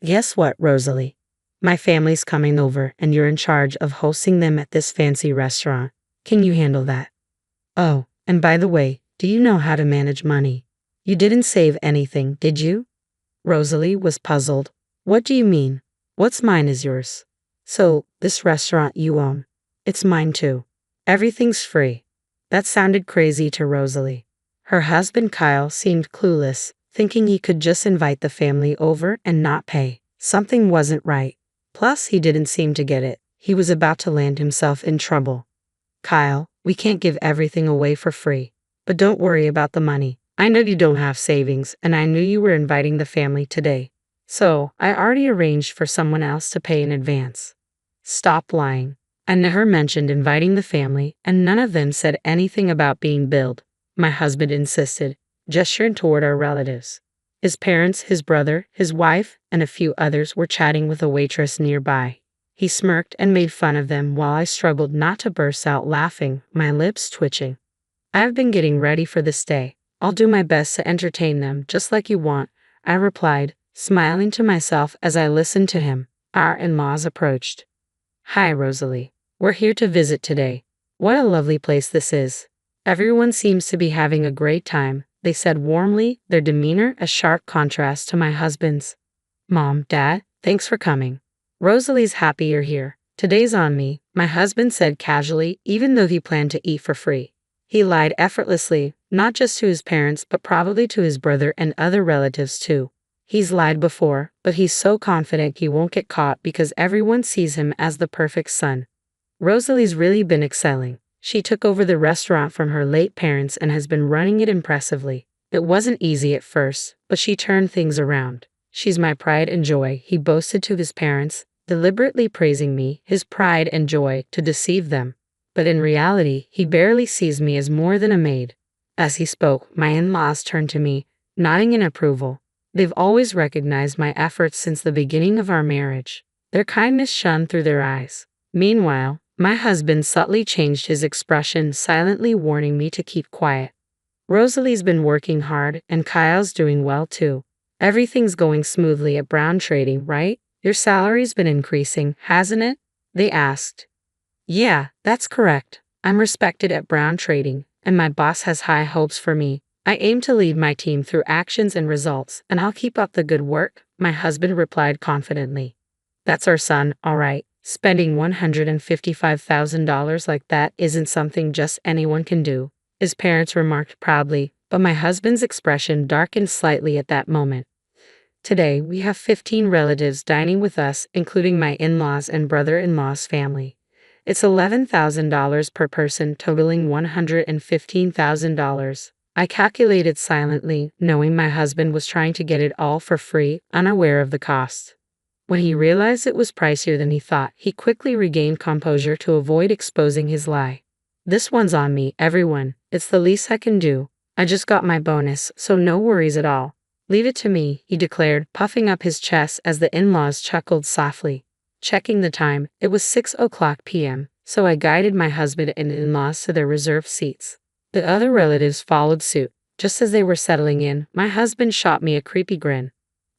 Guess what, Rosalie? My family's coming over and you're in charge of hosting them at this fancy restaurant. Can you handle that? Oh, and by the way, do you know how to manage money? You didn't save anything, did you? Rosalie was puzzled. What do you mean? What's mine is yours. So, this restaurant you own. It's mine too. Everything's free. That sounded crazy to Rosalie. Her husband Kyle seemed clueless, thinking he could just invite the family over and not pay. Something wasn't right. Plus, he didn't seem to get it. He was about to land himself in trouble. Kyle, we can't give everything away for free. But don't worry about the money. I know you don't have savings, and I knew you were inviting the family today. So, I already arranged for someone else to pay in advance. Stop lying. I never mentioned inviting the family, and none of them said anything about being billed. My husband insisted, gesturing toward our relatives. His parents, his brother, his wife, and a few others were chatting with a waitress nearby. He smirked and made fun of them while I struggled not to burst out laughing, my lips twitching. I've been getting ready for this day. I'll do my best to entertain them just like you want, I replied, smiling to myself as I listened to him. Our in-laws approached. Hi, Rosalie. We're here to visit today. What a lovely place this is. Everyone seems to be having a great time, they said warmly, their demeanor a sharp contrast to my husband's. Mom, Dad, thanks for coming. Rosalie's happy you're here. Today's on me, my husband said casually, even though he planned to eat for free. He lied effortlessly, not just to his parents but probably to his brother and other relatives too. He's lied before, but he's so confident he won't get caught because everyone sees him as the perfect son. Rosalie's really been excelling. She took over the restaurant from her late parents and has been running it impressively. It wasn't easy at first, but she turned things around. She's my pride and joy, he boasted to his parents, deliberately praising me, his pride and joy, to deceive them. But in reality, he barely sees me as more than a maid. As he spoke, my in-laws turned to me, nodding in approval. They've always recognized my efforts since the beginning of our marriage. Their kindness shone through their eyes. Meanwhile, my husband subtly changed his expression, silently warning me to keep quiet. Rosalie's been working hard, and Kyle's doing well too. Everything's going smoothly at Brown Trading, right? Your salary's been increasing, hasn't it? They asked. Yeah, that's correct. I'm respected at Brown Trading, and my boss has high hopes for me. I aim to lead my team through actions and results, and I'll keep up the good work, my husband replied confidently. That's our son, all right. Spending $155,000 like that isn't something just anyone can do, his parents remarked proudly, but my husband's expression darkened slightly at that moment. Today, we have 15 relatives dining with us, including my in-laws and brother-in-law's family. It's $11,000 per person, totaling $115,000. I calculated silently, knowing my husband was trying to get it all for free, unaware of the cost. When he realized it was pricier than he thought, he quickly regained composure to avoid exposing his lie. This one's on me, everyone. It's the least I can do. I just got my bonus, so no worries at all. Leave it to me, he declared, puffing up his chest as the in-laws chuckled softly. Checking the time, it was 6:00 p.m., so I guided my husband and in-laws to their reserved seats. The other relatives followed suit. Just as they were settling in, my husband shot me a creepy grin.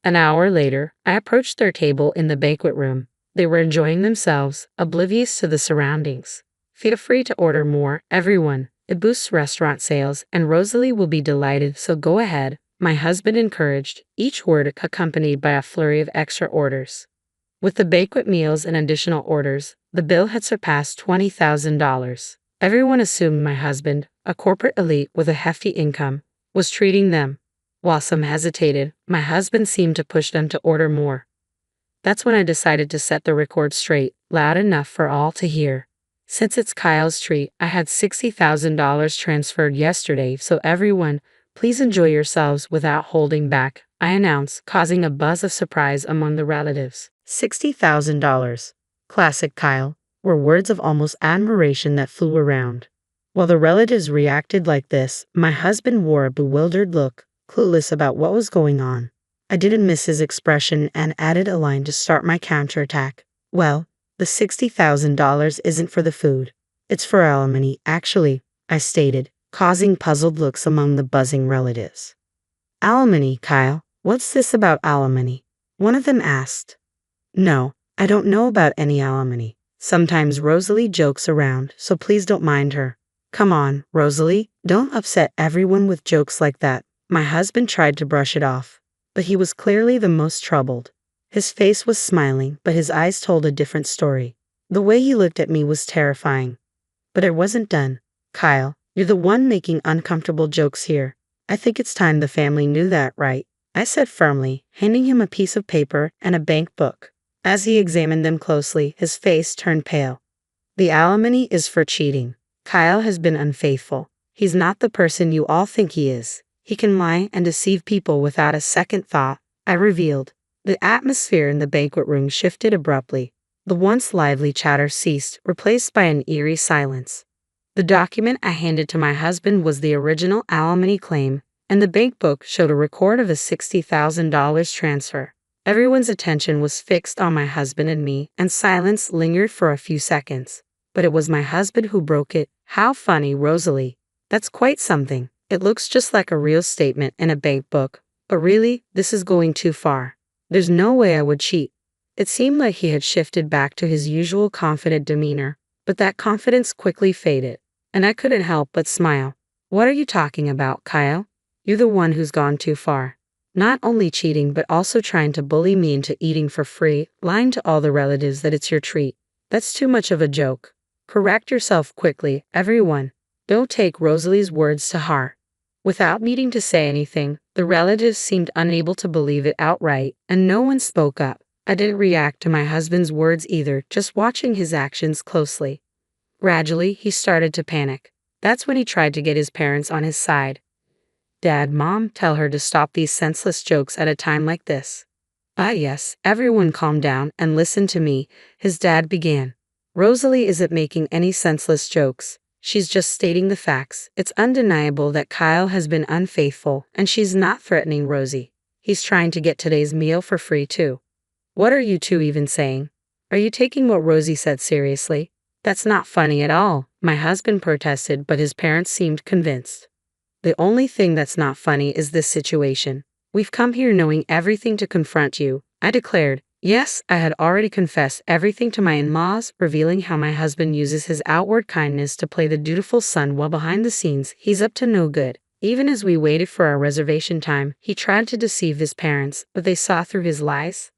An hour later, I approached their table in the banquet room. They were enjoying themselves, oblivious to the surroundings. Feel free to order more, everyone. It boosts restaurant sales, and Rosalie will be delighted, so go ahead, my husband encouraged, each word accompanied by a flurry of extra orders. With the banquet meals and additional orders, the bill had surpassed $20,000. Everyone assumed my husband, a corporate elite with a hefty income, was treating them. While some hesitated, my husband seemed to push them to order more. That's when I decided to set the record straight, loud enough for all to hear. Since it's Kyle's treat, I had $60,000 transferred yesterday, so everyone, please enjoy yourselves without holding back, I announced, causing a buzz of surprise among the relatives. $60,000. Classic Kyle, were words of almost admiration that flew around. While the relatives reacted like this, my husband wore a bewildered look, clueless about what was going on. I didn't miss his expression and added a line to start my counterattack. Well, the $60,000 isn't for the food. It's for alimony, actually, I stated, causing puzzled looks among the buzzing relatives. Alimony, Kyle? What's this about alimony? One of them asked. No, I don't know about any alimony. Sometimes Rosalie jokes around, so please don't mind her. Come on, Rosalie, don't upset everyone with jokes like that. My husband tried to brush it off, but he was clearly the most troubled. His face was smiling, but his eyes told a different story. The way he looked at me was terrifying. But it wasn't done. Kyle, you're the one making uncomfortable jokes here. I think it's time the family knew that, right? I said firmly, handing him a piece of paper and a bank book. As he examined them closely, his face turned pale. The alimony is for cheating. Kyle has been unfaithful. He's not the person you all think he is. He can lie and deceive people without a second thought, I revealed. The atmosphere in the banquet room shifted abruptly. The once lively chatter ceased, replaced by an eerie silence. The document I handed to my husband was the original alimony claim, and the bank book showed a record of a $60,000 transfer. Everyone's attention was fixed on my husband and me, and silence lingered for a few seconds. But it was my husband who broke it. How funny, Rosalie. That's quite something. It looks just like a real statement in a bank book. But really, this is going too far. There's no way I would cheat. It seemed like he had shifted back to his usual confident demeanor, but that confidence quickly faded, and I couldn't help but smile. What are you talking about, Kyle? You're the one who's gone too far. Not only cheating but also trying to bully me into eating for free, lying to all the relatives that it's your treat. That's too much of a joke. Correct yourself quickly, everyone. Don't take Rosalie's words to heart. Without needing to say anything, the relatives seemed unable to believe it outright, and no one spoke up. I didn't react to my husband's words either, just watching his actions closely. Gradually, he started to panic. That's when he tried to get his parents on his side. Dad, Mom, tell her to stop these senseless jokes at a time like this. Ah yes, everyone calm down and listen to me, his dad began. Rosalie isn't making any senseless jokes. She's just stating the facts. It's undeniable that Kyle has been unfaithful, and she's not threatening Rosie. He's trying to get today's meal for free too. What are you two even saying? Are you taking what Rosie said seriously? That's not funny at all, my husband protested, but his parents seemed convinced. The only thing that's not funny is this situation. We've come here knowing everything to confront you, I declared. Yes, I had already confessed everything to my in-laws, revealing how my husband uses his outward kindness to play the dutiful son while behind the scenes, he's up to no good. Even as we waited for our reservation time, he tried to deceive his parents, but they saw through his lies.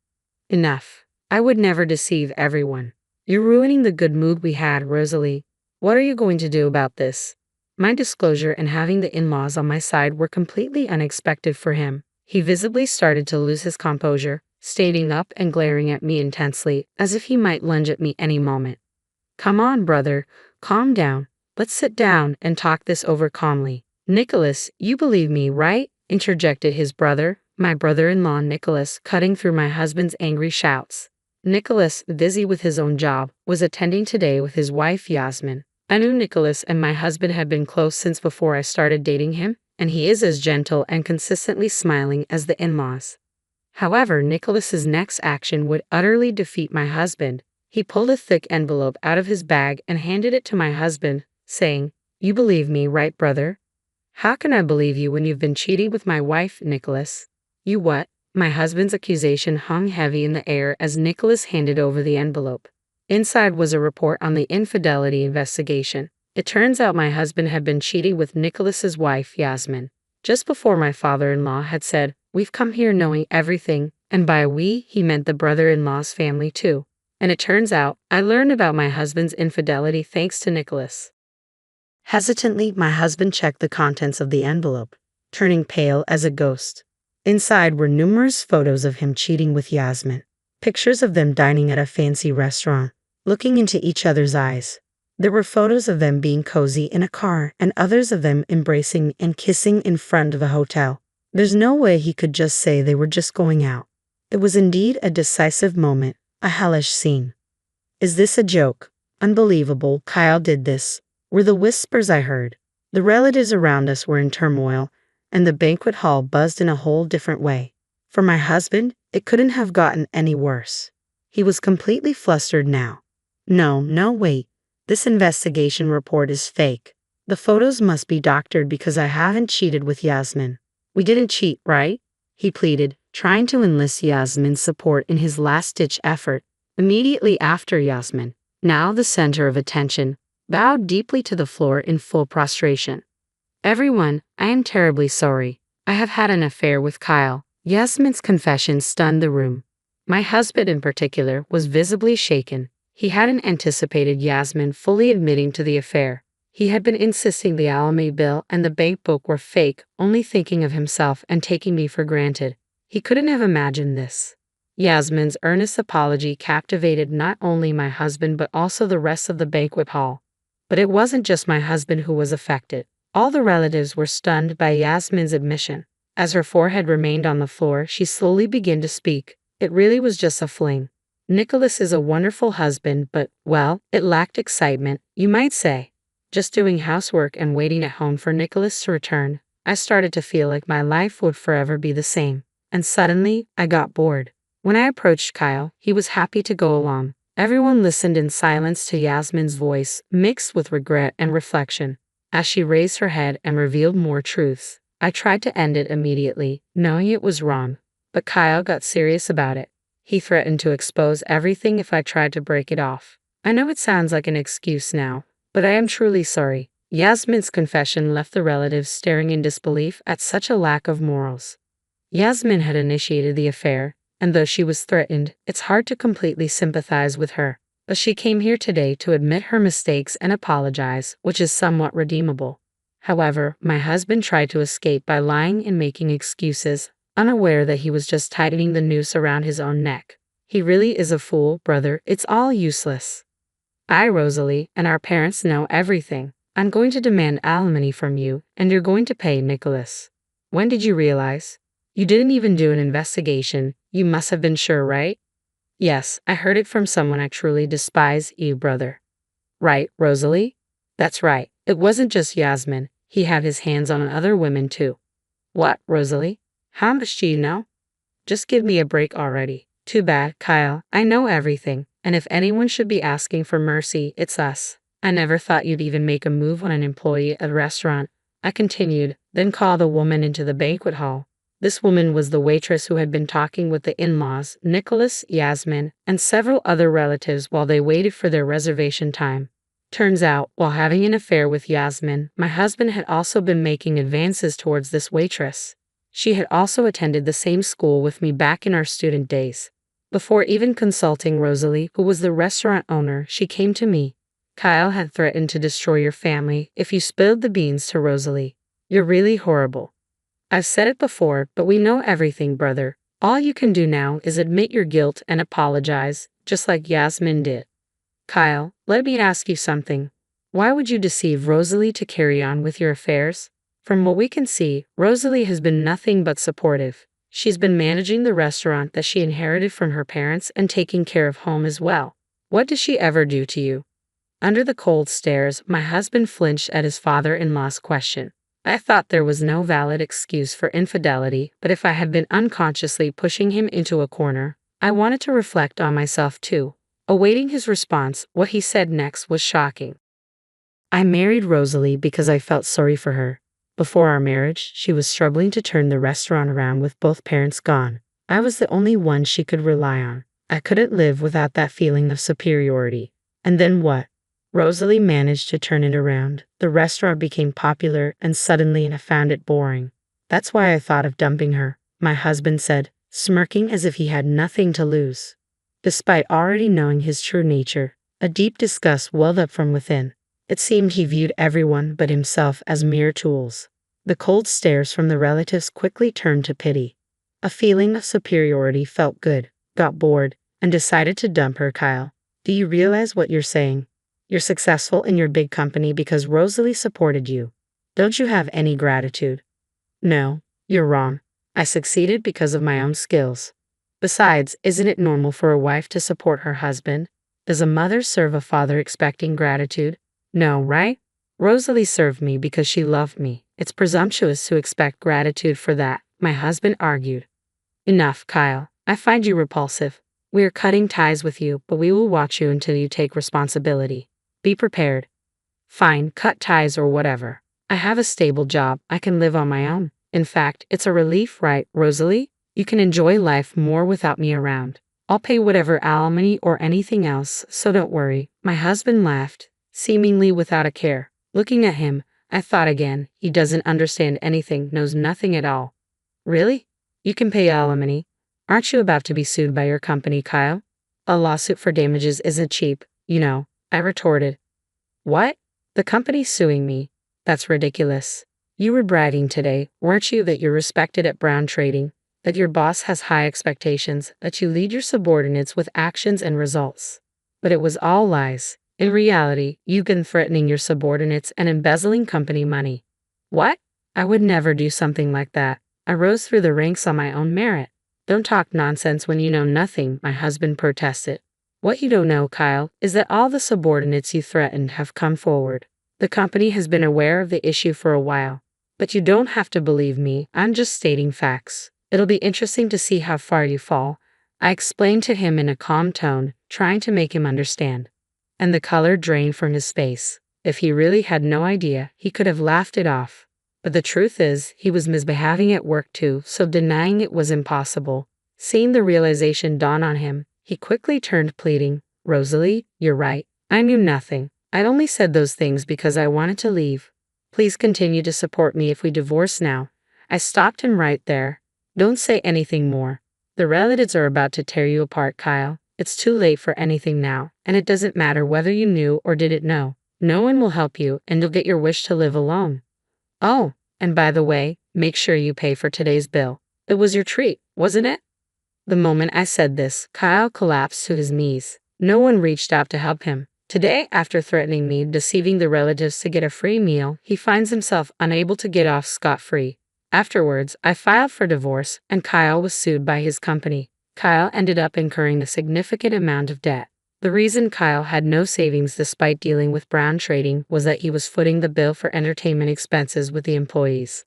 Enough. I would never deceive everyone. You're ruining the good mood we had, Rosalie. What are you going to do about this? My disclosure and having the in-laws on my side were completely unexpected for him. He visibly started to lose his composure, standing up and glaring at me intensely, as if he might lunge at me any moment. Come on, brother, calm down. Let's sit down and talk this over calmly. Nicholas, you believe me, right? Interjected his brother, my brother-in-law Nicholas, cutting through my husband's angry shouts. Nicholas, busy with his own job, was attending today with his wife Yasmin. I knew Nicholas and my husband had been close since before I started dating him, and he is as gentle and consistently smiling as the in-laws. However, Nicholas's next action would utterly defeat my husband. He pulled a thick envelope out of his bag and handed it to my husband, saying, You believe me, right, brother? How can I believe you when you've been cheating with my wife, Nicholas? You what? My husband's accusation hung heavy in the air as Nicholas handed over the envelope. Inside was a report on the infidelity investigation. It turns out my husband had been cheating with Nicholas's wife, Yasmin. Just before my father-in-law had said, We've come here knowing everything, and by we, he meant the brother-in-law's family too. And it turns out, I learned about my husband's infidelity thanks to Nicholas. Hesitantly, my husband checked the contents of the envelope, turning pale as a ghost. Inside were numerous photos of him cheating with Yasmin, pictures of them dining at a fancy restaurant, looking into each other's eyes. There were photos of them being cozy in a car and others of them embracing and kissing in front of a hotel. There's no way he could just say they were just going out. It was indeed a decisive moment, a hellish scene. Is this a joke? Unbelievable, Kyle did this, were the whispers I heard. The relatives around us were in turmoil, and the banquet hall buzzed in a whole different way. For my husband, it couldn't have gotten any worse. He was completely flustered now. No, wait. This investigation report is fake. The photos must be doctored because I haven't cheated with Yasmin. We didn't cheat, right? He pleaded, trying to enlist Yasmin's support in his last-ditch effort. Immediately after Yasmin, now the center of attention, bowed deeply to the floor in full prostration. Everyone, I am terribly sorry. I have had an affair with Kyle. Yasmin's confession stunned the room. My husband in particular was visibly shaken. He hadn't anticipated Yasmin fully admitting to the affair. He had been insisting the alimony bill and the bank book were fake, only thinking of himself and taking me for granted. He couldn't have imagined this. Yasmin's earnest apology captivated not only my husband but also the rest of the banquet hall. But it wasn't just my husband who was affected. All the relatives were stunned by Yasmin's admission. As her forehead remained on the floor, she slowly began to speak. It really was just a fling. Nicholas is a wonderful husband, but, well, it lacked excitement, you might say. Just doing housework and waiting at home for Nicholas to return, I started to feel like my life would forever be the same. And suddenly, I got bored. When I approached Kyle, he was happy to go along. Everyone listened in silence to Yasmin's voice, mixed with regret and reflection. As she raised her head and revealed more truths, I tried to end it immediately, knowing it was wrong. But Kyle got serious about it. He threatened to expose everything if I tried to break it off. I know it sounds like an excuse now, but I am truly sorry. Yasmin's confession left the relatives staring in disbelief at such a lack of morals. Yasmin had initiated the affair, and though she was threatened, it's hard to completely sympathize with her. But she came here today to admit her mistakes and apologize, which is somewhat redeemable. However, my husband tried to escape by lying and making excuses, unaware that he was just tightening the noose around his own neck. He really is a fool, brother. It's all useless. Rosalie, and our parents know everything. I'm going to demand alimony from you, and you're going to pay Nicholas. When did you realize? You didn't even do an investigation. You must have been sure, right? Yes, I heard it from someone I truly despise, you brother. Right, Rosalie? That's right. It wasn't just Yasmin. He had his hands on other women too. What, Rosalie? How much do you know? Just give me a break already. Too bad, Kyle. I know everything, and if anyone should be asking for mercy, it's us. I never thought you'd even make a move on an employee at a restaurant. I continued, then called a woman into the banquet hall. This woman was the waitress who had been talking with the in-laws, Nicholas, Yasmin, and several other relatives while they waited for their reservation time. Turns out, while having an affair with Yasmin, my husband had also been making advances towards this waitress. She had also attended the same school with me back in our student days. Before even consulting Rosalie, who was the restaurant owner, she came to me. Kyle had threatened to destroy your family if you spilled the beans to Rosalie. You're really horrible. I've said it before, but we know everything, brother. All you can do now is admit your guilt and apologize, just like Yasmin did. Kyle, let me ask you something. Why would you deceive Rosalie to carry on with your affairs? From what we can see, Rosalie has been nothing but supportive. She's been managing the restaurant that she inherited from her parents and taking care of home as well. What did she ever do to you? Under the cold stares, my husband flinched at his father-in-law's question. I thought there was no valid excuse for infidelity, but if I had been unconsciously pushing him into a corner, I wanted to reflect on myself too. Awaiting his response, what he said next was shocking. I married Rosalie because I felt sorry for her. Before our marriage, she was struggling to turn the restaurant around with both parents gone. I was the only one she could rely on. I couldn't live without that feeling of superiority. And then what? Rosalie managed to turn it around. The restaurant became popular, and suddenly I found it boring. That's why I thought of dumping her, my husband said, smirking as if he had nothing to lose. Despite already knowing his true nature, a deep disgust welled up from within. It seemed he viewed everyone but himself as mere tools. The cold stares from the relatives quickly turned to pity. A feeling of superiority felt good, got bored, and decided to dump her. Kyle, do you realize what you're saying? You're successful in your big company because Rosalie supported you. Don't you have any gratitude? No, you're wrong. I succeeded because of my own skills. Besides, isn't it normal for a wife to support her husband? Does a mother serve a father expecting gratitude? No, right? Rosalie served me because she loved me. It's presumptuous to expect gratitude for that, my husband argued. Enough, Kyle. I find you repulsive. We are cutting ties with you, but we will watch you until you take responsibility. Be prepared. Fine, cut ties or whatever. I have a stable job. I can live on my own. In fact, it's a relief, right, Rosalie? You can enjoy life more without me around. I'll pay whatever alimony or anything else, so don't worry." My husband laughed, seemingly without a care. Looking at him, I thought again, he doesn't understand anything, knows nothing at all. "Really? You can pay alimony? Aren't you about to be sued by your company, Kyle? A lawsuit for damages isn't cheap, you know," I retorted. "What? The company's suing me? That's ridiculous. You were bragging today, weren't you, that you're respected at Brown Trading, that your boss has high expectations, that you lead your subordinates with actions and results. But it was all lies. In reality, you've been threatening your subordinates and embezzling company money." "What? I would never do something like that. I rose through the ranks on my own merit." "Don't talk nonsense when you know nothing," my husband protested. "What you don't know, Kyle, is that all the subordinates you threatened have come forward. The company has been aware of the issue for a while. But you don't have to believe me, I'm just stating facts. It'll be interesting to see how far you fall," I explained to him in a calm tone, trying to make him understand. And the color drained from his face. If he really had no idea, he could have laughed it off. But the truth is, he was misbehaving at work too, so denying it was impossible. Seeing the realization dawn on him, he quickly turned, pleading, "Rosalie, you're right. I knew nothing. I'd only said those things because I wanted to leave. Please continue to support me if we divorce now." I stopped him right there. "Don't say anything more. The relatives are about to tear you apart, Kyle. It's too late for anything now, and it doesn't matter whether you knew or didn't know. No one will help you, and you'll get your wish to live alone. Oh, and by the way, make sure you pay for today's bill. It was your treat, wasn't it?" The moment I said this, Kyle collapsed to his knees. No one reached out to help him. Today, after threatening me, deceiving the relatives to get a free meal, he finds himself unable to get off scot-free. Afterwards, I filed for divorce, and Kyle was sued by his company. Kyle ended up incurring a significant amount of debt. The reason Kyle had no savings despite dealing with Brown Trading was that he was footing the bill for entertainment expenses with the employees.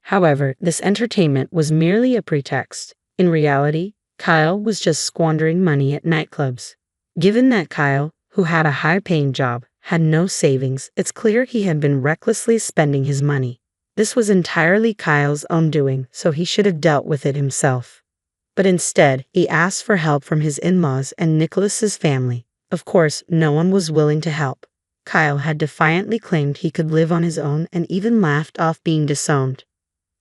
However, this entertainment was merely a pretext. In reality, Kyle was just squandering money at nightclubs. Given that Kyle, who had a high-paying job, had no savings, it's clear he had been recklessly spending his money. This was entirely Kyle's own doing, so he should have dealt with it himself. But instead, he asked for help from his in-laws and Nicholas's family. Of course, no one was willing to help. Kyle had defiantly claimed he could live on his own and even laughed off being disowned.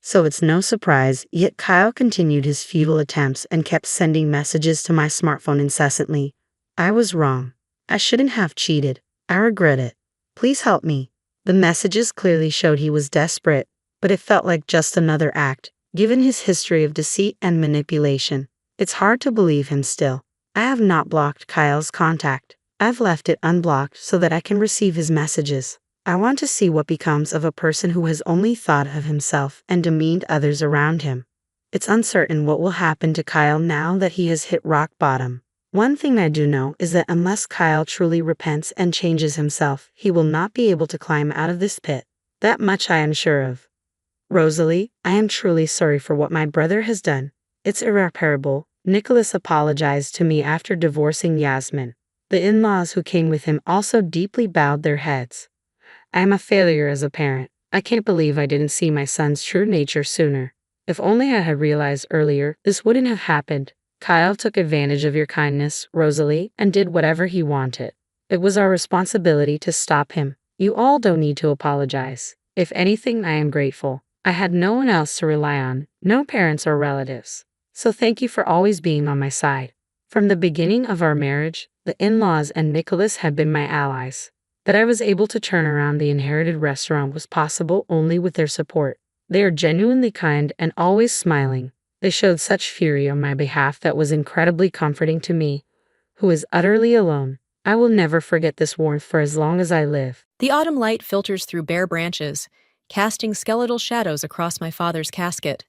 So it's no surprise, yet Kyle continued his futile attempts and kept sending messages to my smartphone incessantly. "I was wrong. I shouldn't have cheated. I regret it. Please help me." The messages clearly showed he was desperate, but it felt like just another act, given his history of deceit and manipulation. It's hard to believe him still. I have not blocked Kyle's contact. I've left it unblocked so that I can receive his messages. I want to see what becomes of a person who has only thought of himself and demeaned others around him. It's uncertain what will happen to Kyle now that he has hit rock bottom. One thing I do know is that unless Kyle truly repents and changes himself, he will not be able to climb out of this pit. That much I am sure of. "Rosalie, I am truly sorry for what my brother has done. It's irreparable." Nicholas apologized to me after divorcing Yasmin. The in-laws who came with him also deeply bowed their heads. "I am a failure as a parent. I can't believe I didn't see my son's true nature sooner. If only I had realized earlier, this wouldn't have happened. Kyle took advantage of your kindness, Rosalie, and did whatever he wanted. It was our responsibility to stop him. You all don't need to apologize. If anything, I am grateful. I had no one else to rely on, no parents or relatives. So thank you for always being on my side. From the beginning of our marriage, the in-laws and Nicholas have been my allies. That I was able to turn around the inherited restaurant was possible only with their support. They are genuinely kind and always smiling. They showed such fury on my behalf that was incredibly comforting to me, who is utterly alone. I will never forget this warmth for as long as I live." The autumn light filters through bare branches, casting skeletal shadows across my father's casket.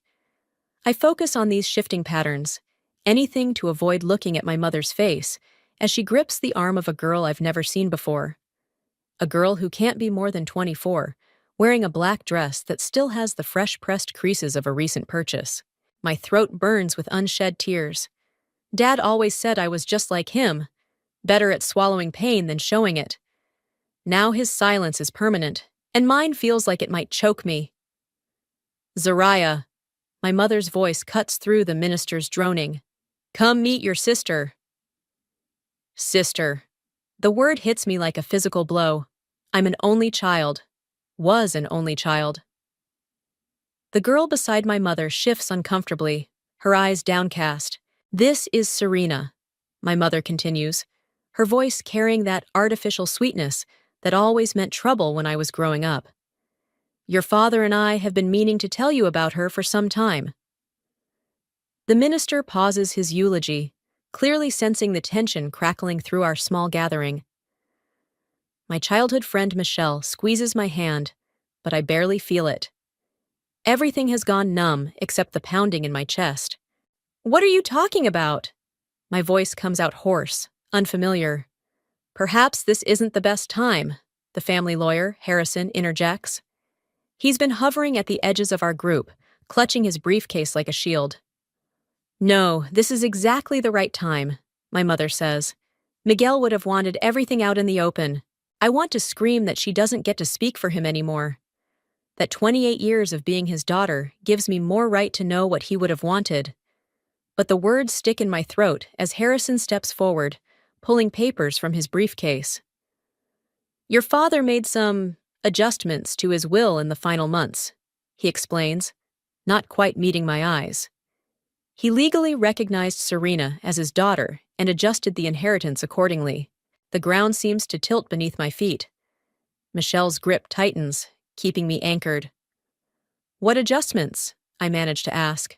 I focus on these shifting patterns, anything to avoid looking at my mother's face, as she grips the arm of a girl I've never seen before. A girl who can't be more than 24, wearing a black dress that still has the fresh-pressed creases of a recent purchase. My throat burns with unshed tears. Dad always said I was just like him, better at swallowing pain than showing it. Now his silence is permanent, and mine feels like it might choke me. "Zariah," My mother's voice cuts through the minister's droning. "Come meet your sister." Sister. The word hits me like a physical blow. I'm an only child. Was an only child. The girl beside my mother shifts uncomfortably, her eyes downcast. "This is Serena," my mother continues, her voice carrying that artificial sweetness that always meant trouble when I was growing up. "Your father and I have been meaning to tell you about her for some time." The minister pauses his eulogy, clearly sensing the tension crackling through our small gathering. My childhood friend Michelle squeezes my hand, but I barely feel it. Everything has gone numb except the pounding in my chest. "What are you talking about?" My voice comes out hoarse, unfamiliar. "Perhaps this isn't the best time," the family lawyer, Harrison, interjects. He's been hovering at the edges of our group, clutching his briefcase like a shield. "No, this is exactly the right time," my mother says. "Miguel would have wanted everything out in the open. I want to scream that she doesn't get to speak for him anymore. That 28 years of being his daughter gives me more right to know what he would have wanted." But the words stick in my throat as Harrison steps forward, pulling papers from his briefcase. "Your father made some adjustments to his will in the final months," he explains, not quite meeting my eyes. He legally recognized Serena as his daughter and adjusted the inheritance accordingly. The ground seems to tilt beneath my feet. Michelle's grip tightens, keeping me anchored. "What adjustments?" I manage to ask.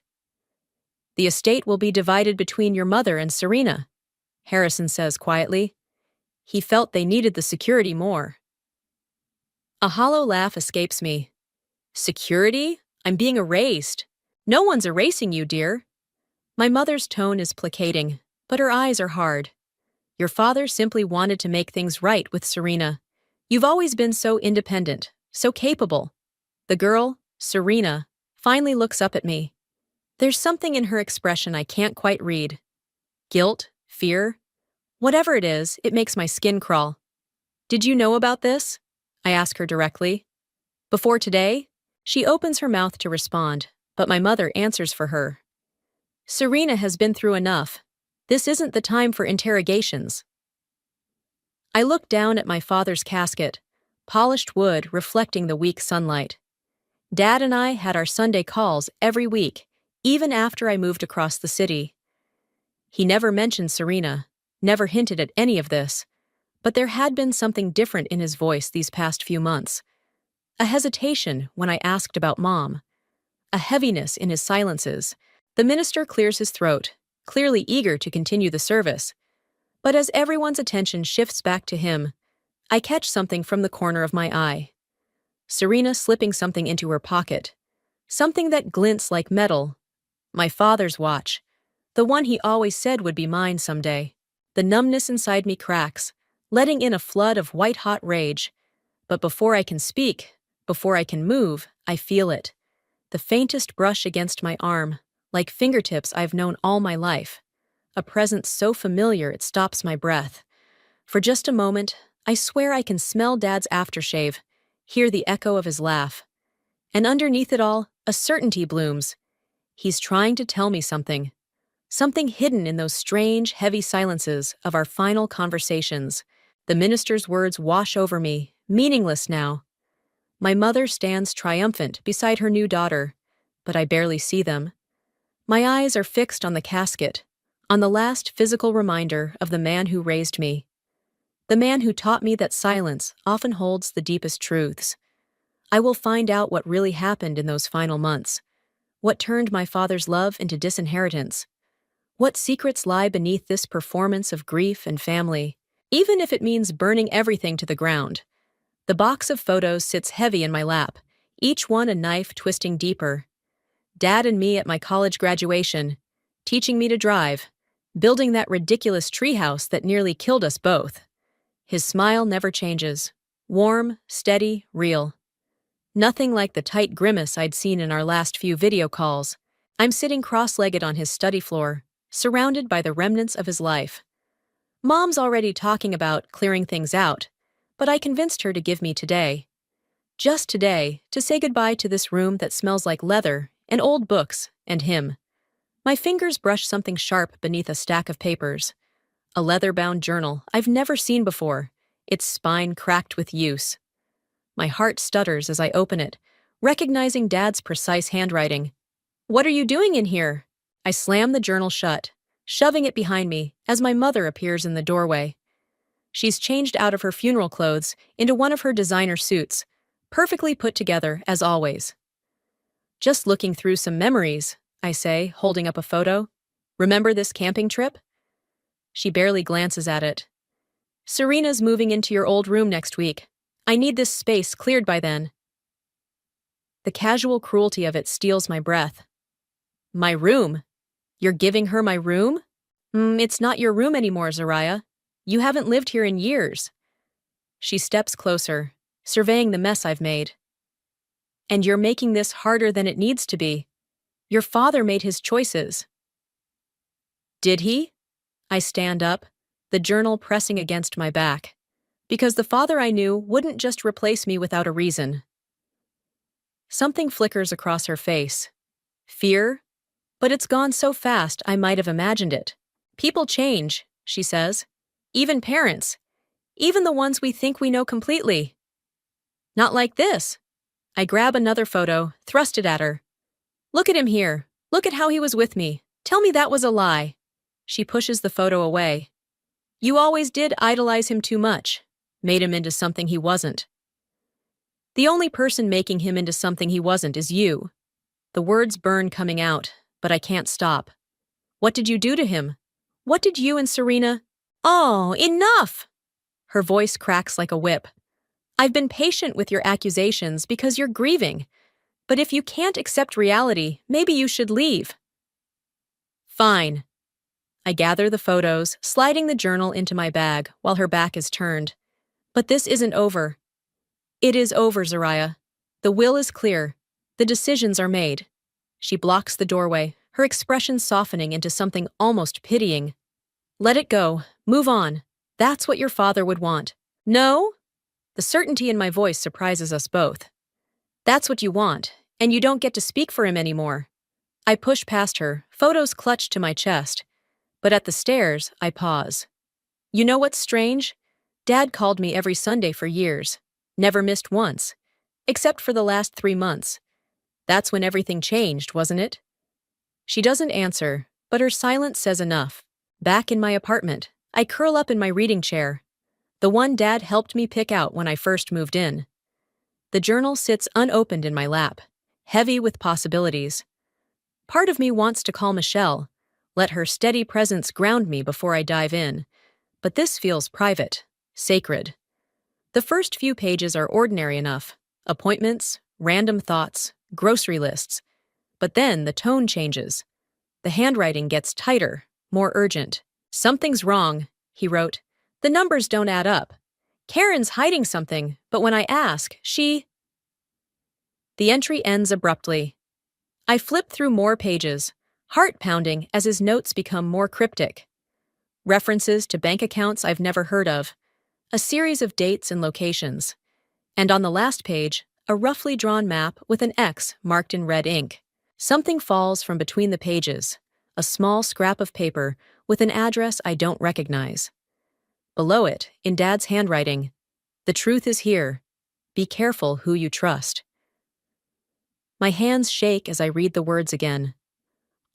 "The estate will be divided between your mother and Serena," Harrison says quietly. He felt they needed the security more. A hollow laugh escapes me. "Security? I'm being erased." "No one's erasing you, dear." My mother's tone is placating, but her eyes are hard. "Your father simply wanted to make things right with Serena. You've always been so independent, so capable." The girl, Serena, finally looks up at me. There's something in her expression I can't quite read. Guilt, fear, whatever it is, it makes my skin crawl. "Did you know about this?" I ask her directly. "Before today?" She opens her mouth to respond, but my mother answers for her. "Serena has been through enough. This isn't the time for interrogations." I look down at my father's casket, polished wood reflecting the weak sunlight. Dad and I had our Sunday calls every week, even after I moved across the city. He never mentioned Serena, never hinted at any of this, but there had been something different in his voice these past few months. A hesitation when I asked about Mom. A heaviness in his silences. The minister clears his throat, clearly eager to continue the service. But as everyone's attention shifts back to him, I catch something from the corner of my eye. Serena slipping something into her pocket. Something that glints like metal. My father's watch. The one he always said would be mine someday. The numbness inside me cracks, letting in a flood of white-hot rage. But before I can speak, before I can move, I feel it. The faintest brush against my arm, like fingertips I've known all my life. A presence so familiar it stops my breath. For just a moment, I swear I can smell Dad's aftershave, hear the echo of his laugh. And underneath it all, a certainty blooms. He's trying to tell me something. Something hidden in those strange, heavy silences of our final conversations. The minister's words wash over me, meaningless now. My mother stands triumphant beside her new daughter, but I barely see them. My eyes are fixed on the casket, on the last physical reminder of the man who raised me. The man who taught me that silence often holds the deepest truths. I will find out what really happened in those final months. What turned my father's love into disinheritance. What secrets lie beneath this performance of grief and family, even if it means burning everything to the ground. The box of photos sits heavy in my lap, each one a knife twisting deeper. Dad and me at my college graduation, teaching me to drive, building that ridiculous treehouse that nearly killed us both. His smile never changes. Warm, steady, real. Nothing like the tight grimace I'd seen in our last few video calls. I'm sitting cross-legged on his study floor, surrounded by the remnants of his life. Mom's already talking about clearing things out, but I convinced her to give me today. Just today, to say goodbye to this room that smells like leather and old books, and him. My fingers brush something sharp beneath a stack of papers. A leather-bound journal I've never seen before, its spine cracked with use. My heart stutters as I open it, recognizing Dad's precise handwriting. "What are you doing in here?" I slam the journal shut, shoving it behind me as my mother appears in the doorway. She's changed out of her funeral clothes into one of her designer suits, perfectly put together as always. "Just looking through some memories," I say, holding up a photo. "Remember this camping trip?" She barely glances at it. "Serena's moving into your old room next week. I need this space cleared by then." The casual cruelty of it steals my breath. "My room? You're giving her my room?" It's not your room anymore, Zariah. You haven't lived here in years." She steps closer, surveying the mess I've made. "And you're making this harder than it needs to be. Your father made his choices." "Did he?" I stand up, the journal pressing against my back. Because the father I knew wouldn't just replace me without a reason. Something flickers across her face. Fear? But it's gone so fast I might have imagined it. "People change," she says. "Even parents. Even the ones we think we know completely." "Not like this." I grab another photo, thrust it at her. "Look at him here. Look at how he was with me. Tell me that was a lie." She pushes the photo away. "You always did idolize him too much. Made him into something he wasn't." "The only person making him into something he wasn't is you." The words burn coming out, but I can't stop. "What did you do to him? What did you and Serena—" "Oh, enough!" Her voice cracks like a whip. "I've been patient with your accusations because you're grieving. But if you can't accept reality, maybe you should leave." "Fine." I gather the photos, sliding the journal into my bag while her back is turned. "But this isn't over." "It is over, Zariah. The will is clear. The decisions are made." She blocks the doorway, her expression softening into something almost pitying. "Let it go. Move on. That's what your father would want." "No?" The certainty in my voice surprises us both. "That's what you want, and you don't get to speak for him anymore." I push past her, photos clutched to my chest. But at the stairs, I pause. "You know what's strange? Dad called me every Sunday for years. Never missed once. Except for the last 3 months. That's when everything changed, wasn't it?" She doesn't answer, but her silence says enough. Back in my apartment, I curl up in my reading chair. The one Dad helped me pick out when I first moved in. The journal sits unopened in my lap, heavy with possibilities. Part of me wants to call Michelle, let her steady presence ground me before I dive in. But this feels private, sacred. The first few pages are ordinary enough. Appointments, random thoughts, grocery lists. But then the tone changes. The handwriting gets tighter, more urgent. "Something's wrong," he wrote. "The numbers don't add up. Karen's hiding something, but when I ask, she—" The entry ends abruptly. I flip through more pages, heart pounding as his notes become more cryptic. References to bank accounts I've never heard of. A series of dates and locations. And on the last page, a roughly drawn map with an X marked in red ink. Something falls from between the pages, a small scrap of paper with an address I don't recognize. Below it, in Dad's handwriting, "The truth is here. Be careful who you trust." My hands shake as I read the words again.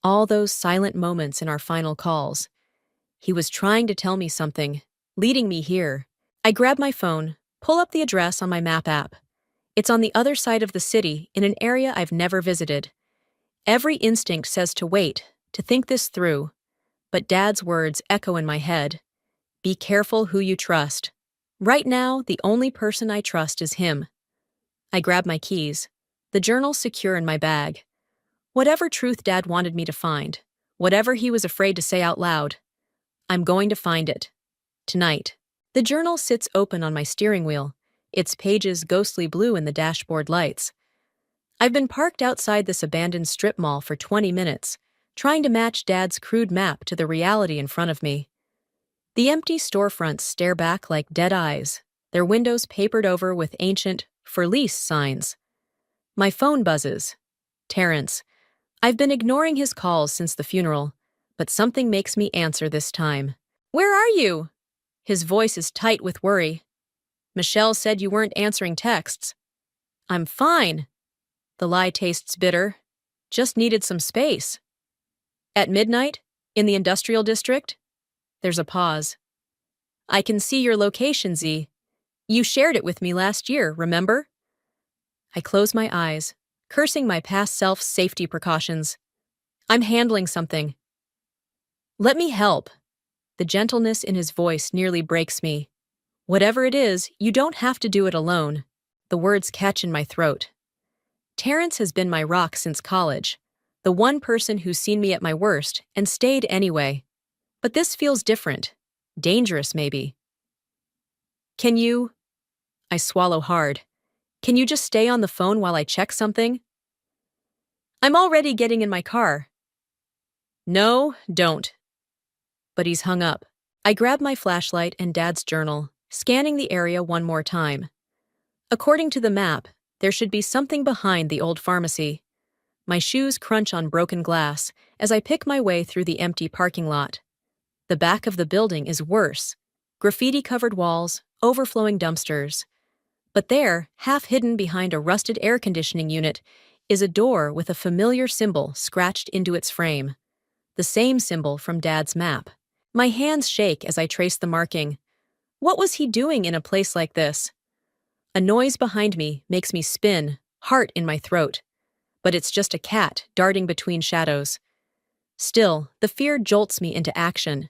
All those silent moments in our final calls. He was trying to tell me something, leading me here. I grab my phone, pull up the address on my map app. It's on the other side of the city, in an area I've never visited. Every instinct says to wait, to think this through. But Dad's words echo in my head. Be careful who you trust. Right now, the only person I trust is him. I grab my keys, the journal secure in my bag. Whatever truth Dad wanted me to find, whatever he was afraid to say out loud, I'm going to find it. Tonight. The journal sits open on my steering wheel, its pages ghostly blue in the dashboard lights. I've been parked outside this abandoned strip mall for 20 minutes, trying to match Dad's crude map to the reality in front of me. The empty storefronts stare back like dead eyes, their windows papered over with ancient "for lease" signs. My phone buzzes. Terrence, I've been ignoring his calls since the funeral, but something makes me answer this time. Where are you? His voice is tight with worry. Michelle said you weren't answering texts. I'm fine. The lie tastes bitter. Just needed some space. At midnight? In the industrial district? There's a pause. I can see your location, Z. You shared it with me last year, remember? I close my eyes, cursing my past self's safety precautions. I'm handling something. Let me help. The gentleness in his voice nearly breaks me. Whatever it is, you don't have to do it alone. The words catch in my throat. Terrence has been my rock since college, the one person who's seen me at my worst and stayed anyway. But this feels different. Dangerous, maybe. Can you? I swallow hard. Can you just stay on the phone while I check something? I'm already getting in my car. No, don't. But he's hung up. I grab my flashlight and Dad's journal, scanning the area one more time. According to the map, there should be something behind the old pharmacy. My shoes crunch on broken glass as I pick my way through the empty parking lot. The back of the building is worse. Graffiti-covered walls, overflowing dumpsters. But there, half hidden behind a rusted air conditioning unit, is a door with a familiar symbol scratched into its frame. The same symbol from Dad's map. My hands shake as I trace the marking. What was he doing in a place like this? A noise behind me makes me spin, heart in my throat. But it's just a cat darting between shadows. Still, the fear jolts me into action.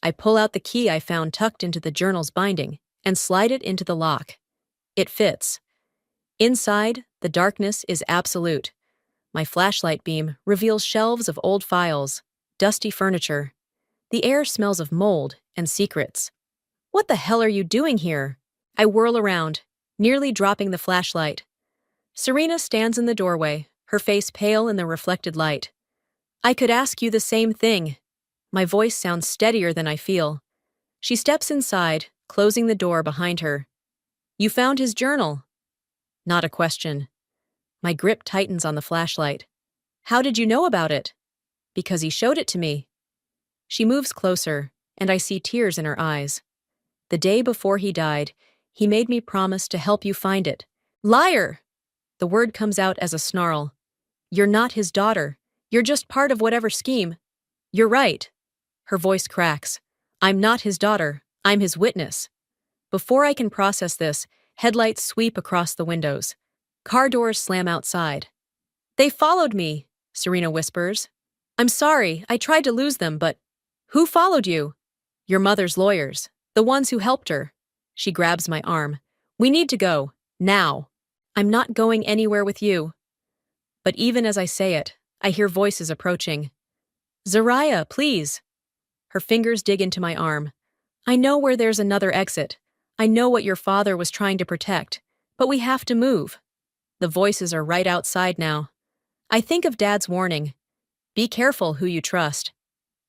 I pull out the key I found tucked into the journal's binding and slide it into the lock. It fits. Inside, the darkness is absolute. My flashlight beam reveals shelves of old files, dusty furniture. The air smells of mold and secrets. What the hell are you doing here? I whirl around, nearly dropping the flashlight. Serena stands in the doorway, her face pale in the reflected light. I could ask you the same thing. My voice sounds steadier than I feel. She steps inside, closing the door behind her. You found his journal. Not a question. My grip tightens on the flashlight. How did you know about it? Because he showed it to me. She moves closer, and I see tears in her eyes. The day before he died, he made me promise to help you find it. Liar! The word comes out as a snarl. You're not his daughter. You're just part of whatever scheme. You're right. Her voice cracks. I'm not his daughter. I'm his witness. Before I can process this, headlights sweep across the windows. Car doors slam outside. They followed me, Serena whispers. I'm sorry, I tried to lose them, but who followed you? Your mother's lawyers, the ones who helped her. She grabs my arm. We need to go, now. I'm not going anywhere with you. But even as I say it, I hear voices approaching. Zariah, please. Her fingers dig into my arm. I know where there's another exit. I know what your father was trying to protect, but we have to move. The voices are right outside now. I think of Dad's warning. Be careful who you trust.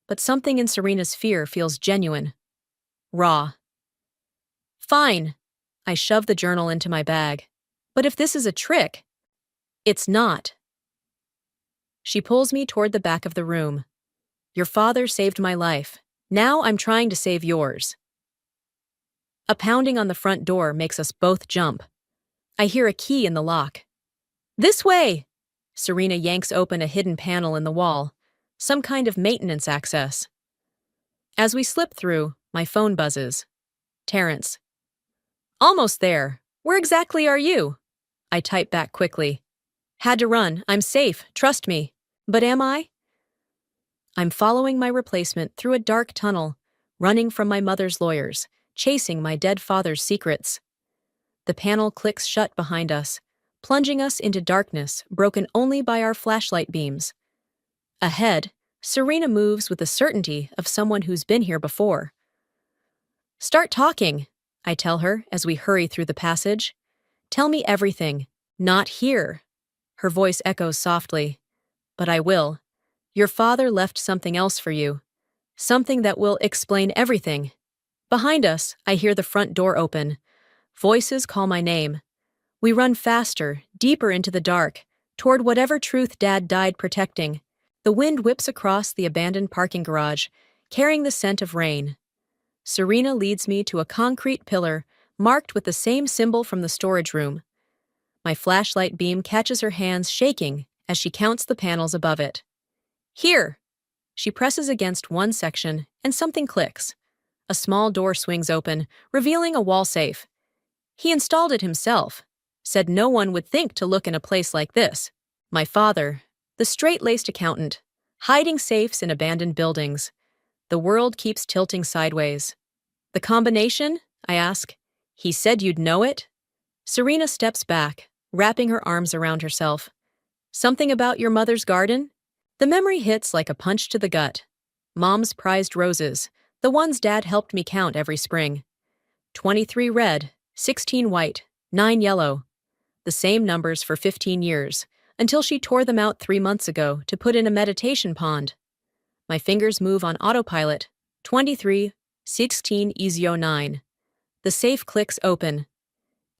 But something in Serena's fear feels genuine. Raw. Fine. I shove the journal into my bag. But if this is a trick, it's not. She pulls me toward the back of the room. Your father saved my life. Now I'm trying to save yours. A pounding on the front door makes us both jump. I hear a key in the lock. This way! Serena yanks open a hidden panel in the wall, some kind of maintenance access. As we slip through, my phone buzzes. Terrence. Almost there. Where exactly are you? I type back quickly. Had to run. I'm safe. Trust me. But am I? I'm following my replacement through a dark tunnel, running from my mother's lawyers, chasing my dead father's secrets. The panel clicks shut behind us, plunging us into darkness broken only by our flashlight beams. Ahead, Serena moves with the certainty of someone who's been here before. Start talking, I tell her as we hurry through the passage. Tell me everything. Not here. Her voice echoes softly. But I will. Your father left something else for you. Something that will explain everything. Behind us, I hear the front door open. Voices call my name. We run faster, deeper into the dark, toward whatever truth Dad died protecting. The wind whips across the abandoned parking garage, carrying the scent of rain. Serena leads me to a concrete pillar marked with the same symbol from the storage room. My flashlight beam catches her hands shaking as she counts the panels above it. Here! She presses against one section, and something clicks. A small door swings open, revealing a wall safe. He installed it himself. Said no one would think to look in a place like this. My father, the straight-laced accountant, hiding safes in abandoned buildings. The world keeps tilting sideways. The combination? I ask. He said you'd know it? Serena steps back, wrapping her arms around herself. Something about your mother's garden? The memory hits like a punch to the gut. Mom's prized roses, the ones Dad helped me count every spring. 23 red, 16 white, 9 yellow. The same numbers for 15 years, until she tore them out 3 months ago to put in a meditation pond. My fingers move on autopilot. 23, 16, Ezio 9. The safe clicks open.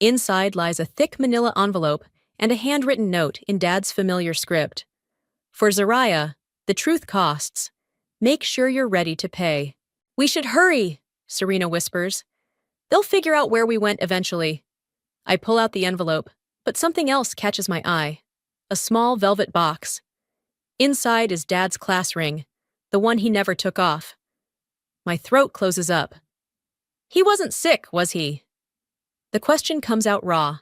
Inside lies a thick manila envelope and a handwritten note in Dad's familiar script. For Zariah, the truth costs. Make sure you're ready to pay. We should hurry, Serena whispers. They'll figure out where we went eventually. I pull out the envelope, but something else catches my eye. A small velvet box. Inside is Dad's class ring, the one he never took off. My throat closes up. He wasn't sick, was he? The question comes out raw.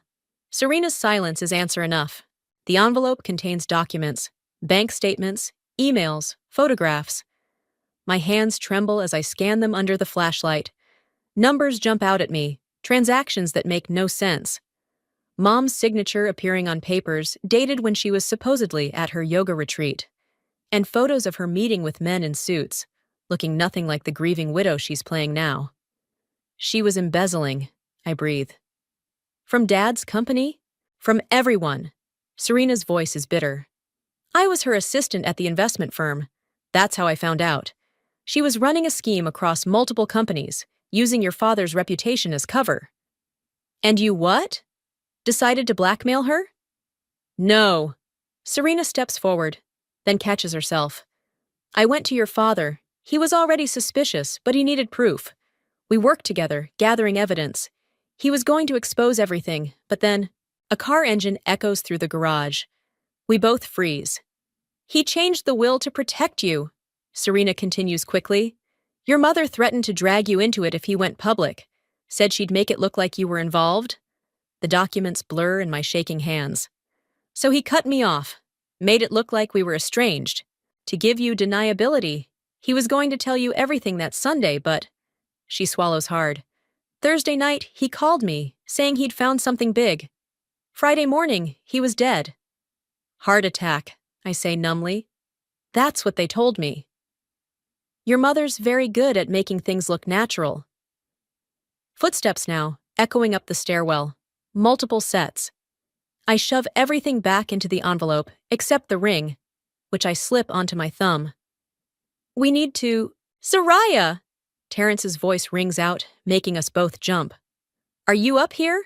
Serena's silence is answer enough. The envelope contains documents, bank statements, emails, photographs. My hands tremble as I scan them under the flashlight. Numbers jump out at me, transactions that make no sense. Mom's signature appearing on papers dated when she was supposedly at her yoga retreat. And photos of her meeting with men in suits, looking nothing like the grieving widow she's playing now. She was embezzling, I breathe. From Dad's company? From everyone. Serena's voice is bitter. I was her assistant at the investment firm. That's how I found out. She was running a scheme across multiple companies, using your father's reputation as cover. And you what? Decided to blackmail her? No. Serena steps forward, then catches herself. I went to your father. He was already suspicious, but he needed proof. We worked together, gathering evidence. He was going to expose everything, but then a car engine echoes through the garage. We both freeze. He changed the will to protect you, Serena continues quickly. Your mother threatened to drag you into it if he went public. Said she'd make it look like you were involved. The documents blur in my shaking hands. So he cut me off, made it look like we were estranged. To give you deniability. He was going to tell you everything that Sunday, but... She swallows hard. Thursday night, he called me, saying he'd found something big. Friday morning, he was dead. Heart attack, I say numbly. That's what they told me. Your mother's very good at making things look natural. Footsteps now, echoing up the stairwell. Multiple sets. I shove everything back into the envelope, except the ring, which I slip onto my thumb. We need to... Zariah! Terrence's voice rings out, making us both jump. Are you up here?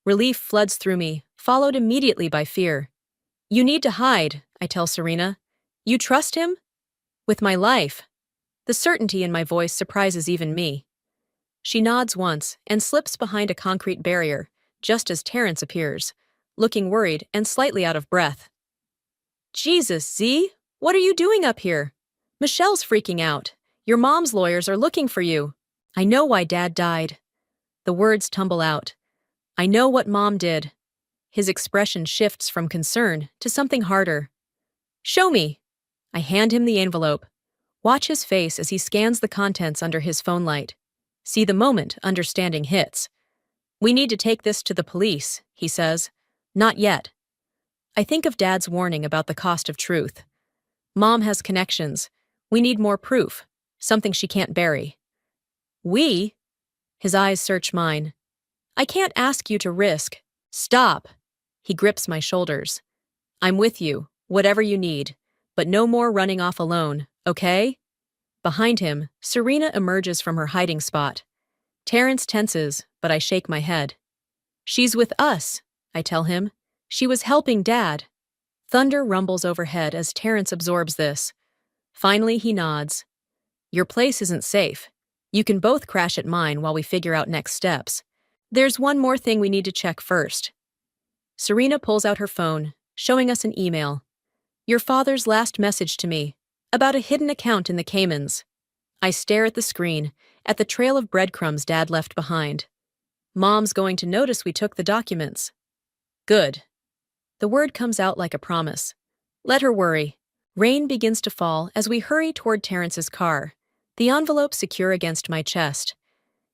Relief floods through me, followed immediately by fear. You need to hide, I tell Serena. You trust him? With my life. The certainty in my voice surprises even me. She nods once and slips behind a concrete barrier, just as Terrence appears, looking worried and slightly out of breath. Jesus, Z, what are you doing up here? Michelle's freaking out. Your mom's lawyers are looking for you. I know why Dad died. The words tumble out. I know what Mom did. His expression shifts from concern to something harder. Show me. I hand him the envelope. Watch his face as he scans the contents under his phone light. See the moment understanding hits. We need to take this to the police, he says. Not yet. I think of Dad's warning about the cost of truth. Mom has connections. We need more proof. Something she can't bury. We? His eyes search mine. I can't ask you to risk. Stop. He grips my shoulders. I'm with you, whatever you need, but no more running off alone, okay? Behind him, Serena emerges from her hiding spot. Terrence tenses, but I shake my head. She's with us, I tell him. She was helping Dad. Thunder rumbles overhead as Terrence absorbs this. Finally, he nods. Your place isn't safe. You can both crash at mine while we figure out next steps. There's one more thing we need to check first. Serena pulls out her phone, showing us an email. Your father's last message to me, about a hidden account in the Caymans. I stare at the screen, at the trail of breadcrumbs Dad left behind. Mom's going to notice we took the documents. Good. The word comes out like a promise. Let her worry. Rain begins to fall as we hurry toward Terrence's car, the envelope secure against my chest.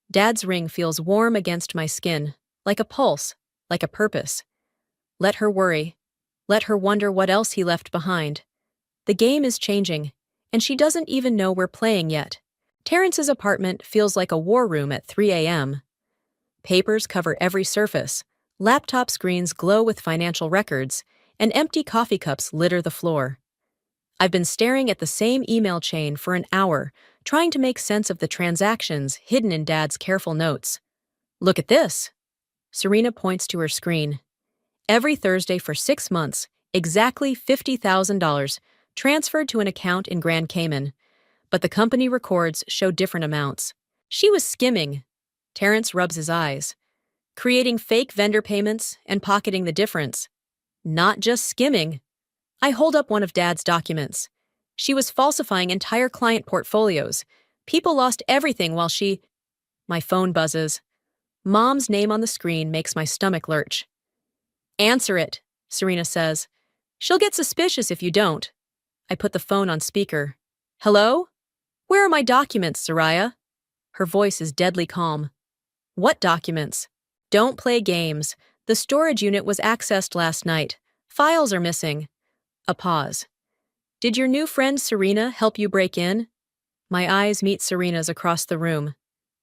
Dad's ring feels warm against my skin, like a pulse, like a purpose. Let her worry. Let her wonder what else he left behind. The game is changing, and she doesn't even know we're playing yet. Terrence's apartment feels like a war room at 3 a.m. Papers cover every surface, laptop screens glow with financial records, and empty coffee cups litter the floor. I've been staring at the same email chain for an hour, trying to make sense of the transactions hidden in Dad's careful notes. Look at this. Serena points to her screen. Every Thursday for 6 months, exactly $50,000 transferred to an account in Grand Cayman. But the company records show different amounts. She was skimming. Terrence rubs his eyes. Creating fake vendor payments and pocketing the difference. Not just skimming. I hold up one of Dad's documents. She was falsifying entire client portfolios. People lost everything while she... My phone buzzes. Mom's name on the screen makes my stomach lurch. Answer it, Serena says. She'll get suspicious if you don't. I put the phone on speaker. Hello? Where are my documents, Soraya? Her voice is deadly calm. What documents? Don't play games. The storage unit was accessed last night. Files are missing. A pause. Did your new friend Serena help you break in? My eyes meet Serena's across the room.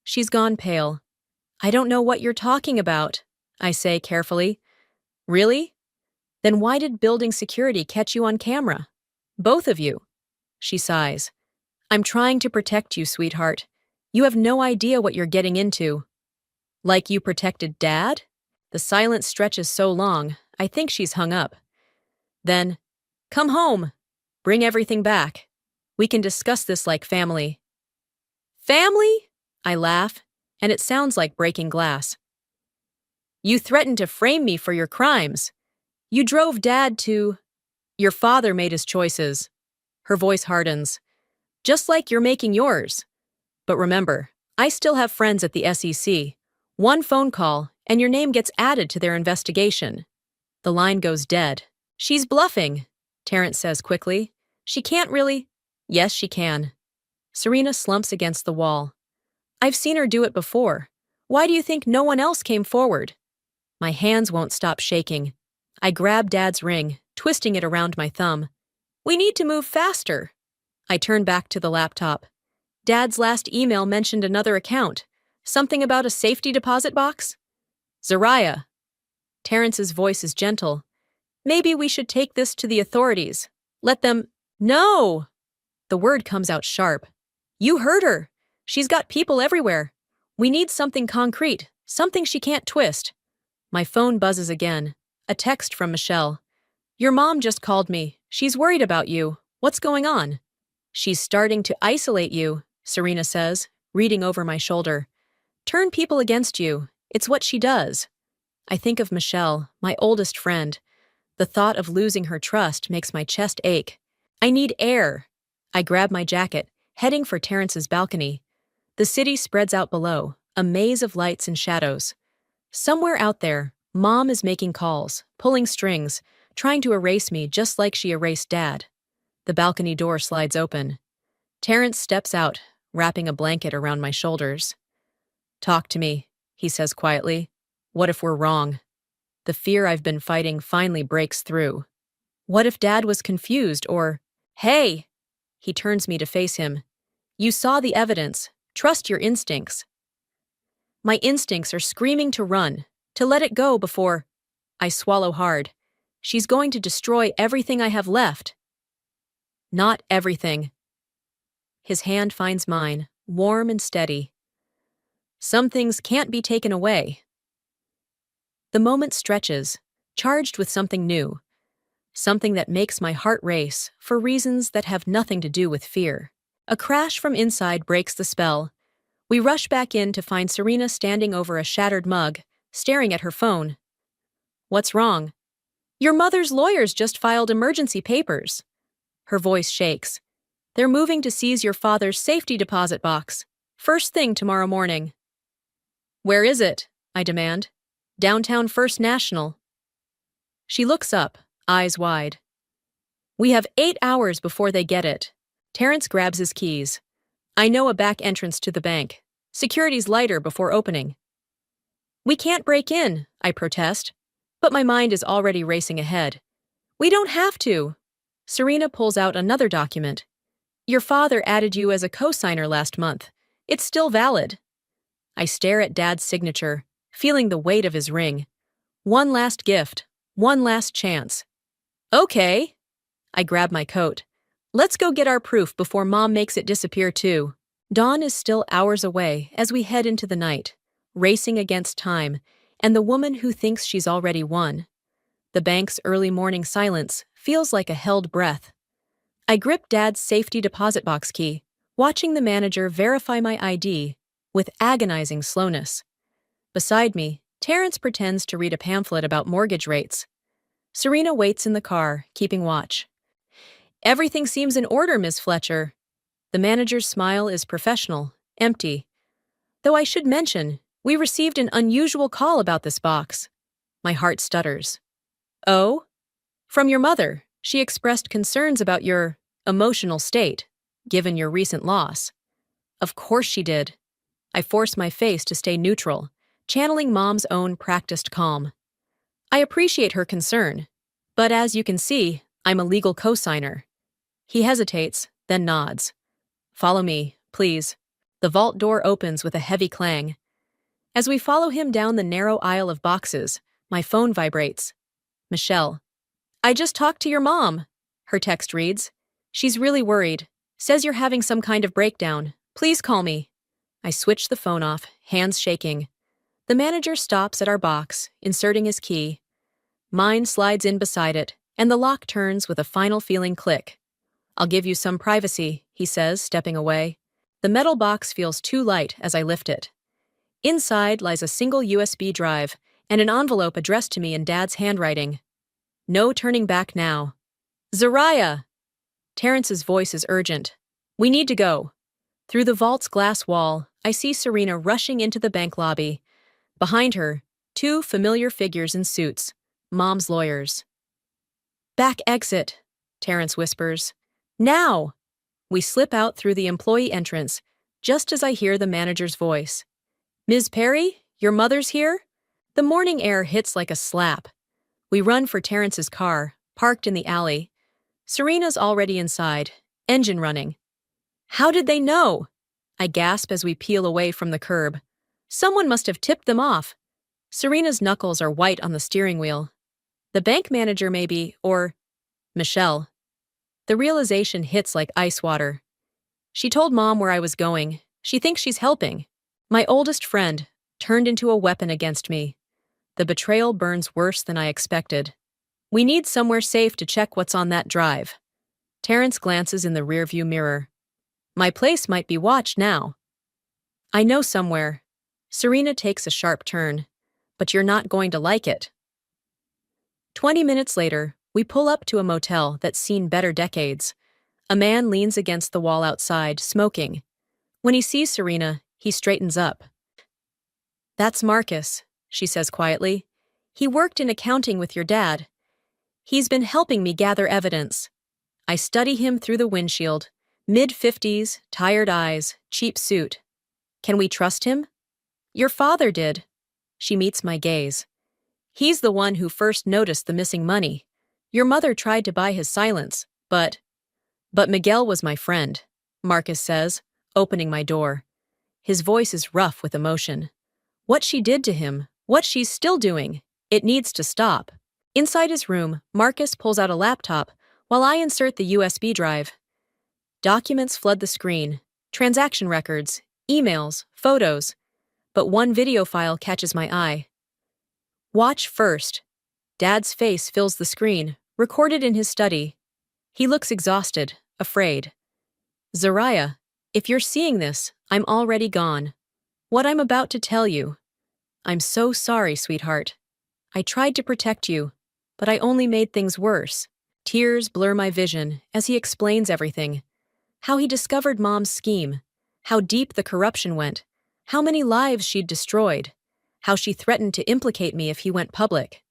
She's gone pale. I don't know what you're talking about, I say carefully. Really? Then why did building security catch you on camera? Both of you. She sighs. I'm trying to protect you, sweetheart. You have no idea what you're getting into. Like you protected Dad? The silence stretches so long, I think she's hung up. Then, come home. Bring everything back. We can discuss this like family. Family? I laugh, and it sounds like breaking glass. You threatened to frame me for your crimes. You drove Dad to... Your father made his choices. Her voice hardens. Just like you're making yours. But remember, I still have friends at the SEC. One phone call, and your name gets added to their investigation. The line goes dead. She's bluffing, Terrence says quickly. She can't really... Yes, she can. Serena slumps against the wall. I've seen her do it before. Why do you think no one else came forward? My hands won't stop shaking. I grab Dad's ring, twisting it around my thumb. We need to move faster. I turn back to the laptop. Dad's last email mentioned another account. Something about a safety deposit box? Soraya. Terrence's voice is gentle. Maybe we should take this to the authorities. Let them... No! The word comes out sharp. You heard her. She's got people everywhere. We need something concrete, something she can't twist. My phone buzzes again. A text from Michelle. Your mom just called me. She's worried about you. What's going on? She's starting to isolate you, Serena says, reading over my shoulder. Turn people against you. It's what she does. I think of Michelle, my oldest friend. The thought of losing her trust makes my chest ache. I need air. I grab my jacket, heading for Terrence's balcony. The city spreads out below, a maze of lights and shadows. Somewhere out there, Mom is making calls, pulling strings, trying to erase me just like she erased Dad. The balcony door slides open. Terrence steps out, wrapping a blanket around my shoulders. Talk to me, he says quietly. What if we're wrong? The fear I've been fighting finally breaks through. What if Dad was confused or... Hey! He turns me to face him. You saw the evidence. Trust your instincts. My instincts are screaming to run, to let it go before... I swallow hard. She's going to destroy everything I have left. Not everything. His hand finds mine, warm and steady. Some things can't be taken away. The moment stretches, charged with something new. something that makes my heart race for reasons that have nothing to do with fear. A crash from inside breaks the spell. We rush back in to find Serena standing over a shattered mug, staring at her phone. What's wrong? Your mother's lawyers just filed emergency papers. Her voice shakes. They're moving to seize your father's safety deposit box. First thing tomorrow morning. Where is it? I demand. Downtown First National. She looks up, eyes wide. We have 8 hours before they get it. Terrence grabs his keys. I know a back entrance to the bank. Security's lighter before opening. We can't break in, I protest. But my mind is already racing ahead. We don't have to. Serena pulls out another document. Your father added you as a co-signer last month. It's still valid. I stare at Dad's signature, feeling the weight of his ring. One last gift, one last chance. Okay. I grab my coat. Let's go get our proof before Mom makes it disappear too. Dawn is still hours away as we head into the night, racing against time, and the woman who thinks she's already won. The bank's early morning silence feels like a held breath. I grip Dad's safety deposit box key, watching the manager verify my ID with agonizing slowness. Beside me, Terrence pretends to read a pamphlet about mortgage rates. Serena waits in the car, keeping watch. Everything seems in order, Miss Fletcher. The manager's smile is professional, empty. Though I should mention, we received an unusual call about this box. My heart stutters. Oh? From your mother. She expressed concerns about your emotional state, given your recent loss. Of course she did. I force my face to stay neutral, channeling Mom's own practiced calm. I appreciate her concern, but as you can see, I'm a legal co-signer. He hesitates, then nods. Follow me, please. The vault door opens with a heavy clang. As we follow him down the narrow aisle of boxes, my phone vibrates. Michelle. I just talked to your mom. Her text reads. She's really worried. Says you're having some kind of breakdown. Please call me. I switch the phone off, hands shaking. The manager stops at our box, inserting his key. Mine slides in beside it, and the lock turns with a final feeling click. I'll give you some privacy, he says, stepping away. The metal box feels too light as I lift it. Inside lies a single USB drive and an envelope addressed to me in Dad's handwriting. No turning back now. Zariah! Terrence's voice is urgent. We need to go. Through the vault's glass wall, I see Serena rushing into the bank lobby. Behind her, 2 familiar figures in suits, Mom's lawyers. Back exit, Terrence whispers. Now! We slip out through the employee entrance, just as I hear the manager's voice. Ms. Perry, your mother's here? The morning air hits like a slap. We run for Terrence's car, parked in the alley. Serena's already inside, engine running. How did they know? I gasp as we peel away from the curb. Someone must have tipped them off. Serena's knuckles are white on the steering wheel. The bank manager maybe, or Michelle. The realization hits like ice water. She told Mom where I was going. She thinks she's helping. My oldest friend turned into a weapon against me. The betrayal burns worse than I expected. We need somewhere safe to check what's on that drive. Terrence glances in the rearview mirror. My place might be watched now. I know somewhere. Serena takes a sharp turn. But you're not going to like it. 20 minutes later, we pull up to a motel that's seen better decades. A man leans against the wall outside, smoking. When he sees Serena, he straightens up. That's Marcus, she says quietly. He worked in accounting with your dad. He's been helping me gather evidence. I study him through the windshield. Mid-50s, tired eyes, cheap suit. Can we trust him? Your father did. She meets my gaze. He's the one who first noticed the missing money. Your mother tried to buy his silence, but Miguel was my friend, Marcus says, opening my door. His voice is rough with emotion. What she did to him, what she's still doing, it needs to stop. Inside his room, Marcus pulls out a laptop while I insert the USB drive. Documents flood the screen, transaction records, emails, photos, but one video file catches my eye. Watch first. Dad's face fills the screen, recorded in his study. He looks exhausted, afraid. Zariah, if you're seeing this, I'm already gone. What I'm about to tell you. I'm so sorry, sweetheart. I tried to protect you, but I only made things worse. Tears blur my vision as he explains everything. How he discovered Mom's scheme, how deep the corruption went, how many lives she'd destroyed, how she threatened to implicate me if he went public.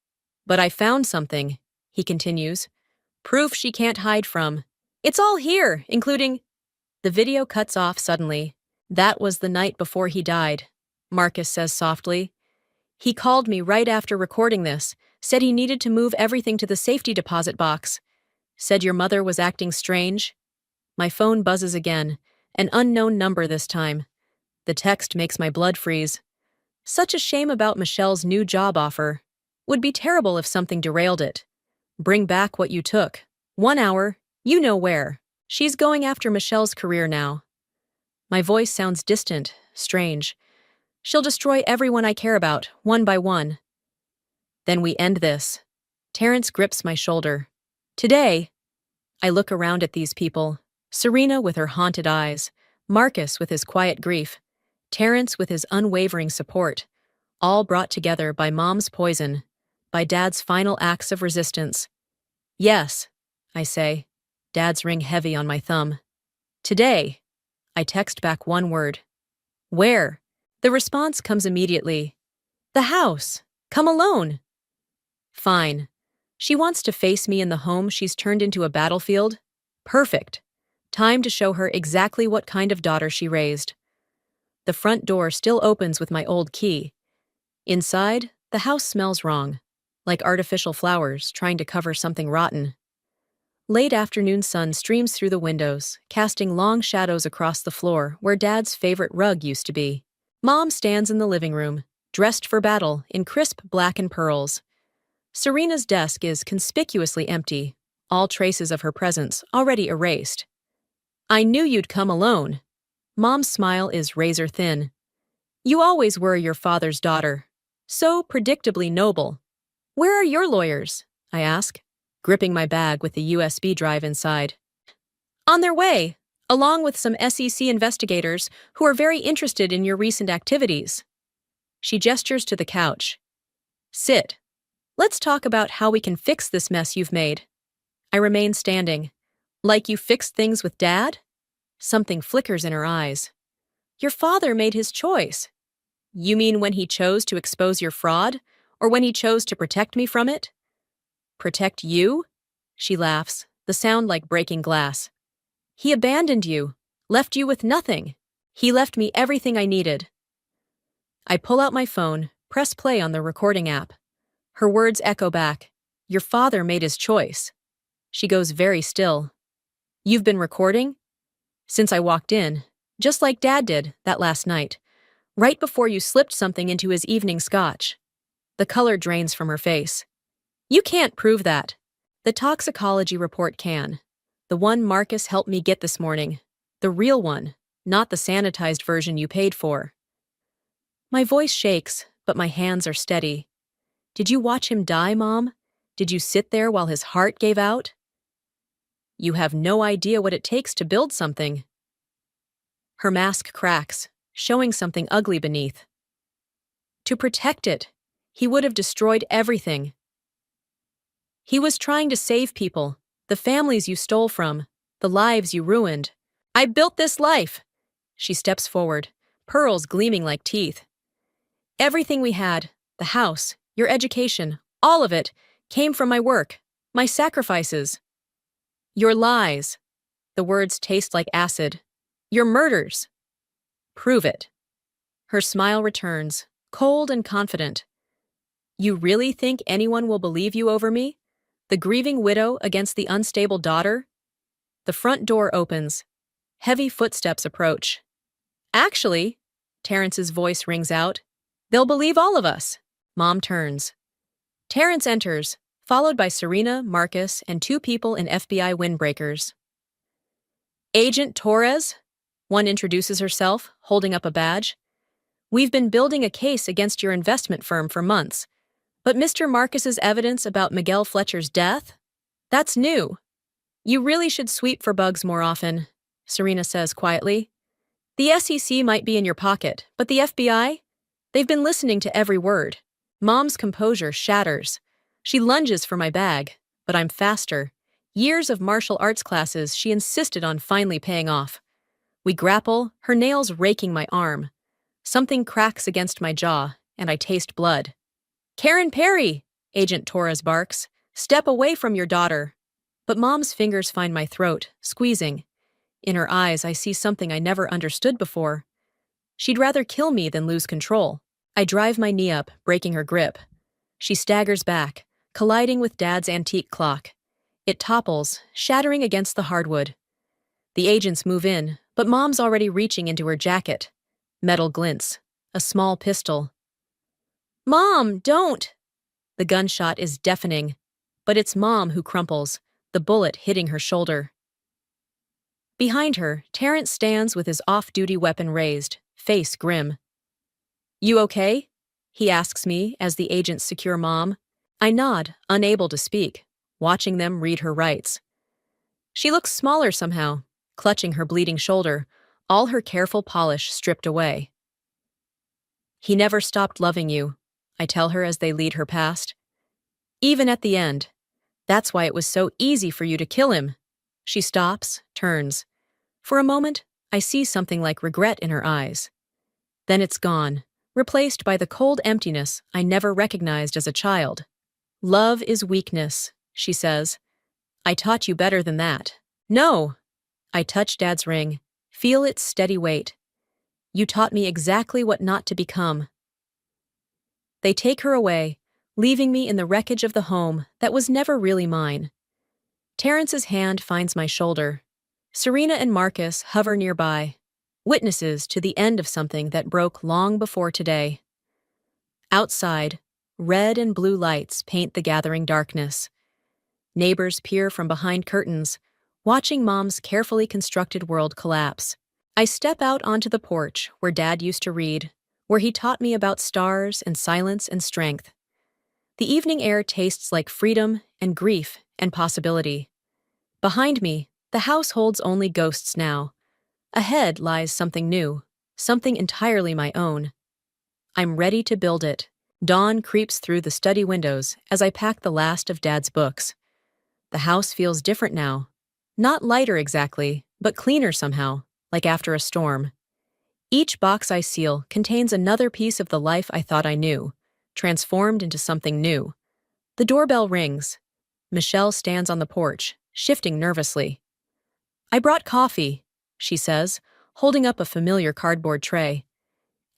But I found something, he continues. Proof she can't hide from. It's all here, including... The video cuts off suddenly. That was the night before he died, Marcus says softly. He called me right after recording this, said he needed to move everything to the safety deposit box. Said your mother was acting strange. My phone buzzes again, an unknown number this time. The text makes my blood freeze. Such a shame about Michelle's new job offer. Would be terrible if something derailed it. Bring back what you took. 1 hour, you know where. She's going after Michelle's career now. My voice sounds distant, strange. She'll destroy everyone I care about, one by one. Then we end this. Terrence grips my shoulder. Today, I look around at these people. Serena with her haunted eyes, Marcus with his quiet grief, Terrence with his unwavering support, all brought together by Mom's poison, by Dad's final acts of resistance. Yes, I say. Dad's ring heavy on my thumb. Today, I text back one word. Where? The response comes immediately. The house. Come alone. Fine. She wants to face me in the home she's turned into a battlefield? Perfect. Time to show her exactly what kind of daughter she raised. The front door still opens with my old key. Inside, the house smells wrong, like artificial flowers trying to cover something rotten. Late afternoon sun streams through the windows, casting long shadows across the floor where Dad's favorite rug used to be. Mom stands in the living room, dressed for battle in crisp black and pearls. Serena's desk is conspicuously empty, all traces of her presence already erased. I knew you'd come alone. Mom's smile is razor thin. You always were your father's daughter. So predictably noble. Where are your lawyers? I ask, gripping my bag with the USB drive inside. On their way, along with some SEC investigators who are very interested in your recent activities. She gestures to the couch. Sit. Let's talk about how we can fix this mess you've made. I remain standing. Like you fixed things with Dad? Something flickers in her eyes. Your father made his choice. You mean when he chose to expose your fraud, or when he chose to protect me from it? Protect you? She laughs, the sound like breaking glass. He abandoned you, left you with nothing. He left me everything I needed. I pull out my phone, press play on the recording app. Her words echo back. Your father made his choice. She goes very still. You've been recording? Since I walked in, just like Dad did that last night, right before you slipped something into his evening scotch. The color drains from her face. You can't prove that. The toxicology report can. The one Marcus helped me get this morning. The real one, not the sanitized version you paid for. My voice shakes, but my hands are steady. Did you watch him die, Mom? Did you sit there while his heart gave out? You have no idea what it takes to build something. Her mask cracks, showing something ugly beneath. To protect it, he would have destroyed everything. He was trying to save people, the families you stole from, the lives you ruined. I built this life. She steps forward, pearls gleaming like teeth. Everything we had, the house, your education, all of it, came from my work, my sacrifices. Your lies. The words taste like acid. Your murders. Prove it. Her smile returns, cold and confident. You really think anyone will believe you over me? The grieving widow against the unstable daughter? The front door opens. Heavy footsteps approach. Actually, Terrence's voice rings out, they'll believe all of us. Mom turns. Terrence enters, followed by Serena, Marcus, and 2 people in FBI windbreakers. Agent Torres, one introduces herself, holding up a badge. We've been building a case against your investment firm for months, but Mr. Marcus's evidence about Miguel Fletcher's death? That's new. You really should sweep for bugs more often, Serena says quietly. The SEC might be in your pocket, but the FBI? They've been listening to every word. Mom's composure shatters. She lunges for my bag, but I'm faster. Years of martial arts classes she insisted on finally paying off. We grapple, her nails raking my arm. Something cracks against my jaw, and I taste blood. Karen Perry, Agent Torres barks. Step away from your daughter. But Mom's fingers find my throat, squeezing. In her eyes, I see something I never understood before. She'd rather kill me than lose control. I drive my knee up, breaking her grip. She staggers back, colliding with Dad's antique clock. It topples, shattering against the hardwood. The agents move in, but Mom's already reaching into her jacket. Metal glints. A small pistol. Mom, don't! The gunshot is deafening, but it's Mom who crumples, the bullet hitting her shoulder. Behind her, Terrence stands with his off-duty weapon raised, face grim. You okay? He asks me as the agents secure Mom. I nod, unable to speak, watching them read her rights. She looks smaller somehow, clutching her bleeding shoulder, all her careful polish stripped away. He never stopped loving you, I tell her as they lead her past. Even at the end. That's why it was so easy for you to kill him. She stops, turns. For a moment, I see something like regret in her eyes. Then it's gone, replaced by the cold emptiness I never recognized as a child. Love is weakness, she says. I taught you better than that. No! I touch Dad's ring, feel its steady weight. You taught me exactly what not to become. They take her away, leaving me in the wreckage of the home that was never really mine. Terrence's hand finds my shoulder. Serena and Marcus hover nearby, witnesses to the end of something that broke long before today. Outside, red and blue lights paint the gathering darkness. Neighbors peer from behind curtains, watching Mom's carefully constructed world collapse. I step out onto the porch where Dad used to read, where he taught me about stars and silence and strength. The evening air tastes like freedom and grief and possibility. Behind me, the house holds only ghosts now. Ahead lies something new, something entirely my own. I'm ready to build it. Dawn creeps through the study windows as I pack the last of Dad's books. The house feels different now. Not lighter exactly, but cleaner somehow, like after a storm. Each box I seal contains another piece of the life I thought I knew, transformed into something new. The doorbell rings. Michelle stands on the porch, shifting nervously. I brought coffee, she says, holding up a familiar cardboard tray.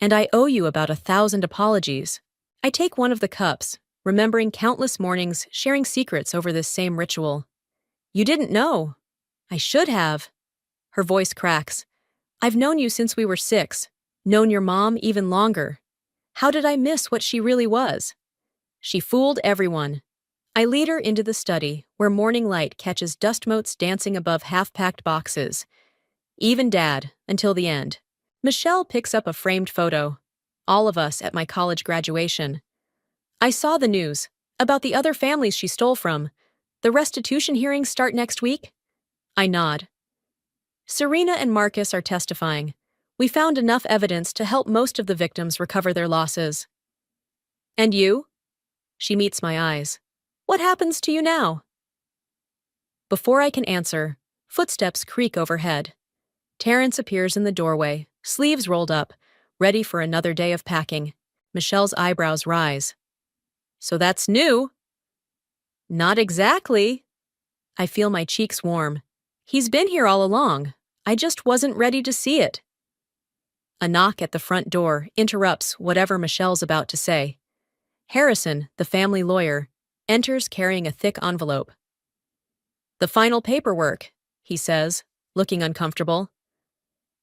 And I owe you about 1,000 apologies. I take one of the cups, remembering countless mornings sharing secrets over this same ritual. You didn't know. I should have. Her voice cracks. I've known you since we were 6, known your mom even longer. How did I miss what she really was? She fooled everyone. I lead her into the study, where morning light catches dust motes dancing above half-packed boxes. Even Dad, until the end. Michelle picks up a framed photo. All of us at my college graduation. I saw the news, about the other families she stole from. The restitution hearings start next week? I nod. Serena and Marcus are testifying. We found enough evidence to help most of the victims recover their losses. And you? She meets my eyes. What happens to you now? Before I can answer, footsteps creak overhead. Terrence appears in the doorway, sleeves rolled up, ready for another day of packing. Michelle's eyebrows rise. So that's new? Not exactly. I feel my cheeks warm. He's been here all along. I just wasn't ready to see it. A knock at the front door interrupts whatever Michelle's about to say. Harrison, the family lawyer, enters carrying a thick envelope. The final paperwork, he says, looking uncomfortable.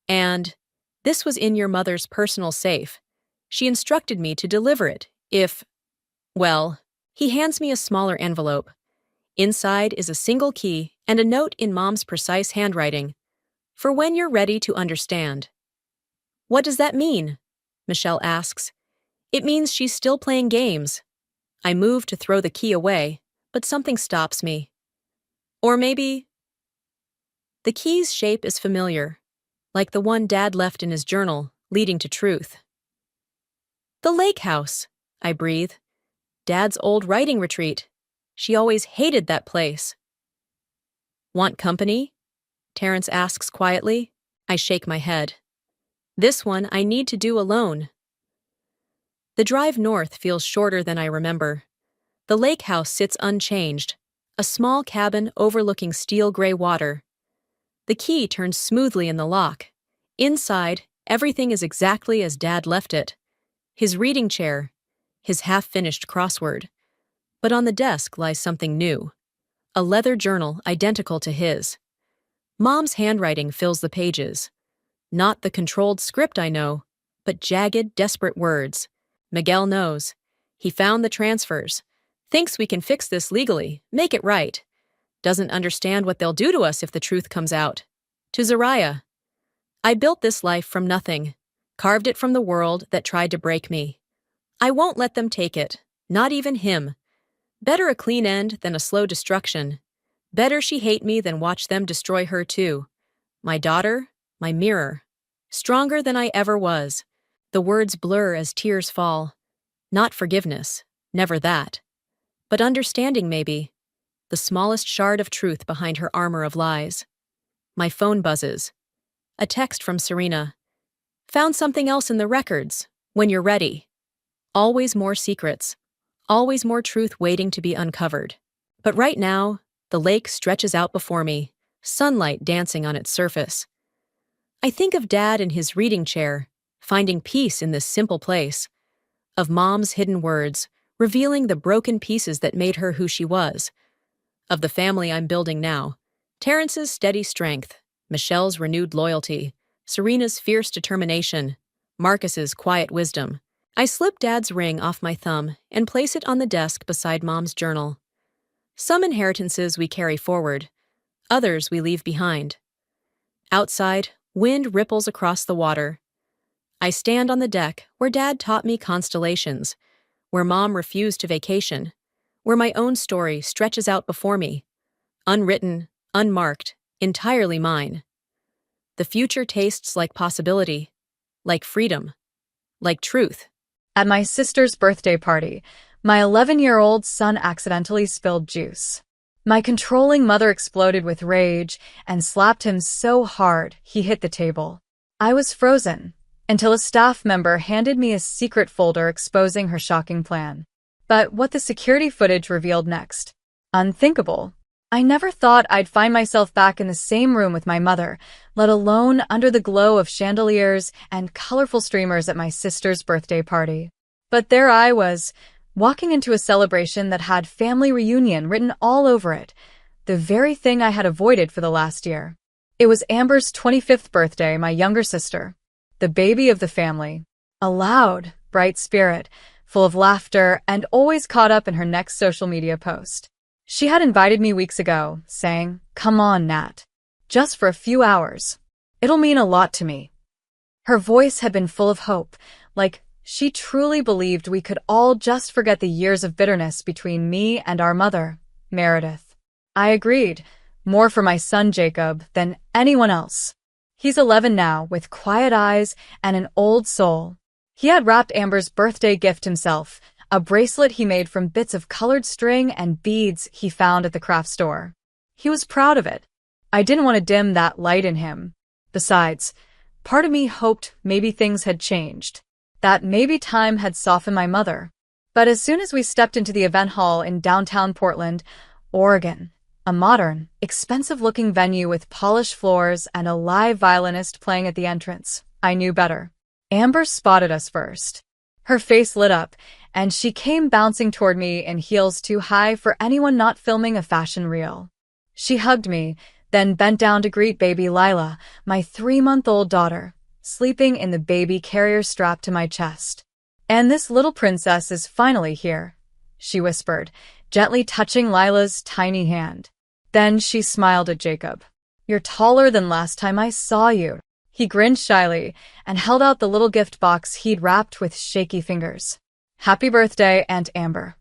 And this was in your mother's personal safe. She instructed me to deliver it if, well, he hands me a smaller envelope. Inside is a single key and a note in Mom's precise handwriting. For when you're ready to understand. What does that mean? Michelle asks. It means she's still playing games. I move to throw the key away, but something stops me. Or maybe the key's shape is familiar, like the one Dad left in his journal, leading to truth. The lake house, I breathe. Dad's old writing retreat. She always hated that place. Want company? Terrence asks quietly. I shake my head. This one I need to do alone. The drive north feels shorter than I remember. The lake house sits unchanged, a small cabin overlooking steel gray water. The key turns smoothly in the lock. Inside, everything is exactly as Dad left it. His reading chair, his half-finished crossword. But on the desk lies something new. A leather journal identical to his. Mom's handwriting fills the pages. Not the controlled script I know, but jagged, desperate words. Miguel knows. He found the transfers. Thinks we can fix this legally, make it right. Doesn't understand what they'll do to us if the truth comes out. To Zariah. I built this life from nothing. Carved it from the world that tried to break me. I won't let them take it. Not even him. Better a clean end than a slow destruction. Better she hate me than watch them destroy her too. My daughter, my mirror. Stronger than I ever was. The words blur as tears fall. Not forgiveness, never that. But understanding maybe. The smallest shard of truth behind her armor of lies. My phone buzzes. A text from Serena. Found something else in the records. When you're ready. Always more secrets. Always more truth waiting to be uncovered. But right now, the lake stretches out before me, sunlight dancing on its surface. I think of Dad in his reading chair, finding peace in this simple place. Of Mom's hidden words, revealing the broken pieces that made her who she was. Of the family I'm building now. Terrence's steady strength, Michelle's renewed loyalty, Serena's fierce determination, Marcus's quiet wisdom. I slip Dad's ring off my thumb and place it on the desk beside Mom's journal. Some inheritances we carry forward, others we leave behind. Outside, wind ripples across the water. I stand on the deck where Dad taught me constellations, where Mom refused to vacation, where my own story stretches out before me, unwritten, unmarked, entirely mine. The future tastes like possibility, like freedom, like truth. At my sister's birthday party, my 11-year-old son accidentally spilled juice. My controlling mother exploded with rage and slapped him so hard he hit the table. I was frozen until a staff member handed me a secret folder exposing her shocking plan. But what the security footage revealed next? Unthinkable. I never thought I'd find myself back in the same room with my mother, let alone under the glow of chandeliers and colorful streamers at my sister's birthday party. But there I was, walking into a celebration that had family reunion written all over it, the very thing I had avoided for the last year. It was Amber's 25th birthday, my younger sister, the baby of the family. A loud, bright spirit, full of laughter and always caught up in her next social media post. She had invited me weeks ago, saying, "Come on, Nat. Just for a few hours. It'll mean a lot to me." Her voice had been full of hope, like she truly believed we could all just forget the years of bitterness between me and our mother, Meredith. I agreed, more for my son Jacob than anyone else. He's 11 now, with quiet eyes and an old soul. He had wrapped Amber's birthday gift himself, a bracelet he made from bits of colored string and beads he found at the craft store. He was proud of it. I didn't want to dim that light in him. Besides, part of me hoped maybe things had changed, that maybe time had softened my mother. But as soon as we stepped into the event hall in downtown Portland, Oregon, a modern, expensive-looking venue with polished floors and a live violinist playing at the entrance, I knew better. Amber spotted us first. Her face lit up, and she came bouncing toward me in heels too high for anyone not filming a fashion reel. She hugged me, then bent down to greet baby Lila, my 3-month-old daughter, sleeping in the baby carrier strapped to my chest. "And this little princess is finally here," she whispered, gently touching Lila's tiny hand. Then she smiled at Jacob. "You're taller than last time I saw you." He grinned shyly and held out the little gift box he'd wrapped with shaky fingers. "Happy birthday, Aunt Amber."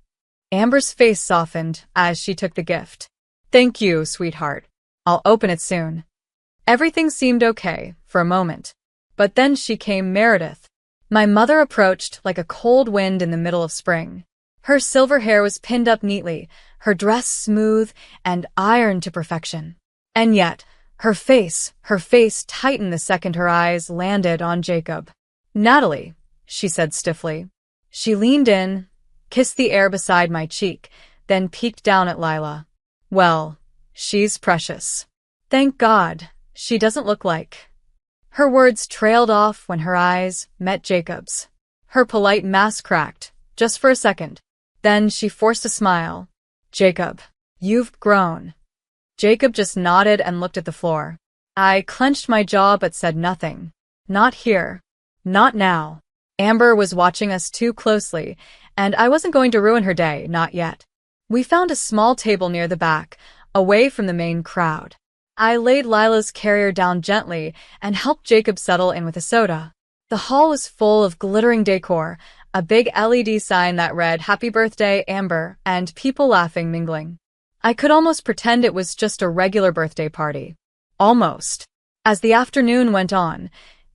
Amber's face softened as she took the gift. Thank you, sweetheart. I'll open it soon. Everything seemed okay for a moment. But then she came, Meredith. My mother approached like a cold wind in the middle of spring. Her silver hair was pinned up neatly, her dress smooth and ironed to perfection. And yet, her face tightened the second her eyes landed on Jacob. Natalie, she said stiffly. She leaned in, kissed the air beside my cheek, then peeked down at Lila. Well, she's precious. Thank God, she doesn't look like. Her words trailed off when her eyes met Jacob's. Her polite mask cracked, just for a second. Then she forced a smile. Jacob, you've grown. Jacob just nodded and looked at the floor. I clenched my jaw but said nothing. Not here. Not now. Amber was watching us too closely, and I wasn't going to ruin her day, not yet. We found a small table near the back, away from the main crowd. I laid Lila's carrier down gently and helped Jacob settle in with a soda. The hall was full of glittering decor, a big LED sign that read "Happy Birthday, Amber," and people laughing, mingling. I could almost pretend it was just a regular birthday party. Almost. As the afternoon went on,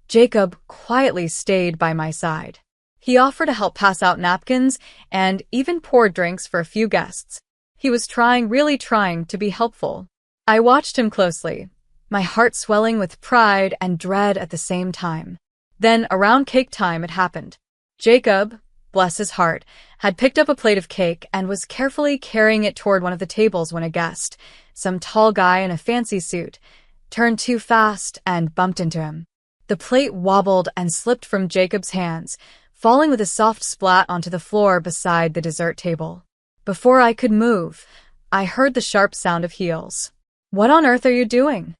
Jacob quietly stayed by my side. He offered to help pass out napkins and even pour drinks for a few guests. He was really trying to be helpful. I watched him closely, my heart swelling with pride and dread at the same time. Then, around cake time, it happened. Jacob, bless his heart, had picked up a plate of cake and was carefully carrying it toward one of the tables when a guest, some tall guy in a fancy suit, turned too fast and bumped into him. The plate wobbled and slipped from Jacob's hands, falling with a soft splat onto the floor beside the dessert table. Before I could move, I heard the sharp sound of heels. What on earth are you doing?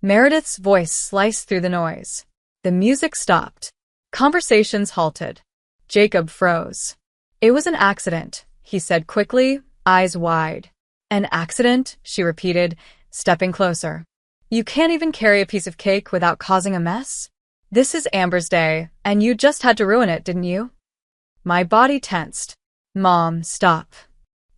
Meredith's voice sliced through the noise. The music stopped. Conversations halted. Jacob froze. It was an accident, he said quickly, eyes wide. An accident, she repeated, stepping closer. You can't even carry a piece of cake without causing a mess? This is Amber's day, and you just had to ruin it, didn't you? My body tensed. Mom, stop.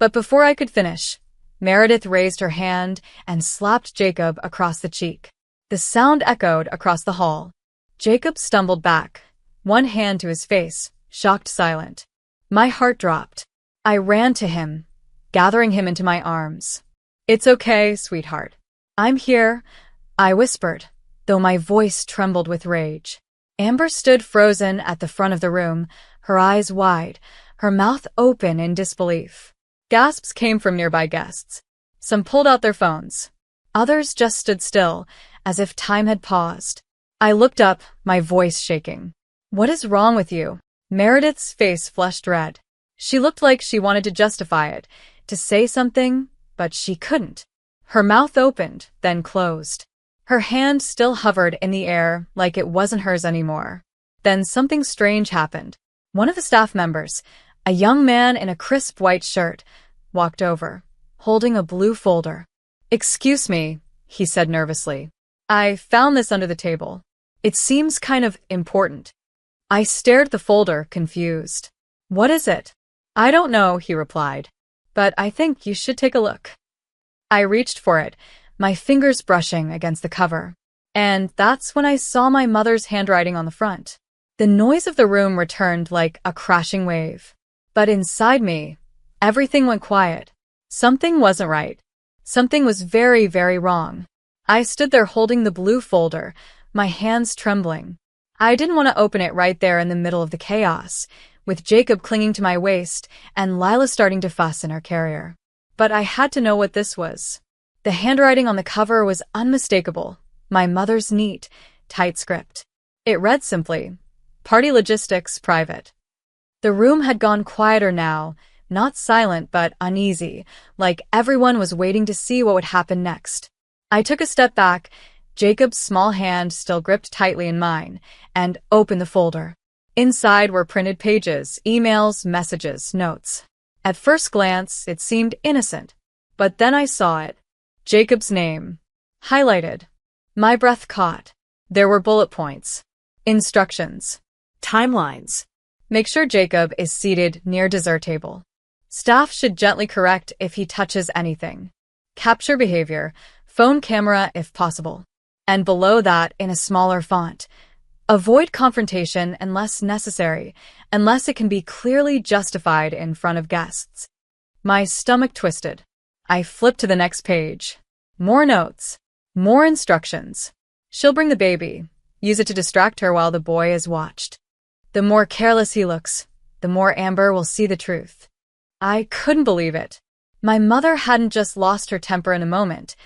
But before I could finish, Meredith raised her hand and slapped Jacob across the cheek. The sound echoed across the hall. Jacob stumbled back, one hand to his face, shocked, silent. My heart dropped. I ran to him, gathering him into my arms. It's okay, sweetheart. I'm here, I whispered, though my voice trembled with rage. Amber stood frozen at the front of the room, her eyes wide, her mouth open in disbelief. Gasps came from nearby guests. Some pulled out their phones. Others just stood still, as if time had paused. I looked up, my voice shaking. What is wrong with you? Meredith's face flushed red. She looked like she wanted to justify it, to say something, but she couldn't. Her mouth opened, then closed. Her hand still hovered in the air like it wasn't hers anymore. Then something strange happened. One of the staff members, a young man in a crisp white shirt, walked over, holding a blue folder. Excuse me, he said nervously. I found this under the table. It seems kind of important. I stared at the folder, confused. What is it? I don't know, he replied. But I think you should take a look. I reached for it, my fingers brushing against the cover. And that's when I saw my mother's handwriting on the front. The noise of the room returned like a crashing wave. But inside me, everything went quiet. Something wasn't right. Something was very, very wrong. I stood there holding the blue folder, my hands trembling. I didn't want to open it right there in the middle of the chaos, with Jacob clinging to my waist and Lila starting to fuss in her carrier. But I had to know what this was. The handwriting on the cover was unmistakable, my mother's neat, tight script. It read simply, "Party Logistics Private." The room had gone quieter now, not silent but uneasy, like everyone was waiting to see what would happen next. I took a step back, Jacob's small hand still gripped tightly in mine, and opened the folder. Inside were printed pages, emails, messages, notes. At first glance, it seemed innocent, but then I saw it. Jacob's name. Highlighted. My breath caught. There were bullet points. Instructions. Timelines. Make sure Jacob is seated near dessert table. Staff should gently correct if he touches anything. Capture behavior, phone camera if possible. And below that, in a smaller font, avoid confrontation unless necessary, unless it can be clearly justified in front of guests. My stomach twisted. I flipped to the next page. More notes. More instructions. She'll bring the baby. Use it to distract her while the boy is watched. The more careless he looks, the more Amber will see the truth. I couldn't believe it. My mother hadn't just lost her temper in a moment.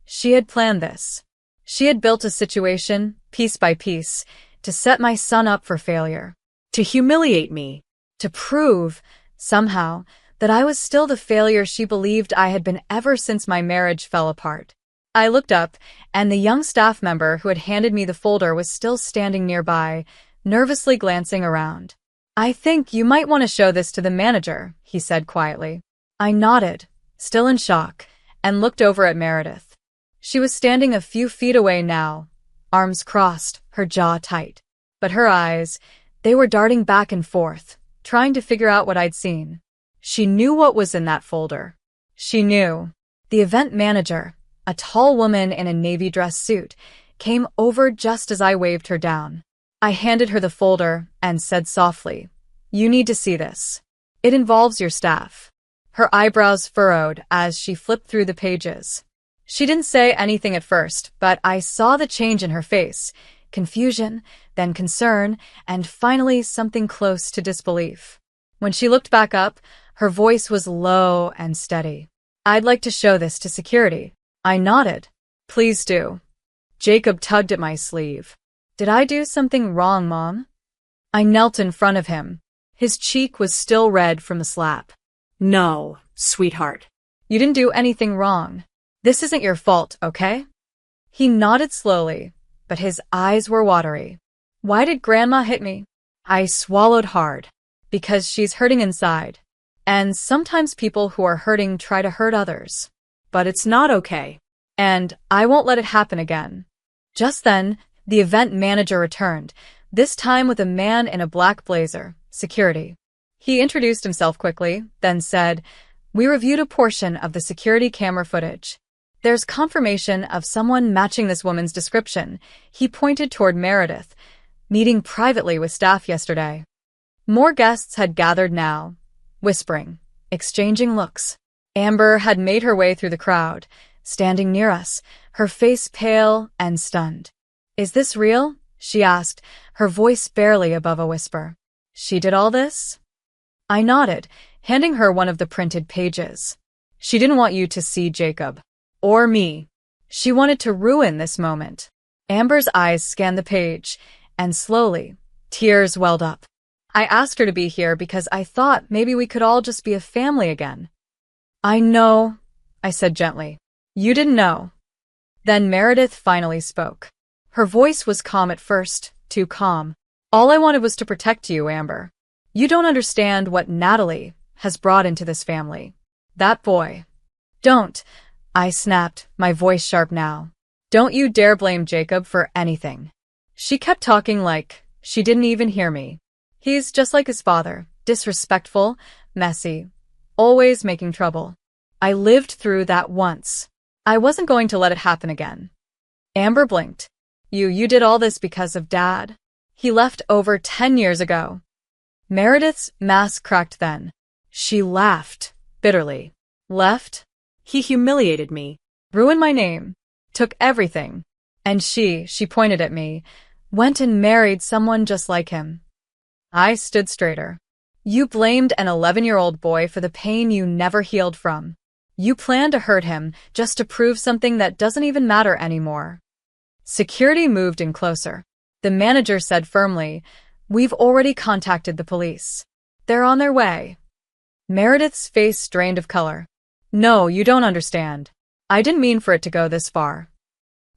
She had planned this. She had built a situation, piece by piece, to set my son up for failure. To humiliate me. To prove, somehow, that I was still the failure she believed I had been ever since my marriage fell apart. I looked up, and the young staff member who had handed me the folder was still standing nearby, nervously glancing around. "I think you might want to show this to the manager," he said quietly. I nodded, still in shock, and looked over at Meredith. She was standing a few feet away now, arms crossed, her jaw tight. But her eyes, they were darting back and forth, trying to figure out what I'd seen. She knew what was in that folder. She knew. The event manager, a tall woman in a navy dress suit, came over just as I waved her down. I handed her the folder and said softly, "You need to see this. It involves your staff." Her eyebrows furrowed as she flipped through the pages. She didn't say anything at first, but I saw the change in her face. Confusion, then concern, and finally something close to disbelief. When she looked back up, her voice was low and steady. "I'd like to show this to security." I nodded. "Please do." Jacob tugged at my sleeve. "Did I do something wrong, Mom?" I knelt in front of him. His cheek was still red from the slap. "No, sweetheart. You didn't do anything wrong. This isn't your fault, okay?" He nodded slowly, but his eyes were watery. "Why did Grandma hit me?" I swallowed hard. "Because she's hurting inside. And sometimes people who are hurting try to hurt others. But it's not okay. And I won't let it happen again." Just then, the event manager returned, this time with a man in a black blazer, security. He introduced himself quickly, then said, "We reviewed a portion of the security camera footage. There's confirmation of someone matching this woman's description." He pointed toward Meredith, meeting privately with staff yesterday. More guests had gathered now, whispering, exchanging looks. Amber had made her way through the crowd, standing near us, her face pale and stunned. "Is this real?" she asked, her voice barely above a whisper. "She did all this?" I nodded, handing her one of the printed pages. "She didn't want you to see Jacob. Or me. She wanted to ruin this moment." Amber's eyes scanned the page, and slowly, tears welled up. "I asked her to be here because I thought maybe we could all just be a family again." "I know," I said gently. "You didn't know." Then Meredith finally spoke. Her voice was calm at first, too calm. "All I wanted was to protect you, Amber. You don't understand what Natalie has brought into this family. That boy." "Don't," I snapped, my voice sharp now. "Don't you dare blame Jacob for anything." She kept talking like she didn't even hear me. "He's just like his father, disrespectful, messy, always making trouble. I lived through that once. I wasn't going to let it happen again." Amber blinked. You did all this because of Dad? He left over 10 years ago." Meredith's mask cracked then. She laughed, bitterly. "Left? He humiliated me, ruined my name, took everything. And she pointed at me, went and married someone just like him." I stood straighter. "You blamed an 11-year-old boy for the pain you never healed from. You planned to hurt him just to prove something that doesn't even matter anymore." Security moved in closer. The manager said firmly, "We've already contacted the police. They're on their way." Meredith's face drained of color. "No, you don't understand. I didn't mean for it to go this far."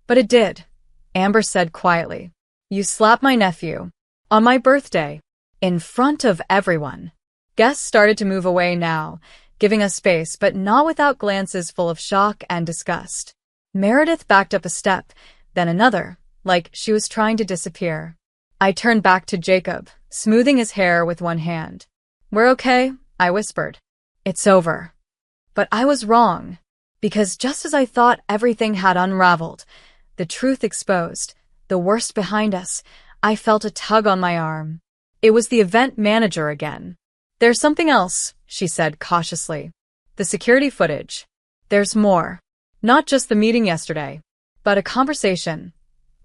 "But it did," Amber said quietly. "You slapped my nephew. On my birthday. In front of everyone." Guests started to move away now, giving us space, but not without glances full of shock and disgust. Meredith backed up a step, then another, like she was trying to disappear. I turned back to Jacob, smoothing his hair with one hand. "We're okay," I whispered. "It's over." But I was wrong. Because just as I thought everything had unraveled, the truth exposed, the worst behind us, I felt a tug on my arm. It was the event manager again. "There's something else," she said cautiously. "The security footage. There's more. Not just the meeting yesterday, but a conversation.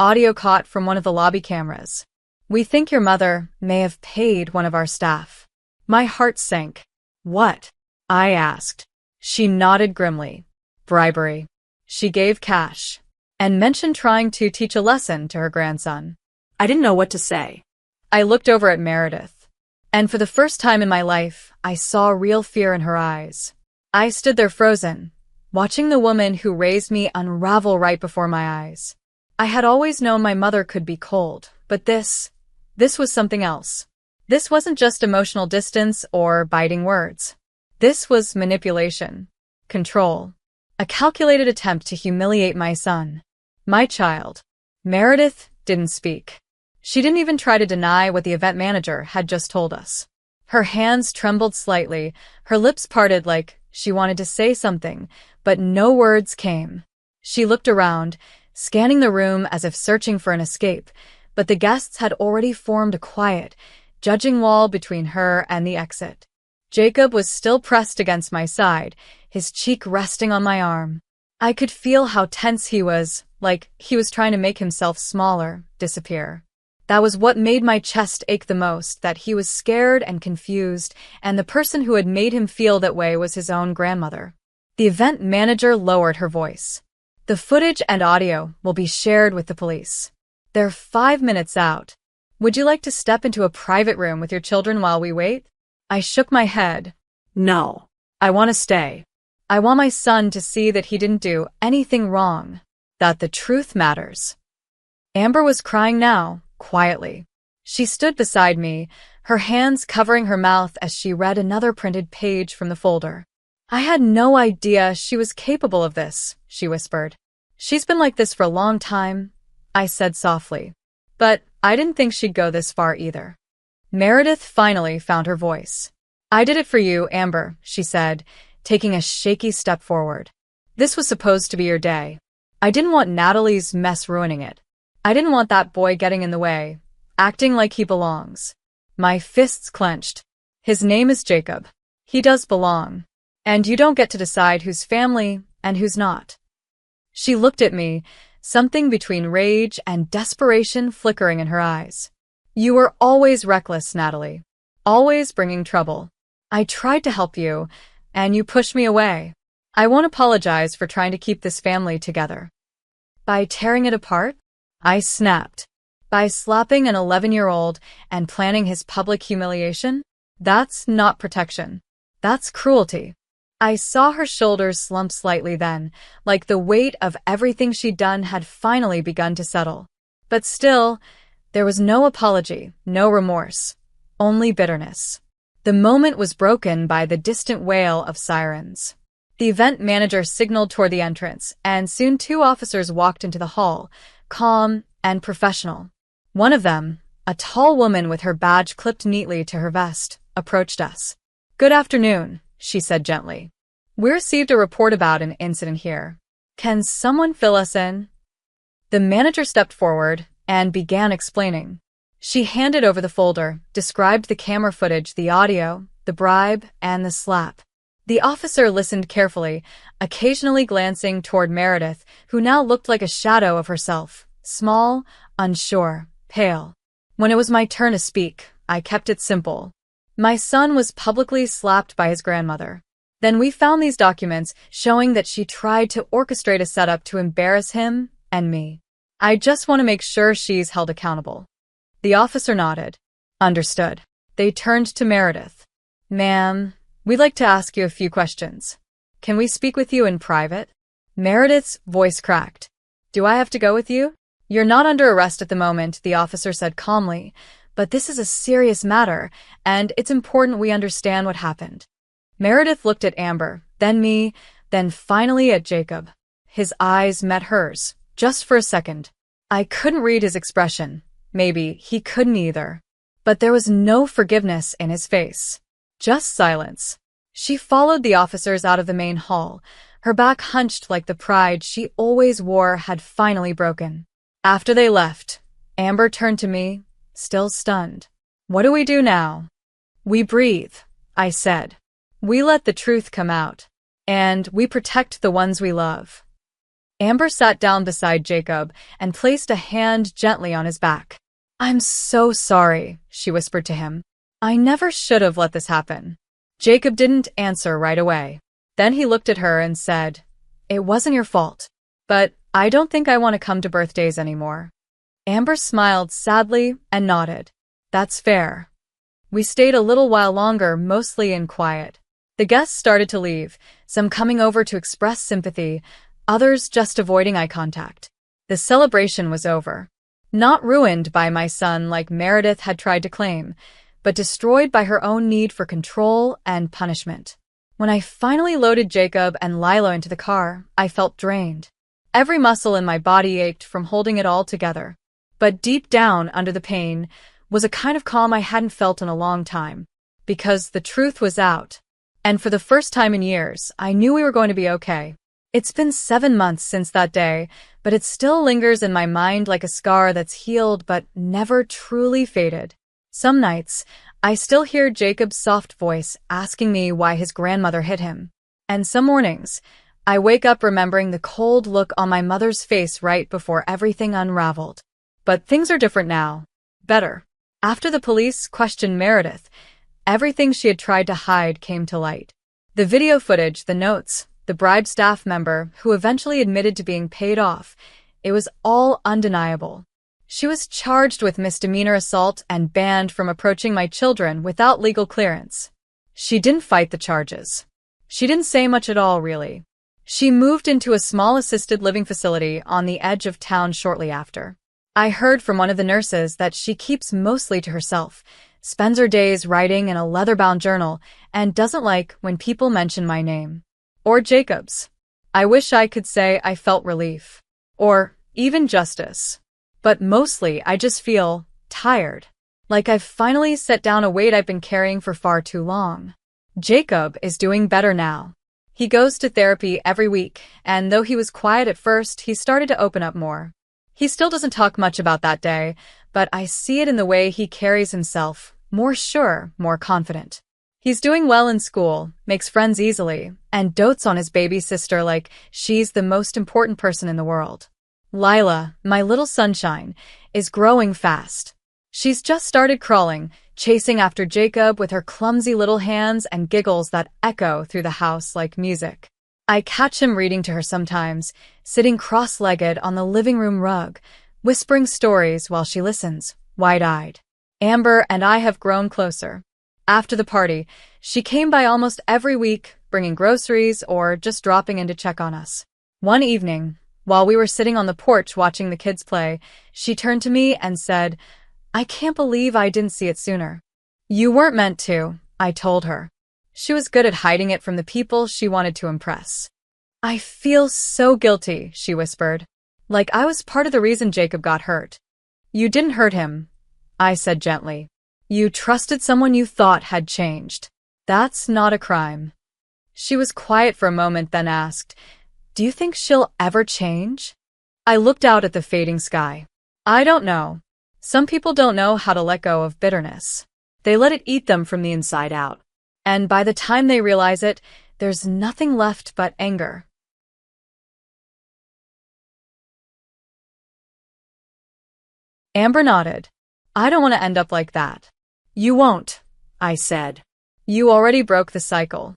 Audio caught from one of the lobby cameras. We think your mother may have paid one of our staff." My heart sank. "What?" I asked. She nodded grimly. "Bribery. She gave cash and mentioned trying to teach a lesson to her grandson." I didn't know what to say. I looked over at Meredith, and for the first time in my life, I saw real fear in her eyes. I stood there frozen, watching the woman who raised me unravel right before my eyes. I had always known my mother could be cold, but this was something else. This wasn't just emotional distance or biting words. This was manipulation, control, a calculated attempt to humiliate my son, my child. Meredith didn't speak. She didn't even try to deny what the event manager had just told us. Her hands trembled slightly, her lips parted like she wanted to say something, but no words came. She looked around, scanning the room as if searching for an escape, but the guests had already formed a quiet, judging wall between her and the exit. Jacob was still pressed against my side, his cheek resting on my arm. I could feel how tense he was, like he was trying to make himself smaller, disappear. That was what made my chest ache the most, that he was scared and confused, and the person who had made him feel that way was his own grandmother. The event manager lowered her voice. "The footage and audio will be shared with the police. They're 5 minutes out. Would you like to step into a private room with your children while we wait?" I shook my head. "No. I want to stay. I want my son to see that he didn't do anything wrong, that the truth matters." Amber was crying now, quietly. She stood beside me, her hands covering her mouth as she read another printed page from the folder. "I had no idea she was capable of this," she whispered. "She's been like this for a long time," I said softly. "But I didn't think she'd go this far either." Meredith finally found her voice. "I did it for you, Amber," she said, taking a shaky step forward. "This was supposed to be your day. I didn't want Natalie's mess ruining it. I didn't want that boy getting in the way, acting like he belongs." My fists clenched. "His name is Jacob. He does belong. And you don't get to decide who's family and who's not." She looked at me, something between rage and desperation flickering in her eyes. "You were always reckless, Natalie. Always bringing trouble. I tried to help you, and you pushed me away. I won't apologize for trying to keep this family together." "By tearing it apart?" I snapped. "By slapping an 11-year-old and planning his public humiliation? That's not protection. That's cruelty." I saw her shoulders slump slightly then, like the weight of everything she'd done had finally begun to settle. But still, there was no apology, no remorse, only bitterness. The moment was broken by the distant wail of sirens. The event manager signaled toward the entrance, and soon 2 officers walked into the hall, calm and professional. One of them, a tall woman with her badge clipped neatly to her vest, approached us. "Good afternoon," she said gently. "We received a report about an incident here. Can someone fill us in?" The manager stepped forward and began explaining. She handed over the folder, described the camera footage, the audio, the bribe, and the slap. The officer listened carefully, occasionally glancing toward Meredith, who now looked like a shadow of herself, small, unsure, pale. When it was my turn to speak, I kept it simple. My son was publicly slapped by his grandmother. Then we found these documents showing that she tried to orchestrate a setup to embarrass him and me. I just want to make sure she's held accountable. The officer nodded. Understood. They turned to Meredith. "Ma'am, we'd like to ask you a few questions. Can we speak with you in private?" Meredith's voice cracked. "Do I have to go with you?" "You're not under arrest at the moment," the officer said calmly, "but this is a serious matter, and it's important we understand what happened." Meredith looked at Amber, then me, then finally at Jacob. His eyes met hers, just for a second. I couldn't read his expression. Maybe he couldn't either. But there was no forgiveness in his face. Just silence. She followed the officers out of the main hall, Her back hunched like the pride she always wore had finally broken. After they left, Amber turned to me, still stunned. "What do we do now?" "We breathe," I said. "We let the truth come out. And we protect the ones we love." Amber sat down beside Jacob and placed a hand gently on his back. "I'm so sorry," she whispered to him. "I never should have let this happen." Jacob didn't answer right away. Then he looked at her and said, "It wasn't your fault, but I don't think I want to come to birthdays anymore." Amber smiled sadly and nodded. "That's fair." We stayed a little while longer, mostly in quiet. The guests started to leave, some coming over to express sympathy, others just avoiding eye contact. The celebration was over. Not ruined by my son like Meredith had tried to claim, but destroyed by her own need for control and punishment. When I finally loaded Jacob and Lila into the car, I felt drained. Every muscle in my body ached from holding it all together. But deep down, under the pain, was a kind of calm I hadn't felt in a long time. Because the truth was out. And for the first time in years, I knew we were going to be okay. It's been 7 months since that day, but it still lingers in my mind like a scar that's healed but never truly faded. Some nights, I still hear Jacob's soft voice asking me why his grandmother hit him. And some mornings, I wake up remembering the cold look on my mother's face right before everything unraveled. But things are different now. Better. After the police questioned Meredith, everything she had tried to hide came to light. The video footage, the notes, the bribed staff member who eventually admitted to being paid off, it was all undeniable. She was charged with misdemeanor assault and banned from approaching my children without legal clearance. She didn't fight the charges. She didn't say much at all, really. She moved into a small assisted living facility on the edge of town shortly after. I heard from one of the nurses that she keeps mostly to herself, spends her days writing in a leather-bound journal, and doesn't like when people mention my name. Or Jacob's. I wish I could say I felt relief. Or even justice. But mostly I just feel tired. Like I've finally set down a weight I've been carrying for far too long. Jacob is doing better now. He goes to therapy every week, and though he was quiet at first, he started to open up more. He still doesn't talk much about that day, but I see it in the way he carries himself, more sure, more confident. He's doing well in school, makes friends easily, and dotes on his baby sister like she's the most important person in the world. Lila, my little sunshine, is growing fast. She's just started crawling, chasing after Jacob with her clumsy little hands and giggles that echo through the house like music. I catch him reading to her sometimes, sitting cross-legged on the living room rug, whispering stories while she listens, wide-eyed. Amber and I have grown closer. After the party, she came by almost every week, bringing groceries or just dropping in to check on us. One evening, while we were sitting on the porch watching the kids play, she turned to me and said, "I can't believe I didn't see it sooner." "You weren't meant to," I told her. She was good at hiding it from the people she wanted to impress. "I feel so guilty," she whispered. "Like I was part of the reason Jacob got hurt." "You didn't hurt him," I said gently. "You trusted someone you thought had changed. That's not a crime." She was quiet for a moment, then asked, "Do you think she'll ever change?" I looked out at the fading sky. I don't know. Some people don't know how to let go of bitterness. They let it eat them from the inside out. And by the time they realize it, there's nothing left but anger. Amber nodded. "I don't want to end up like that." "You won't," I said. "You already broke the cycle."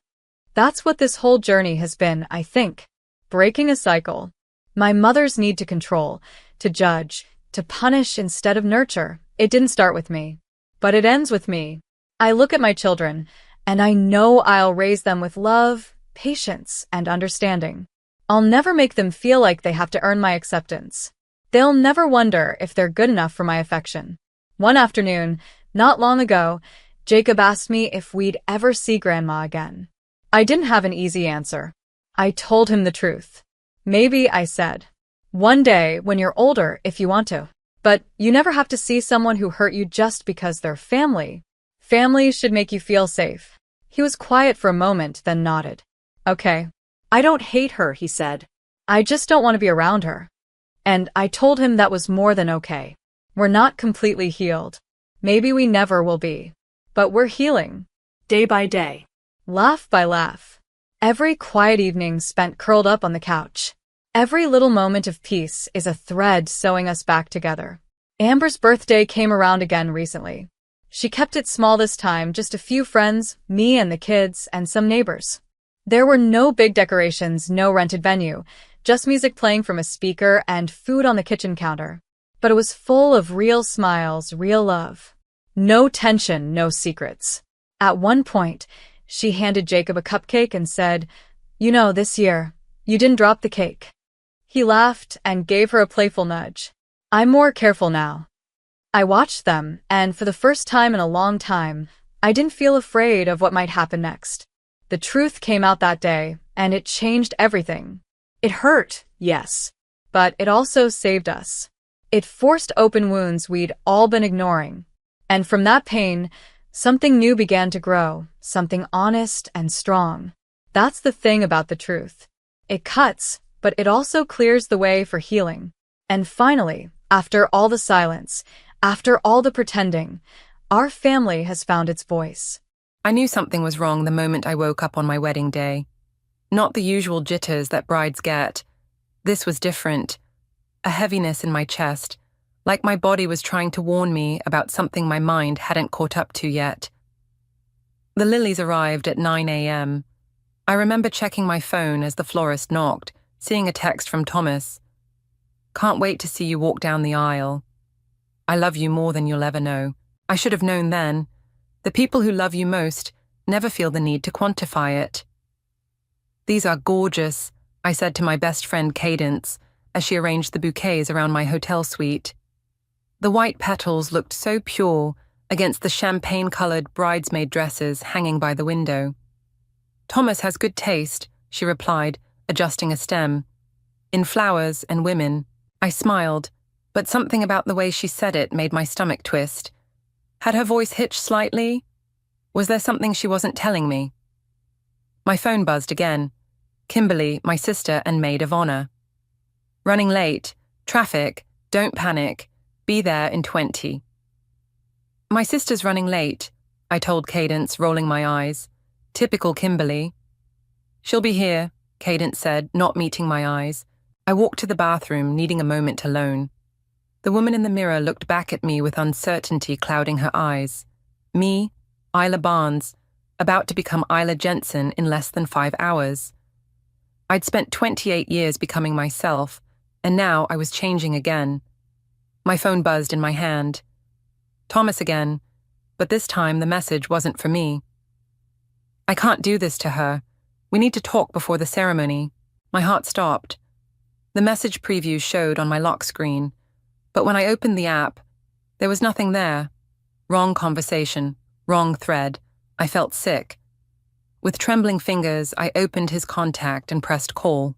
That's what this whole journey has been, I think. Breaking a cycle. My mother's need to control, to judge, to punish instead of nurture. It didn't start with me. But it ends with me. I look at my children, and I know I'll raise them with love, patience, and understanding. I'll never make them feel like they have to earn my acceptance. They'll never wonder if they're good enough for my affection. One afternoon, not long ago, Jacob asked me if we'd ever see Grandma again. I didn't have an easy answer. I told him the truth. "Maybe," I said. "One day, when you're older, if you want to. But you never have to see someone who hurt you just because they're family. Family should make you feel safe." He was quiet for a moment, then nodded. "Okay. I don't hate her, he said. I just don't want to be around her. And I told him that was more than okay. We're not completely healed. Maybe we never will be. But we're healing. Day by day. Laugh by laugh. Every quiet evening spent curled up on the couch. Every little moment of peace is a thread sewing us back together. Amber's birthday came around again recently. She kept it small this time, just a few friends, me and the kids, and some neighbors. There were no big decorations, no rented venue, just music playing from a speaker and food on the kitchen counter. But it was full of real smiles, real love. No tension, no secrets. At one point, she handed Jacob a cupcake and said, "You know, this year, you didn't drop the cake." He laughed and gave her a playful nudge. "I'm more careful now." I watched them, and for the first time in a long time, I didn't feel afraid of what might happen next. The truth came out that day, and it changed everything. It hurt, yes, but it also saved us. It forced open wounds we'd all been ignoring. And from that pain, something new began to grow, something honest and strong. That's the thing about the truth. It cuts, but it also clears the way for healing. And finally, after all the silence, after all the pretending, our family has found its voice. I knew something was wrong the moment I woke up on my wedding day. Not the usual jitters that brides get. This was different. A heaviness in my chest, like my body was trying to warn me about something my mind hadn't caught up to yet. The lilies arrived at 9 a.m. I remember checking my phone as the florist knocked, seeing a text from Thomas. "Can't wait to see you walk down the aisle. I love you more than you'll ever know." I should have known then. The people who love you most never feel the need to quantify it. "These are gorgeous," I said to my best friend Cadence as she arranged the bouquets around my hotel suite. The white petals looked so pure against the champagne-colored bridesmaid dresses hanging by the window. "Thomas has good taste," she replied, adjusting a stem. "In flowers and women." I smiled, but something about the way she said it made my stomach twist. Had her voice hitched slightly? Was there something she wasn't telling me? My phone buzzed again. Kimberly, my sister and maid of honor. "Running late. Traffic. Don't panic. Be there in 20. "My sister's running late," I told Cadence, rolling my eyes. Typical Kimberly. "She'll be here," Cadence said, not meeting my eyes. I walked to the bathroom, needing a moment alone. The woman in the mirror looked back at me with uncertainty clouding her eyes. Me, Isla Barnes, about to become Isla Jensen in less than 5 hours. I'd spent 28 years becoming myself, and now I was changing again. My phone buzzed in my hand. Thomas again, but this time the message wasn't for me. "I can't do this to her. We need to talk before the ceremony." My heart stopped. The message preview showed on my lock screen, but when I opened the app, there was nothing there. Wrong conversation, wrong thread. I felt sick. With trembling fingers, I opened his contact and pressed call,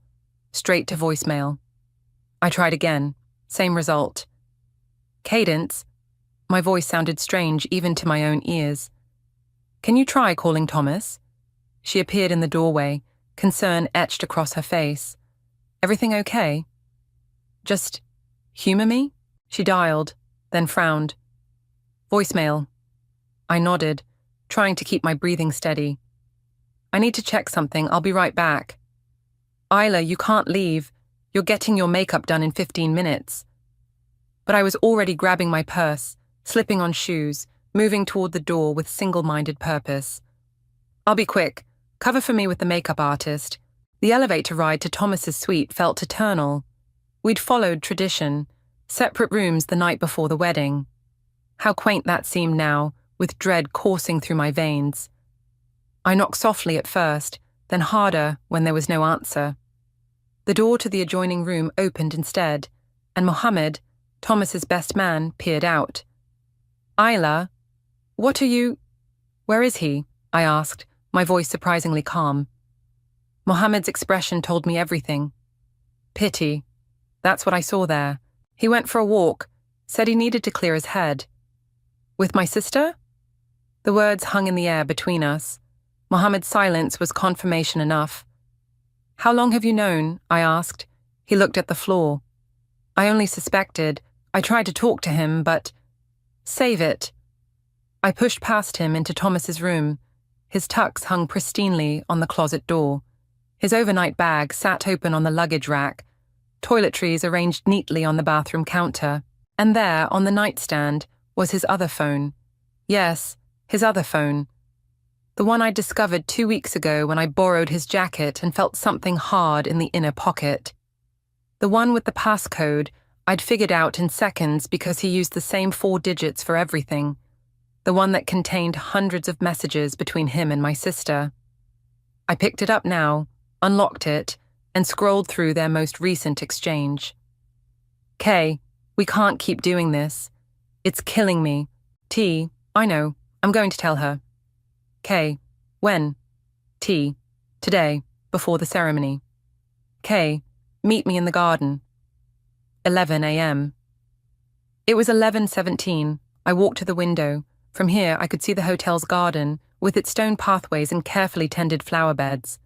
straight to voicemail. I tried again, same result. "Cadence." My voice sounded strange even to my own ears. "Can you try calling Thomas?" She appeared in the doorway, concern etched across her face. "Everything okay?" "Just humor me?" She dialed, then frowned. "Voicemail." I nodded, trying to keep my breathing steady. "I need to check something. I'll be right back." "Isla, you can't leave. You're getting your makeup done in 15 minutes. But I was already grabbing my purse, slipping on shoes, moving toward the door with single-minded purpose. "I'll be quick. Cover for me with the makeup artist." The elevator ride to Thomas's suite felt eternal. We'd followed tradition, separate rooms the night before the wedding. How quaint that seemed now, with dread coursing through my veins. I knocked softly at first, then harder when there was no answer. The door to the adjoining room opened instead, and Mohammed, Thomas's best man, peered out. "Isla, what are you—" "Where is he?" I asked, my voice surprisingly calm. Mohammed's expression told me everything. Pity. That's what I saw there. He went for a walk, said he needed to clear his head. "With my sister?" The words hung in the air between us. Mohammed's silence was confirmation enough. How long have you known? I asked. He looked at the floor. I only suspected. I tried to talk to him, but... Save it. I pushed past him into Thomas's room. His tux hung pristinely on the closet door. His overnight bag sat open on the luggage rack, toiletries arranged neatly on the bathroom counter, and there, on the nightstand, was his other phone. Yes, his other phone. The one I discovered 2 weeks ago when I borrowed his jacket and felt something hard in the inner pocket. The one with the passcode I'd figured out in seconds because he used the same 4 digits for everything. The one that contained hundreds of messages between him and my sister. I picked it up now, unlocked it, and scrolled through their most recent exchange. Kay, we can't keep doing this. It's killing me. T, I know, I'm going to tell her. Kay, when? T, today, before the ceremony. Kay, meet me in the garden. 11 a.m. It was 11:17. I walked to the window. From here, I could see the hotel's garden, with its stone pathways and carefully tended flower beds.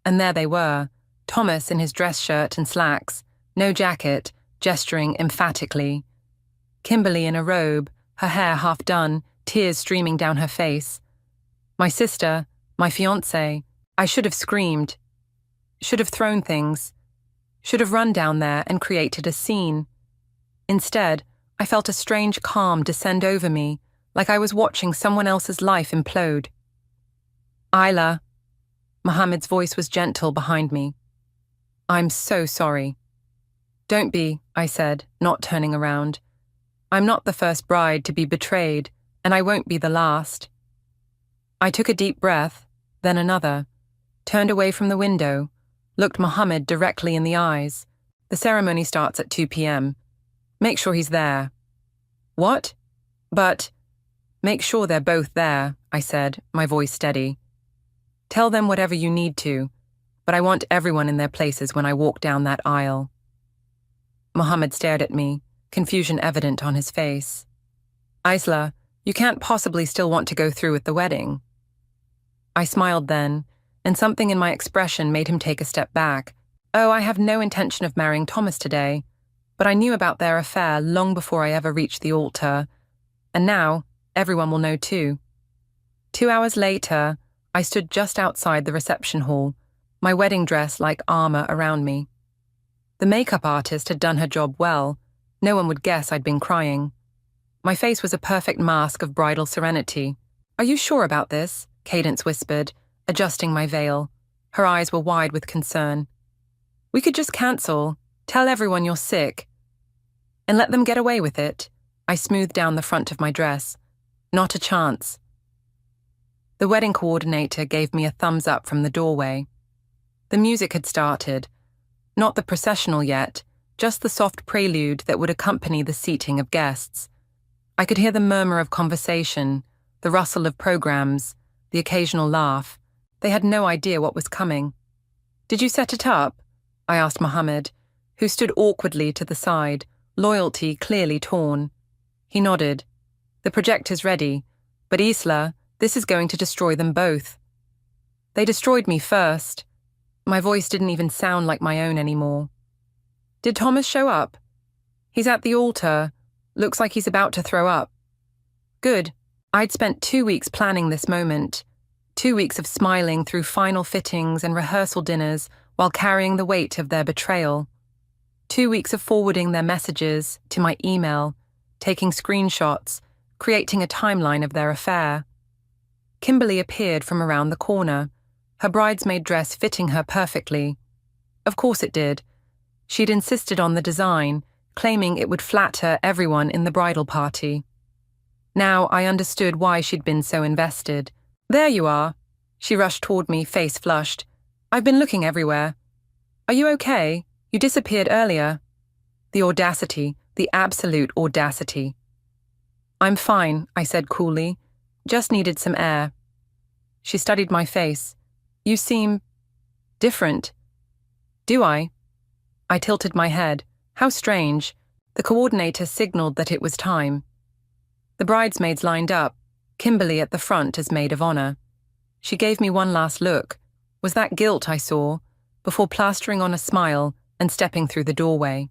And there they were, Thomas in his dress shirt and slacks, no jacket, gesturing emphatically. Kimberly in a robe, her hair half done, tears streaming down her face. My sister, my fiancé. I should have screamed. Should have thrown things. Should have run down there and created a scene. Instead, I felt a strange calm descend over me, like I was watching someone else's life implode. Isla. Mohammed's voice was gentle behind me. I'm so sorry. Don't be, I said, not turning around. I'm not the first bride to be betrayed, and I won't be the last. I took a deep breath, then another, turned away from the window, looked Mohammed directly in the eyes. The ceremony starts at 2 p.m. Make sure he's there. What? But... Make sure they're both there, I said, my voice steady. Tell them whatever you need to, but I want everyone in their places when I walk down that aisle. Mohammed stared at me, confusion evident on his face. Isla, you can't possibly still want to go through with the wedding. I smiled then, and something in my expression made him take a step back. Oh, I have no intention of marrying Thomas today, but I knew about their affair long before I ever reached the altar, and now everyone will know too. 2 hours later, I stood just outside the reception hall, my wedding dress like armor around me. The makeup artist had done her job well. No one would guess I'd been crying. My face was a perfect mask of bridal serenity. Are you sure about this? Cadence whispered, adjusting my veil. Her eyes were wide with concern. We could just cancel, tell everyone you're sick, and let them get away with it. I smoothed down the front of my dress. Not a chance. The wedding coordinator gave me a thumbs up from the doorway. The music had started. Not the processional yet, just the soft prelude that would accompany the seating of guests. I could hear the murmur of conversation, the rustle of programs, the occasional laugh. They had no idea what was coming. Did you set it up? I asked Mohammed, who stood awkwardly to the side, loyalty clearly torn. He nodded. The projector's ready, but Isla, this is going to destroy them both. They destroyed me first. My voice didn't even sound like my own anymore. Did Thomas show up? He's at the altar. Looks like he's about to throw up. Good. I'd spent 2 weeks planning this moment. 2 weeks of smiling through final fittings and rehearsal dinners while carrying the weight of their betrayal. 2 weeks of forwarding their messages to my email, taking screenshots, creating a timeline of their affair. Kimberly appeared from around the corner, her bridesmaid dress fitting her perfectly. Of course it did. She'd insisted on the design, claiming it would flatter everyone in the bridal party. Now I understood why she'd been so invested. There you are. She rushed toward me, face flushed. I've been looking everywhere. Are you okay? You disappeared earlier. The audacity, the absolute audacity. I'm fine, I said coolly. Just needed some air. She studied my face. You seem... different. Do I? I tilted my head. How strange. The coordinator signaled that it was time. The bridesmaids lined up, Kimberly at the front as maid of honor. She gave me one last look. Was that guilt I saw? before plastering on a smile and stepping through the doorway.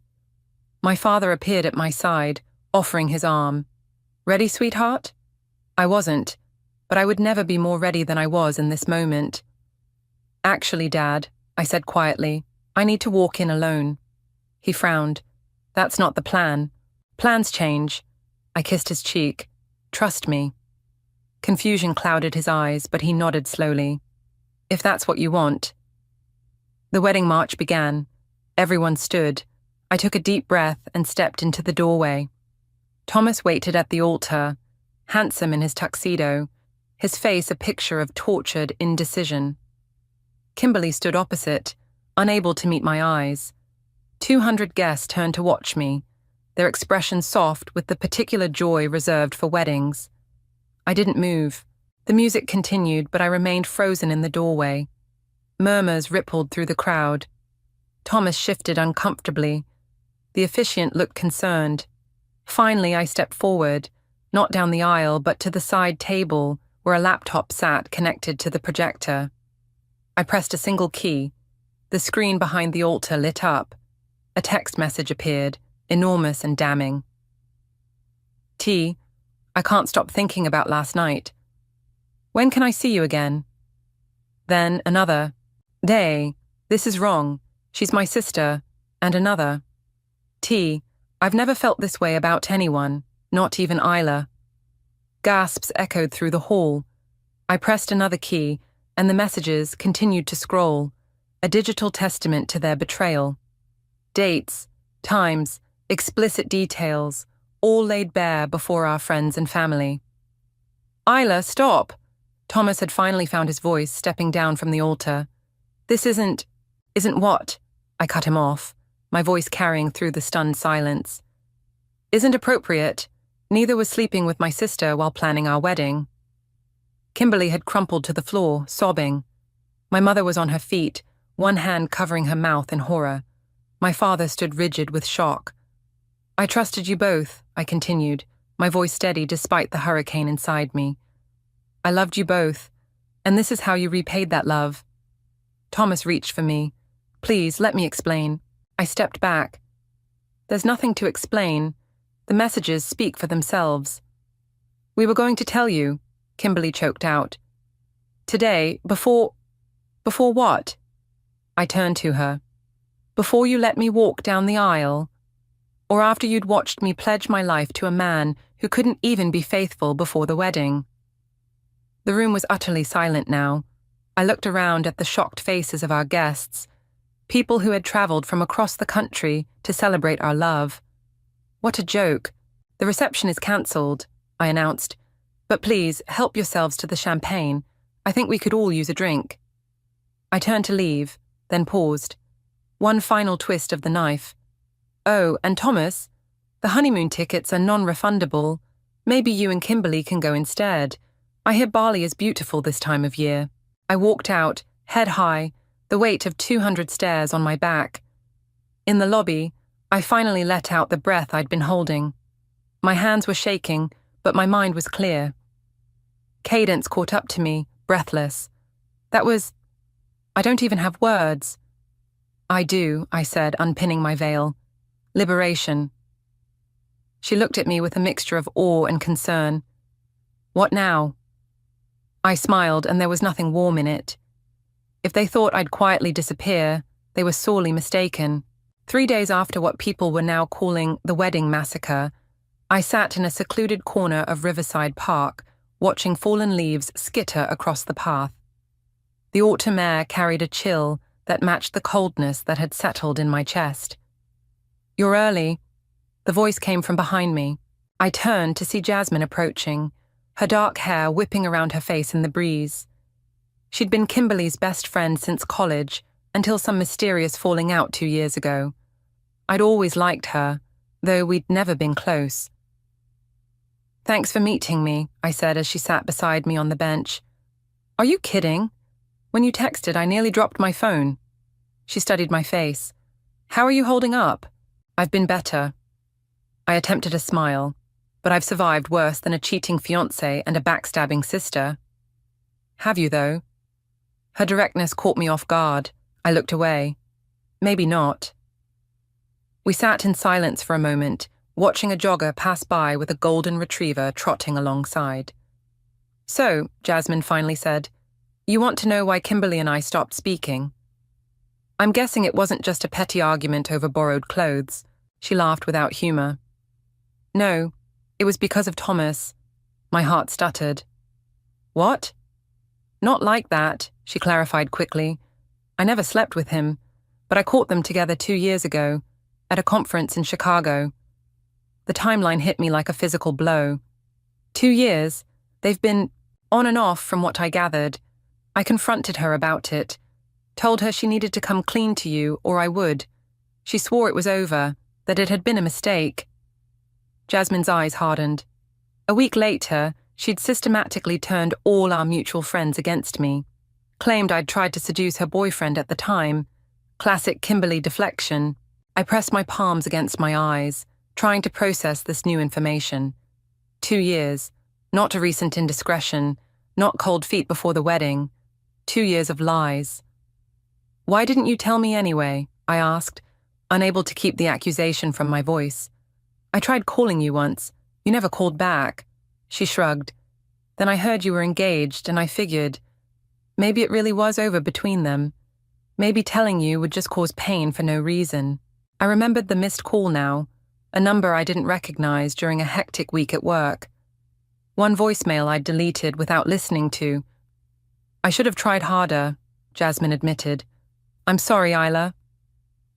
My father appeared at my side, offering his arm. "Ready, sweetheart?" I wasn't, but I would never be more ready than I was in this moment. "Actually, Dad," I said quietly, "I need to walk in alone." He frowned. "That's not the plan. Plans change." I kissed his cheek. "Trust me." Confusion clouded his eyes, but he nodded slowly. "If that's what you want." The wedding march began. Everyone stood. I took a deep breath and stepped into the doorway. Thomas waited at the altar, handsome in his tuxedo, his face a picture of tortured indecision. Kimberly stood opposite, unable to meet my eyes. 200 guests turned to watch me, their expressions soft with the particular joy reserved for weddings. I didn't move. The music continued, but I remained frozen in the doorway. Murmurs rippled through the crowd. Thomas shifted uncomfortably. The officiant looked concerned. Finally, I stepped forward, not down the aisle, but to the side table where a laptop sat connected to the projector. I pressed a single key. The screen behind the altar lit up. A text message appeared, enormous and damning. "T, I can't stop thinking about last night. When can I see you again?" Then another. "Day, this is wrong. She's my sister." And another. "T, I've never felt this way about anyone, not even Isla." Gasps echoed through the hall. I pressed another key, and the messages continued to scroll, a digital testament to their betrayal. Dates, times, explicit details, all laid bare before our friends and family. "Isla, stop!" Thomas had finally found his voice, stepping down from the altar. "This isn't what?" I cut him off, my voice carrying through the stunned silence. "Isn't appropriate. Neither was sleeping with my sister while planning our wedding." Kimberly had crumpled to the floor, sobbing. My mother was on her feet, one hand covering her mouth in horror. My father stood rigid with shock. "I trusted you both," I continued, my voice steady despite the hurricane inside me. "I loved you both, and this is how you repaid that love." Thomas reached for me. "Please, let me explain." I stepped back. "There's nothing to explain. The messages speak for themselves." "We were going to tell you," Kimberly choked out. "Today, before what?" I turned to her. "Before you let me walk down the aisle, or after you'd watched me pledge my life to a man who couldn't even be faithful before the wedding." The room was utterly silent now. I looked around at the shocked faces of our guests, people who had traveled from across the country to celebrate our love. "What a joke. The reception is cancelled," I announced. "But please, help yourselves to the champagne. I think we could all use a drink." I turned to leave, then paused. One final twist of the knife. "Oh, and Thomas, the honeymoon tickets are non-refundable. Maybe you and Kimberly can go instead. I hear Bali is beautiful this time of year." I walked out, head high, the weight of 200 stairs on my back. In the lobby, I finally let out the breath I'd been holding. My hands were shaking, but my mind was clear. Cadence caught up to me, breathless. I don't even have words. "I do," I said, unpinning my veil. "Liberation." She looked at me with a mixture of awe and concern. "What now?" I smiled, and there was nothing warm in it. If they thought I'd quietly disappear, they were sorely mistaken. 3 days after what people were now calling the wedding massacre, I sat in a secluded corner of Riverside Park, watching fallen leaves skitter across the path. The autumn air carried a chill that matched the coldness that had settled in my chest. "You're early." The voice came from behind me. I turned to see Jasmine approaching, her dark hair whipping around her face in the breeze. She'd been Kimberly's best friend since college, until some mysterious falling out 2 years ago. I'd always liked her, though we'd never been close. "Thanks for meeting me," I said as she sat beside me on the bench. "Are you kidding? When you texted, I nearly dropped my phone." She studied my face. "How are you holding up?" "I've been better." I attempted a smile, but I've survived worse than a cheating fiancé and a backstabbing sister. "Have you, though?" Her directness caught me off guard. I looked away. Maybe not. We sat in silence for a moment, watching a jogger pass by with a golden retriever trotting alongside. So, Jasmine finally said, you want to know why Kimberly and I stopped speaking? I'm guessing it wasn't just a petty argument over borrowed clothes. She laughed without humor. No, it was because of Thomas. My heart stuttered. What? Not like that, she clarified quickly. I never slept with him, but I caught them together 2 years ago, at a conference in Chicago. The timeline hit me like a physical blow. 2 years? They've been on and off from what I gathered. I confronted her about it, told her she needed to come clean to you or I would. She swore it was over, that it had been a mistake. Jasmine's eyes hardened. A week later, she'd systematically turned all our mutual friends against me, claimed I'd tried to seduce her boyfriend at the time. Classic Kimberly deflection. I pressed my palms against my eyes, trying to process this new information. 2 years, not a recent indiscretion, not cold feet before the wedding. 2 years of lies. Why didn't you tell me anyway? I asked, unable to keep the accusation from my voice. I tried calling you once. You never called back. She shrugged. Then I heard you were engaged, and I figured, maybe it really was over between them. Maybe telling you would just cause pain for no reason. I remembered the missed call now, a number I didn't recognize during a hectic week at work. One voicemail I'd deleted without listening to. I should have tried harder, Jasmine admitted. I'm sorry, Isla.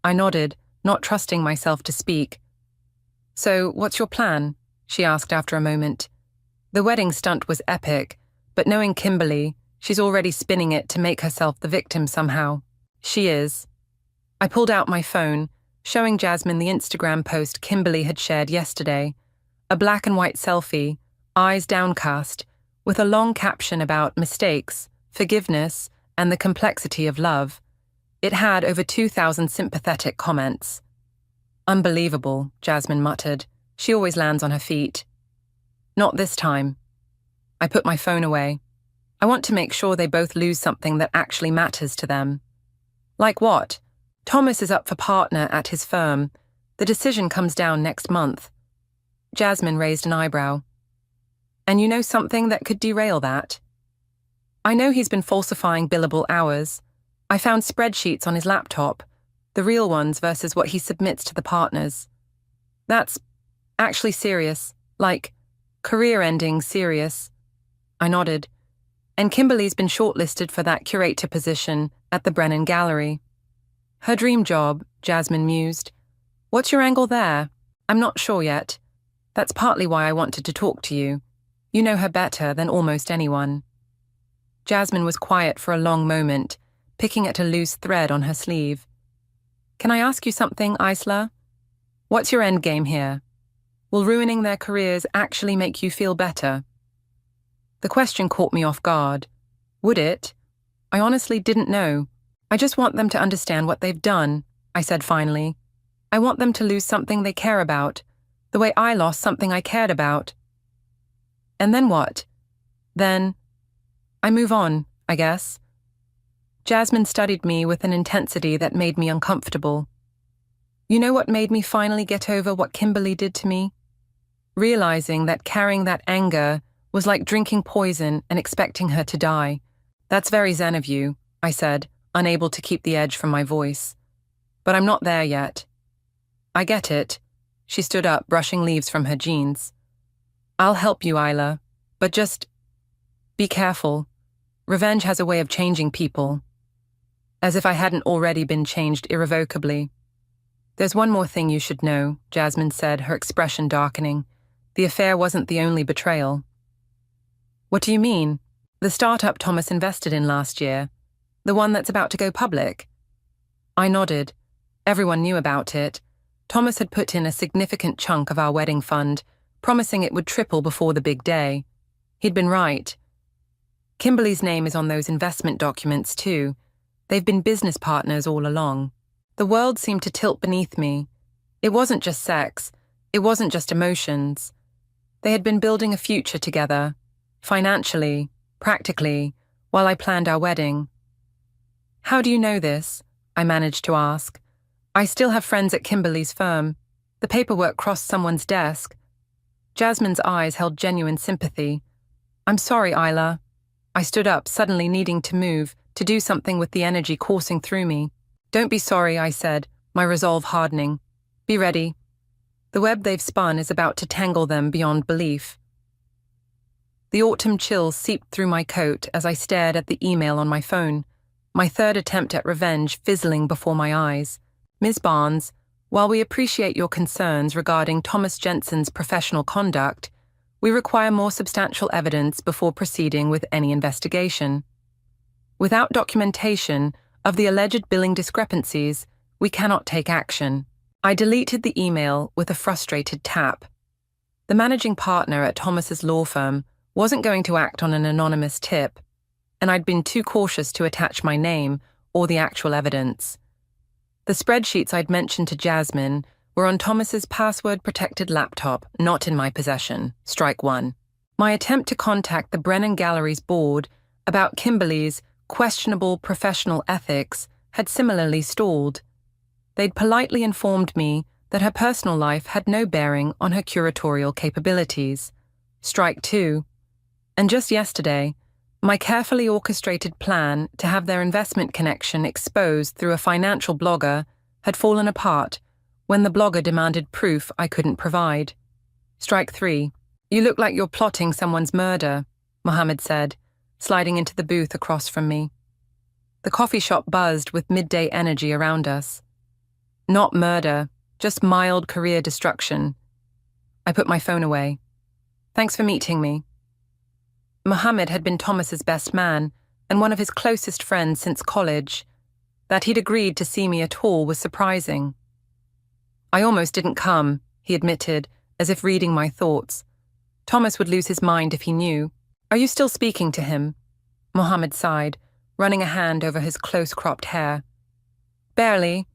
I nodded, not trusting myself to speak. So, what's your plan? She asked after a moment. The wedding stunt was epic, but knowing Kimberly, she's already spinning it to make herself the victim somehow. She is. I pulled out my phone, showing Jasmine the Instagram post Kimberly had shared yesterday. A black and white selfie, eyes downcast, with a long caption about mistakes, forgiveness, and the complexity of love. It had over 2,000 sympathetic comments. Unbelievable, Jasmine muttered. She always lands on her feet. Not this time. I put my phone away. I want to make sure they both lose something that actually matters to them. Like what? Thomas is up for partner at his firm. The decision comes down next month. Jasmine raised an eyebrow. And you know something that could derail that? I know he's been falsifying billable hours. I found spreadsheets on his laptop, the real ones versus what he submits to the partners. That's actually serious, like career-ending serious. I nodded. And Kimberly's been shortlisted for that curator position at the Brennan Gallery. Her dream job, Jasmine mused. What's your angle there? I'm not sure yet. That's partly why I wanted to talk to you. You know her better than almost anyone. Jasmine was quiet for a long moment, picking at a loose thread on her sleeve. Can I ask you something, Isla? What's your end game here? Will ruining their careers actually make you feel better? The question caught me off guard. Would it? I honestly didn't know. I just want them to understand what they've done, I said finally. I want them to lose something they care about, the way I lost something I cared about. And then what? Then I move on, I guess. Jasmine studied me with an intensity that made me uncomfortable. You know what made me finally get over what Kimberly did to me? Realizing that carrying that anger was like drinking poison and expecting her to die. That's very zen of you, I said, unable to keep the edge from my voice. But I'm not there yet. I get it. She stood up, brushing leaves from her jeans. I'll help you, Isla, but just be careful. Revenge has a way of changing people. As if I hadn't already been changed irrevocably. There's one more thing you should know, Jasmine said, her expression darkening. The affair wasn't the only betrayal. What do you mean? The startup Thomas invested in last year. The one that's about to go public? I nodded. Everyone knew about it. Thomas had put in a significant chunk of our wedding fund, promising it would triple before the big day. He'd been right. Kimberly's name is on those investment documents too. They've been business partners all along. The world seemed to tilt beneath me. It wasn't just sex. It wasn't just emotions. They had been building a future together, financially, practically, while I planned our wedding. How do you know this? I managed to ask. I still have friends at Kimberly's firm. The paperwork crossed someone's desk. Jasmine's eyes held genuine sympathy. I'm sorry, Isla. I stood up, suddenly needing to move, to do something with the energy coursing through me. Don't be sorry, I said, my resolve hardening. Be ready. The web they've spun is about to tangle them beyond belief. The autumn chill seeped through my coat as I stared at the email on my phone, my third attempt at revenge fizzling before my eyes. Ms. Barnes, while we appreciate your concerns regarding Thomas Jensen's professional conduct, we require more substantial evidence before proceeding with any investigation. Without documentation of the alleged billing discrepancies, we cannot take action. I deleted the email with a frustrated tap. The managing partner at Thomas's law firm wasn't going to act on an anonymous tip, and I'd been too cautious to attach my name or the actual evidence. The spreadsheets I'd mentioned to Jasmine were on Thomas's password-protected laptop, not in my possession. Strike one. My attempt to contact the Brennan Gallery's board about Kimberly's questionable professional ethics had similarly stalled. They'd politely informed me that her personal life had no bearing on her curatorial capabilities. Strike two. And just yesterday, my carefully orchestrated plan to have their investment connection exposed through a financial blogger had fallen apart when the blogger demanded proof I couldn't provide. Strike three. You look like you're plotting someone's murder, Mohammed said, sliding into the booth across from me. The coffee shop buzzed with midday energy around us. Not murder, just mild career destruction. I put my phone away. Thanks for meeting me. Mohammed had been Thomas's best man and one of his closest friends since college. That he'd agreed to see me at all was surprising. I almost didn't come, he admitted, as if reading my thoughts. Thomas would lose his mind if he knew. Are you still speaking to him? Mohammed sighed, running a hand over his close-cropped hair. Barely.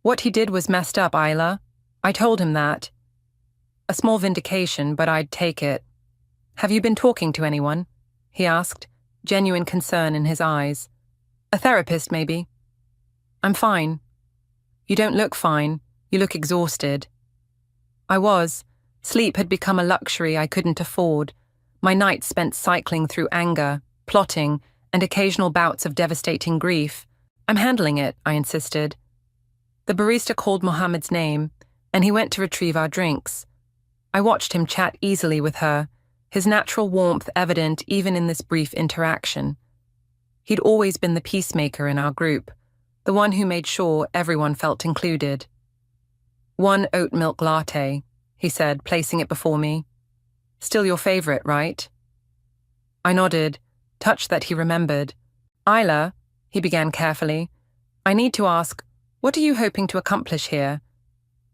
What he did was messed up, Isla. I told him that. A small vindication, but I'd take it. Have you been talking to anyone? He asked, genuine concern in his eyes. A therapist, maybe. I'm fine. You don't look fine. You look exhausted. I was. Sleep had become a luxury I couldn't afford. My nights spent cycling through anger, plotting, and occasional bouts of devastating grief. I'm handling it, I insisted. The barista called Mohammed's name, and he went to retrieve our drinks. I watched him chat easily with her, his natural warmth evident even in this brief interaction. He'd always been the peacemaker in our group, the one who made sure everyone felt included. One oat milk latte, he said, placing it before me. Still your favorite, right? I nodded, touched that he remembered. Isla, he began carefully, I need to ask, what are you hoping to accomplish here?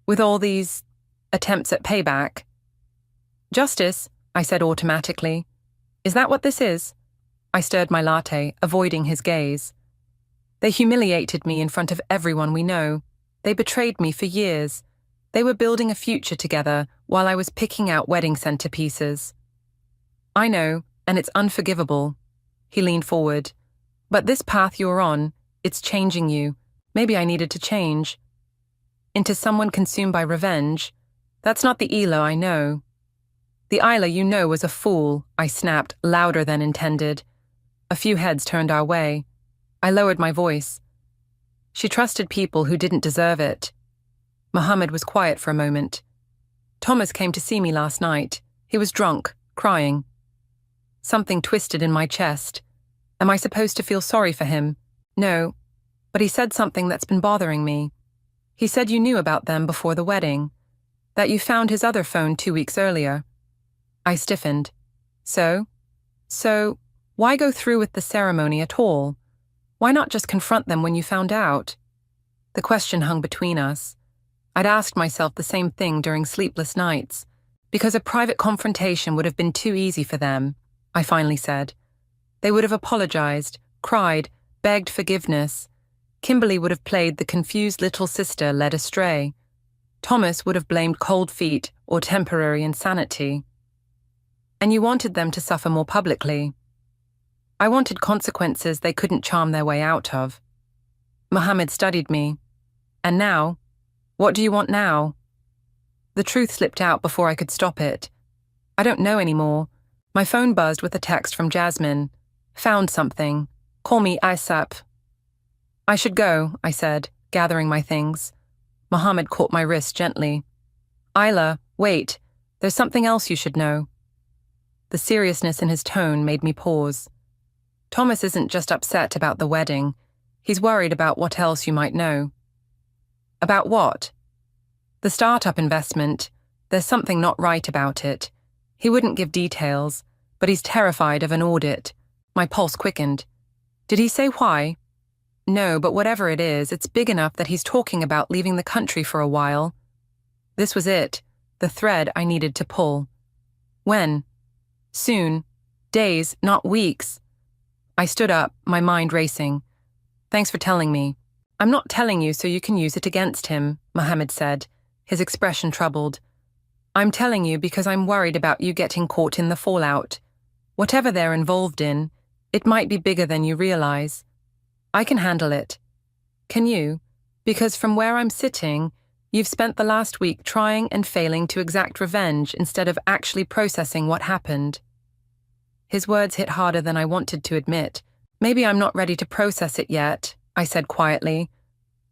With all these attempts at payback? Justice, I said automatically. Is that what this is? I stirred my latte, avoiding his gaze. They humiliated me in front of everyone we know. They betrayed me for years. They were building a future together while I was picking out wedding centerpieces. I know, and it's unforgivable. He leaned forward. But this path you're on, it's changing you. Maybe I needed to change. Into someone consumed by revenge. That's not the Isla I know. The Isla you know was a fool, I snapped, louder than intended. A few heads turned our way. I lowered my voice. She trusted people who didn't deserve it. Mohammed was quiet for a moment. Thomas came to see me last night. He was drunk, crying. Something twisted in my chest. Am I supposed to feel sorry for him? No, but he said something that's been bothering me. He said you knew about them before the wedding, that you found his other phone 2 weeks earlier. I stiffened. So, why go through with the ceremony at all? Why not just confront them when you found out? The question hung between us. I'd asked myself the same thing during sleepless nights, because a private confrontation would have been too easy for them, I finally said. They would have apologized, cried, begged forgiveness. Kimberly would have played the confused little sister led astray. Thomas would have blamed cold feet or temporary insanity. And you wanted them to suffer more publicly. I wanted consequences they couldn't charm their way out of. Mohammed studied me. And now? What do you want now? The truth slipped out before I could stop it. I don't know anymore. My phone buzzed with a text from Jasmine. Found something. Call me ASAP. I should go, I said, gathering my things. Mohammed caught my wrist gently. Isla, wait. There's something else you should know. The seriousness in his tone made me pause. Thomas isn't just upset about the wedding. He's worried about what else you might know. About what? The startup investment. There's something not right about it. He wouldn't give details, but he's terrified of an audit. My pulse quickened. Did he say why? No, but whatever it is, it's big enough that he's talking about leaving the country for a while. This was it, the thread I needed to pull. When? Soon. Days, not weeks. I stood up, my mind racing. Thanks for telling me. I'm not telling you so you can use it against him, Mohammed said, his expression troubled. I'm telling you because I'm worried about you getting caught in the fallout. Whatever they're involved in, it might be bigger than you realize. I can handle it. Can you? Because from where I'm sitting, you've spent the last week trying and failing to exact revenge instead of actually processing what happened. His words hit harder than I wanted to admit. Maybe I'm not ready to process it yet, I said quietly,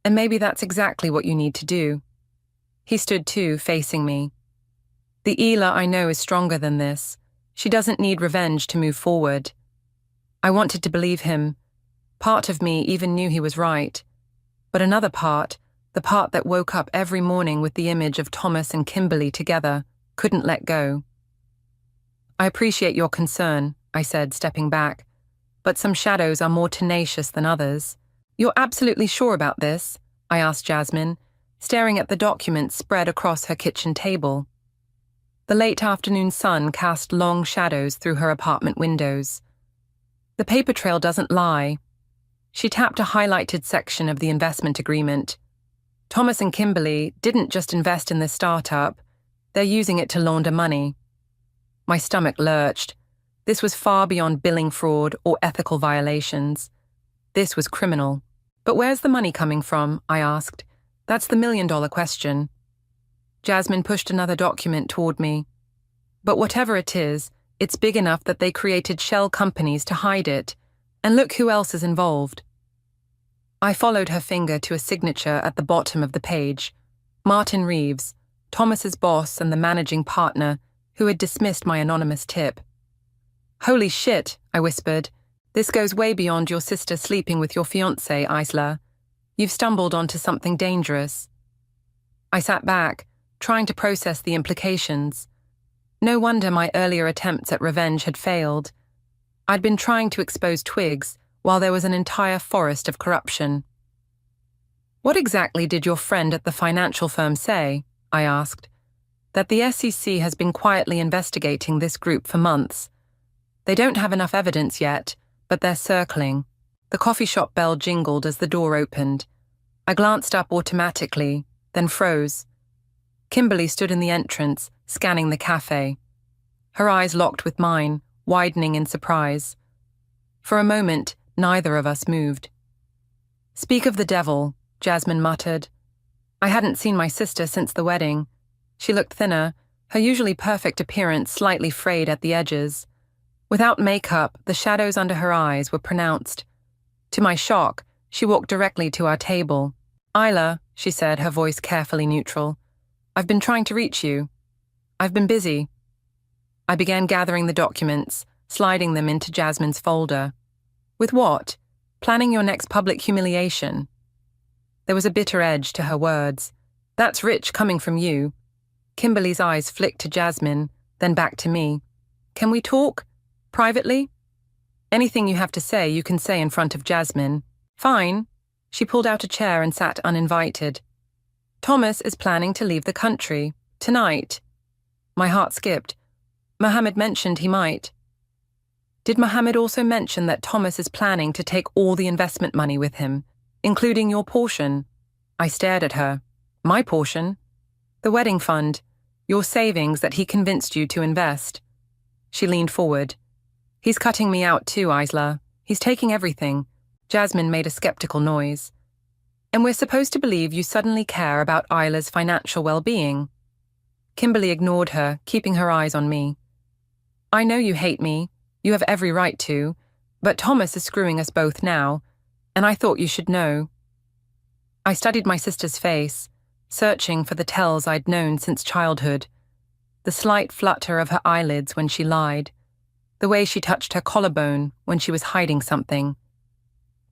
and maybe that's exactly what you need to do. He stood too, facing me. The Ela I know is stronger than this. She doesn't need revenge to move forward. I wanted to believe him. Part of me even knew he was right. But another part, the part that woke up every morning with the image of Thomas and Kimberly together, couldn't let go. I appreciate your concern, I said, stepping back, but some shadows are more tenacious than others. You're absolutely sure about this? I asked Jasmine, staring at the documents spread across her kitchen table. The late afternoon sun cast long shadows through her apartment windows. The paper trail doesn't lie. She tapped a highlighted section of the investment agreement. Thomas and Kimberly didn't just invest in this startup, they're using it to launder money. My stomach lurched. This was far beyond billing fraud or ethical violations. This was criminal. But where's the money coming from? I asked. That's the million-dollar question. Jasmine pushed another document toward me. But whatever it is, it's big enough that they created shell companies to hide it. And look who else is involved. I followed her finger to a signature at the bottom of the page. Martin Reeves, Thomas's boss and the managing partner, who had dismissed my anonymous tip. Holy shit, I whispered. This goes way beyond your sister sleeping with your fiancé, Isla. You've stumbled onto something dangerous. I sat back, trying to process the implications. No wonder my earlier attempts at revenge had failed. I'd been trying to expose twigs while there was an entire forest of corruption. What exactly did your friend at the financial firm say? I asked. That the SEC has been quietly investigating this group for months. They don't have enough evidence yet, but they're circling. The coffee shop bell jingled as the door opened. I glanced up automatically, then froze. Kimberly stood in the entrance, scanning the cafe. Her eyes locked with mine, widening in surprise. For a moment, neither of us moved. Speak of the devil, Jasmine muttered. I hadn't seen my sister since the wedding. She looked thinner, her usually perfect appearance slightly frayed at the edges. Without makeup, the shadows under her eyes were pronounced. To my shock, she walked directly to our table. Isla, she said, her voice carefully neutral. I've been trying to reach you. I've been busy. I began gathering the documents, sliding them into Jasmine's folder. With what? Planning your next public humiliation. There was a bitter edge to her words. That's rich coming from you. Kimberly's eyes flicked to Jasmine, then back to me. Can we talk? Privately? Anything you have to say, you can say in front of Jasmine. Fine. She pulled out a chair and sat uninvited. Thomas is planning to leave the country. Tonight. My heart skipped. Mohammed mentioned he might. Did Mohammed also mention that Thomas is planning to take all the investment money with him, including your portion? I stared at her. My portion? The wedding fund. Your savings that he convinced you to invest. She leaned forward. He's cutting me out too, Isla. He's taking everything. Jasmine made a skeptical noise. And we're supposed to believe you suddenly care about Isla's financial well-being. Kimberly ignored her, keeping her eyes on me. I know you hate me. You have every right to. But Thomas is screwing us both now, and I thought you should know. I studied my sister's face, searching for the tells I'd known since childhood. The slight flutter of her eyelids when she lied. The way she touched her collarbone when she was hiding something.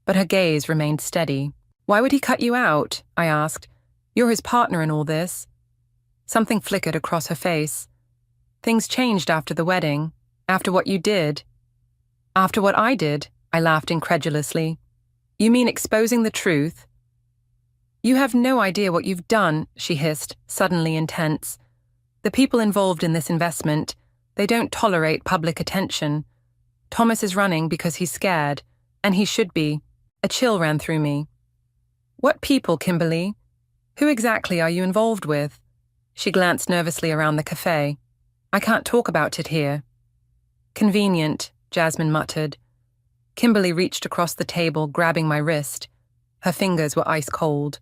But her gaze remained steady. Why would he cut you out? I asked. You're his partner in all this. Something flickered across her face. Things changed after the wedding, after what you did. After what I did, I laughed incredulously. You mean exposing the truth? You have no idea what you've done, she hissed, suddenly intense. The people involved in this investment, they don't tolerate public attention. Thomas is running because he's scared, and he should be. A chill ran through me. What people, Kimberly? Who exactly are you involved with? She glanced nervously around the cafe. I can't talk about it here. Convenient, Jasmine muttered. Kimberly reached across the table, grabbing my wrist. Her fingers were ice cold.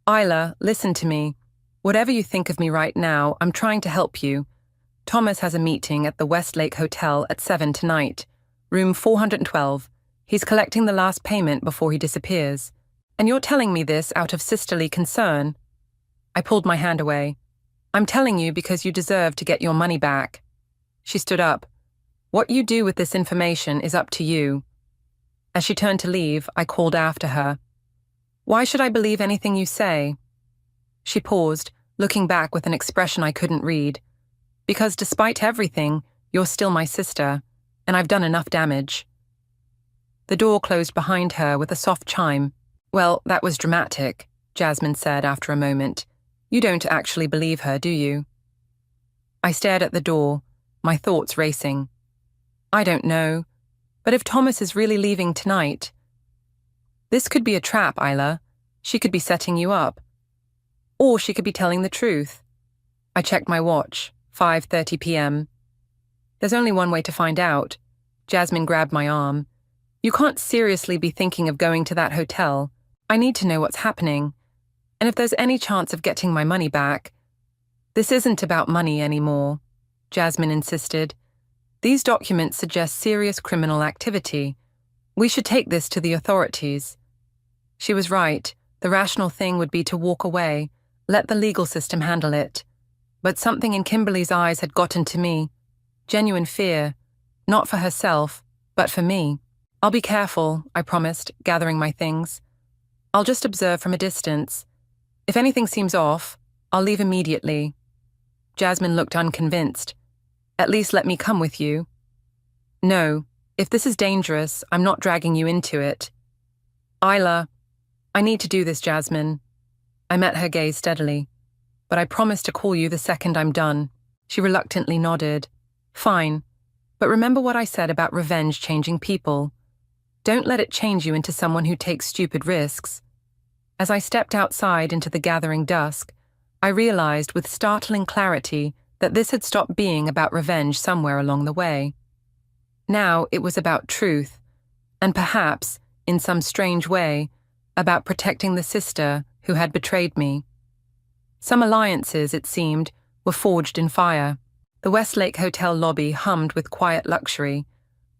Isla, listen to me. Whatever you think of me right now, I'm trying to help you. Thomas has a meeting at the Westlake Hotel at 7 tonight. Room 412. He's collecting the last payment before he disappears. And you're telling me this out of sisterly concern. I pulled my hand away. I'm telling you because you deserve to get your money back. She stood up. What you do with this information is up to you. As she turned to leave, I called after her. Why should I believe anything you say? She paused, looking back with an expression I couldn't read. Because despite everything, you're still my sister, and I've done enough damage. The door closed behind her with a soft chime. Well, that was dramatic, Jasmine said after a moment. You don't actually believe her, do you? I stared at the door, my thoughts racing. I don't know, but if Thomas is really leaving tonight... This could be a trap, Isla. She could be setting you up. Or she could be telling the truth. I checked my watch, 5:30 p.m. There's only one way to find out. Jasmine grabbed my arm. You can't seriously be thinking of going to that hotel. I need to know what's happening. And if there's any chance of getting my money back... This isn't about money anymore, Jasmine insisted. These documents suggest serious criminal activity. We should take this to the authorities. She was right. The rational thing would be to walk away, let the legal system handle it. But something in Kimberly's eyes had gotten to me. Genuine fear. Not for herself, but for me. I'll be careful, I promised, gathering my things. I'll just observe from a distance. If anything seems off, I'll leave immediately. Jasmine looked unconvinced. At least let me come with you. No, if this is dangerous, I'm not dragging you into it. Isla, I need to do this, Jasmine. I met her gaze steadily. But I promise to call you the second I'm done. She reluctantly nodded. Fine, but remember what I said about revenge changing people. Don't let it change you into someone who takes stupid risks. As I stepped outside into the gathering dusk, I realized with startling clarity that this had stopped being about revenge somewhere along the way. Now it was about truth, and perhaps, in some strange way, about protecting the sister who had betrayed me. Some alliances, it seemed, were forged in fire. The Westlake Hotel lobby hummed with quiet luxury,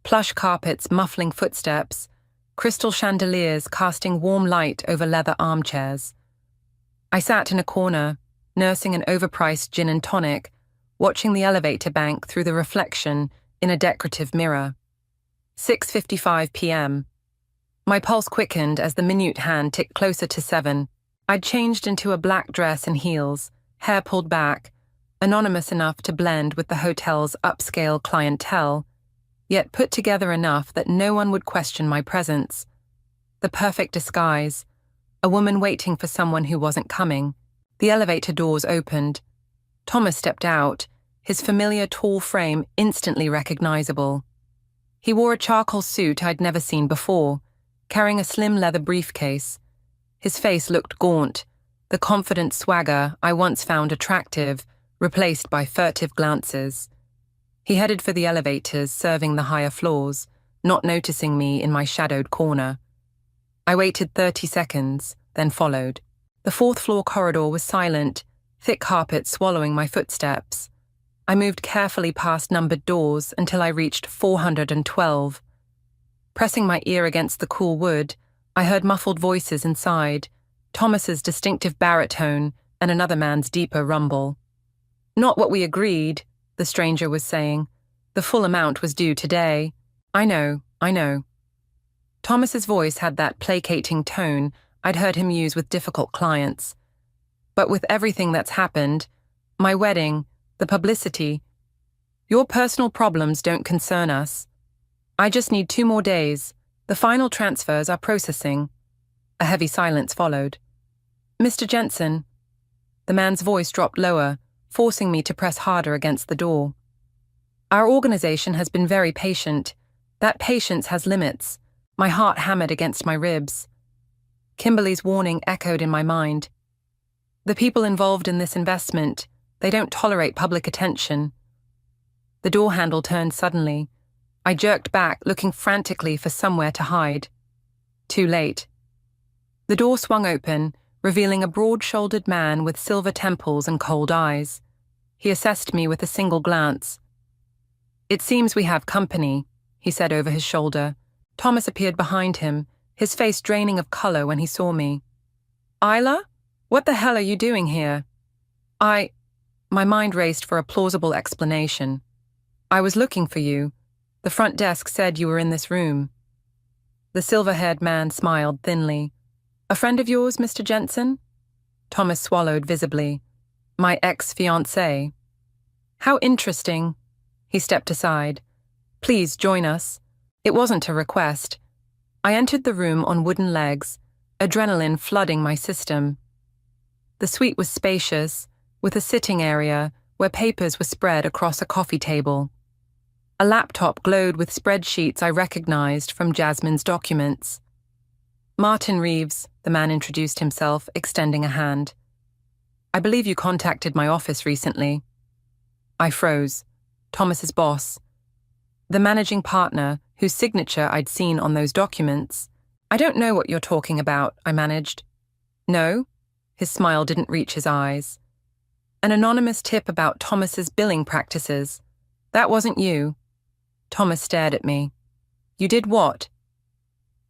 plush carpets muffling footsteps, crystal chandeliers casting warm light over leather armchairs. I sat in a corner, nursing an overpriced gin and tonic, watching the elevator bank through the reflection in a decorative mirror. 6:55 p.m. My pulse quickened as the minute hand ticked closer to 7. I'd changed into a black dress and heels, hair pulled back, anonymous enough to blend with the hotel's upscale clientele, yet put together enough that no one would question my presence. The perfect disguise, a woman waiting for someone who wasn't coming. The elevator doors opened. Thomas stepped out, his familiar tall frame instantly recognizable. He wore a charcoal suit I'd never seen before, carrying a slim leather briefcase. His face looked gaunt, the confident swagger I once found attractive, replaced by furtive glances. He headed for the elevators serving the higher floors, not noticing me in my shadowed corner. I waited 30 seconds, then followed. The fourth-floor corridor was silent, thick carpet swallowing my footsteps. I moved carefully past numbered doors until I reached 412. Pressing my ear against the cool wood, I heard muffled voices inside, Thomas's distinctive baritone and another man's deeper rumble. "Not what we agreed," the stranger was saying. "The full amount was due today." I know. Thomas's voice had that placating tone I'd heard him use with difficult clients. But with everything that's happened, my wedding, the publicity, your personal problems don't concern us. I just need 2 more days. The final transfers are processing. A heavy silence followed. "Mr. Jensen." The man's voice dropped lower, forcing me to press harder against the door. "Our organization has been very patient. That patience has limits." My heart hammered against my ribs. Kimberly's warning echoed in my mind. "The people involved in this investment, they don't tolerate public attention." The door handle turned suddenly. I jerked back, looking frantically for somewhere to hide. Too late. The door swung open, revealing a broad-shouldered man with silver temples and cold eyes. He assessed me with a single glance. "It seems we have company," he said over his shoulder. Thomas appeared behind him, his face draining of color when he saw me. "Isla? What the hell are you doing here?" My mind raced for a plausible explanation. "I was looking for you. The front desk said you were in this room." The silver-haired man smiled thinly. "A friend of yours, Mr. Jensen?" Thomas swallowed visibly. "My ex-fiancé." "How interesting." He stepped aside. "Please join us." It wasn't a request. I entered the room on wooden legs, adrenaline flooding my system. The suite was spacious, with a sitting area where papers were spread across a coffee table. A laptop glowed with spreadsheets I recognized from Jasmine's documents. "Martin Reeves," the man introduced himself, extending a hand. "I believe you contacted my office recently." I froze. Thomas's boss. The managing partner, whose signature I'd seen on those documents. "I don't know what you're talking about," I managed. "No?" His smile didn't reach his eyes. "An anonymous tip about Thomas's billing practices. That wasn't you." Thomas stared at me. "You did what?"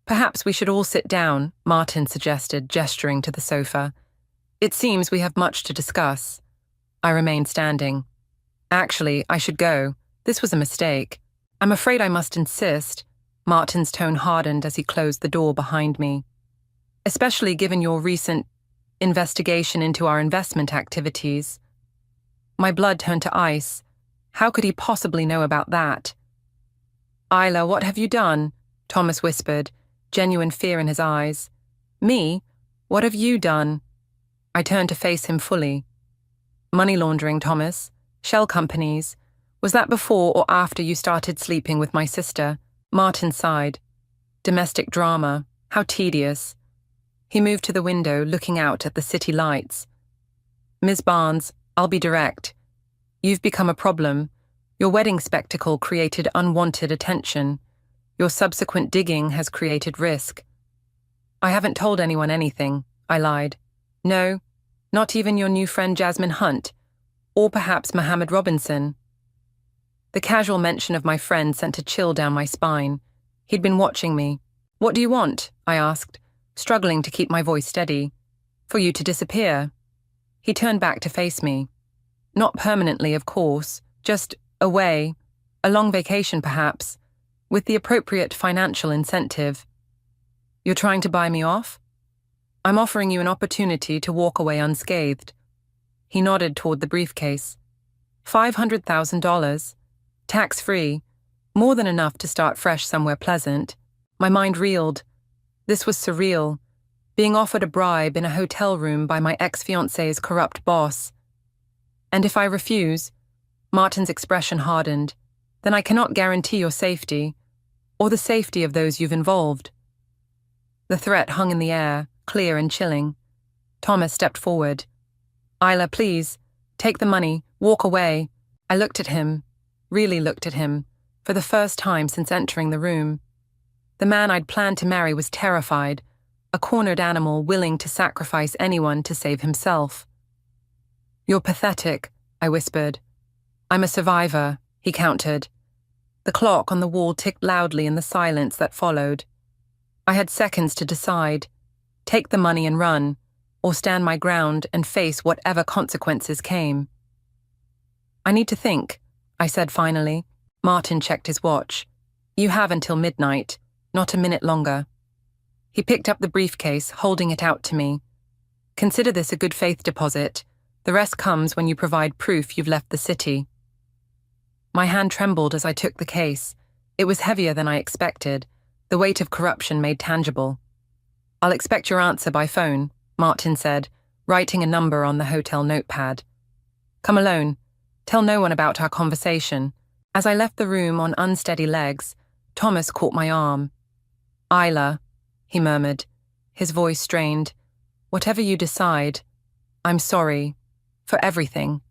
"Perhaps we should all sit down," Martin suggested, gesturing to the sofa. "It seems we have much to discuss." I remained standing. "Actually, I should go. This was a mistake. I'm afraid I must insist." Martin's tone hardened as he closed the door behind me. "Especially given your recent investigation into our investment activities." My blood turned to ice. How could he possibly know about that? "Isla, what have you done?" Thomas whispered, genuine fear in his eyes. "Me? What have you done?" I turned to face him fully. "Money laundering, Thomas. Shell companies. Was that before or after you started sleeping with my sister?" Martin sighed. "Domestic drama. How tedious." He moved to the window, looking out at the city lights. "Ms. Barnes, I'll be direct. You've become a problem. Your wedding spectacle created unwanted attention. Your subsequent digging has created risk." "I haven't told anyone anything," I lied. "No, not even your new friend Jasmine Hunt, or perhaps Mohammed Robinson." The casual mention of my friend sent a chill down my spine. He'd been watching me. "What do you want?" I asked, struggling to keep my voice steady. "For you to disappear." He turned back to face me. "Not permanently, of course, just away, a long vacation perhaps, with the appropriate financial incentive." "You're trying to buy me off?" "I'm offering you an opportunity to walk away unscathed." He nodded toward the briefcase. $500,000. Tax-free. More than enough to start fresh somewhere pleasant. My mind reeled. This was surreal. Being offered a bribe in a hotel room by my ex-fiancé's corrupt boss. "And if I refuse?" Martin's expression hardened. "Then I cannot guarantee your safety, or the safety of those you've involved." The threat hung in the air, clear and chilling. Thomas stepped forward. "Isla, please, take the money, walk away." I looked at him, really looked at him, for the first time since entering the room. The man I'd planned to marry was terrified, a cornered animal willing to sacrifice anyone to save himself. "You're pathetic," I whispered. "I'm a survivor," he countered. The clock on the wall ticked loudly in the silence that followed. I had seconds to decide: take the money and run, or stand my ground and face whatever consequences came. "I need to think," I said finally. Martin checked his watch. "You have until midnight, not a minute longer." He picked up the briefcase, holding it out to me. "Consider this a good faith deposit. The rest comes when you provide proof you've left the city." My hand trembled as I took the case. It was heavier than I expected, the weight of corruption made tangible. "I'll expect your answer by phone," Martin said, writing a number on the hotel notepad. "Come alone. Tell no one about our conversation." As I left the room on unsteady legs, Thomas caught my arm. "Isla," he murmured, his voice strained. "Whatever you decide, I'm sorry. For everything."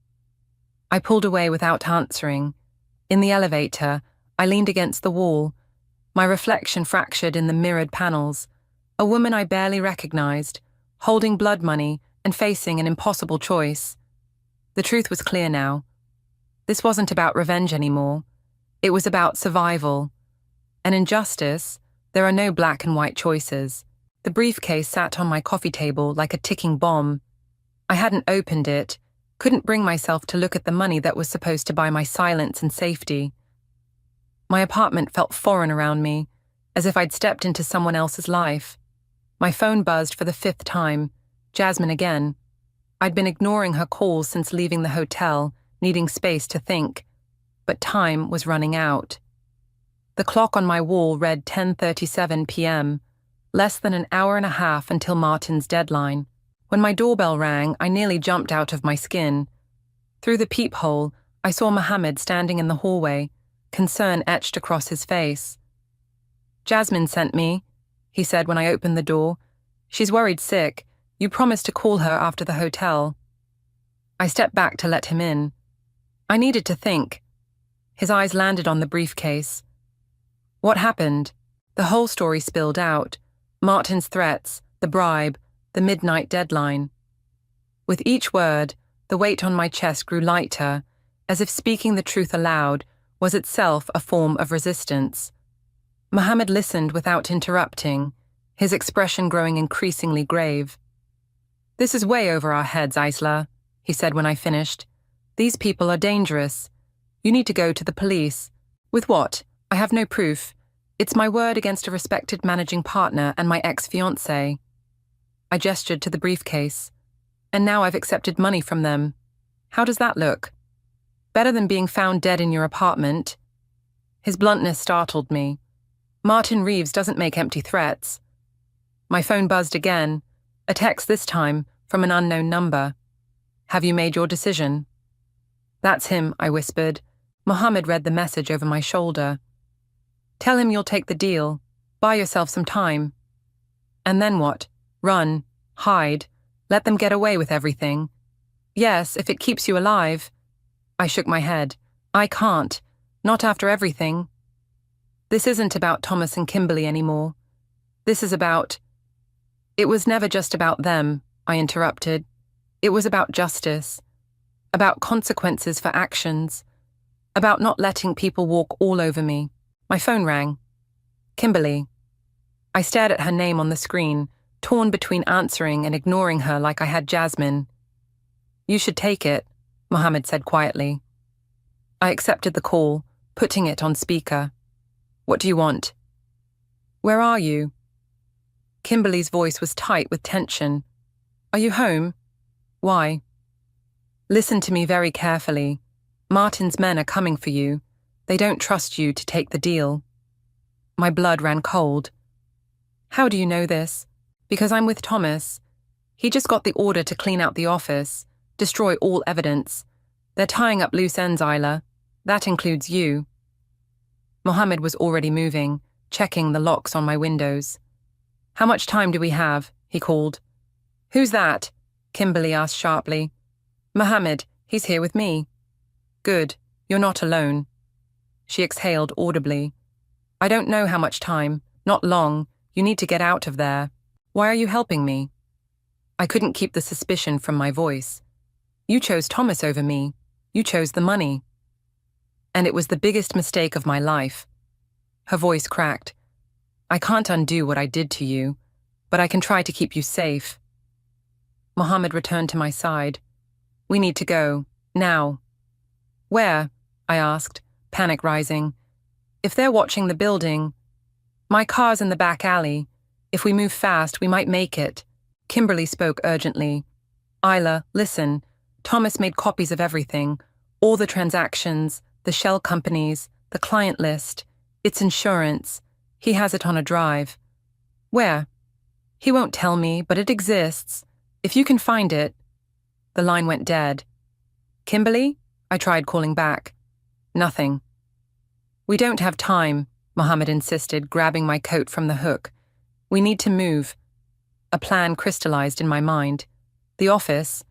I pulled away without answering. In the elevator, I leaned against the wall, my reflection fractured in the mirrored panels. A woman I barely recognized, holding blood money and facing an impossible choice. The truth was clear now. This wasn't about revenge anymore. It was about survival. And in justice, there are no black and white choices. The briefcase sat on my coffee table like a ticking bomb. I hadn't opened it, couldn't bring myself to look at the money that was supposed to buy my silence and safety. My apartment felt foreign around me, as if I'd stepped into someone else's life. My phone buzzed for the 5th time. Jasmine again. I'd been ignoring her calls since leaving the hotel, needing space to think. But time was running out. The clock on my wall read 10:37 p.m., less than an hour and a half until Martin's deadline. When my doorbell rang, I nearly jumped out of my skin. Through the peephole, I saw Mohammed standing in the hallway, concern etched across his face. "Jasmine sent me," he said when I opened the door. "She's worried sick. You promised to call her after the hotel." I stepped back to let him in. I needed to think. His eyes landed on the briefcase. "What happened?" The whole story spilled out. Martin's threats, the bribe, the midnight deadline. With each word, the weight on my chest grew lighter, as if speaking the truth aloud was itself a form of resistance. Mohammed listened without interrupting, his expression growing increasingly grave. "This is way over our heads, Isla," he said when I finished. "These people are dangerous. You need to go to the police." "With what? I have no proof. It's my word against a respected managing partner and my ex-fiancé." I gestured to the briefcase. "And now I've accepted money from them. How does that look? Better than being found dead in your apartment." His bluntness startled me. Martin Reeves doesn't make empty threats. My phone buzzed again, a text this time from an unknown number. "Have you made your decision?" "That's him," I whispered. Mohammed read the message over my shoulder. "Tell him you'll take the deal. Buy yourself some time." "And then what? Run? Hide? Let them get away with everything?" "Yes, if it keeps you alive." I shook my head. "I can't. Not after everything." "This isn't about Thomas and Kimberly anymore. This is about—" "It was never just about them," I interrupted. "It was about justice. About consequences for actions. About not letting people walk all over me." My phone rang. "Kimberly." I stared at her name on the screen, torn between answering and ignoring her like I had Jasmine. "You should take it," Mohammed said quietly. I accepted the call, putting it on speaker. "What do you want?" "Where are you?" Kimberly's voice was tight with tension. "Are you home?" "Why?" "Listen to me very carefully. Martin's men are coming for you. They don't trust you to take the deal." My blood ran cold. "How do you know this?" "Because I'm with Thomas. He just got the order to clean out the office, destroy all evidence. They're tying up loose ends, Isla. That includes you." Mohammed was already moving, checking the locks on my windows. "How much time do we have?" he called. "Who's that?" Kimberly asked sharply. "Mohammed, he's here with me." "Good, you're not alone." She exhaled audibly. "I don't know how much time. Not long. You need to get out of there." Why are you helping me? I couldn't keep the suspicion from my voice. You chose Thomas over me. You chose the money. And it was the biggest mistake of my life. Her voice cracked. I can't undo what I did to you, but I can try to keep you safe. Mohammed returned to my side. We need to go. Now. Where? I asked, panic rising. If they're watching the building. My car's in the back alley. If we move fast, we might make it. Kimberly spoke urgently. Isla, listen. Thomas made copies of everything. All the transactions, the shell companies, the client list. It's insurance. He has it on a drive. Where? He won't tell me, but it exists. If you can find it. The line went dead. Kimberly? I tried calling back. Nothing. We don't have time, Mohammed insisted, grabbing my coat from the hook. We need to move. A plan crystallized in my mind. The office.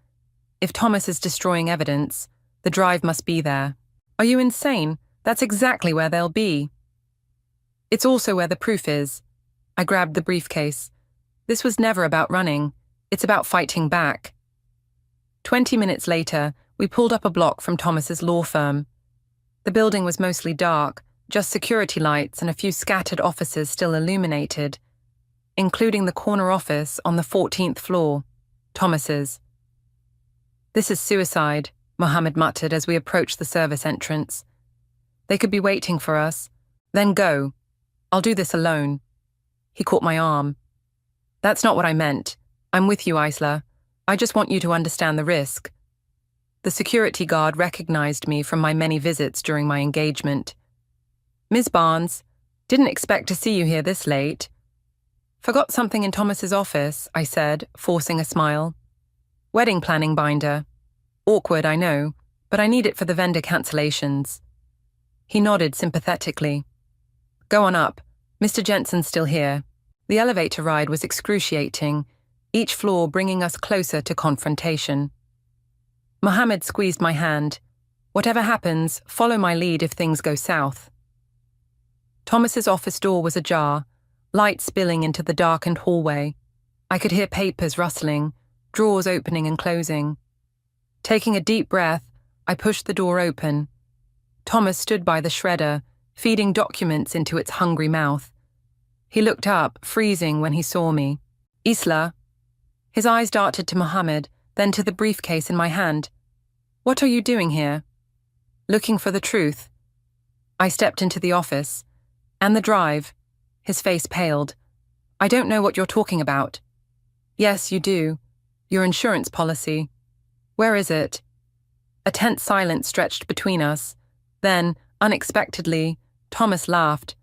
If Thomas is destroying evidence, the drive must be there. Are you insane? That's exactly where they'll be. It's also where the proof is. I grabbed the briefcase. This was never about running. It's about fighting back. 20 minutes later, we pulled up a block from Thomas's law firm. The building was mostly dark, just security lights and a few scattered offices still illuminated, including the corner office on the 14th floor, Thomas's. This is suicide, Mohammed muttered as we approached the service entrance. They could be waiting for us. Then go. I'll do this alone. He caught my arm. That's not what I meant. I'm with you, Isla. I just want you to understand the risk. The security guard recognized me from my many visits during my engagement. Ms. Barnes, didn't expect to see you here this late. Forgot something in Thomas's office, I said, forcing a smile. Wedding planning binder. Awkward, I know, but I need it for the vendor cancellations. He nodded sympathetically. Go on up. Mr. Jensen's still here. The elevator ride was excruciating, each floor bringing us closer to confrontation. Mohammed squeezed my hand. Whatever happens, follow my lead if things go south. Thomas's office door was ajar, light spilling into the darkened hallway. I could hear papers rustling, drawers opening and closing. Taking a deep breath, I pushed the door open. Thomas stood by the shredder, feeding documents into its hungry mouth. He looked up, freezing when he saw me. Isla. His eyes darted to Mohammed, then to the briefcase in my hand. What are you doing here? Looking for the truth. I stepped into the office. And the drive. His face paled. I don't know what you're talking about. Yes, you do. Your insurance policy. Where is it? A tense silence stretched between us. Then, unexpectedly, Thomas laughed.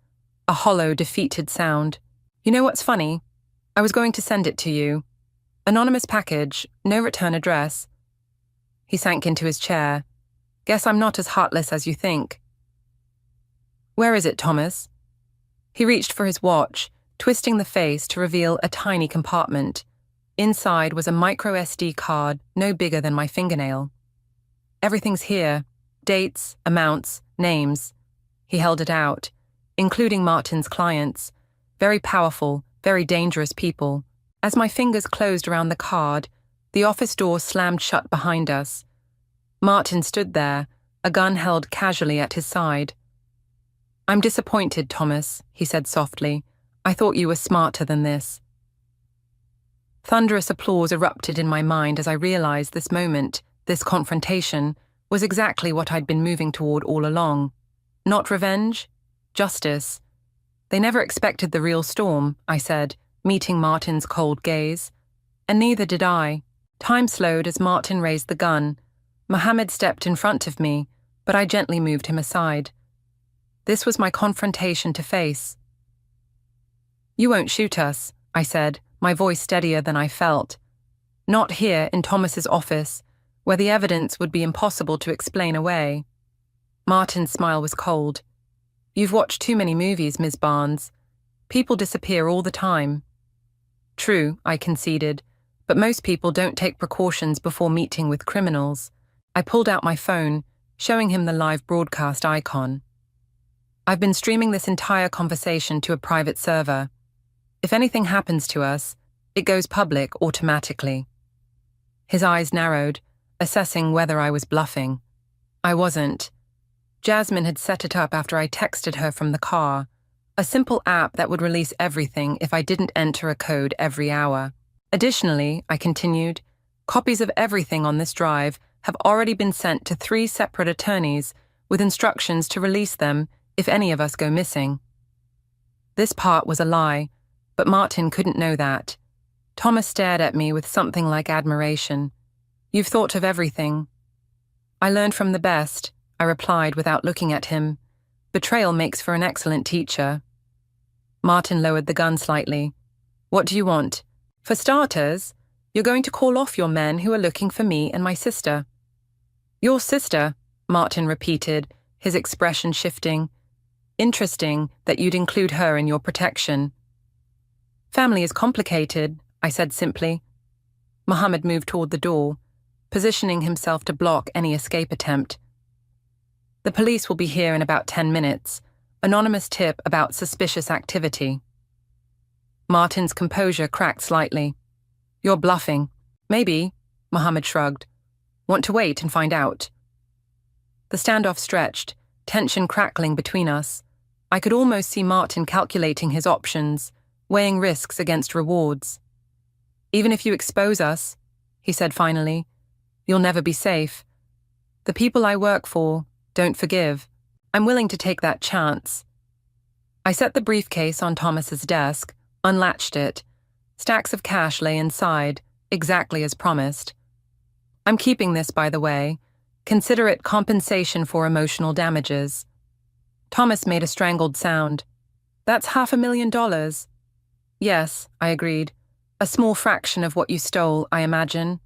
A hollow, defeated sound. You know what's funny? I was going to send it to you. Anonymous package, no return address. He sank into his chair. Guess I'm not as heartless as you think. Where is it, Thomas? He reached for his watch, twisting the face to reveal a tiny compartment. Inside was a micro SD card no bigger than my fingernail. Everything's here. Dates, amounts, names. He held it out, including Martin's clients. Very powerful, very dangerous people. As my fingers closed around the card, the office door slammed shut behind us. Martin stood there, a gun held casually at his side. I'm disappointed, Thomas, he said softly. I thought you were smarter than this. Thunderous applause erupted in my mind as I realized this moment, this confrontation, was exactly what I'd been moving toward all along. Not revenge, justice. They never expected the real storm, I said, meeting Martin's cold gaze. And neither did I. Time slowed as Martin raised the gun. Mohammed stepped in front of me, but I gently moved him aside. This was my confrontation to face. You won't shoot us, I said, my voice steadier than I felt. Not here in Thomas's office, where the evidence would be impossible to explain away. Martin's smile was cold. You've watched too many movies, Ms. Barnes. People disappear all the time. True, I conceded, but most people don't take precautions before meeting with criminals. I pulled out my phone, showing him the live broadcast icon. I've been streaming this entire conversation to a private server. If anything happens to us, It goes public automatically. His eyes narrowed, assessing whether I was bluffing. I wasn't. Jasmine had set it up after I texted her from the car, a simple app that would release everything if I didn't enter a code every hour. Additionally, I continued, copies of everything on this drive have already been sent to 3 separate attorneys with instructions to release them if any of us go missing. This part was a lie, but Martin couldn't know that. Thomas stared at me with something like admiration. You've thought of everything. I learned from the best, I replied without looking at him. Betrayal makes for an excellent teacher. Martin lowered the gun slightly. What do you want? For starters, you're going to call off your men who are looking for me and my sister. Your sister, Martin repeated, his expression shifting. Interesting that you'd include her in your protection. Family is complicated, I said simply. Mohammed moved toward the door, positioning himself to block any escape attempt. The police will be here in about 10 minutes. Anonymous tip about suspicious activity. Martin's composure cracked slightly. You're bluffing. Maybe, Mohammed shrugged. Want to wait and find out. The standoff stretched, tension crackling between us. I could almost see Martin calculating his options, weighing risks against rewards. Even if you expose us, he said finally, you'll never be safe. The people I work for don't forgive. I'm willing to take that chance. I set the briefcase on Thomas's desk, unlatched it. Stacks of cash lay inside, exactly as promised. I'm keeping this, by the way. Consider it compensation for emotional damages. Thomas made a strangled sound. That's $500,000. Yes, I agreed. A small fraction of what you stole, I imagine.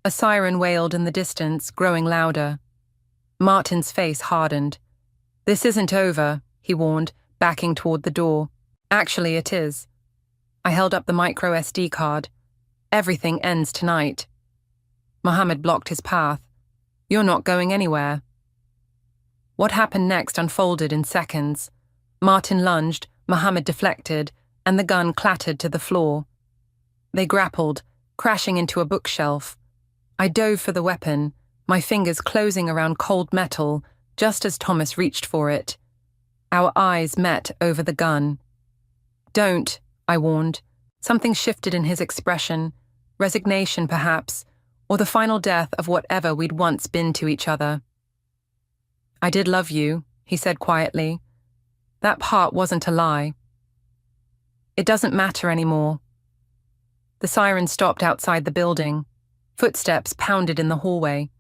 A siren wailed in the distance, growing louder. Martin's face hardened. This isn't over, he warned, backing toward the door. Actually, it is. I held up the micro SD card. Everything ends tonight. Mohammed blocked his path. You're not going anywhere. What happened next unfolded in seconds. Martin lunged, Mohammed deflected, and the gun clattered to the floor. They grappled, crashing into a bookshelf. I dove for the weapon, my fingers closing around cold metal just as Thomas reached for it. Our eyes met over the gun. Don't, I warned. Something shifted in his expression, resignation perhaps, or the final death of whatever we'd once been to each other. I did love you, he said quietly. That part wasn't a lie. It doesn't matter anymore. The siren stopped outside the building. Footsteps pounded in the hallway.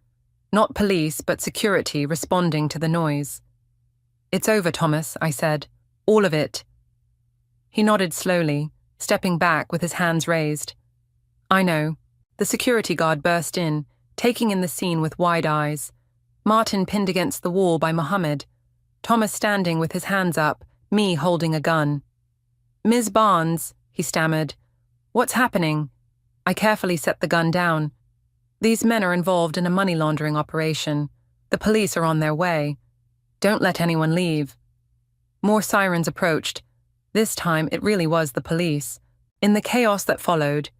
Not police, but security responding to the noise. It's over, Thomas, I said. All of it. He nodded slowly, stepping back with his hands raised. I know. The security guard burst in, taking in the scene with wide eyes. Martin pinned against the wall by Mohammed. Thomas standing with his hands up, me holding a gun. Ms. Barnes, he stammered. What's happening? I carefully set the gun down. These men are involved in a money laundering operation. The police are on their way. Don't let anyone leave. More sirens approached. This time it really was the police. In the chaos that followed,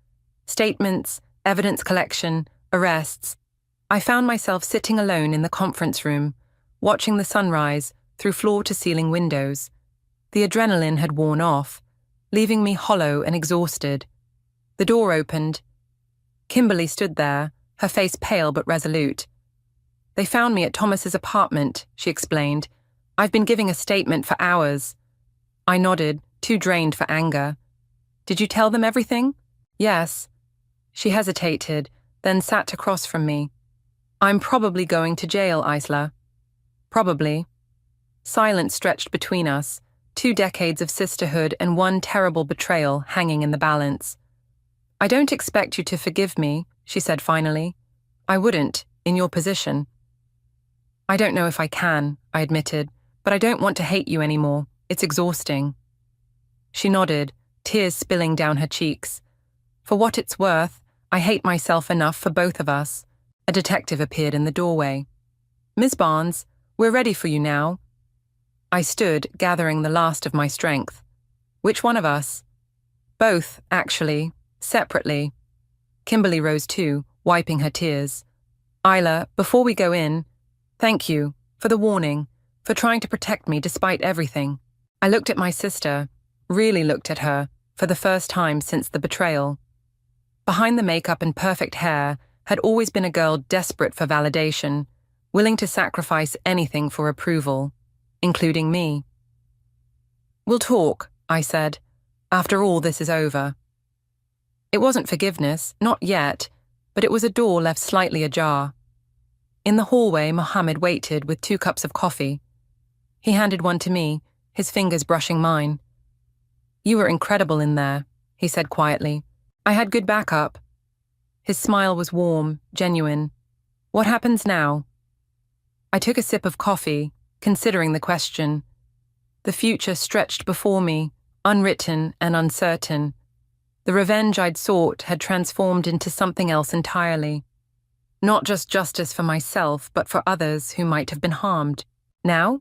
statements, evidence collection, arrests, I found myself sitting alone in the conference room, watching the sunrise through floor-to-ceiling windows. The adrenaline had worn off, leaving me hollow and exhausted. The door opened. Kimberly stood there, her face pale but resolute. They found me at Thomas's apartment, she explained. I've been giving a statement for hours. I nodded, too drained for anger. Did you tell them everything? Yes. She hesitated, then sat across from me. I'm probably going to jail, Isla. Probably. Silence stretched between us, 2 decades of sisterhood and one terrible betrayal hanging in the balance. I don't expect you to forgive me, she said finally. I wouldn't, in your position. I don't know if I can, I admitted, but I don't want to hate you anymore. It's exhausting. She nodded, tears spilling down her cheeks. For what it's worth, I hate myself enough for both of us. A detective appeared in the doorway. Ms. Barnes, we're ready for you now. I stood, gathering the last of my strength. Which one of us? Both, actually, separately. Kimberly rose too, wiping her tears. Isla, before we go in, thank you for the warning, for trying to protect me despite everything. I looked at my sister, really looked at her, for the first time since the betrayal. Behind the makeup and perfect hair had always been a girl desperate for validation, willing to sacrifice anything for approval, including me. We'll talk, I said, after all this is over. It wasn't forgiveness, not yet, but it was a door left slightly ajar. In the hallway, Mohammed waited with 2 cups of coffee. He handed one to me, his fingers brushing mine. You were incredible in there, he said quietly. I had good backup. His smile was warm, genuine. What happens now? I took a sip of coffee, considering the question. The future stretched before me, unwritten and uncertain. The revenge I'd sought had transformed into something else entirely. Not just justice for myself, but for others who might have been harmed. Now?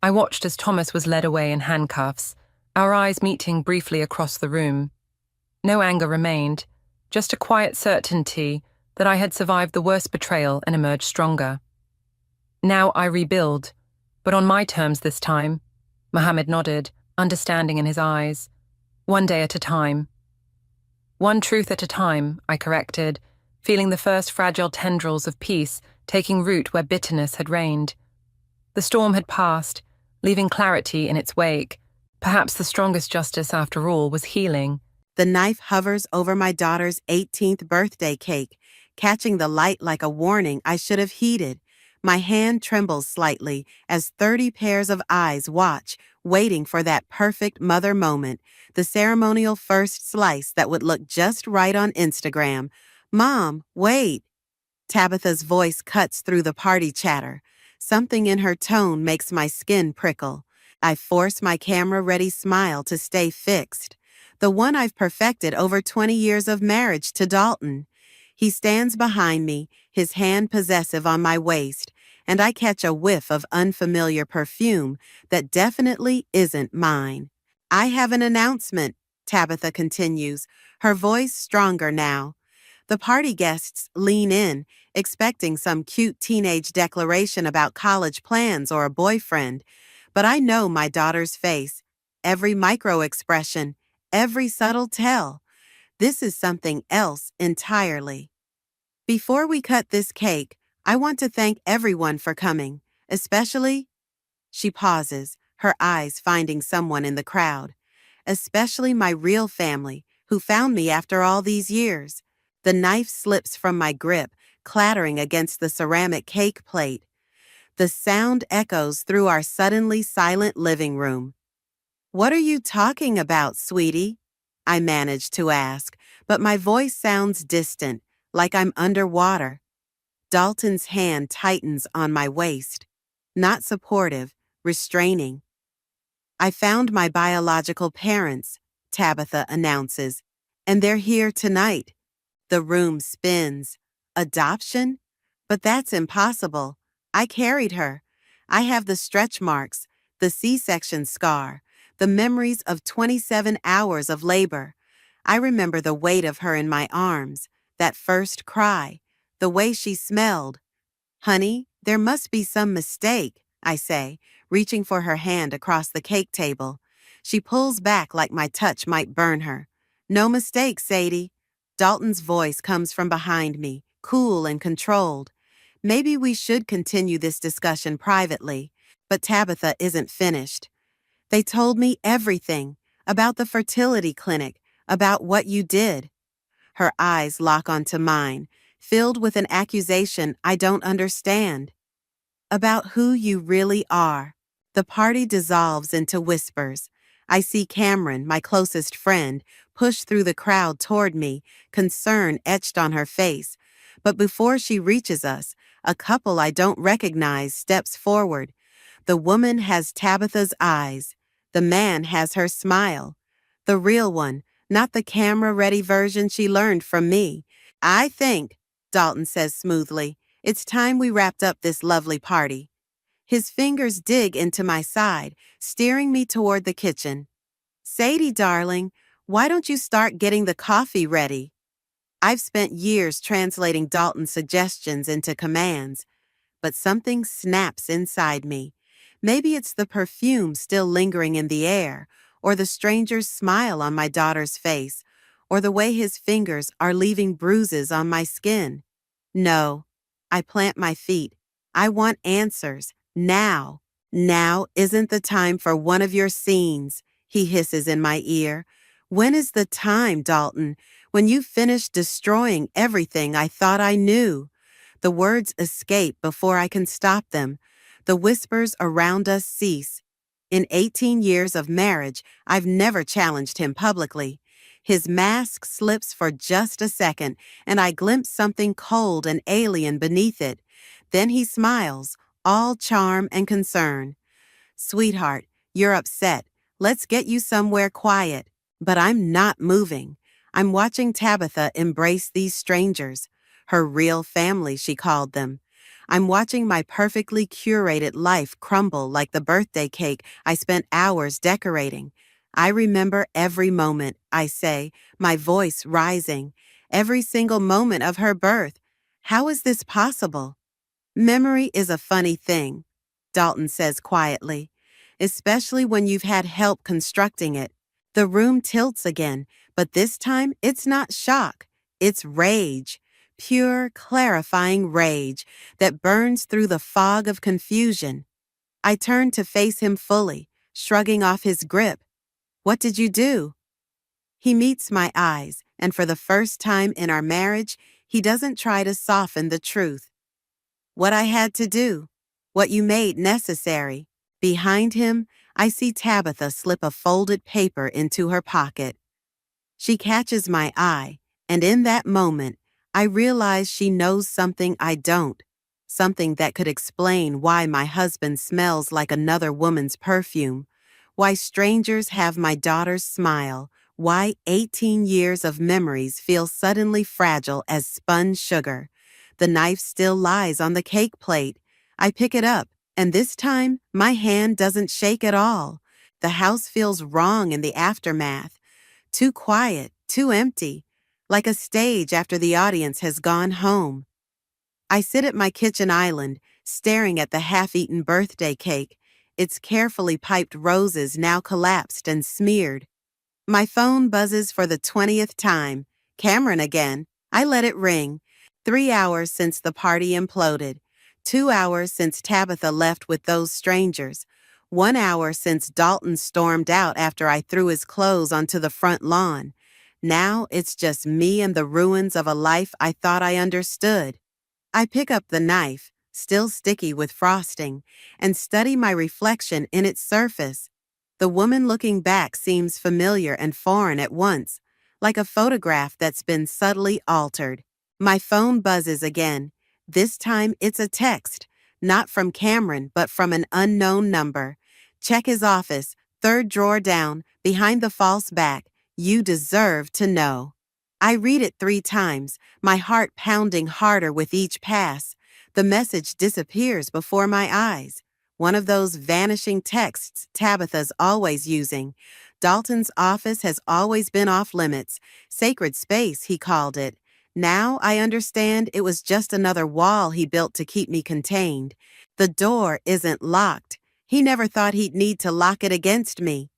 I watched as Thomas was led away in handcuffs, our eyes meeting briefly across the room. No anger remained, just a quiet certainty that I had survived the worst betrayal and emerged stronger. Now I rebuild, but on my terms this time. Mohammed nodded, understanding in his eyes. One day at a time. One truth at a time, I corrected, feeling the first fragile tendrils of peace taking root where bitterness had reigned. The storm had passed, leaving clarity in its wake. Perhaps the strongest justice, after all, was healing. The knife hovers over my daughter's 18th birthday cake, catching the light like a warning I should have heeded. My hand trembles slightly as 30 pairs of eyes watch, waiting for that perfect mother moment, the ceremonial first slice that would look just right on Instagram. Mom, wait. Tabitha's voice cuts through the party chatter. Something in her tone makes my skin prickle. I force my camera-ready smile to stay fixed. The one I've perfected over 20 years of marriage to Dalton. He stands behind me, his hand possessive on my waist, and I catch a whiff of unfamiliar perfume that definitely isn't mine. I have an announcement, Tabitha continues, her voice stronger now. The party guests lean in, expecting some cute teenage declaration about college plans or a boyfriend, but I know my daughter's face, every micro-expression, every subtle tell. This is something else entirely. Before we cut this cake, I want to thank everyone for coming, especially... She pauses, her eyes finding someone in the crowd. Especially my real family, who found me after all these years. The knife slips from my grip, clattering against the ceramic cake plate. The sound echoes through our suddenly silent living room. What are you talking about, sweetie? I manage to ask, but my voice sounds distant, like I'm underwater. Dalton's hand tightens on my waist. Not supportive, restraining. I found my biological parents, Tabitha announces, and they're here tonight. The room spins. Adoption? But that's impossible. I carried her. I have the stretch marks, the C-section scar, the memories of 27 hours of labor. I remember the weight of her in my arms, that first cry, the way she smelled. Honey, there must be some mistake, I say, reaching for her hand across the cake table. She pulls back like my touch might burn her. No mistake, Sadie. Dalton's voice comes from behind me, cool and controlled. Maybe we should continue this discussion privately, but Tabitha isn't finished. They told me everything, about the fertility clinic, about what you did. Her eyes lock onto mine, filled with an accusation I don't understand. About who you really are. The party dissolves into whispers. I see Cameron, my closest friend, push through the crowd toward me, concern etched on her face. But before she reaches us, a couple I don't recognize steps forward. The woman has Tabitha's eyes. The man has her smile. The real one, not the camera-ready version she learned from me. I think, Dalton says smoothly, it's time we wrapped up this lovely party. His fingers dig into my side, steering me toward the kitchen. Sadie, darling, Why don't you start getting the coffee ready? I've spent years translating Dalton's suggestions into commands, but something snaps inside me. Maybe it's the perfume still lingering in the air, or the stranger's smile on my daughter's face, or the way his fingers are leaving bruises on my skin. No, I plant my feet. I want answers, now. Now isn't the time for one of your scenes, he hisses in my ear. When is the time, Dalton, when you finish destroying everything I thought I knew? The words escape before I can stop them. The whispers around us cease. In 18 years of marriage, I've never challenged him publicly. His mask slips for just a second, and I glimpse something cold and alien beneath it. Then he smiles, all charm and concern. Sweetheart, you're upset. Let's get you somewhere quiet. But I'm not moving. I'm watching Tabitha embrace these strangers. Her real family, she called them. I'm watching my perfectly curated life crumble like the birthday cake I spent hours decorating. I remember every moment, I say, my voice rising. Every single moment of her birth. How is this possible? Memory is a funny thing, Dalton says quietly, especially when you've had help constructing it. The room tilts again, but this time it's not shock, it's rage. Pure, clarifying rage that burns through the fog of confusion. I turn to face him fully, shrugging off his grip. What did you do? He meets my eyes, and for the first time in our marriage, he doesn't try to soften the truth. What I had to do, what you made necessary. Behind him, I see Tabitha slip a folded paper into her pocket. She catches my eye, and in that moment, I realize she knows something I don't, something that could explain why my husband smells like another woman's perfume, why strangers have my daughter's smile, why 18 years of memories feel suddenly fragile as spun sugar. The knife still lies on the cake plate. I pick it up, and this time, my hand doesn't shake at all. The house feels wrong in the aftermath. Too quiet, too empty, like a stage after the audience has gone home. I sit at my kitchen island, staring at the half-eaten birthday cake, its carefully piped roses now collapsed and smeared. My phone buzzes for the 20th time. Cameron again. I let it ring. 3 hours since the party imploded. 2 hours since Tabitha left with those strangers. 1 hour since Dalton stormed out after I threw his clothes onto the front lawn. Now it's just me and the ruins of a life I thought I understood. I pick up the knife, still sticky with frosting, and study my reflection in its surface. The woman looking back seems familiar and foreign at once, like a photograph that's been subtly altered. My phone buzzes again. This time it's a text, not from Cameron, but from an unknown number. Check his office, third drawer down, behind the false back. You deserve to know. I read it 3 times, my heart pounding harder with each pass. The message disappears before my eyes. One of those vanishing texts Tabitha's always using. Dalton's office has always been off limits. Sacred space, he called it. Now I understand it was just another wall he built to keep me contained. The door isn't locked. He never thought he'd need to lock it against me.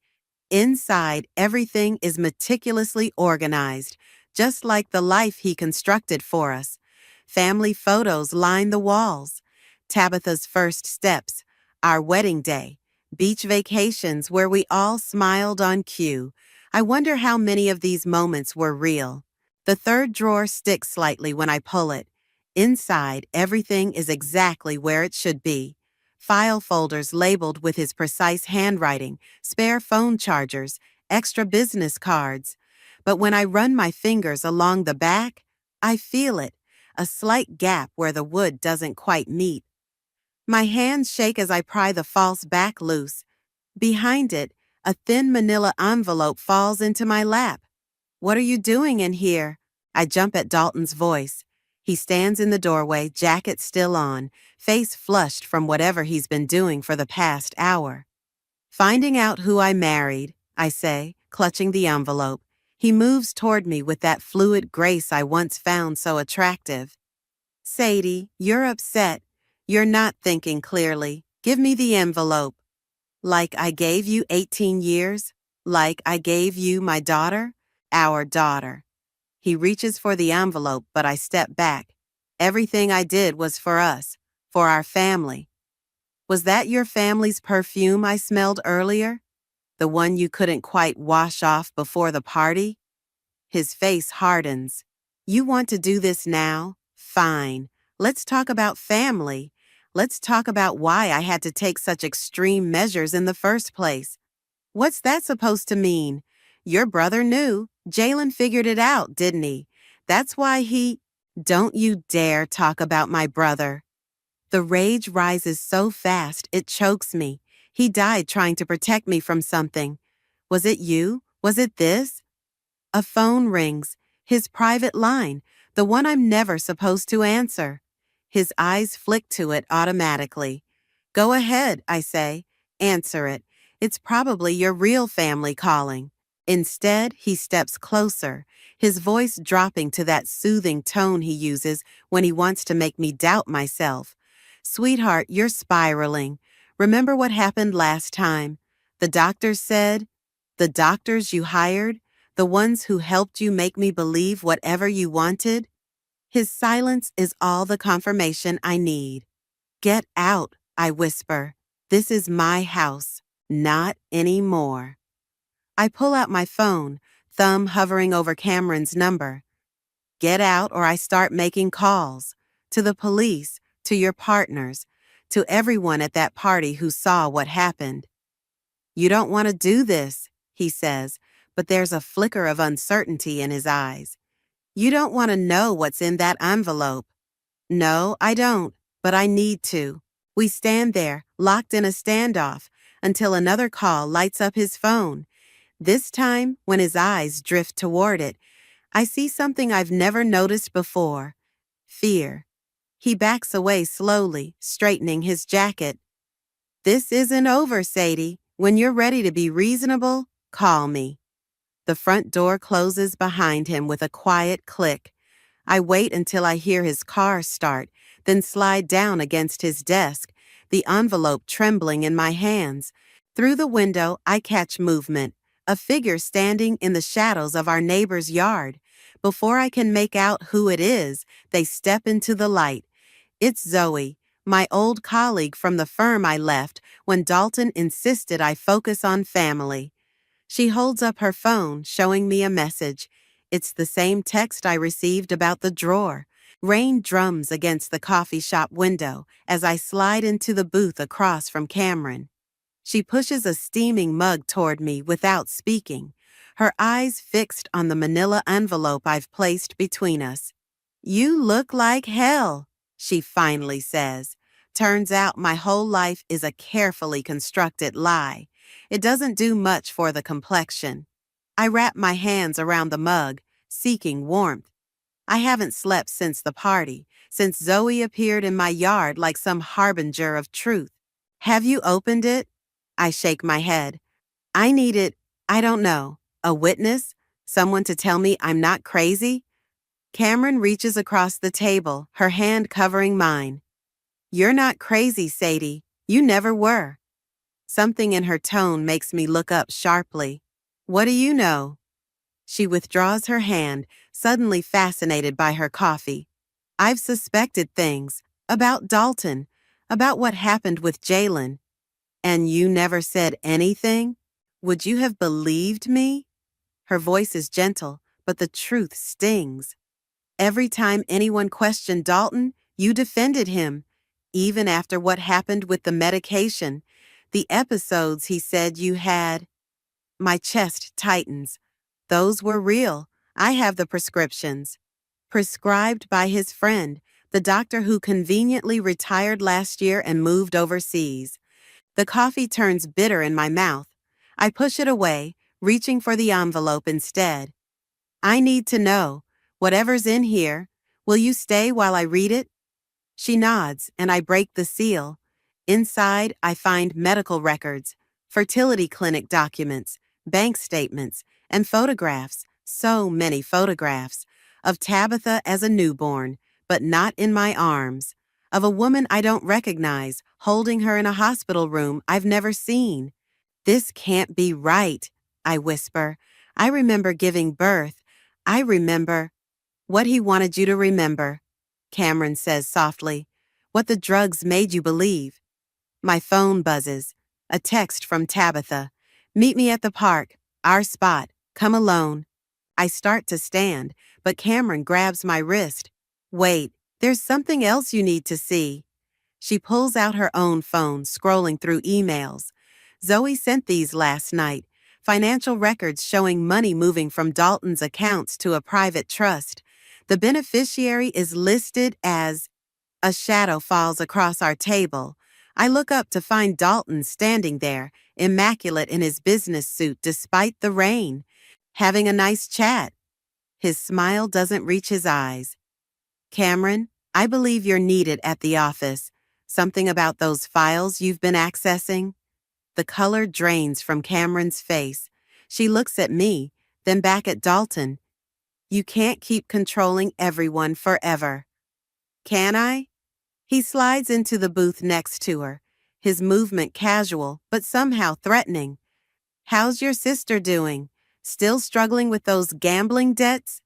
Inside, everything is meticulously organized, just like the life he constructed for us. Family photos line the walls. Tabitha's first steps, our wedding day, beach vacations where we all smiled on cue. I wonder how many of these moments were real. The third drawer sticks slightly when I pull it. Inside, everything is exactly where it should be. File folders labeled with his precise handwriting, spare phone chargers, extra business cards. But when I run my fingers along the back, I feel it, a slight gap where the wood doesn't quite meet. My hands shake as I pry the false back loose. Behind it, a thin manila envelope falls into my lap. What are you doing in here? I jump at Dalton's voice. He stands in the doorway, jacket still on, face flushed from whatever he's been doing for the past hour. Finding out who I married, I say, clutching the envelope. He moves toward me with that fluid grace I once found so attractive. Sadie, you're upset. You're not thinking clearly. Give me the envelope. Like I gave you 18 years? Like I gave you my daughter? Our daughter. He reaches for the envelope, but I step back. Everything I did was for us, for our family. Was that your family's perfume I smelled earlier? The one you couldn't quite wash off before the party? His face hardens. You want to do this now? Fine. Let's talk about family. Let's talk about why I had to take such extreme measures in the first place. What's that supposed to mean? Your brother knew. Jalen figured it out, didn't he? That's why he... Don't you dare talk about my brother. The rage rises so fast it chokes me. He died trying to protect me from something. Was it you? Was it this? A phone rings. His private line, the one I'm never supposed to answer. His eyes flick to it automatically. Go ahead, I say. Answer it. It's probably your real family calling. Instead, he steps closer, his voice dropping to that soothing tone he uses when he wants to make me doubt myself. Sweetheart, you're spiraling. Remember what happened last time? The doctors said, the doctors you hired, the ones who helped you make me believe whatever you wanted? His silence is all the confirmation I need. Get out, I whisper. This is my house, not anymore. I pull out my phone, thumb hovering over Cameron's number. Get out or I start making calls. To the police, to your partners, to everyone at that party who saw what happened. You don't want to do this, he says, but there's a flicker of uncertainty in his eyes. You don't want to know what's in that envelope. No, I don't, but I need to. We stand there, locked in a standoff, until another call lights up his phone. This time, when his eyes drift toward it, I see something I've never noticed before. Fear. He backs away slowly, straightening his jacket. This isn't over, Sadie. When you're ready to be reasonable, call me. The front door closes behind him with a quiet click. I wait until I hear his car start, then slide down against his desk, the envelope trembling in my hands. Through the window, I catch movement, a figure standing in the shadows of our neighbor's yard. Before I can make out who it is, they step into the light. It's Zoe, my old colleague from the firm I left when Dalton insisted I focus on family. She holds up her phone, showing me a message. It's the same text I received about the drawer. Rain drums against the coffee shop window as I slide into the booth across from Cameron. She pushes a steaming mug toward me without speaking, her eyes fixed on the manila envelope I've placed between us. You look like hell, she finally says. Turns out my whole life is a carefully constructed lie. It doesn't do much for the complexion. I wrap my hands around the mug, seeking warmth. I haven't slept since the party, since Zoe appeared in my yard like some harbinger of truth. Have you opened it? I shake my head. I needed, I don't know, a witness? Someone to tell me I'm not crazy? Cameron reaches across the table, her hand covering mine. You're not crazy, Sadie. You never were. Something in her tone makes me look up sharply. What do you know? She withdraws her hand, suddenly fascinated by her coffee. I've suspected things. About Dalton. About what happened with Jalen. And you never said anything? Would you have believed me? Her voice is gentle, but the truth stings. Every time anyone questioned Dalton, you defended him. Even after what happened with the medication, the episodes he said you had. My chest tightens. Those were real. I have the prescriptions. Prescribed by his friend, the doctor who conveniently retired last year and moved overseas. The coffee turns bitter in my mouth. I push it away, reaching for the envelope instead. I need to know. Whatever's in here, will you stay while I read it? She nods, and I break the seal. Inside, I find medical records, fertility clinic documents, bank statements, and photographs, So many photographs of Tabitha as a newborn, but not in my arms, of a woman I don't recognize, holding her in a hospital room I've never seen. This can't be right, I whisper. I remember giving birth. I remember what he wanted you to remember, Cameron says softly. What the drugs made you believe. My phone buzzes. A text from Tabitha. Meet me at the park. Our spot. Come alone. I start to stand, but Cameron grabs my wrist. Wait, there's something else you need to see. She pulls out her own phone, scrolling through emails. Zoe sent these last night. Financial records showing money moving from Dalton's accounts to a private trust. The beneficiary is listed as... A shadow falls across our table. I look up to find Dalton standing there, immaculate in his business suit despite the rain, having a nice chat. His smile doesn't reach his eyes. Cameron, I believe you're needed at the office. Something about those files you've been accessing? The color drains from Cameron's face. She looks at me, then back at Dalton. You can't keep controlling everyone forever. Can I? He slides into the booth next to her, his movement casual but somehow threatening. How's your sister doing? Still struggling with those gambling debts?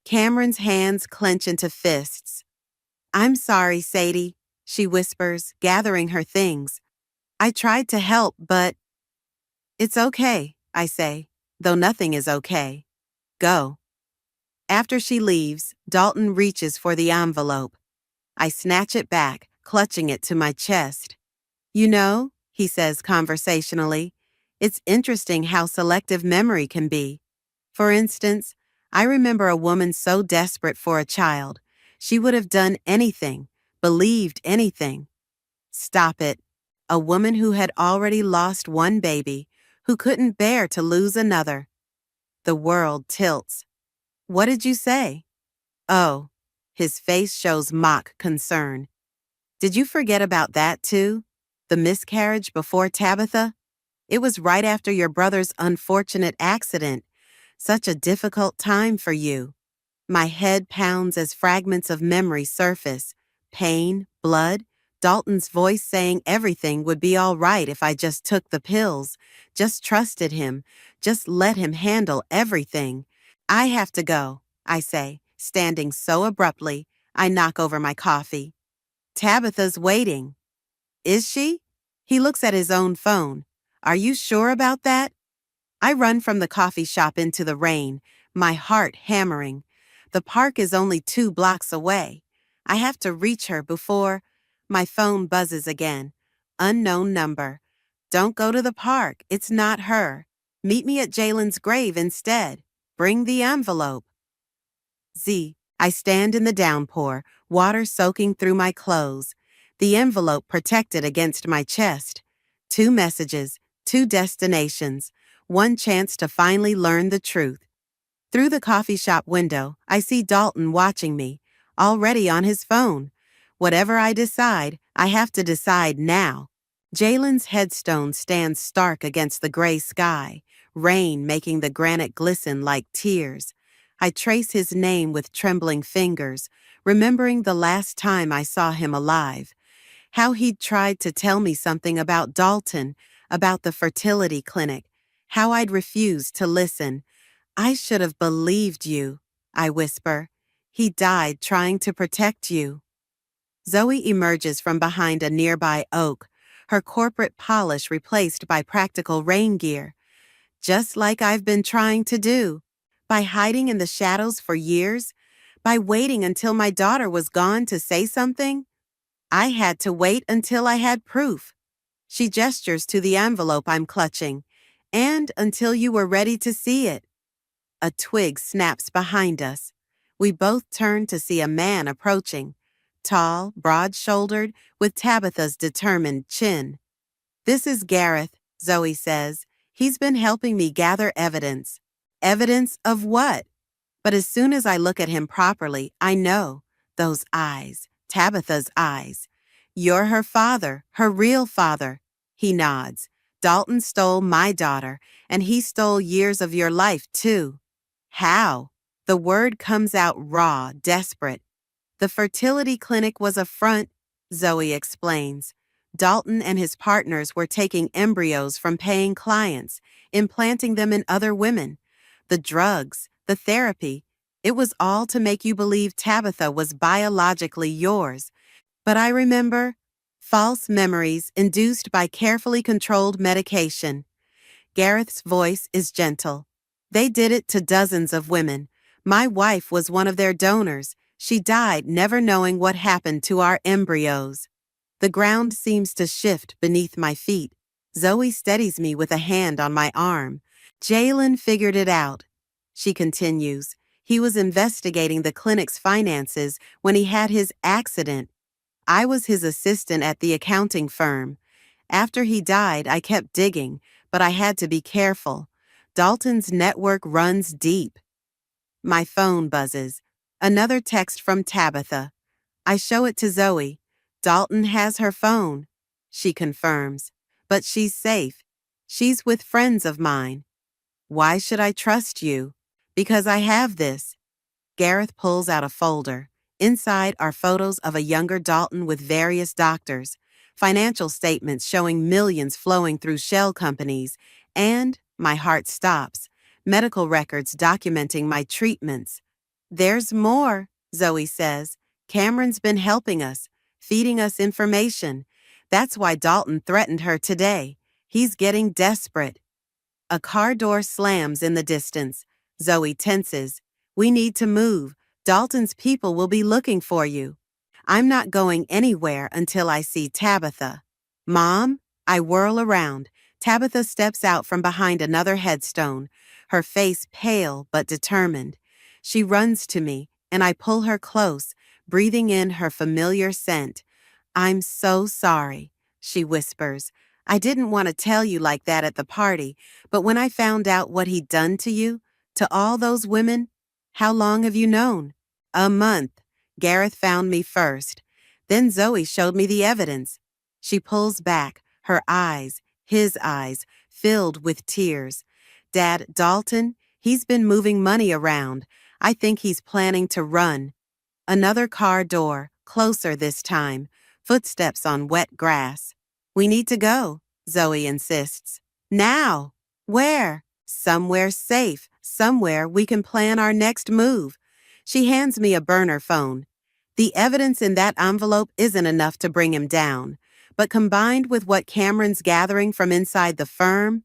Cameron's hands clench into fists. I'm sorry, Sadie, she whispers, gathering her things. I tried to help, but... It's okay, I say, though nothing is okay. Go. After she leaves, Dalton reaches for the envelope. I snatch it back, clutching it to my chest. You know, he says conversationally, it's interesting how selective memory can be. For instance, I remember a woman so desperate for a child. She would have done anything, believed anything. Stop it. A woman who had already lost one baby, who couldn't bear to lose another. The world tilts. What did you say? Oh, his face shows mock concern. Did you forget about that too? The miscarriage before Tabitha? It was right after your brother's unfortunate accident. Such a difficult time for you. My head pounds as fragments of memory surface. Pain, blood, Dalton's voice saying everything would be all right if I just took the pills, just trusted him, just let him handle everything. I have to go, I say, standing so abruptly, I knock over my coffee. Tabitha's waiting. Is she? He looks at his own phone. Are you sure about that? I run from the coffee shop into the rain, my heart hammering. The park is only 2 blocks away. I have to reach her before... My phone buzzes again. Unknown number. Don't go to the park. It's not her. Meet me at Jalen's grave instead. Bring the envelope. I stand in the downpour, water soaking through my clothes. The envelope protected against my chest. 2 messages, 2 destinations, 1 chance to finally learn the truth. Through the coffee shop window, I see Dalton watching me, already on his phone. Whatever I decide, I have to decide now. Jalen's headstone stands stark against the gray sky, rain making the granite glisten like tears. I trace his name with trembling fingers, remembering the last time I saw him alive. How he'd tried to tell me something about Dalton, about the fertility clinic, how I'd refused to listen. I should have believed you, I whisper. He died trying to protect you. Zoe emerges from behind a nearby oak, her corporate polish replaced by practical rain gear. Just like I've been trying to do. By hiding in the shadows for years, by waiting until my daughter was gone to say something. I had to wait until I had proof. She gestures to the envelope I'm clutching, and until you were ready to see it. A twig snaps behind us. We both turn to see a man approaching, tall, broad-shouldered, with Tabitha's determined chin. This is Gareth, Zoe says. He's been helping me gather evidence. Evidence of what? But as soon as I look at him properly, I know. Those eyes, Tabitha's eyes. You're her father, her real father. He nods. Dalton stole my daughter, and he stole years of your life, too. How? The word comes out raw, desperate. The fertility clinic was a front, Zoe explains. Dalton and his partners were taking embryos from paying clients, implanting them in other women. The drugs, the therapy, it was all to make you believe Tabitha was biologically yours. But I remember false memories induced by carefully controlled medication. Gareth's voice is gentle. They did it to dozens of women. My wife was one of their donors. She died never knowing what happened to our embryos. The ground seems to shift beneath my feet. Zoe steadies me with a hand on my arm. Jalen figured it out. She continues. He was investigating the clinic's finances when he had his accident. I was his assistant at the accounting firm. After he died, I kept digging, but I had to be careful. Dalton's network runs deep. My phone buzzes. Another text from Tabitha. I show it to Zoe. Dalton has her phone. She confirms. But she's safe. She's with friends of mine. Why should I trust you? Because I have this. Gareth pulls out a folder. Inside are photos of a younger Dalton with various doctors, financial statements showing millions flowing through shell companies, and, my heart stops, medical records documenting my treatments. There's more, Zoe says. Cameron's been helping us, feeding us information. That's why Dalton threatened her today. He's getting desperate. A car door slams in the distance. Zoe tenses. We need to move. Dalton's people will be looking for you. I'm not going anywhere until I see Tabitha. Mom? I whirl around. Tabitha steps out from behind another headstone, her face pale but determined. She runs to me, and I pull her close, breathing in her familiar scent. I'm so sorry, she whispers. I didn't want to tell you like that at the party, but when I found out what he'd done to you, to all those women, how long have you known? A month. Gareth found me first. Then Zoe showed me the evidence. She pulls back, her eyes, his eyes, filled with tears. Dad, Dalton, he's been moving money around. I think he's planning to run. Another car door, closer this time, footsteps on wet grass. We need to go, Zoe insists. Now! Where? Somewhere safe, somewhere we can plan our next move. She hands me a burner phone. The evidence in that envelope isn't enough to bring him down, but combined with what Cameron's gathering from inside the firm,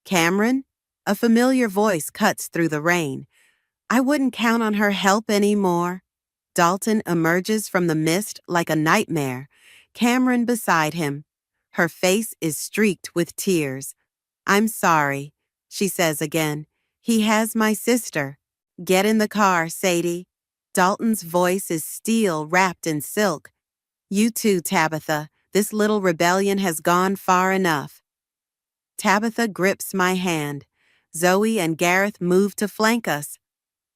Cameron? A familiar voice cuts through the rain. I wouldn't count on her help anymore. Dalton emerges from the mist like a nightmare, Cameron beside him. Her face is streaked with tears. I'm sorry, she says again. He has my sister. Get in the car, Sadie. Dalton's voice is steel wrapped in silk. You too, Tabitha. This little rebellion has gone far enough. Tabitha grips my hand. Zoe and Gareth move to flank us.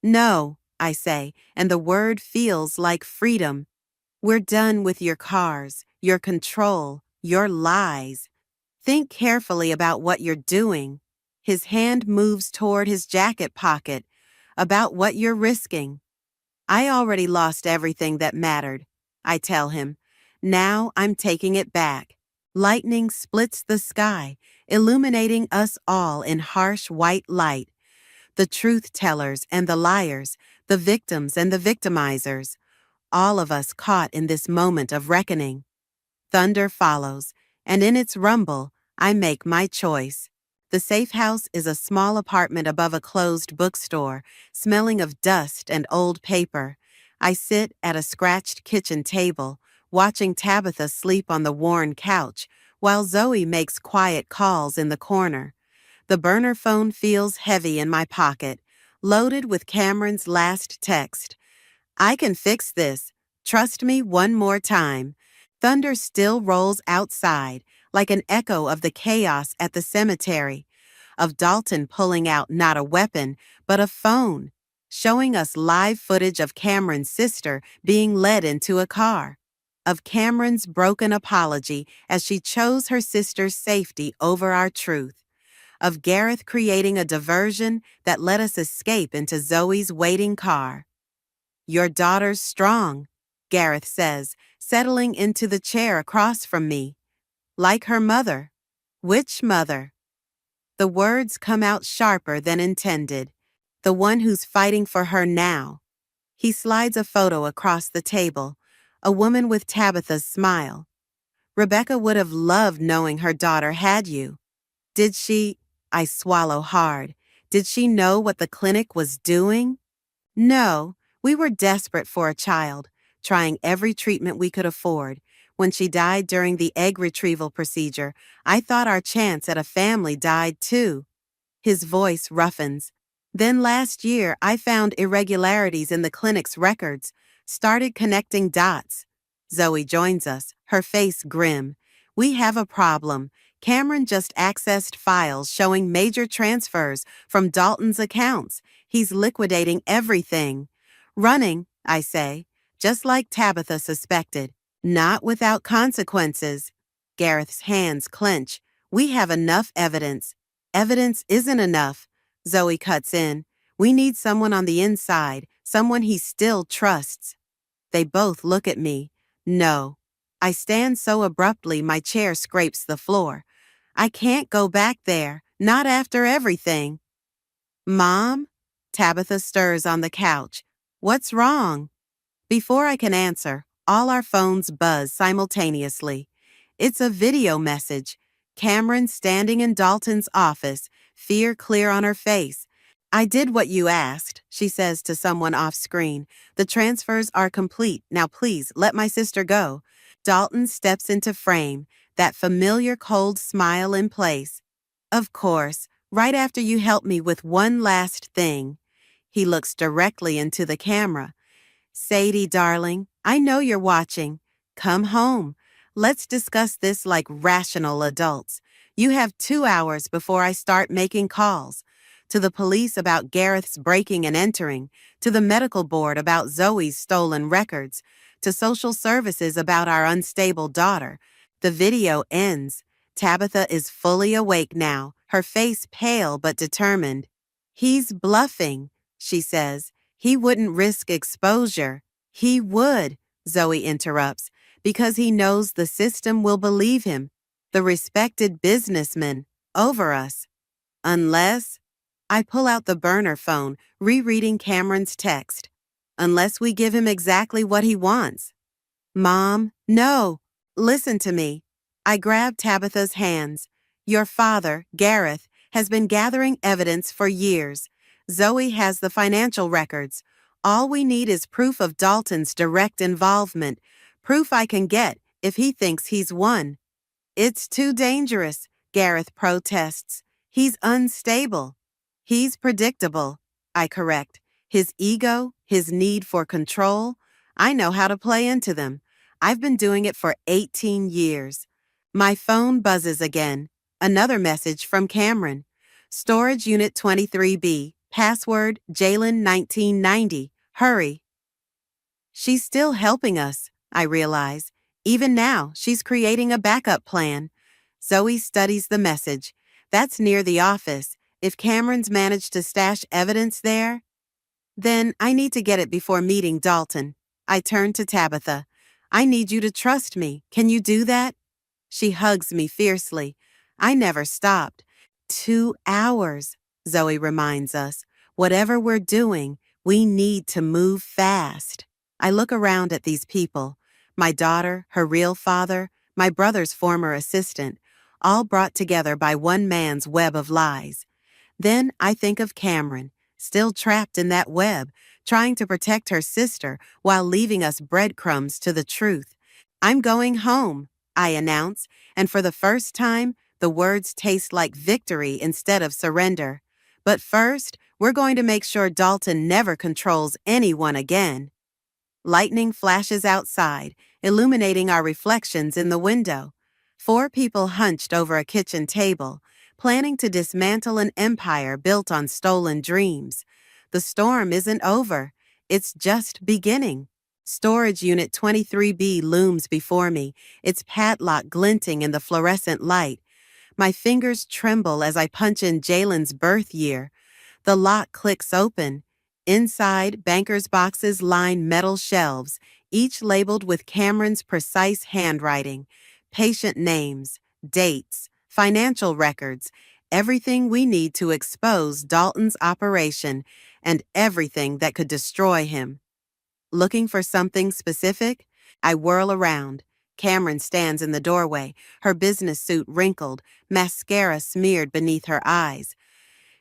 No, I say, and the word feels like freedom. We're done with your cars, your control, your lies. Think carefully about what you're doing. His hand moves toward his jacket pocket. About what you're risking. I already lost everything that mattered, I tell him. Now I'm taking it back. Lightning splits the sky, illuminating us all in harsh white light. The truth tellers and the liars, the victims and the victimizers. All of us caught in this moment of reckoning. Thunder follows, and in its rumble, I make my choice. The safe house is a small apartment above a closed bookstore, smelling of dust and old paper. I sit at a scratched kitchen table, watching Tabitha sleep on the worn couch, while Zoe makes quiet calls in the corner. The burner phone feels heavy in my pocket, loaded with Cameron's last text. I can fix this. Trust me one more time. Thunder still rolls outside, like an echo of the chaos at the cemetery, of Dalton pulling out not a weapon, but a phone, showing us live footage of Cameron's sister being led into a car, of Cameron's broken apology as she chose her sister's safety over our truth. of Gareth creating a diversion that let us escape into Zoe's waiting car. "Your daughter's strong," Gareth says, settling into the chair across from me. "Like her mother." "Which mother?" The words come out sharper than intended. "The one who's fighting for her now." He slides a photo across the table, a woman with Tabitha's smile. "Rebecca would have loved knowing her daughter had you." Did she? I swallow hard. Did she know what the clinic was doing? No, we were desperate for a child, trying every treatment we could afford. When she died during the egg retrieval procedure, I thought our chance at a family died too. His voice roughens. Then last year, I found irregularities in the clinic's records, started connecting dots. Zoe joins us, her face grim. "We have a problem. Cameron just accessed files showing major transfers from Dalton's accounts. He's liquidating everything." "Running," I say, "just like Tabitha suspected. Not without consequences." Gareth's hands clench. "We have enough evidence." "Evidence isn't enough," Zoe cuts in. "We need someone on the inside, someone he still trusts." They both look at me. No. I stand so abruptly my chair scrapes the floor. I can't go back there, not after everything. "Mom?" Tabitha stirs on the couch. "What's wrong?" Before I can answer, all our phones buzz simultaneously. It's a video message. Cameron standing in Dalton's office, fear clear on her face. "I did what you asked," she says to someone off screen. "The transfers are complete. Now please, let my sister go." Dalton steps into frame, that familiar cold smile in place. "Of course, right after you help me with one last thing." He looks directly into the camera. "Sadie, darling, I know you're watching. Come home. Let's discuss this like rational adults. You have 2 hours before I start making calls. To the police about Gareth's breaking and entering, to the medical board about Zoe's stolen records, to social services about our unstable daughter." The video ends. Tabitha is fully awake now, her face pale but determined. "He's bluffing," she says. "He wouldn't risk exposure." "He would," Zoe interrupts, "because he knows the system will believe him, the respected businessman, over us. Unless..." I pull out the burner phone, rereading Cameron's text. "Unless we give him exactly what he wants." "Mom, no. Listen to me." I grab Tabitha's hands. "Your father, Gareth, has been gathering evidence for years. Zoe has the financial records. All we need is proof of Dalton's direct involvement, proof I can get if he thinks he's won." "It's too dangerous," Gareth protests. "He's unstable." "He's predictable," I correct. "His ego, his need for control, I know how to play into them. I've been doing it for 18 years. My phone buzzes again. Another message from Cameron. "Storage Unit 23B, password Jalen 1990. Hurry." She's still helping us, I realize. Even now, she's creating a backup plan. Zoe studies the message. "That's near the office. If Cameron's managed to stash evidence there, then I need to get it before meeting Dalton." I turn to Tabitha. "I need you to trust me. Can you do that?" She hugs me fiercely. I never stopped. 2 hours, Zoe reminds us. Whatever we're doing, we need to move fast. I look around at these people. My daughter, her real father, my brother's former assistant, all brought together by one man's web of lies. Then I think of Cameron, still trapped in that web, trying to protect her sister while leaving us breadcrumbs to the truth. "I'm going home," I announce, and for the first time, the words taste like victory instead of surrender. "But first, we're going to make sure Dalton never controls anyone again." Lightning flashes outside, illuminating our reflections in the window. 4 people hunched over a kitchen table, planning to dismantle an empire built on stolen dreams. The storm isn't over. It's just beginning. Storage Unit 23B looms before me, its padlock glinting in the fluorescent light. My fingers tremble as I punch in Jalen's birth year. The lock clicks open. Inside, bankers' boxes line metal shelves, each labeled with Cameron's precise handwriting. Patient names, dates, financial records, everything we need to expose Dalton's operation, and everything that could destroy him. Looking for something specific? I whirl around. Cameron stands in the doorway, her business suit wrinkled, mascara smeared beneath her eyes.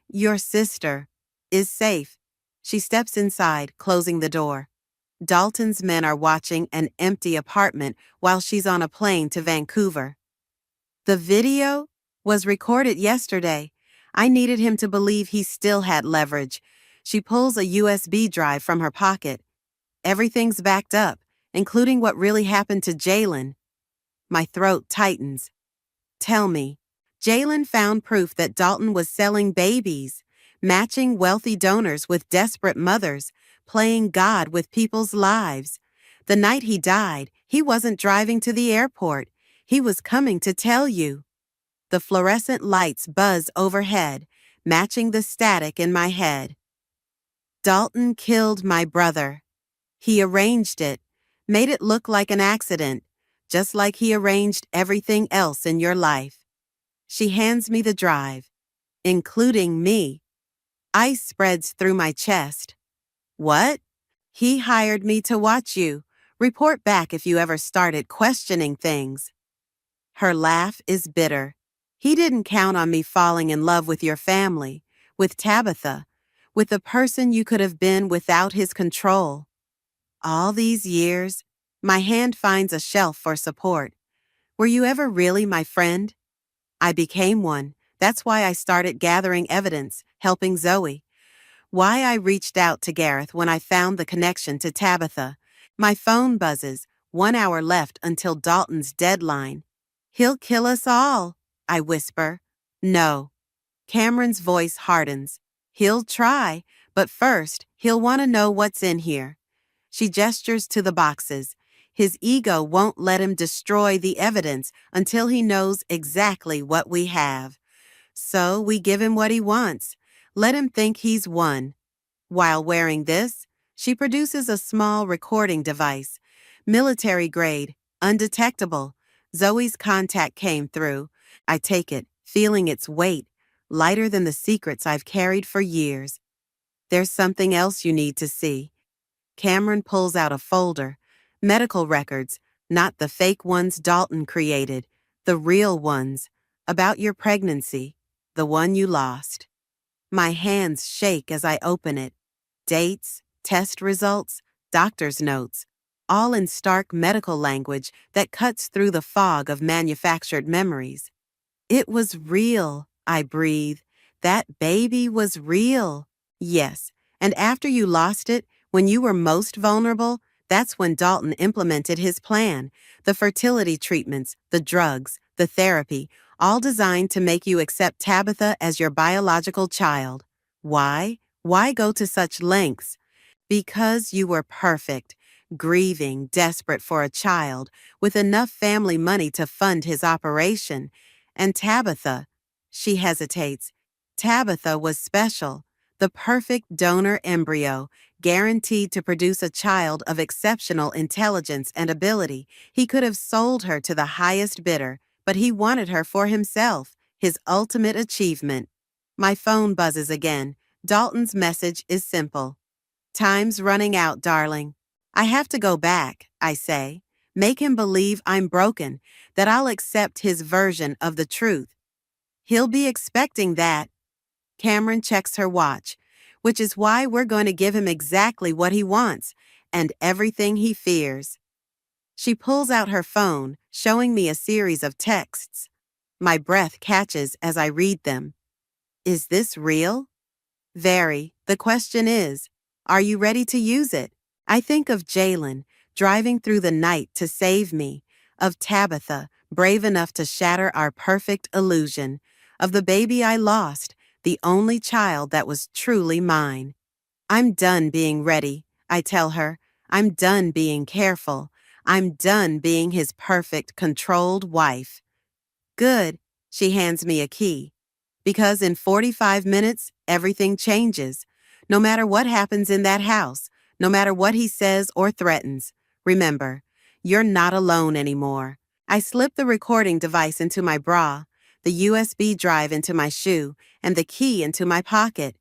Your sister is safe. She steps inside, closing the door. Dalton's men are watching an empty apartment while she's on a plane to Vancouver. The video was recorded yesterday. I needed him to believe he still had leverage. She pulls a USB drive from her pocket. Everything's backed up, including what really happened to Jalen. My throat tightens. Tell me, Jalen found proof that Dalton was selling babies, matching wealthy donors with desperate mothers, playing God with people's lives. The night he died, he wasn't driving to the airport. He was coming to tell you. The fluorescent lights buzz overhead, matching the static in my head. Dalton killed my brother. He arranged it, made it look like an accident, just like he arranged everything else in your life. She hands me the drive, including me. Ice spreads through my chest. What? He hired me to watch you. Report back if you ever started questioning things. Her laugh is bitter. He didn't count on me falling in love with your family, with Tabitha, with the person you could have been without his control. All these years, my hand finds a shelf for support. Were you ever really my friend? I became one. That's why I started gathering evidence, helping Zoe. Why I reached out to Gareth when I found the connection to Tabitha. My phone buzzes, 1 hour left until Dalton's deadline. He'll kill us all, I whisper. No. Cameron's voice hardens. He'll try, but first, he'll want to know what's in here. She gestures to the boxes. His ego won't let him destroy the evidence until he knows exactly what we have. So we give him what he wants. Let him think he's won. While wearing this, she produces a small recording device. Military grade, undetectable. Zoe's contact came through. I take it, feeling its weight, lighter than the secrets I've carried for years. There's something else you need to see. Cameron pulls out a folder. Medical records, not the fake ones Dalton created, the real ones, about your pregnancy, the one you lost. My hands shake as I open it. Dates, test results, doctor's notes, all in stark medical language that cuts through the fog of manufactured memories. It was real, I breathe. That baby was real. Yes, and after you lost it, when you were most vulnerable, that's when Dalton implemented his plan. The fertility treatments, the drugs, the therapy, all designed to make you accept Tabitha as your biological child. Why? Why go to such lengths? Because you were perfect, grieving, desperate for a child, with enough family money to fund his operation. And Tabitha, she hesitates. Tabitha was special, the perfect donor embryo, guaranteed to produce a child of exceptional intelligence and ability. He could have sold her to the highest bidder, but he wanted her for himself, his ultimate achievement. My phone buzzes again. Dalton's message is simple. Time's running out, darling. I have to go back, I say. Make him believe I'm broken, that I'll accept his version of the truth. He'll be expecting that. Cameron checks her watch, which is why we're going to give him exactly what he wants and everything he fears. She pulls out her phone, showing me a series of texts. My breath catches as I read them. Is this real? Very. The question is, are you ready to use it? I think of Jalen, driving through the night to save me, of Tabitha, brave enough to shatter our perfect illusion, of the baby I lost, the only child that was truly mine. I'm done being ready, I tell her. I'm done being careful. I'm done being his perfect, controlled wife. Good. She hands me a key. Because in 45 minutes, everything changes. No matter what happens in that house, no matter what he says or threatens, remember, you're not alone anymore. I slip the recording device into my bra, the USB drive into my shoe, and the key into my pocket.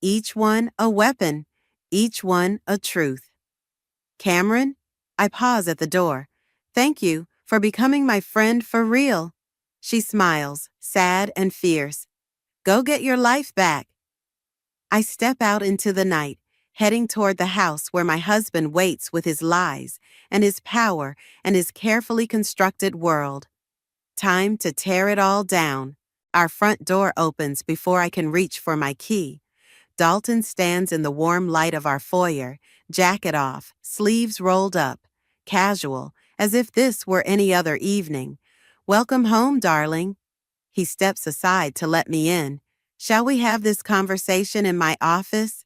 Each one a weapon, each one a truth. Cameron? I pause at the door. Thank you for becoming my friend for real. She smiles, sad and fierce. Go get your life back. I step out into the night, heading toward the house where my husband waits with his lies and his power and his carefully constructed world. Time to tear it all down. Our front door opens before I can reach for my key. Dalton stands in the warm light of our foyer, jacket off, sleeves rolled up, casual, as if this were any other evening. Welcome home, darling. He steps aside to let me in. Shall we have this conversation in my office?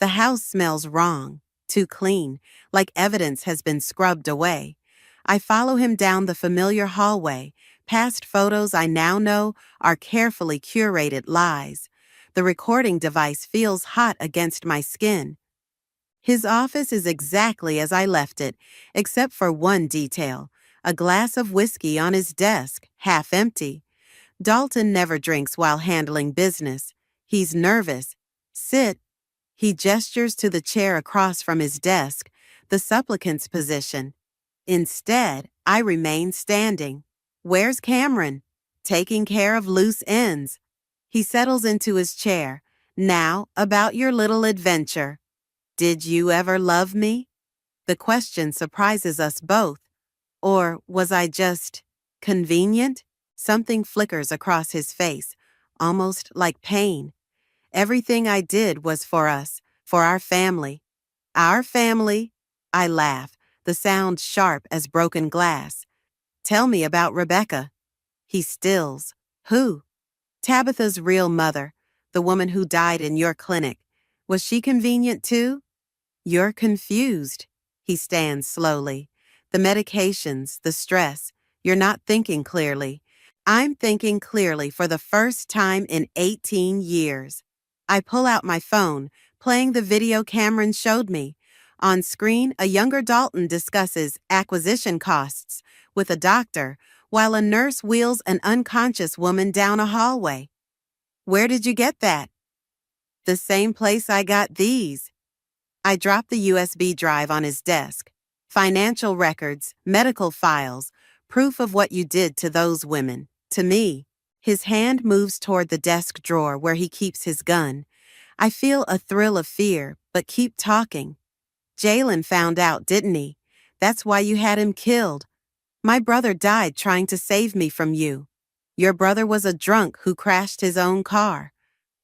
The house smells wrong, too clean, like evidence has been scrubbed away. I follow him down the familiar hallway, past photos I now know are carefully curated lies. The recording device feels hot against my skin. His office is exactly as I left it, except for one detail, a glass of whiskey on his desk, half empty. Dalton never drinks while handling business. He's nervous. Sit. He gestures to the chair across from his desk, the supplicant's position. Instead, I remain standing. Where's Cameron? Taking care of loose ends. He settles into his chair. Now, about your little adventure. Did you ever love me? The question surprises us both. Or was I just convenient? Something flickers across his face, almost like pain. Everything I did was for us, for our family. Our family? I laugh, the sound sharp as broken glass. Tell me about Rebecca. He stills. Who? Tabitha's real mother, the woman who died in your clinic. Was she convenient too? You're confused. He stands slowly. The medications, the stress. You're not thinking clearly. I'm thinking clearly for the first time in 18 years. I pull out my phone, playing the video Cameron showed me. On screen, a younger Dalton discusses acquisition costs with a doctor, while a nurse wheels an unconscious woman down a hallway. Where did you get that? The same place I got these. I drop the USB drive on his desk. Financial records, medical files, proof of what you did to those women, to me. His hand moves toward the desk drawer where he keeps his gun. I feel a thrill of fear, but keep talking. Jalen found out, didn't he? That's why you had him killed. My brother died trying to save me from you. Your brother was a drunk who crashed his own car.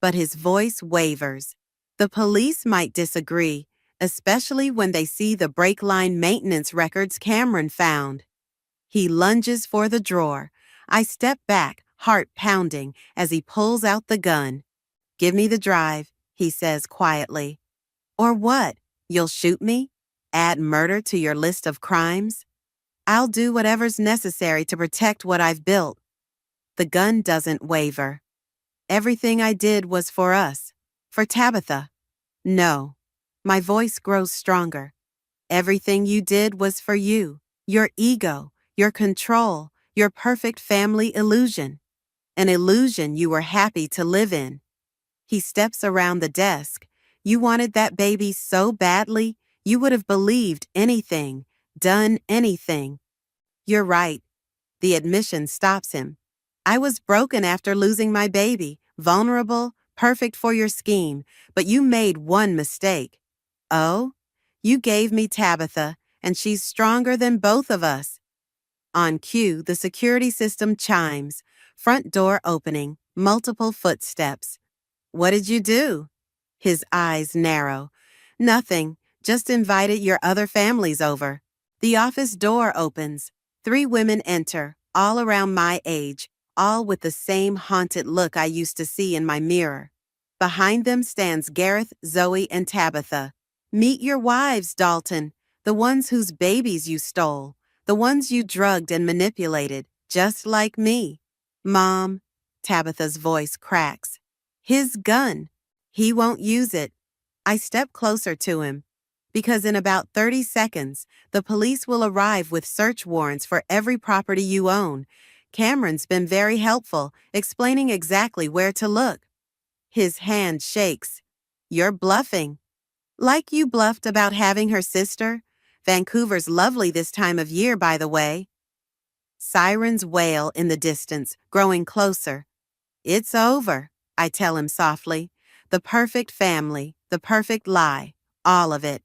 But his voice wavers. The police might disagree, especially when they see the brake line maintenance records Cameron found. He lunges for the drawer. I step back, heart pounding, as he pulls out the gun. Give me the drive, he says quietly. Or what? You'll shoot me? Add murder to your list of crimes? I'll do whatever's necessary to protect what I've built. The gun doesn't waver. Everything I did was for us, for Tabitha. No. My voice grows stronger. Everything you did was for you, your ego, your control, your perfect family illusion. An illusion you were happy to live in. He steps around the desk. You wanted that baby so badly, you would have believed anything, done anything. You're right. The admission stops him. I was broken after losing my baby, vulnerable, perfect for your scheme, but you made one mistake. Oh? You gave me Tabitha, and she's stronger than both of us. On cue, the security system chimes, front door opening, multiple footsteps. What did you do? His eyes narrow. Nothing, just invited your other families over. The office door opens. 3 women enter, all around my age, all with the same haunted look I used to see in my mirror. Behind them stands Gareth, Zoe, and Tabitha. Meet your wives, Dalton, the ones whose babies you stole, the ones you drugged and manipulated, just like me. Mom, Tabitha's voice cracks. His gun. He won't use it. I step closer to him. Because in about 30 seconds, the police will arrive with search warrants for every property you own. Cameron's been very helpful, explaining exactly where to look. His hand shakes. You're bluffing. Like you bluffed about having her sister? Vancouver's lovely this time of year, by the way. Sirens wail in the distance, growing closer. It's over, I tell him softly. The perfect family, the perfect lie, all of it.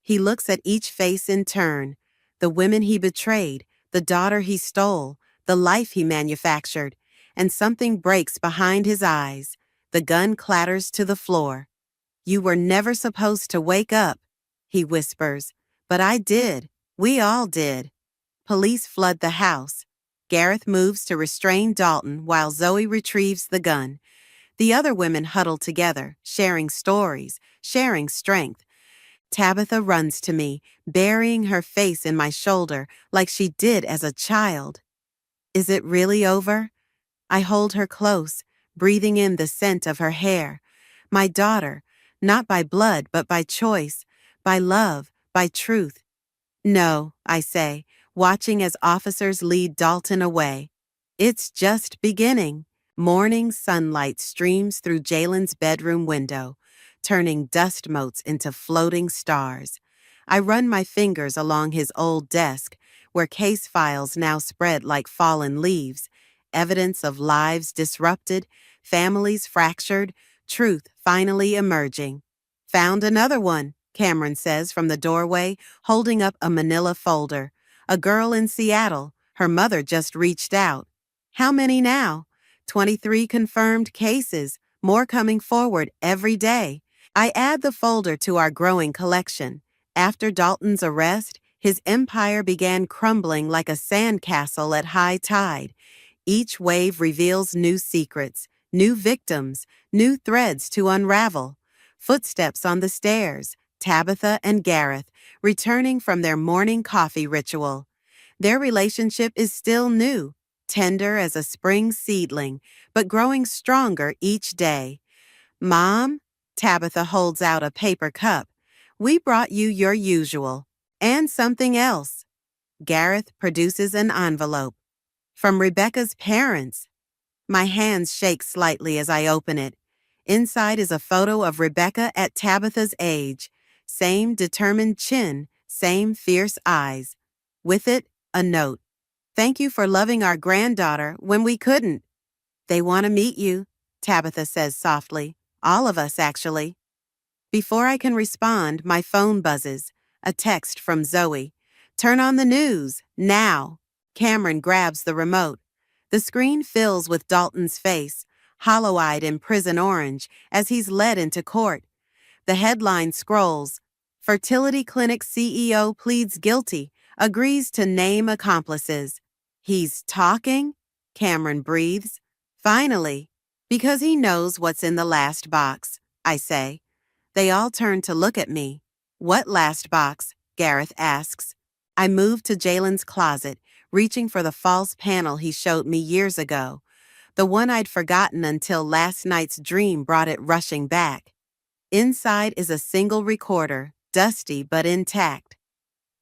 He looks at each face in turn, the women he betrayed, the daughter he stole, the life he manufactured, and something breaks behind his eyes. The gun clatters to the floor. You were never supposed to wake up, he whispers. But I did. We all did. Police flood the house. Gareth moves to restrain Dalton while Zoe retrieves the gun. The other women huddle together, sharing stories, sharing strength. Tabitha runs to me, burying her face in my shoulder like she did as a child. Is it really over? I hold her close, breathing in the scent of her hair. My daughter, not by blood but by choice, by love, by truth. No, I say, watching as officers lead Dalton away. It's just beginning. Morning sunlight streams through Jalen's bedroom window, turning dust motes into floating stars. I run my fingers along his old desk, where case files now spread like fallen leaves, evidence of lives disrupted, families fractured, truth finally emerging. Found another one, Cameron says from the doorway, holding up a manila folder. A girl in Seattle. Her mother just reached out. How many now? 23 confirmed cases, more coming forward every day. I add the folder to our growing collection. After Dalton's arrest, his empire began crumbling like a sandcastle at high tide. Each wave reveals new secrets, new victims, new threads to unravel. Footsteps on the stairs, Tabitha and Gareth, returning from their morning coffee ritual. Their relationship is still new, tender as a spring seedling, but growing stronger each day. Mom, Tabitha holds out a paper cup. We brought you your usual. And something else. Gareth produces an envelope. From Rebecca's parents. My hands shake slightly as I open it. Inside is a photo of Rebecca at Tabitha's age. Same determined chin, same fierce eyes. With it, a note. Thank you for loving our granddaughter when we couldn't. They want to meet you, Tabitha says softly. All of us, actually. Before I can respond, my phone buzzes. A text from Zoe. Turn on the news, now. Cameron grabs the remote. The screen fills with Dalton's face, hollow-eyed in prison orange, as he's led into court. The headline scrolls, Fertility Clinic CEO pleads guilty, agrees to name accomplices. He's talking? Cameron breathes. Finally, because he knows what's in the last box, I say. They all turn to look at me. What last box? Gareth asks. I move to Jalen's closet, reaching for the false panel he showed me years ago, the one I'd forgotten until last night's dream brought it rushing back. Inside is a single recorder, dusty but intact.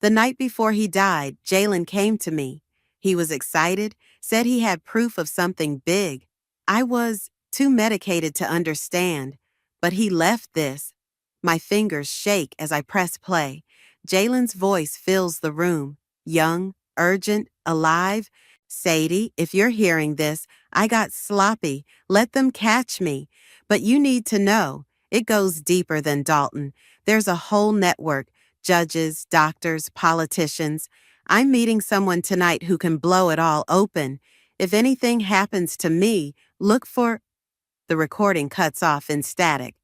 The night before he died, Jalen came to me. He was excited, said he had proof of something big. I was too medicated to understand, but he left this. My fingers shake as I press play. Jalen's voice fills the room, young, urgent, alive. Sadie, if you're hearing this, I got sloppy. Let them catch me. But you need to know, it goes deeper than Dalton. There's a whole network, judges, doctors, politicians. I'm meeting someone tonight who can blow it all open. If anything happens to me, look for... The recording cuts off in static.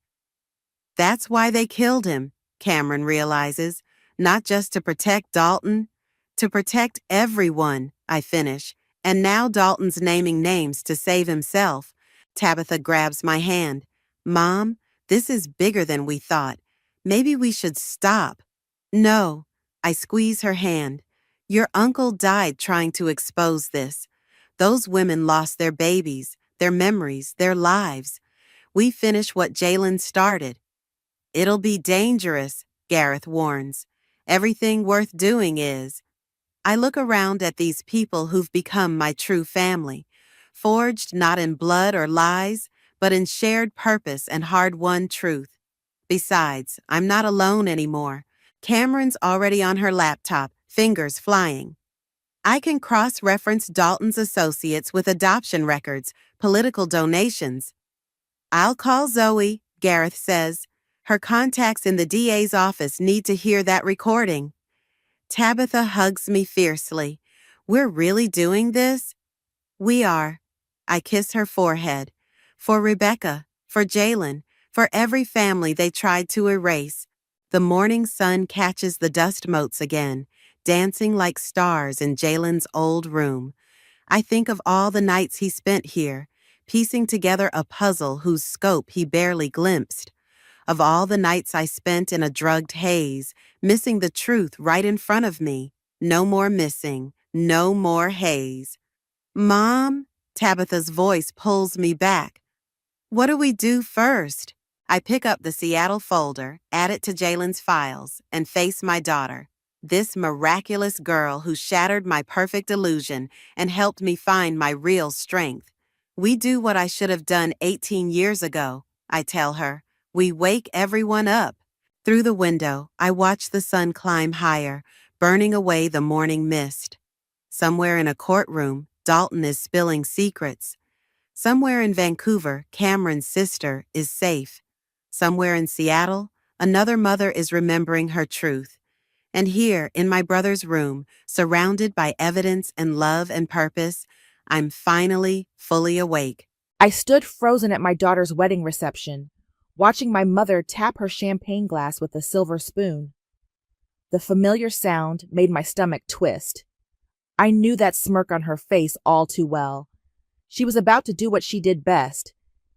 That's why they killed him, Cameron realizes. Not just to protect Dalton, to protect everyone, I finish. And now Dalton's naming names to save himself. Tabitha grabs my hand. Mom, this is bigger than we thought. Maybe we should stop. No, I squeeze her hand. Your uncle died trying to expose this. Those women lost their babies, their memories, their lives. We finish what Jalen started. It'll be dangerous, Gareth warns. Everything worth doing is. I look around at these people who've become my true family, forged not in blood or lies, but in shared purpose and hard-won truth. Besides, I'm not alone anymore. Cameron's already on her laptop, fingers flying. I can cross-reference Dalton's associates with adoption records, political donations. I'll call Zoe, Gareth says. Her contacts in the DA's office need to hear that recording. Tabitha hugs me fiercely. We're really doing this? We are. I kiss her forehead. For Rebecca, for Jalen, for every family they tried to erase. The morning sun catches the dust motes again, dancing like stars in Jalen's old room. I think of all the nights he spent here, piecing together a puzzle whose scope he barely glimpsed. Of all the nights I spent in a drugged haze, missing the truth right in front of me. No more missing, no more haze. Mom? Tabitha's voice pulls me back. What do we do first? I pick up the Seattle folder, add it to Jalen's files, and face my daughter. This miraculous girl who shattered my perfect illusion and helped me find my real strength. We do what I should have done 18 years ago, I tell her. We wake everyone up. Through the window, I watch the sun climb higher, burning away the morning mist. Somewhere in a courtroom, Dalton is spilling secrets. Somewhere in Vancouver, Cameron's sister is safe. Somewhere in Seattle, another mother is remembering her truth. And here, in my brother's room, surrounded by evidence and love and purpose, I'm finally fully awake. I stood frozen at my daughter's wedding reception, watching my mother tap her champagne glass with a silver spoon. The familiar sound made my stomach twist. I knew that smirk on her face all too well. She was about to do what she did best,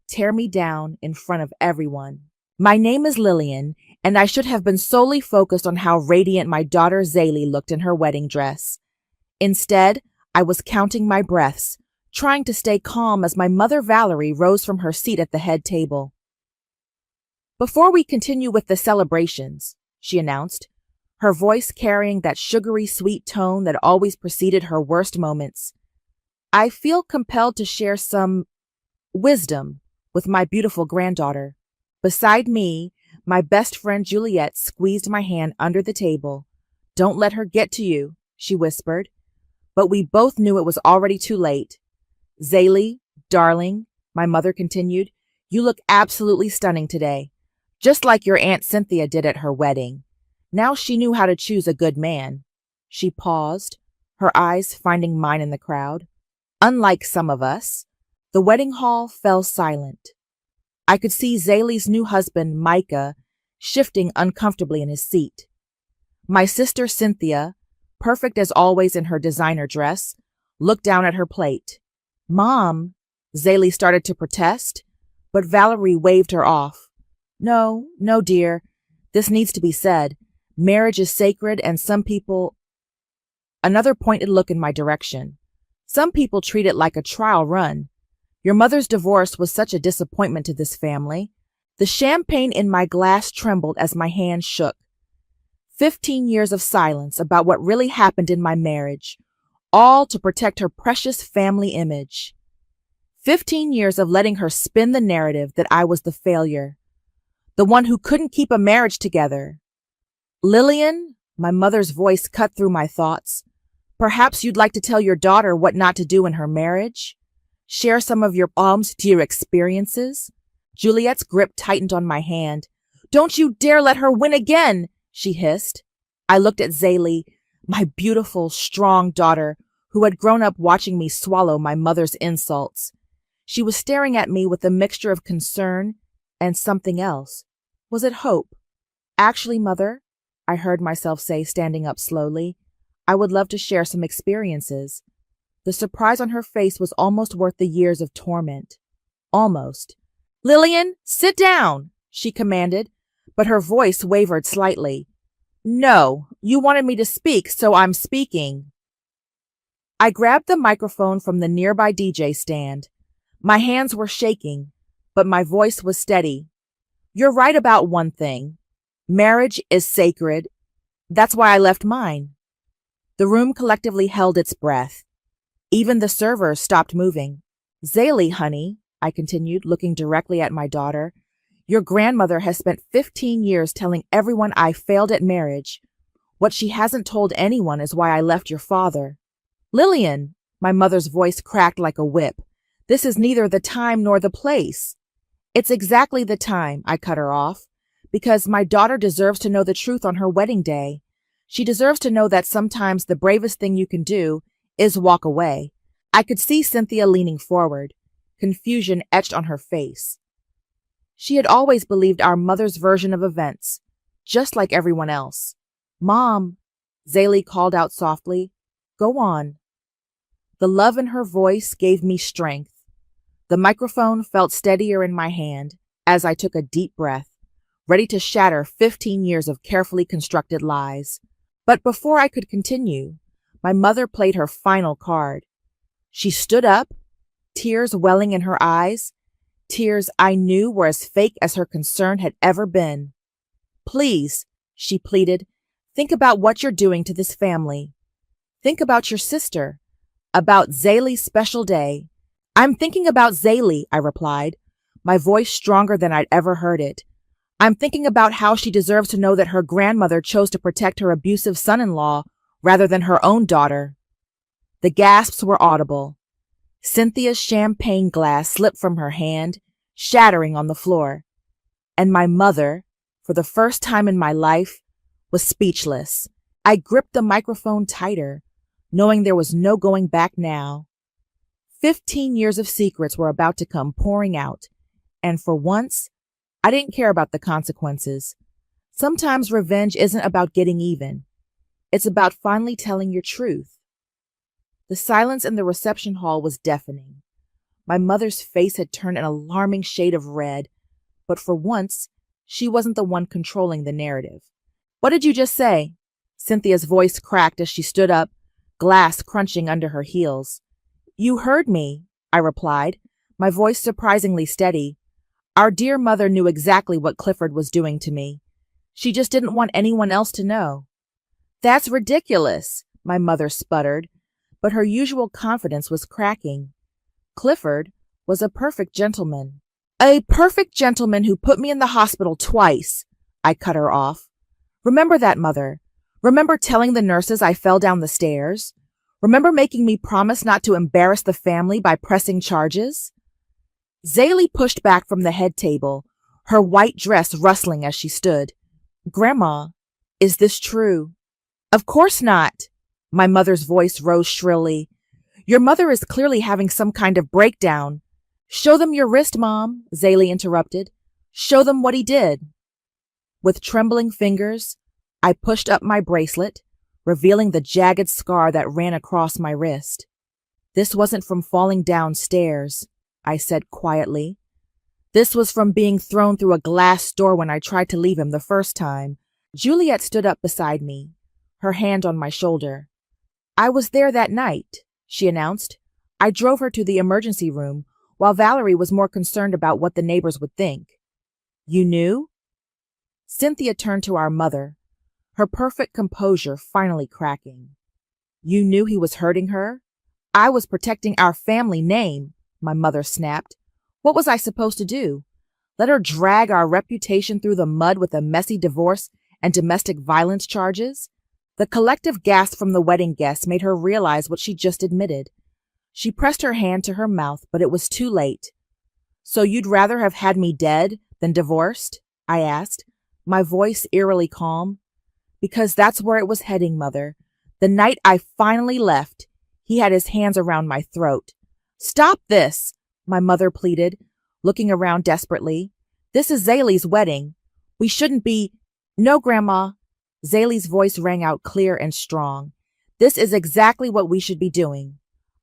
tear me down in front of everyone. My name is Lillian, and I should have been solely focused on how radiant my daughter Zaylee looked in her wedding dress. Instead, I was counting my breaths, trying to stay calm as my mother Valerie rose from her seat at the head table. Before we continue with the celebrations, she announced, her voice carrying that sugary sweet tone that always preceded her worst moments, I feel compelled to share some wisdom with my beautiful granddaughter. Beside me, my best friend Juliet squeezed my hand under the table. Don't let her get to you, she whispered. But we both knew it was already too late. Zaylee, darling, my mother continued, you look absolutely stunning today, just like your Aunt Cynthia did at her wedding. Now she knew how to choose a good man. She paused, her eyes finding mine in the crowd. Unlike some of us, the wedding hall fell silent. I could see Zaylee's new husband, Micah, shifting uncomfortably in his seat. My sister Cynthia, perfect as always in her designer dress, looked down at her plate. Mom, Zaylee started to protest, but Valerie waved her off. No, dear. This needs to be said. Marriage is sacred, and some people... Another pointed look in my direction. Some people treat it like a trial run. Your mother's divorce was such a disappointment to this family. The champagne in my glass trembled as my hand shook. 15 years of silence about what really happened in my marriage, all to protect her precious family image. 15 years of letting her spin the narrative that I was the failure, the one who couldn't keep a marriage together. Lillian, my mother's voice cut through my thoughts. Perhaps you'd like to tell your daughter what not to do in her marriage? Share some of your to your experiences? Juliet's grip tightened on my hand. Don't you dare let her win again, she hissed. I looked at Zaylee, my beautiful, strong daughter, who had grown up watching me swallow my mother's insults. She was staring at me with a mixture of concern and something else. Was it hope? Actually, Mother, I heard myself say, standing up slowly, I would love to share some experiences. The surprise on her face was almost worth the years of torment. Almost. Lillian, sit down, she commanded, but her voice wavered slightly. No, you wanted me to speak, so I'm speaking. I grabbed the microphone from the nearby DJ stand. My hands were shaking, but my voice was steady. You're right about one thing. Marriage is sacred. That's why I left mine. The room collectively held its breath. Even the server stopped moving. Rosalie, honey, I continued, looking directly at my daughter, your grandmother has spent 15 years telling everyone I failed at marriage. What she hasn't told anyone is why I left your father. Lillian, my mother's voice cracked like a whip. This is neither the time nor the place. It's exactly the time, I cut her off, because my daughter deserves to know the truth on her wedding day. She deserves to know that sometimes the bravest thing you can do is walk away. I could see Cynthia leaning forward, confusion etched on her face. She had always believed our mother's version of events, just like everyone else. Mom, Rosalie called out softly, go on. The love in her voice gave me strength. The microphone felt steadier in my hand as I took a deep breath, ready to shatter 15 years of carefully constructed lies. But before I could continue, my mother played her final card. She stood up, tears welling in her eyes, tears I knew were as fake as her concern had ever been. Please, she pleaded, think about what you're doing to this family. Think about your sister, about Rosalie's special day. I'm thinking about Rosalie, I replied, my voice stronger than I'd ever heard it. I'm thinking about how she deserves to know that her grandmother chose to protect her abusive son-in-law rather than her own daughter. The gasps were audible. Cynthia's champagne glass slipped from her hand, shattering on the floor. And my mother, for the first time in my life, was speechless. I gripped the microphone tighter, knowing there was no going back now. 15 years of secrets were about to come pouring out, and for once, I didn't care about the consequences. Sometimes revenge isn't about getting even. It's about finally telling your truth. The silence in the reception hall was deafening. My mother's face had turned an alarming shade of red, but for once, she wasn't the one controlling the narrative. What did you just say? Cynthia's voice cracked as she stood up, glass crunching under her heels. You heard me, I replied, my voice surprisingly steady. Our dear mother knew exactly what Clifford was doing to me. She just didn't want anyone else to know. That's ridiculous, my mother sputtered, but her usual confidence was cracking. Clifford was a perfect gentleman. A perfect gentleman who put me in the hospital twice, I cut her off. Remember that, Mother. Remember telling the nurses I fell down the stairs? Remember making me promise not to embarrass the family by pressing charges? Rosalie pushed back from the head table, her white dress rustling as she stood. Grandma, is this true? Of course not. My mother's voice rose shrilly. Your mother is clearly having some kind of breakdown. Show them your wrist, Mom, Rosalie interrupted. Show them what he did. With trembling fingers, I pushed up my bracelet, revealing the jagged scar that ran across my wrist. This wasn't from falling downstairs, I said quietly. This was from being thrown through a glass door when I tried to leave him the first time. Juliet stood up beside me, her hand on my shoulder. I was there that night, she announced. I drove her to the emergency room, while Valerie was more concerned about what the neighbors would think. You knew? Cynthia turned to our mother, her perfect composure finally cracking. You knew he was hurting her? I was protecting our family name, my mother snapped. What was I supposed to do? Let her drag our reputation through the mud with a messy divorce and domestic violence charges? The collective gasp from the wedding guests made her realize what she just admitted. She pressed her hand to her mouth, but it was too late. So you'd rather have had me dead than divorced? I asked, my voice eerily calm. Because that's where it was heading, Mother. The night I finally left, he had his hands around my throat. Stop this, my mother pleaded, looking around desperately. This is Rosalie's wedding. We shouldn't be— No, Grandma. Rosalie's voice rang out clear and strong. This is exactly what we should be doing.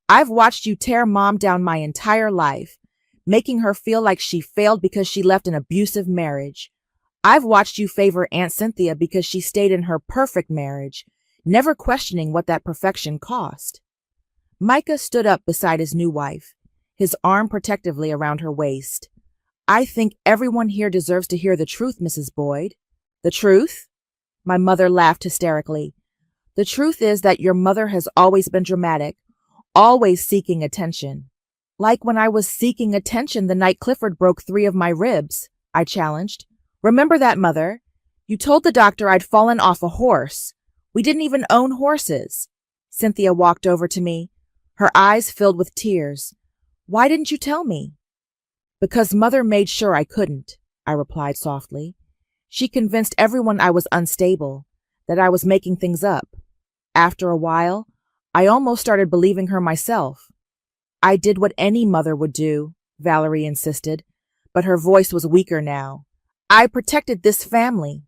I've watched you tear Mom down my entire life, making her feel like she failed because she left an abusive marriage. I've watched you favor Aunt Cynthia because she stayed in her perfect marriage, never questioning what that perfection cost. Micah stood up beside his new wife, his arm protectively around her waist. I think everyone here deserves to hear the truth, Mrs. Boyd. The truth? My mother laughed hysterically. The truth is that your mother has always been dramatic, always seeking attention. Like when I was seeking attention the night Clifford broke 3 of my ribs, I challenged. Remember that, Mother? You told the doctor I'd fallen off a horse. We didn't even own horses. Cynthia walked over to me, her eyes filled with tears. Why didn't you tell me? Because Mother made sure I couldn't, I replied softly. She convinced everyone I was unstable, that I was making things up. After a while, I almost started believing her myself. I did what any mother would do, Valerie insisted, but her voice was weaker now. I protected this family.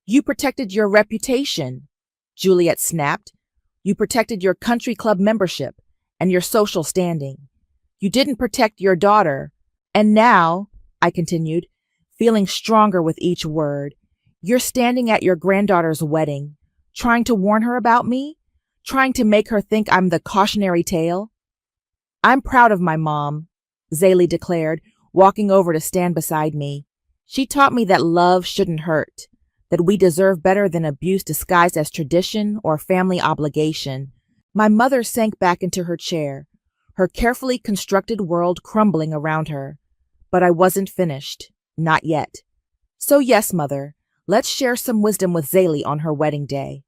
You protected your reputation, Juliet snapped. You protected your country club membership and your social standing. You didn't protect your daughter. And now, I continued, feeling stronger with each word, you're standing at your granddaughter's wedding, trying to warn her about me, trying to make her think I'm the cautionary tale. I'm proud of my mom, Zaylee declared, walking over to stand beside me. She taught me that love shouldn't hurt, that we deserve better than abuse disguised as tradition or family obligation. My mother sank back into her chair, her carefully constructed world crumbling around her. But I wasn't finished. Not yet. So yes, Mother, let's share some wisdom with Zaylee on her wedding day.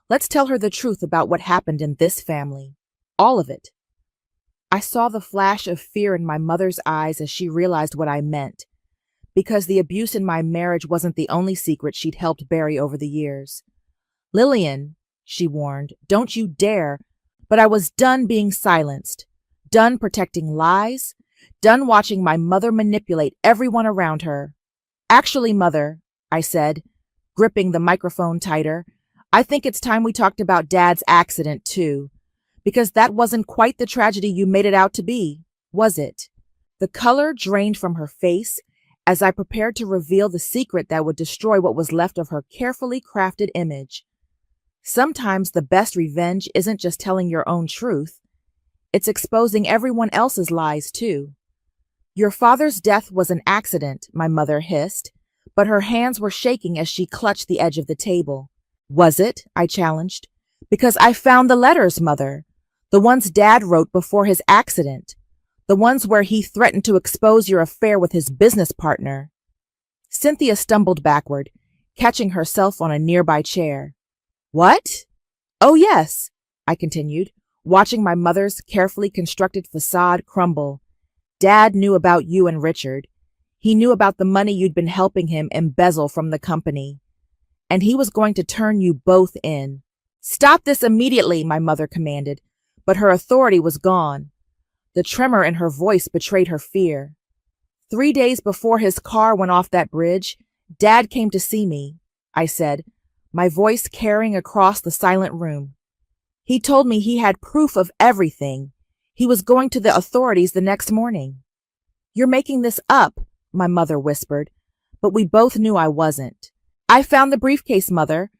Let's tell her the truth about what happened in this family. All of it. I saw the flash of fear in my mother's eyes as she realized what I meant, because the abuse in my marriage wasn't the only secret she'd helped bury over the years. Lillian, she warned, don't you dare. But I was done being silenced, done protecting lies, done watching my mother manipulate everyone around her. Actually, Mother, I said, gripping the microphone tighter, I think it's time we talked about Dad's accident, too. Because that wasn't quite the tragedy you made it out to be, was it? The color drained from her face as I prepared to reveal the secret that would destroy what was left of her carefully crafted image. Sometimes the best revenge isn't just telling your own truth. It's exposing everyone else's lies, too. Your father's death was an accident, my mother hissed, but her hands were shaking as she clutched the edge of the table. Was it? I challenged. Because I found the letters, Mother. The ones Dad wrote before his accident. The ones where he threatened to expose your affair with his business partner. Cynthia stumbled backward, catching herself on a nearby chair. What? Oh, yes, I continued, watching my mother's carefully constructed facade crumble. Dad knew about you and Richard. He knew about the money you'd been helping him embezzle from the company. And he was going to turn you both in. Stop this immediately, my mother commanded, but her authority was gone. The tremor in her voice betrayed her fear. 3 days before his car went off that bridge, Dad came to see me, I said, my voice carrying across the silent room. He told me he had proof of everything. He was going to the authorities the next morning. You're making this up, my mother whispered, but we both knew I wasn't. I found the briefcase, Mother,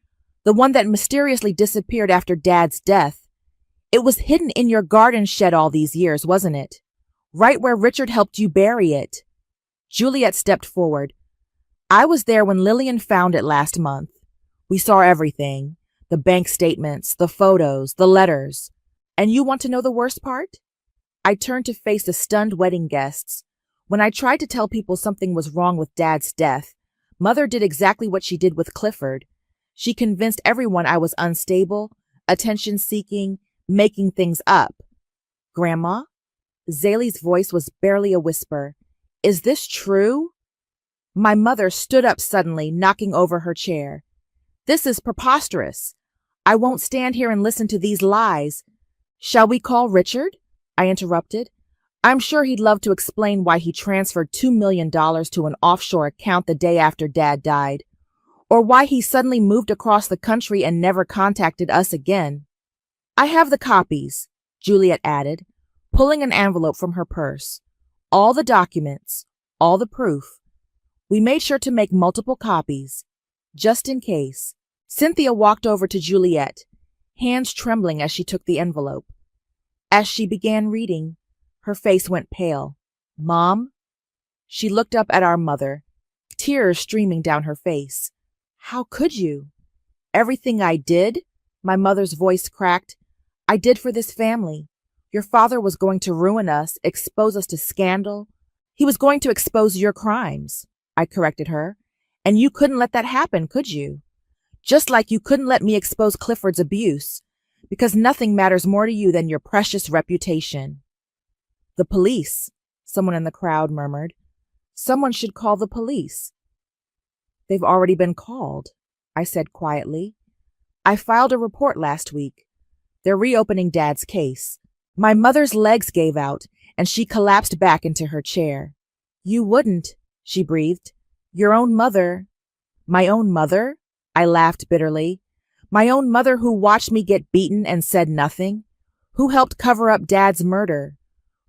the one that mysteriously disappeared after Dad's death. It was hidden in your garden shed all these years, wasn't it? Right where Richard helped you bury it. Juliet stepped forward. I was there when Lillian found it last month. We saw everything. The bank statements, the photos, the letters. And you want to know the worst part? I turned to face the stunned wedding guests. When I tried to tell people something was wrong with Dad's death, Mother did exactly what she did with Clifford. She convinced everyone I was unstable, attention-seeking, making things up. Grandma? Zaylee's voice was barely a whisper. Is this true? My mother stood up suddenly, knocking over her chair. This is preposterous. I won't stand here and listen to these lies. Shall we call Richard? I interrupted. I'm sure he'd love to explain why he transferred $2 million to an offshore account the day after Dad died, or why he suddenly moved across the country and never contacted us again. I have the copies, Juliet added, pulling an envelope from her purse. All the documents, all the proof. We made sure to make multiple copies, just in case. Cynthia walked over to Juliet, hands trembling as she took the envelope. As she began reading, her face went pale. Mom? She looked up at our mother, tears streaming down her face. How could you? Everything I did, my mother's voice cracked, I did for this family. Your father was going to ruin us, expose us to scandal. He was going to expose your crimes, I corrected her. And you couldn't let that happen, could you? Just like you couldn't let me expose Clifford's abuse, because nothing matters more to you than your precious reputation. The police, someone in the crowd murmured. Someone should call the police. They've already been called, I said quietly. I filed a report last week. They're reopening Dad's case. My mother's legs gave out, and she collapsed back into her chair. You wouldn't, she breathed. Your own mother. My own mother? I laughed bitterly. My own mother who watched me get beaten and said nothing? Who helped cover up Dad's murder?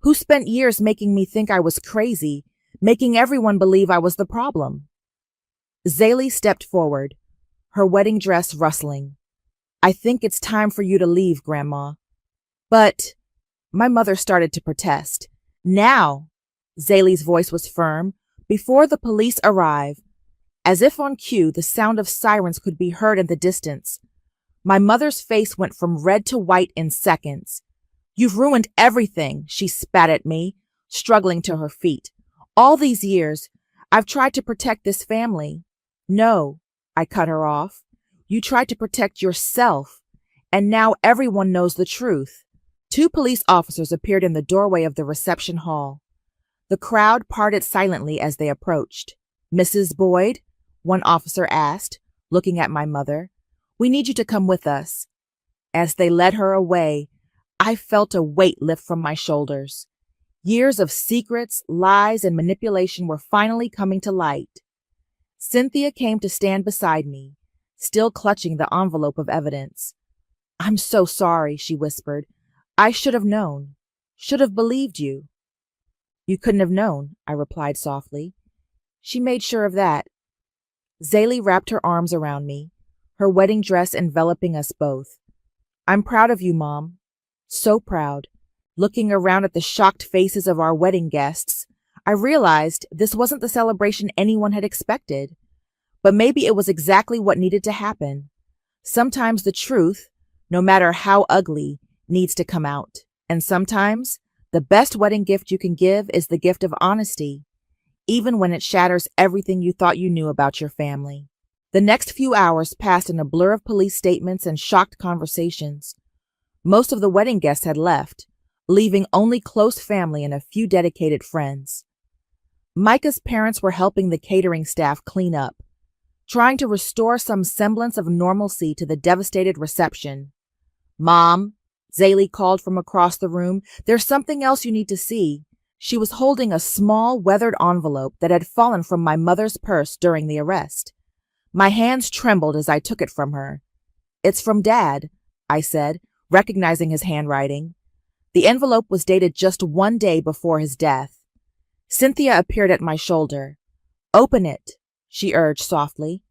Who spent years making me think I was crazy, making everyone believe I was the problem? Rosalie stepped forward, her wedding dress rustling. I think it's time for you to leave, Grandma. But my mother started to protest. Now, Rosalie's voice was firm, before the police arrive. As if on cue, the sound of sirens could be heard in the distance. My mother's face went from red to white in seconds. You've ruined everything, she spat at me, struggling to her feet. All these years, I've tried to protect this family. No, I cut her off. You tried to protect yourself, and now everyone knows the truth. 2 police officers appeared in the doorway of the reception hall. The crowd parted silently as they approached. Mrs. Boyd, one officer asked, looking at my mother, we need you to come with us. As they led her away, I felt a weight lift from my shoulders. Years of secrets, lies, and manipulation were finally coming to light. Cynthia came to stand beside me, still clutching the envelope of evidence. I'm so sorry, she whispered. I should have known, should have believed you. You couldn't have known, I replied softly. She made sure of that. Rosalie wrapped her arms around me, her wedding dress enveloping us both. I'm proud of you, Mom. So proud. Looking around at the shocked faces of our wedding guests, I realized this wasn't the celebration anyone had expected. But maybe it was exactly what needed to happen. Sometimes the truth, no matter how ugly, needs to come out. And sometimes the best wedding gift you can give is the gift of honesty, even when it shatters everything you thought you knew about your family. The next few hours passed in a blur of police statements and shocked conversations. Most of the wedding guests had left, leaving only close family and a few dedicated friends. Micah's parents were helping the catering staff clean up, trying to restore some semblance of normalcy to the devastated reception. Mom, Rosalie called from across the room, there's something else you need to see. She was holding a small, weathered envelope that had fallen from my mother's purse during the arrest. My hands trembled as I took it from her. It's from Dad, I said, recognizing his handwriting. The envelope was dated just 1 day before his death. Cynthia appeared at my shoulder. Open it, she urged softly.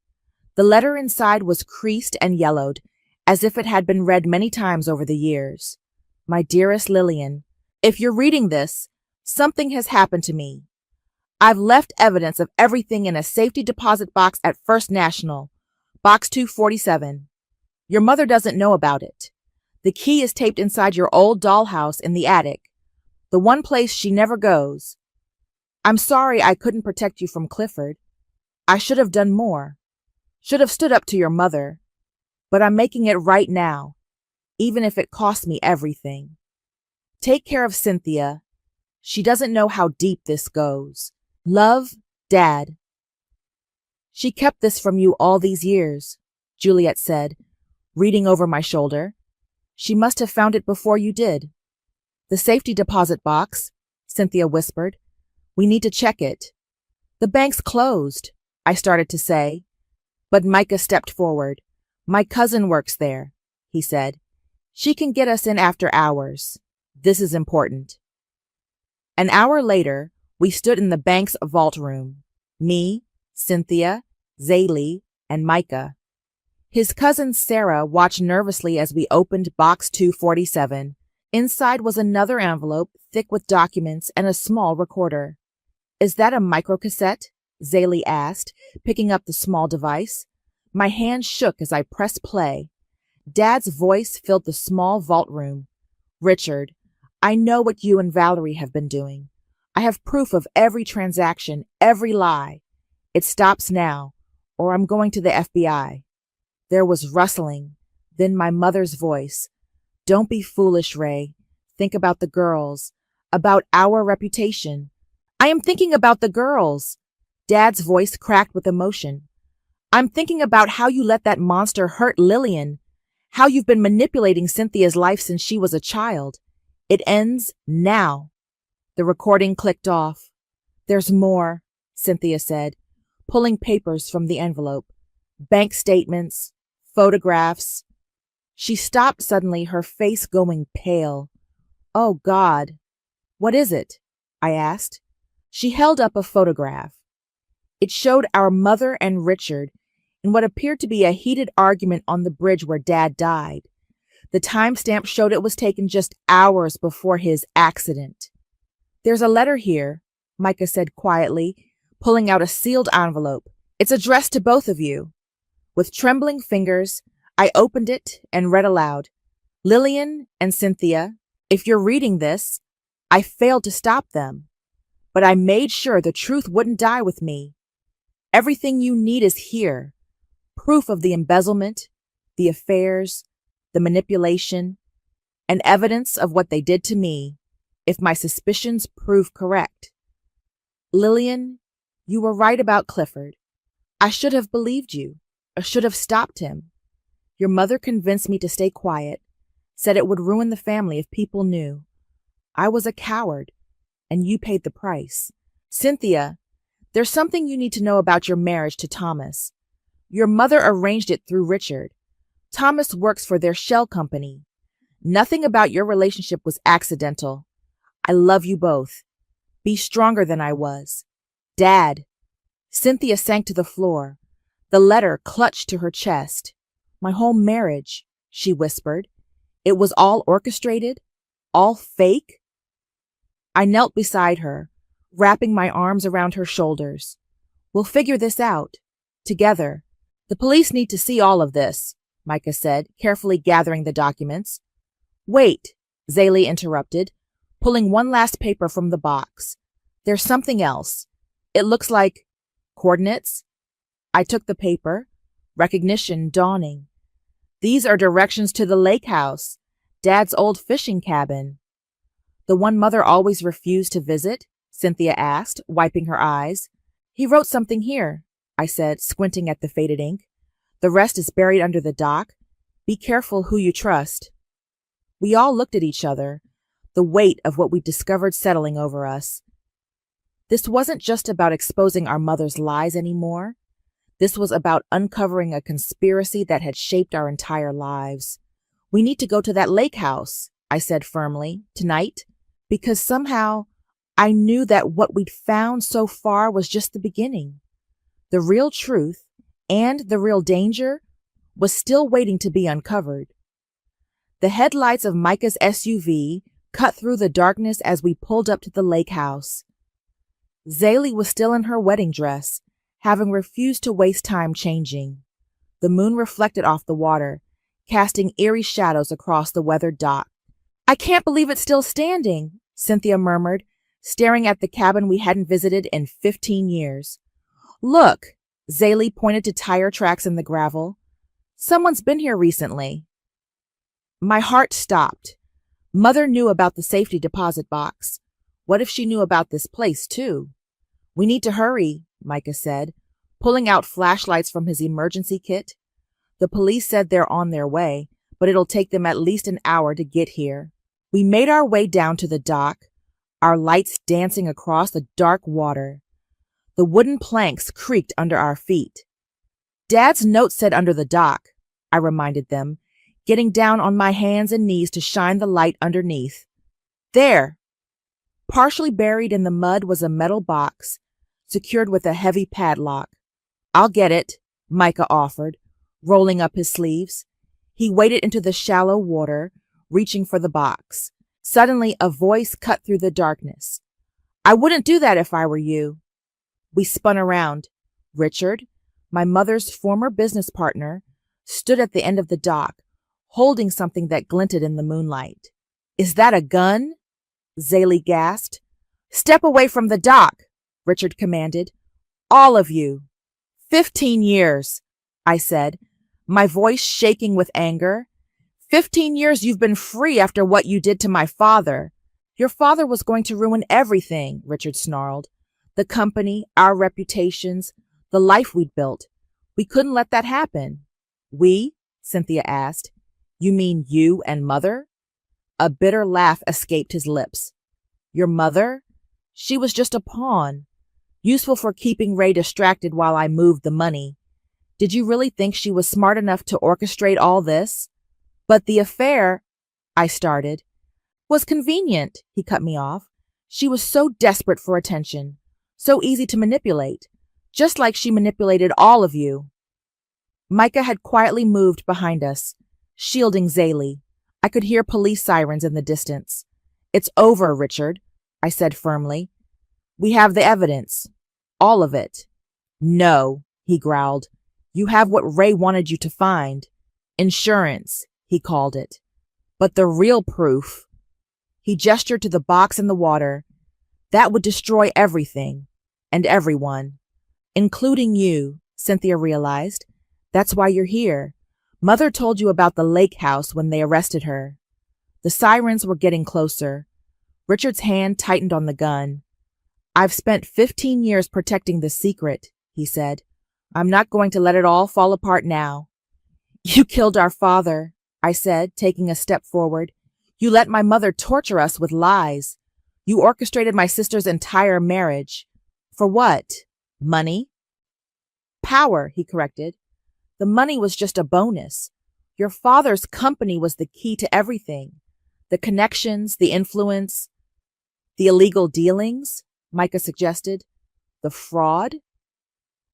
The letter inside was creased and yellowed, as if it had been read many times over the years. My dearest Lillian, if you're reading this, something has happened to me. I've left evidence of everything in a safety deposit box at First National, box 247. Your mother doesn't know about it. The key is taped inside your old dollhouse in the attic, the one place she never goes. I'm sorry I couldn't protect you from Clifford. I should have done more, should have stood up to your mother. But I'm making it right now, even if it costs me everything. Take care of Cynthia. She doesn't know how deep this goes. Love, Dad. She kept this from you all these years, Juliet said, reading over my shoulder. She must have found it before you did. The safety deposit box, Cynthia whispered. We need to check it. The bank's closed, I started to say, but Micah stepped forward. My cousin works there, he said. She can get us in after hours. This is important. An hour later, we stood in the bank's vault room. Me, Cynthia, Rosalie, and Micah. His cousin Sarah watched nervously as we opened box 247, Inside was another envelope, thick with documents and a small recorder. "Is that a microcassette?" Rosalie asked, picking up the small device. My hand shook as I pressed play. Dad's voice filled the small vault room. "Richard, I know what you and Valerie have been doing. I have proof of every transaction, every lie. It stops now, or I'm going to the FBI." There was rustling, then my mother's voice. "Don't be foolish, Ray. Think about the girls, about our reputation." "I am thinking about the girls." Dad's voice cracked with emotion. "I'm thinking about how you let that monster hurt Lillian, how you've been manipulating Cynthia's life since she was a child. It ends now." The recording clicked off. "There's more," Cynthia said, pulling papers from the envelope. "Bank statements, photographs." She stopped suddenly, her face going pale. "Oh, God. What is it?" I asked. She held up a photograph. It showed our mother and Richard in what appeared to be a heated argument on the bridge where Dad died. The timestamp showed it was taken just hours before his accident. "There's a letter here," Micah said quietly, pulling out a sealed envelope. "It's addressed to both of you." With trembling fingers, I opened it and read aloud. "Lillian and Cynthia, if you're reading this, I failed to stop them, but I made sure the truth wouldn't die with me. Everything you need is here. Proof of the embezzlement, the affairs, the manipulation, and evidence of what they did to me, if my suspicions prove correct. Lillian, you were right about Clifford. I should have believed you. I should have stopped him. Your mother convinced me to stay quiet, said it would ruin the family if people knew. I was a coward, and you paid the price. Cynthia, there's something you need to know about your marriage to Thomas. Your mother arranged it through Richard. Thomas works for their shell company. Nothing about your relationship was accidental. I love you both. Be stronger than I was. Dad." Cynthia sank to the floor. The letter clutched to her chest. "My whole marriage," she whispered. "It was all orchestrated? All fake?" I knelt beside her, wrapping my arms around her shoulders. "We'll figure this out. Together. The police need to see all of this," Micah said, carefully gathering the documents. "Wait," Rosalie interrupted, pulling one last paper from the box. "There's something else. It looks like coordinates." I took the paper, recognition dawning. "These are directions to the lake house, Dad's old fishing cabin." "The one Mother always refused to visit?" Cynthia asked, wiping her eyes. "He wrote something here," I said, squinting at the faded ink. "The rest is buried under the dock. Be careful who you trust." We all looked at each other, the weight of what we'd discovered settling over us. This wasn't just about exposing our mother's lies anymore. This was about uncovering a conspiracy that had shaped our entire lives. "We need to go to that lake house," I said firmly, "tonight, because somehow I knew that what we'd found so far was just the beginning. The real truth and the real danger was still waiting to be uncovered." The headlights of Micah's SUV cut through the darkness as we pulled up to the lake house. Rosalie was still in her wedding dress, having refused to waste time changing. The moon reflected off the water, casting eerie shadows across the weathered dock. "I can't believe it's still standing," Cynthia murmured, staring at the cabin we hadn't visited in 15 years. "Look," Rosalie pointed to tire tracks in the gravel. "Someone's been here recently." My heart stopped. Mother knew about the safety deposit box. What if she knew about this place, too? "We need to hurry," Micah said, pulling out flashlights from his emergency kit. "The police said they're on their way, but it'll take them at least an hour to get here." We made our way down to the dock, our lights dancing across the dark water. The wooden planks creaked under our feet. "Dad's note said under the dock," I reminded them, getting down on my hands and knees to shine the light underneath. "There!" Partially buried in the mud was a metal box, secured with a heavy padlock. "I'll get it," Micah offered, rolling up his sleeves. He waded into the shallow water, reaching for the box. Suddenly, a voice cut through the darkness. I wouldn't do that if I were you. We spun around. Richard, my mother's former business partner, stood at the end of the dock, holding something that glinted in the moonlight. Is that a gun? Rosalie gasped. Step away from the dock, Richard commanded. All of you. 15 years, I said, my voice shaking with anger. 15 years you've been free after what you did to my father. Your father was going to ruin everything, Richard snarled. The company, our reputations, the life we'd built. We couldn't let that happen. We? Cynthia asked. You mean you and Mother? A bitter laugh escaped his lips. Your mother? She was just a pawn, useful for keeping Ray distracted while I moved the money. Did you really think she was smart enough to orchestrate all this? But the affair, I started, was convenient, he cut me off. She was so desperate for attention, so easy to manipulate, just like she manipulated all of you. Micah had quietly moved behind us, shielding Rosalie. I could hear police sirens in the distance. It's over, Richard, I said firmly. We have the evidence. All of it. No, he growled. You have what Ray wanted you to find. Insurance, he called it. But the real proof. He gestured to the box in the water. That would destroy everything. And everyone. Including you, Cynthia realized. That's why you're here. Mother told you about the lake house when they arrested her. The sirens were getting closer. Richard's hand tightened on the gun. I've spent 15 years protecting the secret, he said. I'm not going to let it all fall apart now. You killed our father, I said, taking a step forward. You let my mother torture us with lies. You orchestrated my sister's entire marriage. For what? Money? Power, he corrected. The money was just a bonus. Your father's company was the key to everything. The connections, the influence, the illegal dealings, Micah suggested. The fraud?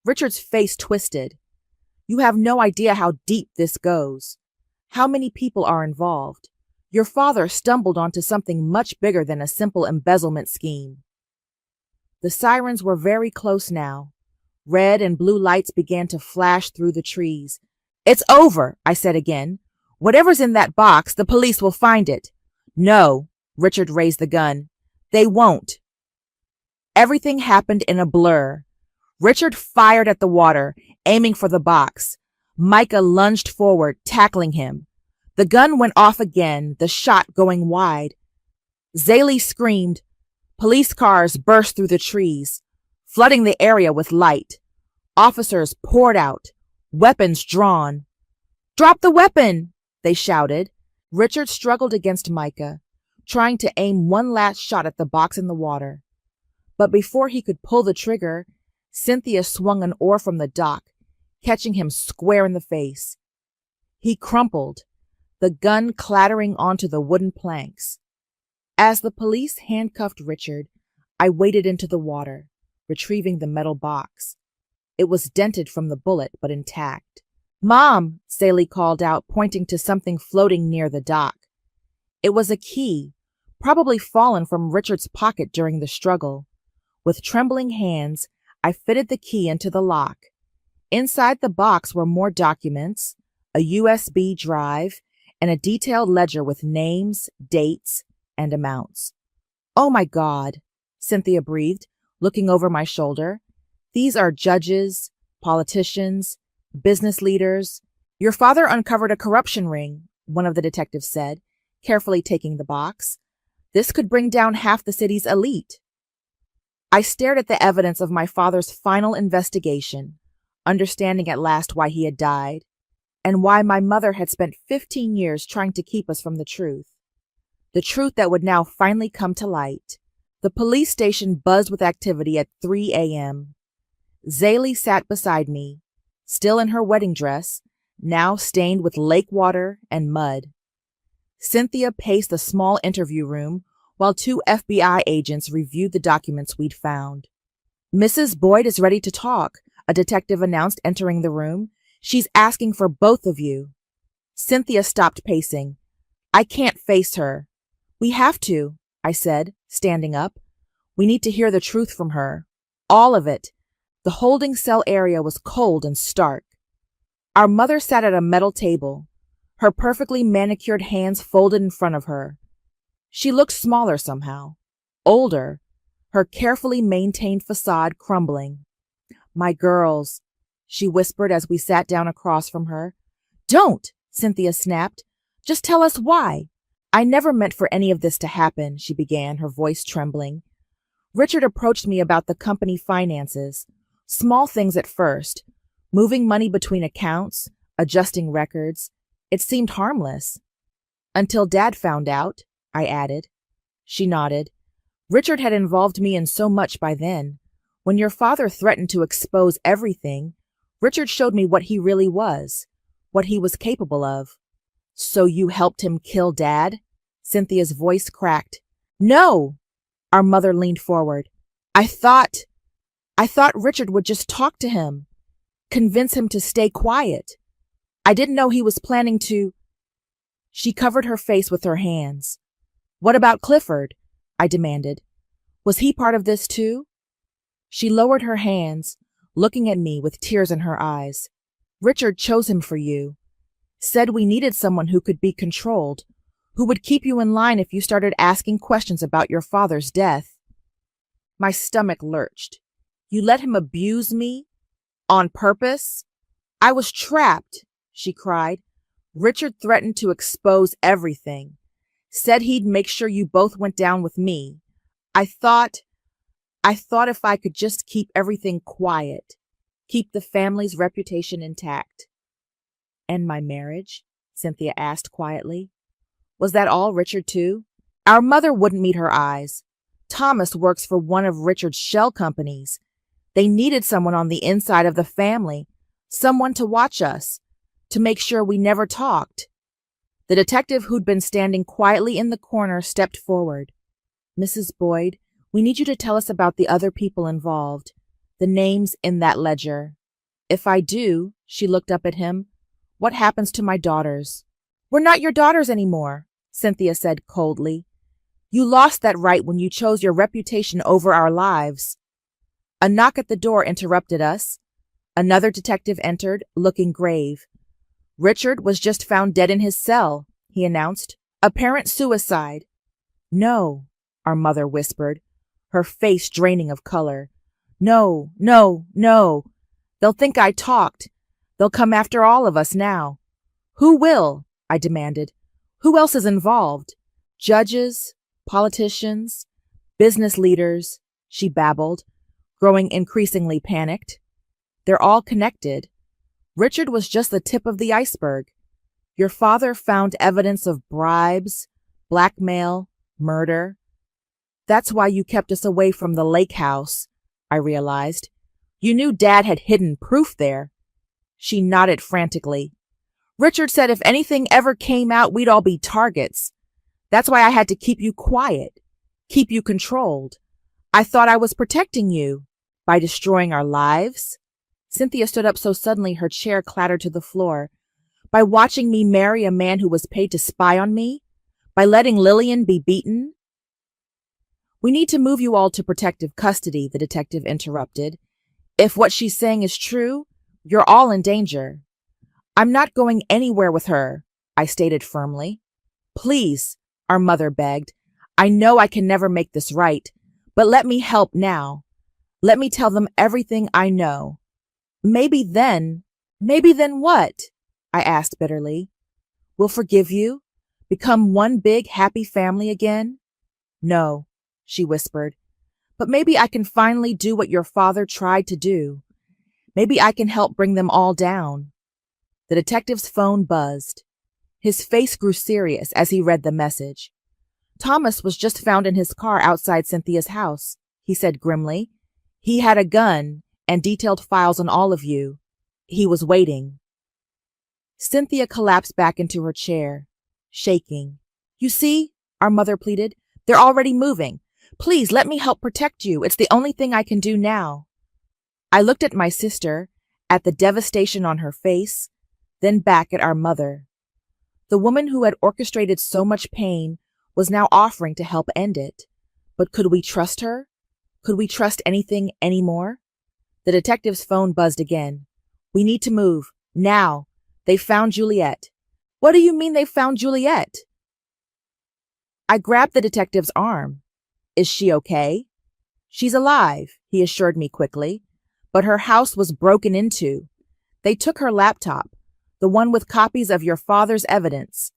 Richard's face twisted. You have no idea how deep this goes. How many people are involved? Your father stumbled onto something much bigger than a simple embezzlement scheme. The sirens were very close now. Red and blue lights began to flash through the trees. It's over, I said again. Whatever's in that box, the police will find it. No, Richard raised the gun. They won't. Everything happened in a blur. Richard fired at the water, aiming for the box. Micah lunged forward, tackling him. The gun went off again, the shot going wide. Rosalie screamed. Police cars burst through the trees, flooding the area with light. Officers poured out, weapons drawn. Drop the weapon, they shouted. Richard struggled against Micah, trying to aim one last shot at the box in the water. But before he could pull the trigger, Cynthia swung an oar from the dock, catching him square in the face. He crumpled, the gun clattering onto the wooden planks. As the police handcuffed Richard, I waded into the water, retrieving the metal box. It was dented from the bullet, but intact. Mom, Rosalie called out, pointing to something floating near the dock. It was a key, probably fallen from Richard's pocket during the struggle. With trembling hands, I fitted the key into the lock. Inside the box were more documents, a USB drive, and a detailed ledger with names, dates, and amounts. Oh my God, Cynthia breathed, looking over my shoulder. These are judges, politicians, business leaders. Your father uncovered a corruption ring, one of the detectives said, carefully taking the box. This could bring down half the city's elite. I stared at the evidence of my father's final investigation, understanding at last why he had died, and why my mother had spent 15 years trying to keep us from the truth that would now finally come to light. The police station buzzed with activity at 3 a.m. Rosalie sat beside me, still in her wedding dress, now stained with lake water and mud. Cynthia paced the small interview room while 2 FBI agents reviewed the documents we'd found. Mrs. Boyd is ready to talk, a detective announced entering the room. She's asking for both of you. Cynthia stopped pacing. I can't face her. We have to, I said, standing up. We need to hear the truth from her. All of it. The holding cell area was cold and stark. Our mother sat at a metal table, her perfectly manicured hands folded in front of her. She looked smaller somehow, older, her carefully maintained facade crumbling. My girls, she whispered as we sat down across from her. Don't, Cynthia snapped. Just tell us why. I never meant for any of this to happen, she began, her voice trembling. Richard approached me about the company finances. Small things at first. Moving money between accounts, adjusting records. It seemed harmless. Until Dad found out, I added. She nodded. Richard had involved me in so much by then. When your father threatened to expose everything, Richard showed me what he really was, what he was capable of. So you helped him kill Dad? Cynthia's voice cracked. No! Our mother leaned forward. I thought Richard would just talk to him, convince him to stay quiet. I didn't know he was planning to. She covered her face with her hands. What about Clifford? I demanded. Was he part of this too? She lowered her hands, looking at me with tears in her eyes. Richard chose him for you. Said we needed someone who could be controlled, who would keep you in line if you started asking questions about your father's death. My stomach lurched. You let him abuse me? On purpose? I was trapped, she cried. Richard threatened to expose everything. Said he'd make sure you both went down with me. I thought if I could just keep everything quiet, keep the family's reputation intact. And my marriage? Cynthia asked quietly. Was that all Richard too? Our mother wouldn't meet her eyes. Thomas works for one of Richard's shell companies. They needed someone on the inside of the family, someone to watch us, to make sure we never talked. The detective who'd been standing quietly in the corner stepped forward. Mrs. Boyd, we need you to tell us about the other people involved, the names in that ledger. If I do, she looked up at him, what happens to my daughters? We're not your daughters anymore, Cynthia said coldly. You lost that right when you chose your reputation over our lives. A knock at the door interrupted us. Another detective entered, looking grave. Richard was just found dead in his cell, he announced. Apparent suicide. No, our mother whispered, her face draining of color. No, no, no. They'll think I talked. They'll come after all of us now. Who will? I demanded. Who else is involved? Judges, politicians, business leaders, she babbled, growing increasingly panicked. They're all connected. Richard was just the tip of the iceberg. Your father found evidence of bribes, blackmail, murder. That's why you kept us away from the lake house, I realized. You knew Dad had hidden proof there. She nodded frantically. Richard said if anything ever came out, we'd all be targets. That's why I had to keep you quiet, keep you controlled. I thought I was protecting you by destroying our lives. Cynthia stood up so suddenly her chair clattered to the floor. By watching me marry a man who was paid to spy on me? By letting Lillian be beaten? We need to move you all to protective custody, the detective interrupted. If what she's saying is true, you're all in danger. I'm not going anywhere with her, I stated firmly. Please, our mother begged. I know I can never make this right, but let me help now. Let me tell them everything I know. Maybe then what? I asked bitterly. We'll forgive you? Become one big happy family again? No, she whispered. But maybe I can finally do what your father tried to do. Maybe I can help bring them all down. The detective's phone buzzed. His face grew serious as he read the message. Thomas was just found in his car outside Cynthia's house, he said grimly. He had a gun and detailed files on all of you. He was waiting. Cynthia collapsed back into her chair, shaking. You see, our mother pleaded, they're already moving. Please let me help protect you. It's the only thing I can do now. I looked at my sister, at the devastation on her face, then back at our mother. The woman who had orchestrated so much pain was now offering to help end it. But could we trust her? Could we trust anything anymore? The detective's phone buzzed again. We need to move. Now. They found Juliet. What do you mean they found Juliet? I grabbed the detective's arm. Is she okay? She's alive, he assured me quickly. But her house was broken into. They took her laptop, the one with copies of your father's evidence.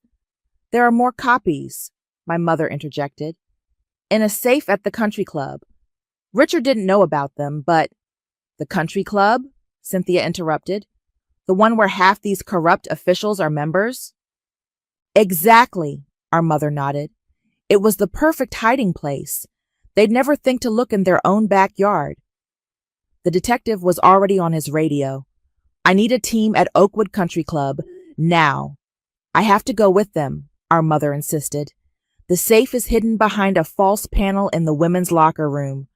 There are more copies, my mother interjected. In a safe at the country club. Richard didn't know about them, but— The country club? Cynthia interrupted. The one where half these corrupt officials are members? Exactly, our mother nodded. It was the perfect hiding place. They'd never think to look in their own backyard. The detective was already on his radio. I need a team at Oakwood Country Club, now. I have to go with them, our mother insisted. The safe is hidden behind a false panel in the women's locker room.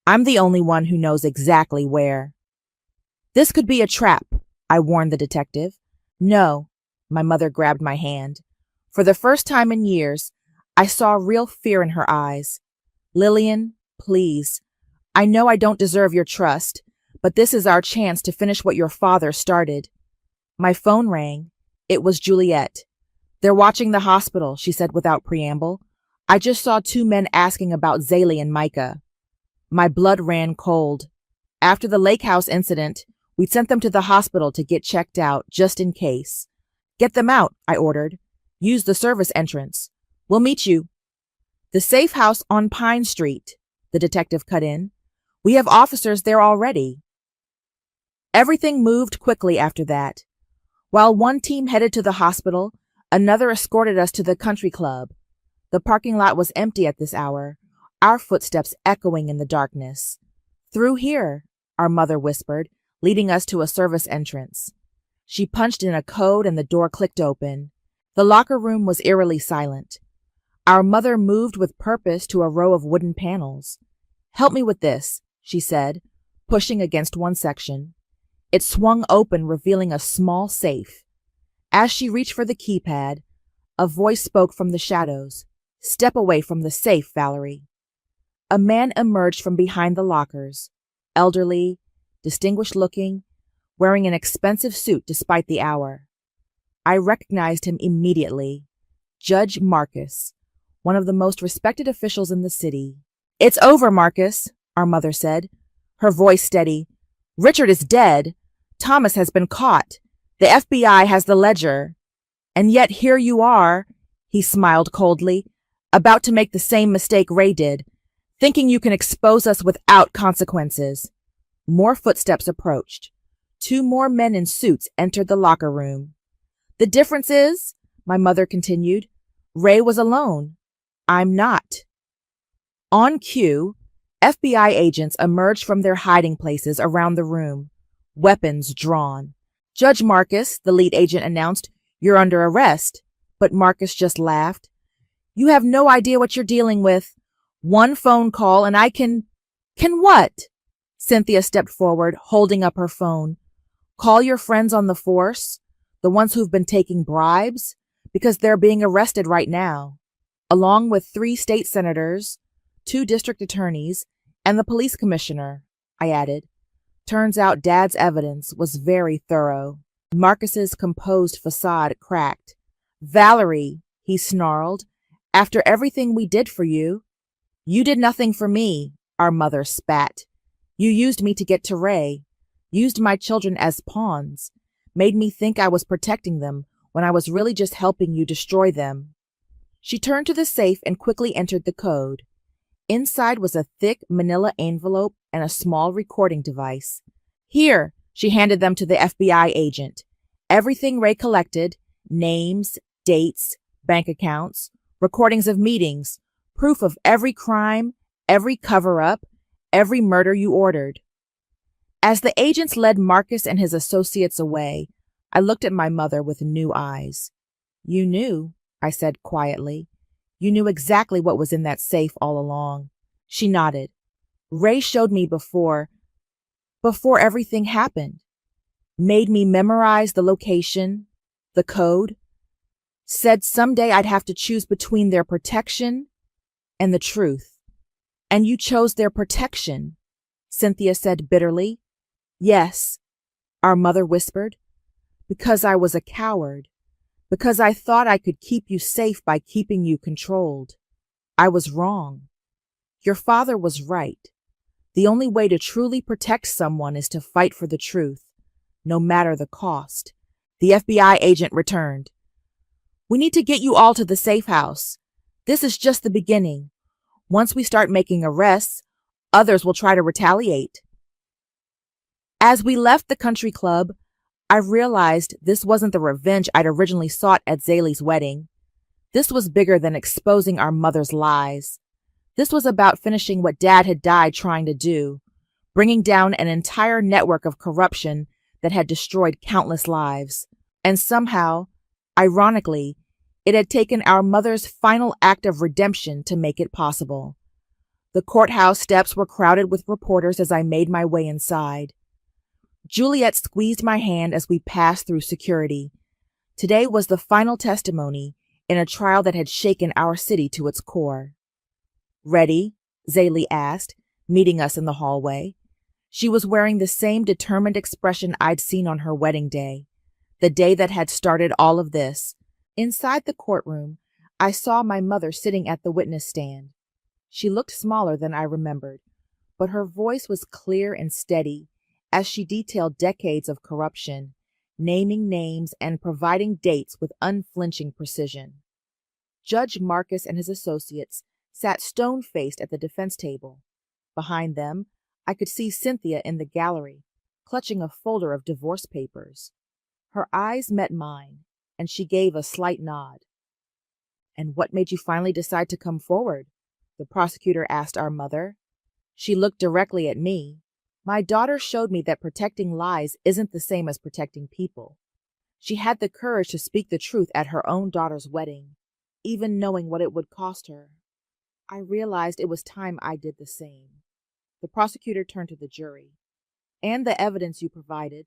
I'm the only one who knows exactly where. This could be a trap, I warned the detective. No, my mother grabbed my hand. For the first time in years, I saw real fear in her eyes. Lillian, please. I know I don't deserve your trust, but this is our chance to finish what your father started. My phone rang. It was Juliet. They're watching the hospital, she said without preamble. I just saw 2 men asking about Zaylee and Micah. My blood ran cold. After the lake house incident, we sent them to the hospital to get checked out, just in case. Get them out, I ordered. Use the service entrance. We'll meet you. The safe house on Pine Street, the detective cut in. We have officers there already. Everything moved quickly after that. While one team headed to the hospital, another escorted us to the country club. The parking lot was empty at this hour, our footsteps echoing in the darkness. Through here, our mother whispered, leading us to a service entrance. She punched in a code and the door clicked open. The locker room was eerily silent. Our mother moved with purpose to a row of wooden panels. Help me with this, she said, pushing against one section. It swung open, revealing a small safe. As she reached for the keypad, a voice spoke from the shadows. Step away from the safe, Valerie. A man emerged from behind the lockers, elderly, distinguished-looking, wearing an expensive suit despite the hour. I recognized him immediately. Judge Marcus, one of the most respected officials in the city. It's over, Marcus, our mother said, her voice steady. Richard is dead. Thomas has been caught. The FBI has the ledger. And yet here you are, he smiled coldly, about to make the same mistake Ray did, thinking you can expose us without consequences. More footsteps approached. 2 more men in suits entered the locker room. The difference is, my mother continued, Ray was alone. I'm not. On cue, FBI agents emerged from their hiding places around the room, weapons drawn. Judge Marcus, the lead agent announced, you're under arrest. But Marcus just laughed. You have no idea what you're dealing with. One phone call and I can what? Cynthia stepped forward, holding up her phone. Call your friends on the force, the ones who've been taking bribes, because they're being arrested right now, along with 3 state senators, 2 district attorneys, and the police commissioner, I added. Turns out Dad's evidence was very thorough. Marcus's composed facade cracked. Valerie, he snarled, after everything we did for you. You did nothing for me, our mother spat. You used me to get to Ray, used my children as pawns, made me think I was protecting them when I was really just helping you destroy them. She turned to the safe and quickly entered the code. Inside was a thick manila envelope and a small recording device. Here, she handed them to the FBI agent. Everything Ray collected, names, dates, bank accounts, recordings of meetings, proof of every crime, every cover-up, every murder you ordered. As the agents led Marcus and his associates away, I looked at my mother with new eyes. You knew, I said quietly. You knew exactly what was in that safe all along. She nodded. Ray showed me before everything happened. Made me memorize the location, the code. Said someday I'd have to choose between their protection and the truth. And you chose their protection, Cynthia said bitterly. Yes, our mother whispered, because I was a coward, because I thought I could keep you safe by keeping you controlled. I was wrong. Your father was right. The only way to truly protect someone is to fight for the truth, no matter the cost. The FBI agent returned. We need to get you all to the safe house. This is just the beginning. Once we start making arrests, others will try to retaliate. As we left the country club, I realized this wasn't the revenge I'd originally sought at Zaley's wedding. This was bigger than exposing our mother's lies. This was about finishing what Dad had died trying to do, bringing down an entire network of corruption that had destroyed countless lives. And somehow, ironically, it had taken our mother's final act of redemption to make it possible. The courthouse steps were crowded with reporters as I made my way inside. Juliet squeezed my hand as we passed through security. Today was the final testimony in a trial that had shaken our city to its core. Ready? Zaley asked, meeting us in the hallway. She was wearing the same determined expression I'd seen on her wedding day, the day that had started all of this. Inside the courtroom, I saw my mother sitting at the witness stand. She looked smaller than I remembered, but her voice was clear and steady as she detailed decades of corruption, naming names and providing dates with unflinching precision. Judge Marcus and his associates sat stone-faced at the defense table. Behind them, I could see Cynthia in the gallery, clutching a folder of divorce papers. Her eyes met mine, and she gave a slight nod. And what made you finally decide to come forward? The prosecutor asked our mother. She looked directly at me. My daughter showed me that protecting lies isn't the same as protecting people. She had the courage to speak the truth at her own daughter's wedding, even knowing what it would cost her. I realized it was time I did the same. The prosecutor turned to the jury. And the evidence you provided,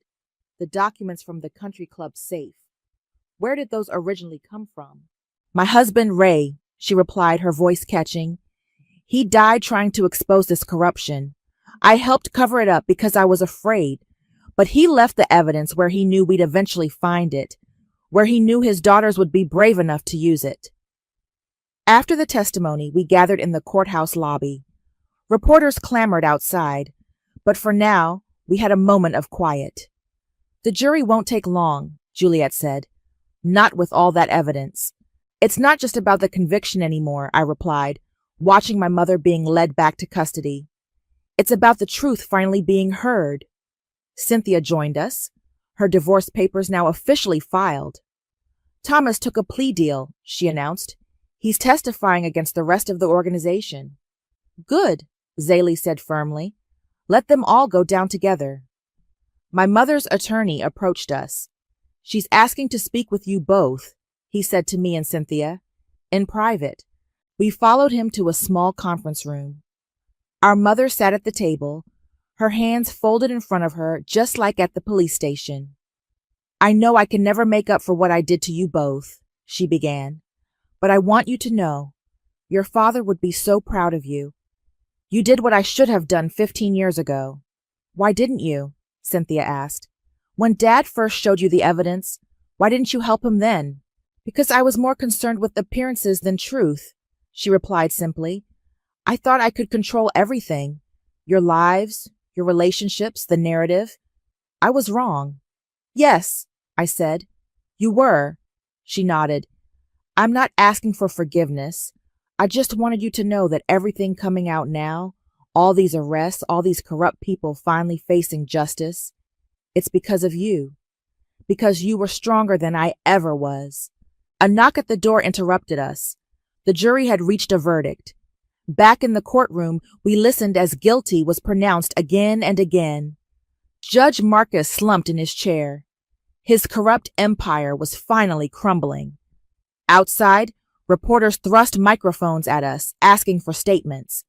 the documents from the country club safe. Where did those originally come from? My husband, Ray, she replied, her voice catching. He died trying to expose this corruption. I helped cover it up because I was afraid, but he left the evidence where he knew we'd eventually find it, where he knew his daughters would be brave enough to use it. After the testimony, we gathered in the courthouse lobby. Reporters clamored outside, but for now, we had a moment of quiet. The jury won't take long, Juliet said. Not with all that evidence. It's not just about the conviction anymore, I replied, watching my mother being led back to custody. It's about the truth finally being heard. Cynthia joined us, her divorce papers now officially filed. Thomas took a plea deal, she announced. He's testifying against the rest of the organization. Good, Zaley said firmly. Let them all go down together. My mother's attorney approached us. She's asking to speak with you both, he said to me and Cynthia. In private. We followed him to a small conference room. Our mother sat at the table, her hands folded in front of her, just like at the police station. I know I can never make up for what I did to you both, she began. But I want you to know, your father would be so proud of you. You did what I should have done 15 years ago. Why didn't you? Cynthia asked. When Dad first showed you the evidence, why didn't you help him then? Because I was more concerned with appearances than truth, she replied simply. I thought I could control everything. Your lives, your relationships, the narrative. I was wrong. Yes, I said. You were. She nodded. I'm not asking for forgiveness. I just wanted you to know that everything coming out now, all these arrests, all these corrupt people finally facing justice, it's because of you. Because you were stronger than I ever was. A knock at the door interrupted us. The jury had reached a verdict. Back in the courtroom, we listened as guilty was pronounced again and again. Judge Marcus slumped in his chair. His corrupt empire was finally crumbling. Outside, reporters thrust microphones at us, asking for statements.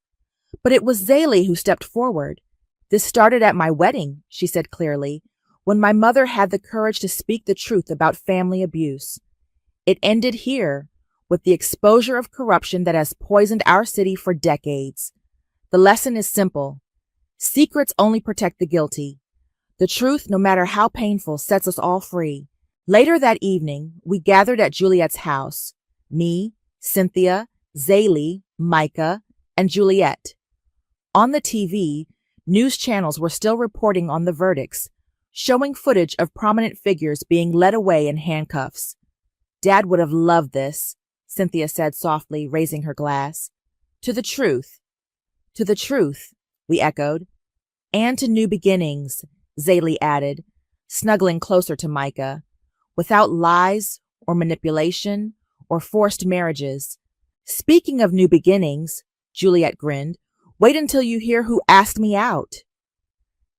But it was Zaley who stepped forward. This started at my wedding, she said clearly, when my mother had the courage to speak the truth about family abuse. It ended here, with the exposure of corruption that has poisoned our city for decades. The lesson is simple. Secrets only protect the guilty. The truth, no matter how painful, sets us all free. Later that evening, we gathered at Juliet's house. Me, Cynthia, Zaylee, Micah, and Juliet. On the TV, news channels were still reporting on the verdicts, showing footage of prominent figures being led away in handcuffs. Dad would have loved this, Cynthia said softly, raising her glass. To the truth. To the truth, we echoed. And to new beginnings, Zaylee added, snuggling closer to Micah. Without lies or manipulation or forced marriages. Speaking of new beginnings, Juliet grinned, wait until you hear who asked me out.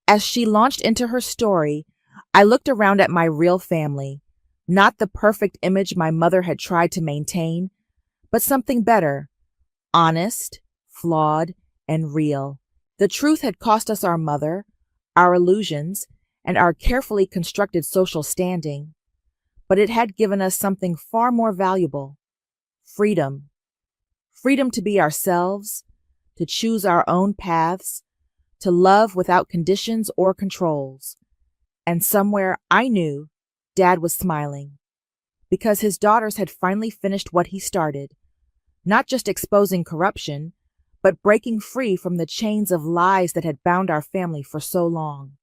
As she launched into her story, I looked around at my real family, not the perfect image my mother had tried to maintain, but something better, honest, flawed, and real. The truth had cost us our mother, our illusions, and our carefully constructed social standing, but it had given us something far more valuable, freedom. Freedom to be ourselves, to choose our own paths, to love without conditions or controls. And somewhere I knew Dad was smiling, because his daughters had finally finished what he started, not just exposing corruption, but breaking free from the chains of lies that had bound our family for so long.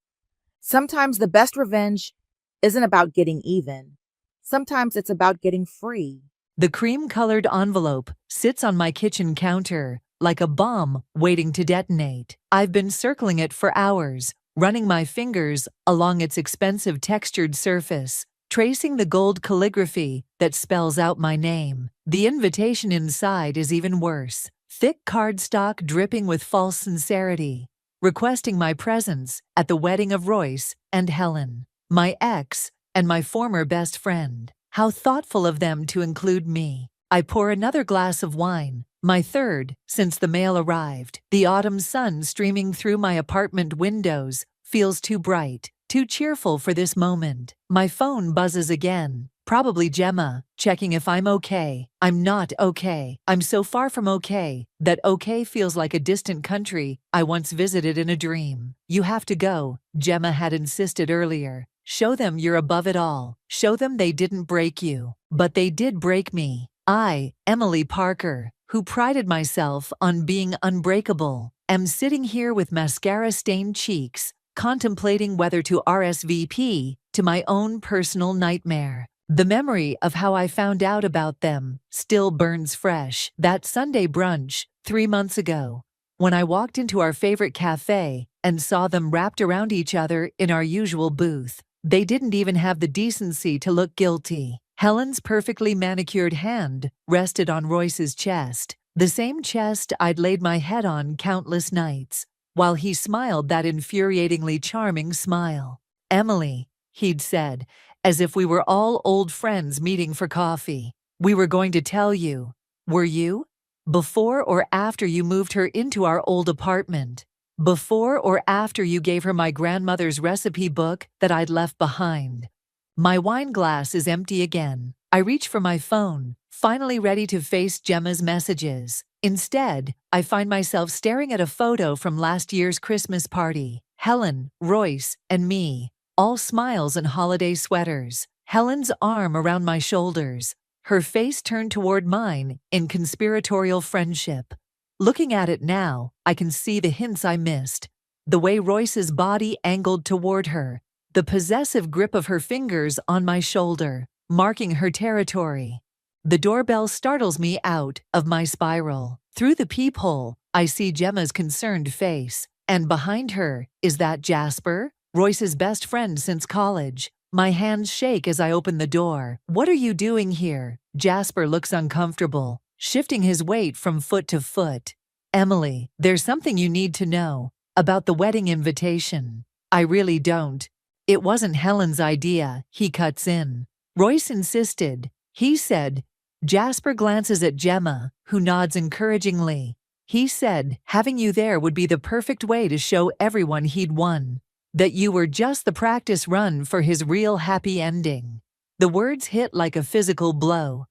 Sometimes the best revenge isn't about getting even. Sometimes it's about getting free. The cream-colored envelope sits on my kitchen counter like a bomb waiting to detonate. I've been circling it for hours, running my fingers along its expensive textured surface, tracing the gold calligraphy that spells out my name. The invitation inside is even worse. Thick cardstock dripping with false sincerity, requesting my presence at the wedding of Royce and Helen, my ex and my former best friend. How thoughtful of them to include me. I pour another glass of wine, my third since the mail arrived. The autumn sun streaming through my apartment windows feels too bright, too cheerful for this moment. My phone buzzes again. Probably Gemma, checking if I'm okay. I'm not okay. I'm so far from okay that okay feels like a distant country I once visited in a dream. You have to go, Gemma had insisted earlier. Show them you're above it all. Show them they didn't break you. But they did break me. I, Emily Parker, who prided myself on being unbreakable, am sitting here with mascara-stained cheeks, contemplating whether to RSVP to my own personal nightmare. The memory of how I found out about them still burns fresh. That Sunday brunch 3 months ago, when I walked into our favorite cafe and saw them wrapped around each other in our usual booth. They didn't even have the decency to look guilty. Helen's perfectly manicured hand rested on Royce's chest, the same chest I'd laid my head on countless nights, while he smiled that infuriatingly charming smile. Emily, he'd said, as if we were all old friends meeting for coffee. We were going to tell you. Were you? Before or after you moved her into our old apartment? Before or after you gave her my grandmother's recipe book that I'd left behind? My wine glass is empty again. I reach for my phone, finally ready to face Gemma's messages. Instead, I find myself staring at a photo from last year's Christmas party. Helen, Royce, and me, all smiles and holiday sweaters. Helen's arm around my shoulders, her face turned toward mine in conspiratorial friendship. Looking at it now, I can see the hints I missed. The way Royce's body angled toward her, the possessive grip of her fingers on my shoulder, marking her territory. The doorbell startles me out of my spiral. Through the peephole, I see Gemma's concerned face, and behind her is that Jasper, Royce's best friend since college. My hands shake as I open the door. What are you doing here? Jasper looks uncomfortable, shifting his weight from foot to foot. Emily, there's something you need to know about the wedding invitation. I really don't. It wasn't Helen's idea, he cuts in. Royce insisted. He said. Jasper glances at Gemma, who nods encouragingly. He said having you there would be the perfect way to show everyone he'd won. That you were just the practice run for his real happy ending. The words hit like a physical blow.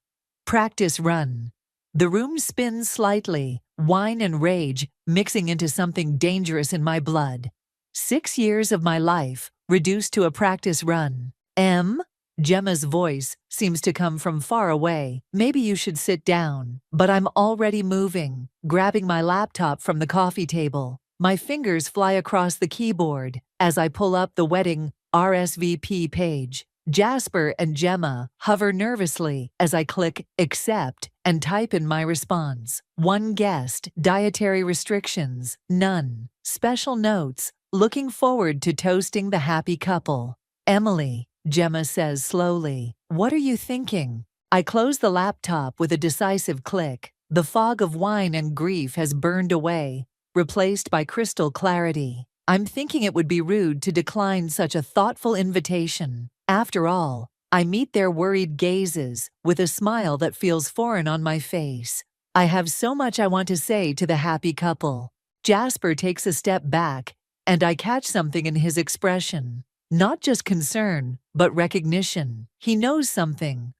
Practice run. The room spins slightly, wine and rage mixing into something dangerous in my blood. 6 years of my life reduced to a practice run. Gemma's voice seems to come from far away. Maybe you should sit down. But I'm already moving, grabbing my laptop from the coffee table. My fingers fly across the keyboard as I pull up the wedding RSVP page. Jasper and Gemma hover nervously as I click accept and type in my response. One guest, dietary restrictions, none. Special notes, looking forward to toasting the happy couple. Emily, Gemma says slowly, what are you thinking? I close the laptop with a decisive click. The fog of wine and grief has burned away, replaced by crystal clarity. I'm thinking it would be rude to decline such a thoughtful invitation. After all, I meet their worried gazes with a smile that feels foreign on my face. I have so much I want to say to the happy couple. Jasper takes a step back, and I catch something in his expression. Not just concern, but recognition. He knows something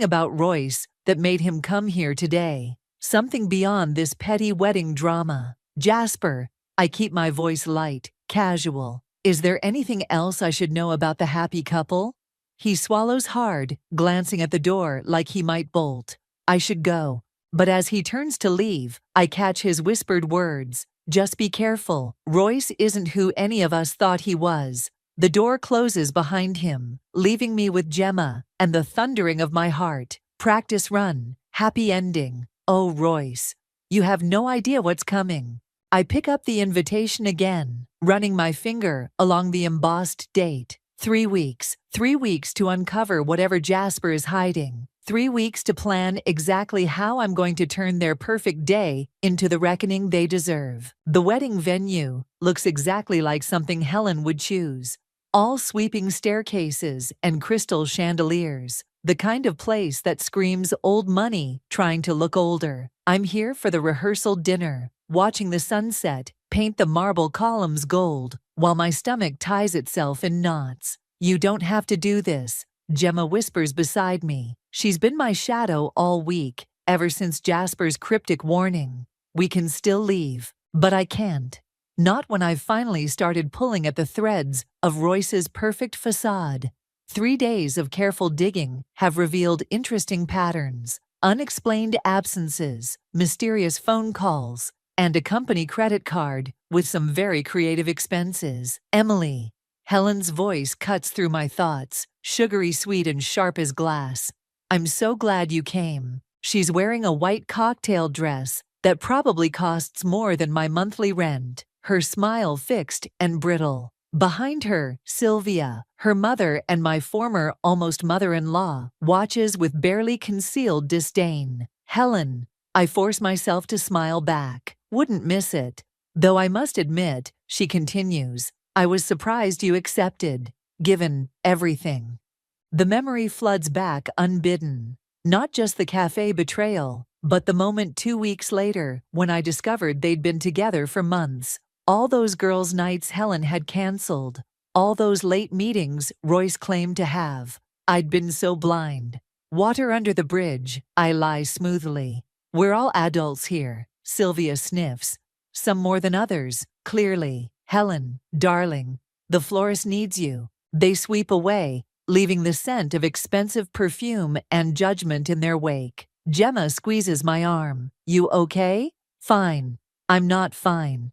about Royce that made him come here today. Something beyond this petty wedding drama. Jasper, I keep my voice light, casual. Is there anything else I should know about the happy couple? He swallows hard, glancing at the door like he might bolt. I should go. But as he turns to leave, I catch his whispered words. Just be careful. Royce isn't who any of us thought he was. The door closes behind him, leaving me with Gemma and the thundering of my heart. Practice run. Happy ending. Oh, Royce. You have no idea what's coming. I pick up the invitation again, running my finger along the embossed date. 3 weeks. 3 weeks to uncover whatever Jasper is hiding. 3 weeks to plan exactly how I'm going to turn their perfect day into the reckoning they deserve. The wedding venue looks exactly like something Helen would choose. All sweeping staircases and crystal chandeliers. The kind of place that screams old money trying to look older. I'm here for the rehearsal dinner, watching the sunset paint the marble columns gold, while my stomach ties itself in knots. You don't have to do this, Gemma whispers beside me. She's been my shadow all week, ever since Jasper's cryptic warning. We can still leave, but I can't. Not when I've finally started pulling at the threads of Royce's perfect facade. 3 days of careful digging have revealed interesting patterns, unexplained absences, mysterious phone calls, and a company credit card with some very creative expenses. Emily. Helen's voice cuts through my thoughts, sugary sweet and sharp as glass. I'm so glad you came. She's wearing a white cocktail dress that probably costs more than my monthly rent, her smile fixed and brittle. Behind her, Sylvia, her mother and my former almost mother-in-law, watches with barely concealed disdain. Helen. I force myself to smile back. Wouldn't miss it. Though I must admit, she continues, I was surprised you accepted, given everything. The memory floods back unbidden. Not just the cafe betrayal, but the moment 2 weeks later when I discovered they'd been together for months. All those girls' nights Helen had canceled. All those late meetings Royce claimed to have. I'd been so blind. Water under the bridge, I lie smoothly. We're all adults here, Sylvia sniffs. Some more than others, clearly. Helen, darling, the florist needs you. They sweep away, leaving the scent of expensive perfume and judgment in their wake. Gemma squeezes my arm. You okay? Fine. I'm not fine.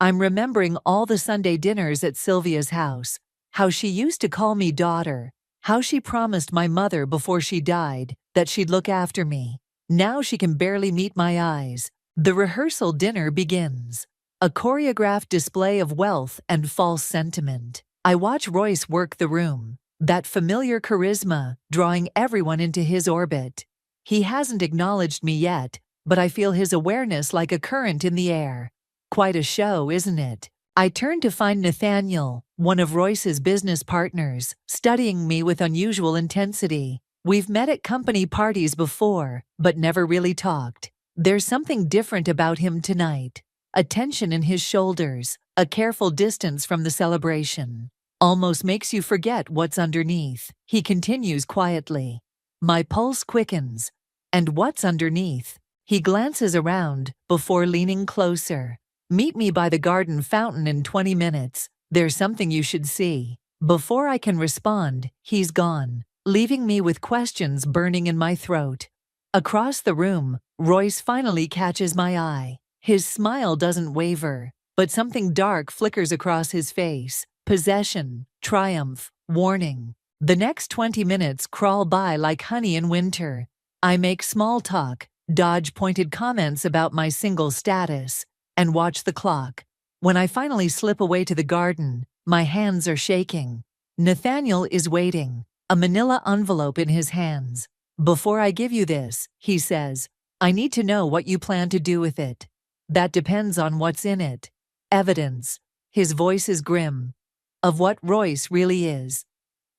I'm remembering all the Sunday dinners at Sylvia's house, how she used to call me daughter, how she promised my mother before she died that she'd look after me. Now she can barely meet my eyes. The rehearsal dinner begins. A choreographed display of wealth and false sentiment. I watch Royce work the room, that familiar charisma drawing everyone into his orbit. He hasn't acknowledged me yet, but I feel his awareness like a current in the air. Quite a show, isn't it? I turn to find Nathaniel, one of Royce's business partners, studying me with unusual intensity. We've met at company parties before, but never really talked. There's something different about him tonight. A tension in his shoulders, a careful distance from the celebration. almost makes you forget what's underneath. He continues quietly. My pulse quickens. And what's underneath? He glances around before leaning closer. Meet me by the garden fountain in 20 minutes. There's something you should see. Before I can respond, he's gone, leaving me with questions burning in my throat. Across the room, Royce finally catches my eye. His smile doesn't waver, but something dark flickers across his face. Possession, triumph, warning. The next 20 minutes crawl by like honey in winter. I make small talk, dodge pointed comments about my single status, and watch the clock. When I finally slip away to the garden, my hands are shaking. Nathaniel is waiting, a manila envelope in his hands. Before I give you this, he says, I need to know what you plan to do with it. That depends on what's in it. Evidence. His voice is grim. Of what Royce really is.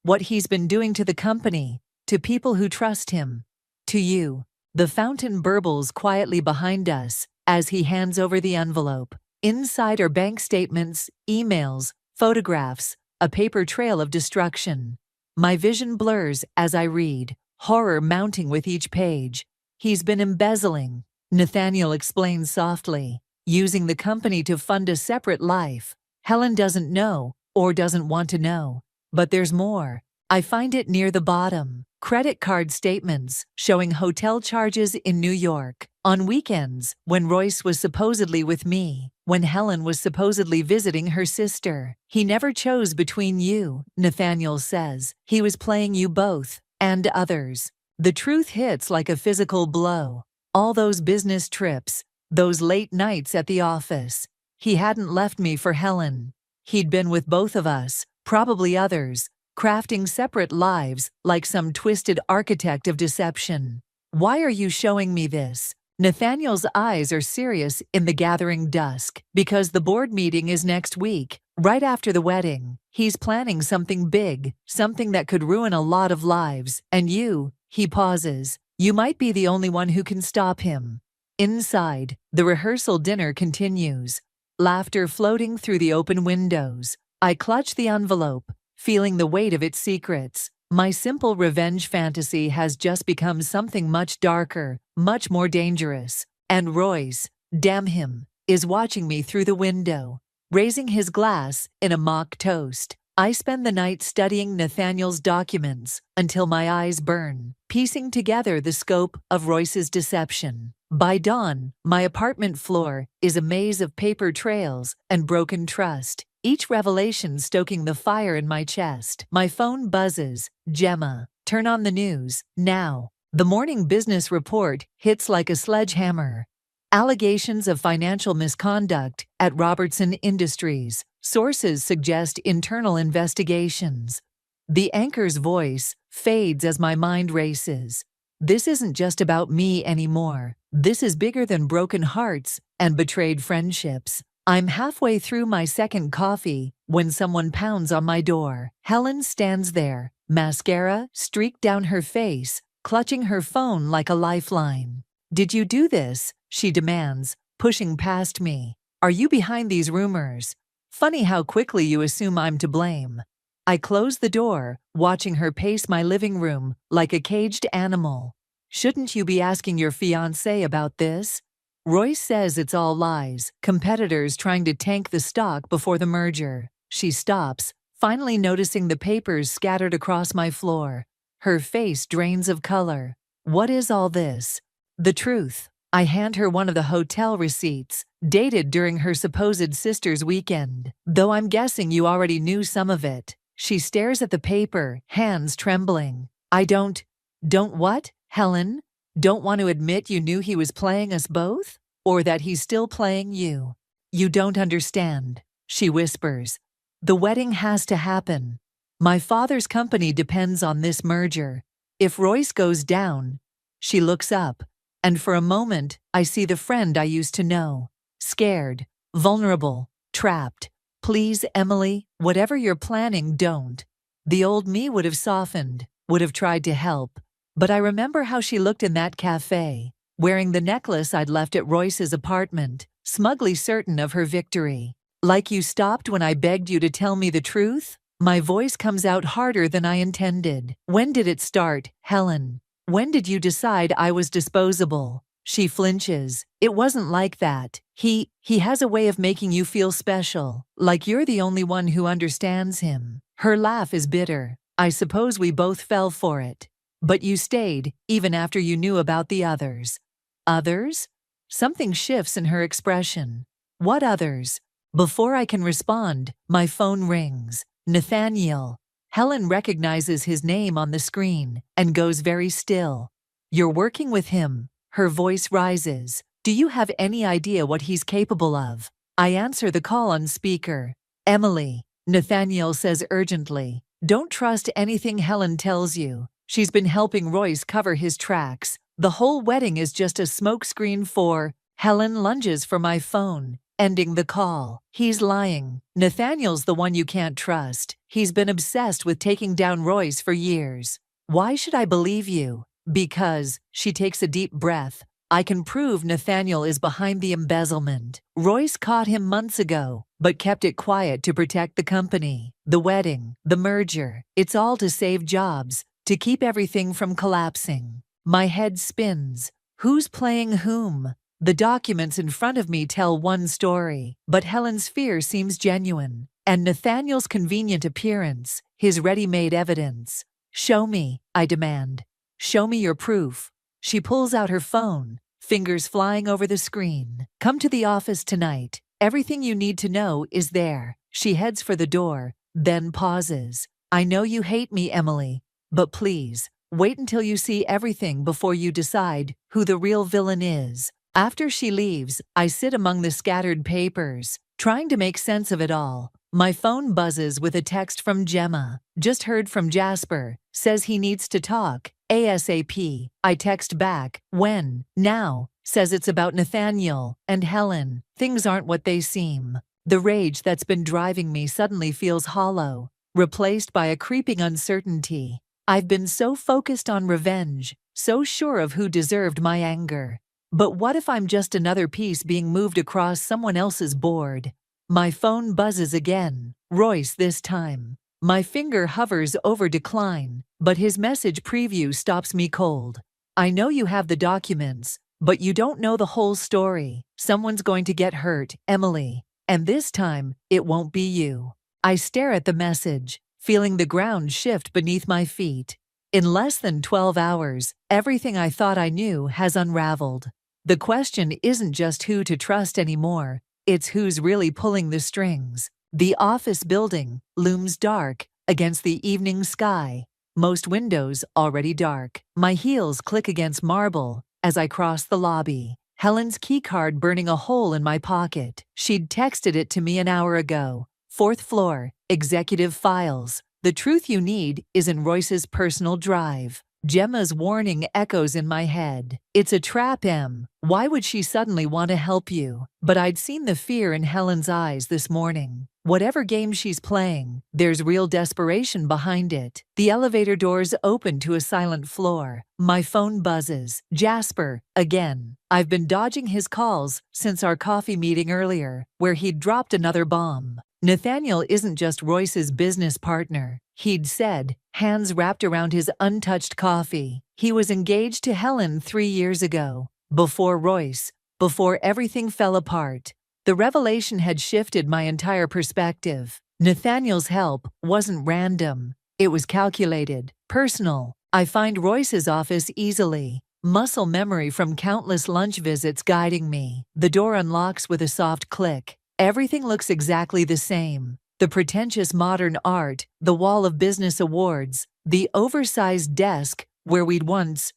What he's been doing to the company, to people who trust him. To you. The fountain burbles quietly behind us as he hands over the envelope. Inside are bank statements, emails, photographs, a paper trail of destruction. My vision blurs as I read, horror mounting with each page. He's been embezzling, Nathaniel explains softly, using the company to fund a separate life. Helen doesn't know, or doesn't want to know. But there's more. I find it near the bottom. Credit card statements showing hotel charges in New York. On weekends, when Royce was supposedly with me, when Helen was supposedly visiting her sister. He never chose between you, Nathaniel says. He was playing you both, and others. The truth hits like a physical blow. All those business trips, those late nights at the office. He hadn't left me for Helen. He'd been with both of us, probably others, crafting separate lives like some twisted architect of deception. Why are you showing me this? Nathaniel's eyes are serious in the gathering dusk. Because the board meeting is next week, right after the wedding. He's planning something big, something that could ruin a lot of lives. And you, he pauses, you might be the only one who can stop him. Inside, the rehearsal dinner continues. Laughter floating through the open windows. I clutch the envelope, feeling the weight of its secrets. My simple revenge fantasy has just become something much darker, much more dangerous. And Royce, damn him, is watching me through the window, raising his glass in a mock toast. I spend the night studying Nathaniel's documents until my eyes burn, piecing together the scope of Royce's deception. By dawn, my apartment floor is a maze of paper trails and broken trust, each revelation stoking the fire in my chest. My phone buzzes. Gemma, turn on the news, now. The morning business report hits like a sledgehammer. Allegations of financial misconduct at Robertson Industries. Sources suggest internal investigations. The anchor's voice fades as my mind races. This isn't just about me anymore. This is bigger than broken hearts and betrayed friendships. I'm halfway through my second coffee when someone pounds on my door. Helen stands there, mascara streaked down her face, clutching her phone like a lifeline. Did you do this? She demands, pushing past me. Are you behind these rumors? Funny how quickly you assume I'm to blame. I close the door, watching her pace my living room like a caged animal. Shouldn't you be asking your fiancé about this? Royce says it's all lies, competitors trying to tank the stock before the merger. She stops, finally noticing the papers scattered across my floor. Her face drains of color. What is all this? The truth. I hand her one of the hotel receipts, dated during her supposed sister's weekend. Though I'm guessing you already knew some of it. She stares at the paper, hands trembling. I don't what, Helen? Don't want to admit you knew he was playing us both? Or that he's still playing you? You don't understand, she whispers. The wedding has to happen. My father's company depends on this merger. If Royce goes down, she looks up, and for a moment, I see the friend I used to know. Scared, vulnerable, trapped. Please, Emily, whatever you're planning, don't. The old me would have softened, would have tried to help. But I remember how she looked in that cafe, wearing the necklace I'd left at Royce's apartment, smugly certain of her victory. Like you stopped when I begged you to tell me the truth? My voice comes out harder than I intended. When did it start, Helen? When did you decide I was disposable? She flinches. It wasn't like that. He has a way of making you feel special, like you're the only one who understands him. Her laugh is bitter. I suppose we both fell for it. But you stayed, even after you knew about the others. Others? Something shifts in her expression. What others? Before I can respond, my phone rings. Nathaniel. Helen recognizes his name on the screen and goes very still. You're working with him. Her voice rises. Do you have any idea what he's capable of? I answer the call on speaker. Emily, Nathaniel says urgently. Don't trust anything Helen tells you. She's been helping Royce cover his tracks. The whole wedding is just a smokescreen for… Helen lunges for my phone, ending the call. He's lying. Nathaniel's the one you can't trust. He's been obsessed with taking down Royce for years. Why should I believe you? Because, she takes a deep breath, I can prove Nathaniel is behind the embezzlement. Royce caught him months ago, but kept it quiet to protect the company. The wedding, the merger, it's all to save jobs, to keep everything from collapsing. My head spins. Who's playing whom? The documents in front of me tell one story, but Helen's fear seems genuine, and Nathaniel's convenient appearance, his ready-made evidence. Show me, I demand. Show me your proof. She pulls out her phone, fingers flying over the screen. Come to the office tonight. Everything you need to know is there. She heads for the door, then pauses. I know you hate me, Emily, but please, wait until you see everything before you decide who the real villain is. After she leaves, I sit among the scattered papers, trying to make sense of it all. My phone buzzes with a text from Gemma. Just heard from Jasper. Says he needs to talk. ASAP. I text back. When? Now. Says it's about Nathaniel and Helen. Things aren't what they seem. The rage that's been driving me suddenly feels hollow, replaced by a creeping uncertainty. I've been so focused on revenge, so sure of who deserved my anger. But what if I'm just another piece being moved across someone else's board? My phone buzzes again. Royce this time. My finger hovers over decline, but his message preview stops me cold. I know you have the documents, but you don't know the whole story. Someone's going to get hurt, Emily. And this time, it won't be you. I stare at the message, feeling the ground shift beneath my feet. In less than 12 hours, everything I thought I knew has unraveled. The question isn't just who to trust anymore, it's who's really pulling the strings. The office building looms dark against the evening sky, most windows already dark. My heels click against marble as I cross the lobby. Helen's keycard burning a hole in my pocket. She'd texted it to me an hour ago. 4th floor, executive files. The truth you need is in Royce's personal drive. Gemma's warning echoes in my head. It's a trap, Em. Why would she suddenly want to help you? But I'd seen the fear in Helen's eyes this morning. Whatever game she's playing, there's real desperation behind it. The elevator doors open to a silent floor. My phone buzzes. Jasper, again. I've been dodging his calls since our coffee meeting earlier, where he'd dropped another bomb. Nathaniel isn't just Royce's business partner, he'd said, hands wrapped around his untouched coffee. He was engaged to Helen 3 years ago, before Royce, before everything fell apart. The revelation had shifted my entire perspective. Nathaniel's help wasn't random. It was calculated, personal. I find Royce's office easily, muscle memory from countless lunch visits guiding me. The door unlocks with a soft click. Everything looks exactly the same. The pretentious modern art, the wall of business awards, the oversized desk where we'd once,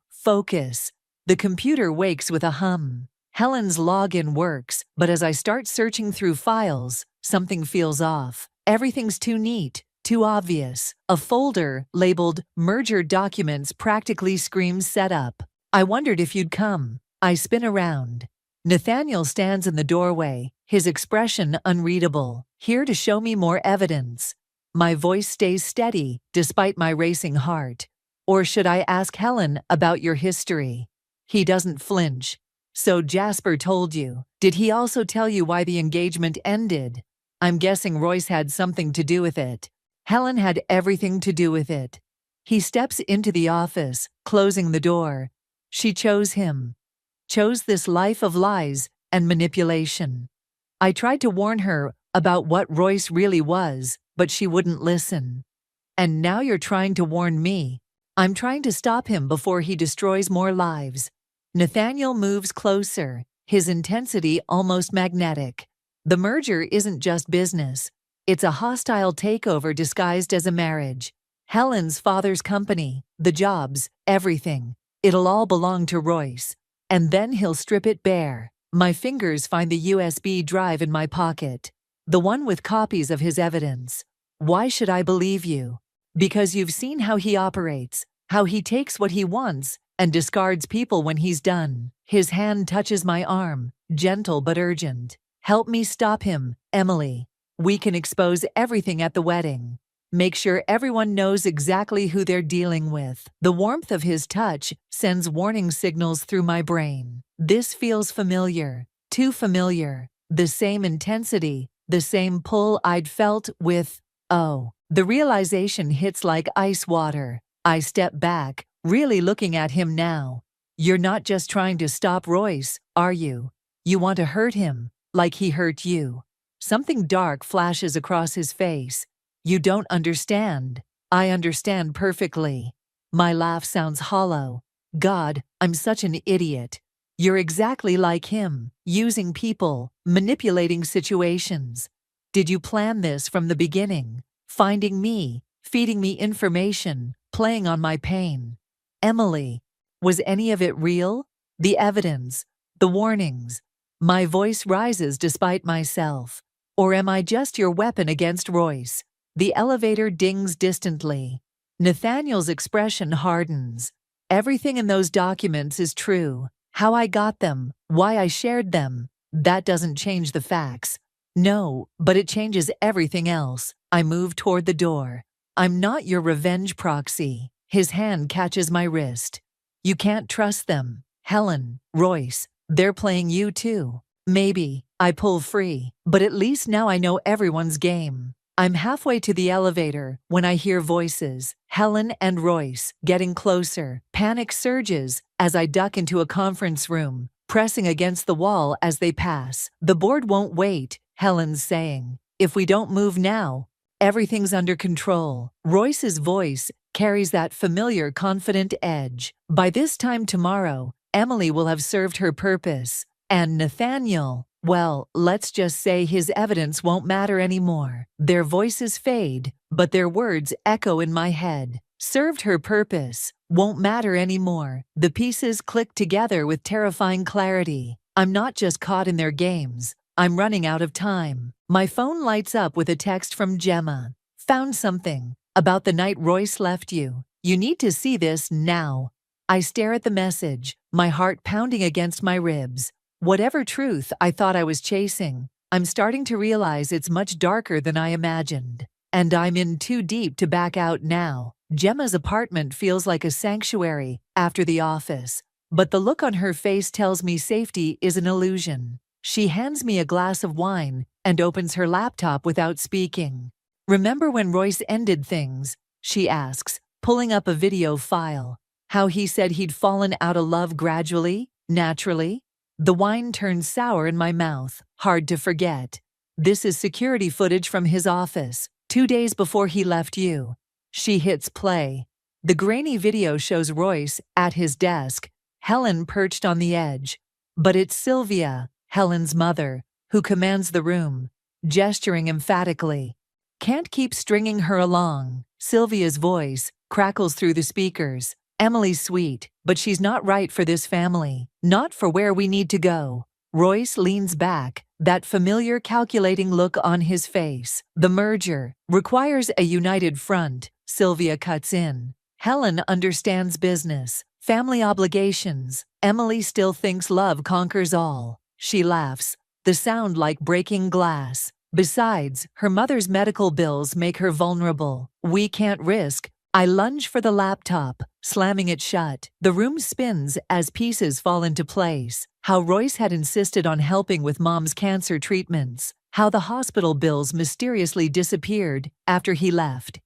focus. The computer wakes with a hum. Helen's login works, but as I start searching through files, something feels off. Everything's too neat, too obvious. A folder labeled Merger Documents practically screams setup. I wondered if you'd come. I spin around. Nathaniel stands in the doorway, his expression unreadable. Here to show me more evidence. My voice stays steady, despite my racing heart. Or should I ask Helen about your history? He doesn't flinch. So Jasper told you. Did he also tell you why the engagement ended? I'm guessing Royce had something to do with it. Helen had everything to do with it. He steps into the office, closing the door. She chose him. Chose this life of lies and manipulation. I tried to warn her about what Royce really was, but she wouldn't listen. And now you're trying to warn me. I'm trying to stop him before he destroys more lives. Nathaniel moves closer, his intensity almost magnetic. The merger isn't just business. It's a hostile takeover disguised as a marriage. Helen's father's company, the jobs, everything. It'll all belong to Royce. And then he'll strip it bare. My fingers find the USB drive in my pocket. The one with copies of his evidence. Why should I believe you? Because you've seen how he operates, how he takes what he wants and discards people when he's done. His hand touches my arm, gentle but urgent. Help me stop him, Emily. We can expose everything at the wedding. Make sure everyone knows exactly who they're dealing with. The warmth of his touch sends warning signals through my brain. This feels familiar, too familiar. The same intensity, the same pull I'd felt with, the realization hits like ice water. I step back, really looking at him now. You're not just trying to stop Royce, are you? You want to hurt him, like he hurt you. Something dark flashes across his face. You don't understand. I understand perfectly. My laugh sounds hollow. God, I'm such an idiot. You're exactly like him, using people, manipulating situations. Did you plan this from the beginning? Finding me, feeding me information, playing on my pain. Emily, was any of it real? The evidence, the warnings. My voice rises despite myself. Or am I just your weapon against Royce? The elevator dings distantly. Nathaniel's expression hardens. Everything in those documents is true. How I got them, why I shared them, that doesn't change the facts. No, but it changes everything else. I move toward the door. I'm not your revenge proxy. His hand catches my wrist. You can't trust them. Helen, Royce, they're playing you too. Maybe. I pull free, but at least now I know everyone's game. I'm halfway to the elevator when I hear voices, Helen and Royce, getting closer. Panic surges as I duck into a conference room, pressing against the wall as they pass. The board won't wait, Helen's saying. If we don't move now, everything's under control. Royce's voice carries that familiar, confident edge. By this time tomorrow, Emily will have served her purpose. And Nathaniel, well, let's just say his evidence won't matter anymore. Their voices fade, but their words echo in my head. Served her purpose, won't matter anymore. The pieces click together with terrifying clarity. I'm not just caught in their games. I'm running out of time. My phone lights up with a text from Gemma. Found something. About the night Royce left you. You need to see this now. I stare at the message, my heart pounding against my ribs. Whatever truth I thought I was chasing, I'm starting to realize it's much darker than I imagined. And I'm in too deep to back out now. Gemma's apartment feels like a sanctuary after the office, but the look on her face tells me safety is an illusion. She hands me a glass of wine and opens her laptop without speaking. Remember when Royce ended things? She asks, pulling up a video file. How he said he'd fallen out of love gradually, naturally? The wine turns sour in my mouth, hard to forget. This is security footage from his office, 2 days before he left you. She hits play. The grainy video shows Royce at his desk, Helen perched on the edge. But it's Sylvia, Helen's mother, who commands the room, gesturing emphatically. Can't keep stringing her along. Sylvia's voice crackles through the speakers. Emily's sweet, but she's not right for this family, not for where we need to go. Royce leans back, that familiar calculating look on his face. The merger requires a united front, Sylvia cuts in. Helen understands business, family obligations. Emily still thinks love conquers all. She laughs, the sound like breaking glass. Besides, her mother's medical bills make her vulnerable. We can't risk. I lunge for the laptop, slamming it shut. The room spins as pieces fall into place. How Royce had insisted on helping with Mom's cancer treatments. How the hospital bills mysteriously disappeared after he left.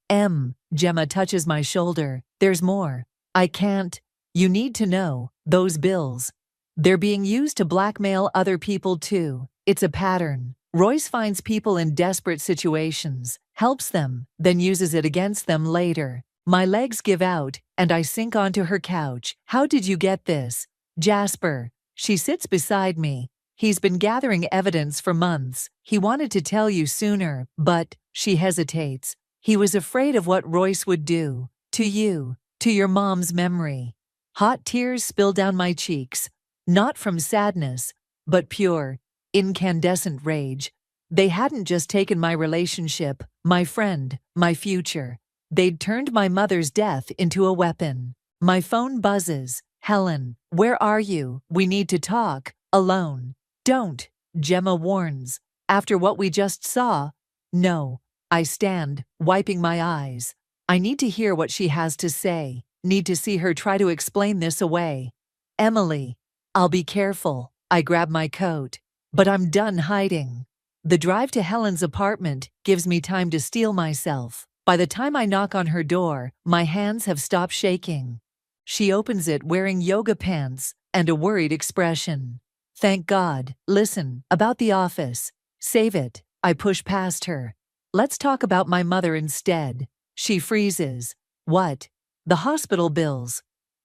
Gemma touches my shoulder. There's more. I can't. You need to know. Those bills. They're being used to blackmail other people too. It's a pattern. Royce finds people in desperate situations, helps them, then uses it against them later. My legs give out, and I sink onto her couch. How did you get this? Jasper. She sits beside me. He's been gathering evidence for months. He wanted to tell you sooner, but she hesitates. He was afraid of what Royce would do. To you, to your mom's memory. Hot tears spill down my cheeks. Not from sadness, but pure, incandescent rage. They hadn't just taken my relationship, my friend, my future. They'd turned my mother's death into a weapon. My phone buzzes. Helen, where are you? We need to talk. Alone. Don't, Gemma warns. After what we just saw? No. I stand, wiping my eyes. I need to hear what she has to say. Need to see her try to explain this away. Emily. I'll be careful. I grab my coat. But I'm done hiding. The drive to Helen's apartment gives me time to steel myself. By the time I knock on her door, my hands have stopped shaking. She opens it wearing yoga pants and a worried expression. Thank God. Listen, about the office. Save it. I push past her. Let's talk about my mother instead. She freezes. What? The hospital bills.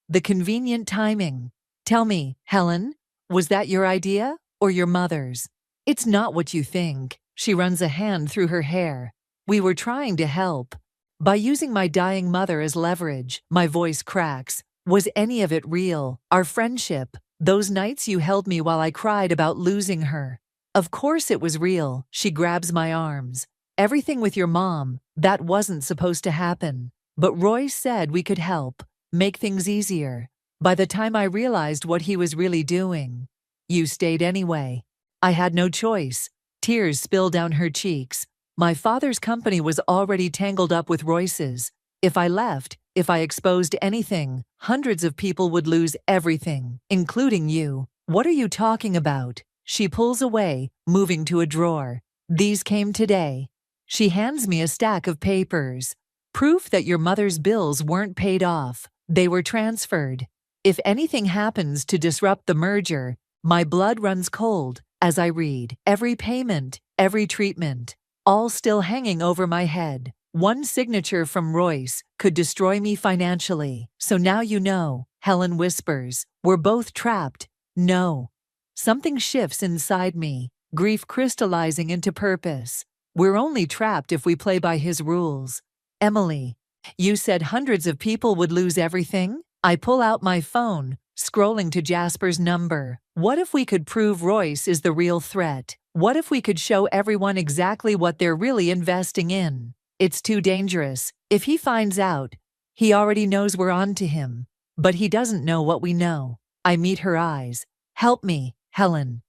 The convenient timing. Tell me, Helen, was that your idea or your mother's? It's not what you think. She runs a hand through her hair. We were trying to help. By using my dying mother as leverage, my voice cracks. Was any of it real? Our friendship? Those nights you held me while I cried about losing her? Of course it was real. She grabs my arms. Everything with your mom, that wasn't supposed to happen. But Roy said we could help, make things easier. By the time I realized what he was really doing, you stayed anyway. I had no choice. Tears spill down her cheeks. My father's company was already tangled up with Royce's. If I left, if I exposed anything, hundreds of people would lose everything, including you. What are you talking about? She pulls away, moving to a drawer. These came today. She hands me a stack of papers. Proof that your mother's bills weren't paid off. They were transferred. If anything happens to disrupt the merger, my blood runs cold as I read. Every payment, every treatment, all still hanging over my head. One signature from Royce could destroy me financially. So now you know, Helen whispers. We're both trapped. No. Something shifts inside me, grief crystallizing into purpose. We're only trapped if we play by his rules. Emily, you said hundreds of people would lose everything? I pull out my phone, scrolling to Jasper's number. What if we could prove Royce is the real threat? What if we could show everyone exactly what they're really investing in? It's too dangerous. If he finds out, he already knows we're on to him. But he doesn't know what we know. I meet her eyes. Help me, Helen.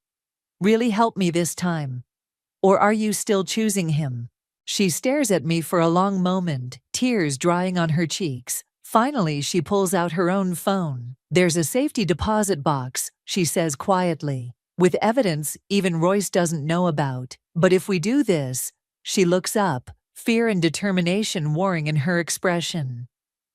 Really help me this time. Or are you still choosing him? She stares at me for a long moment, tears drying on her cheeks. Finally, she pulls out her own phone. There's a safety deposit box, she says quietly, with evidence even Royce doesn't know about. But if we do this, she looks up, fear and determination warring in her expression.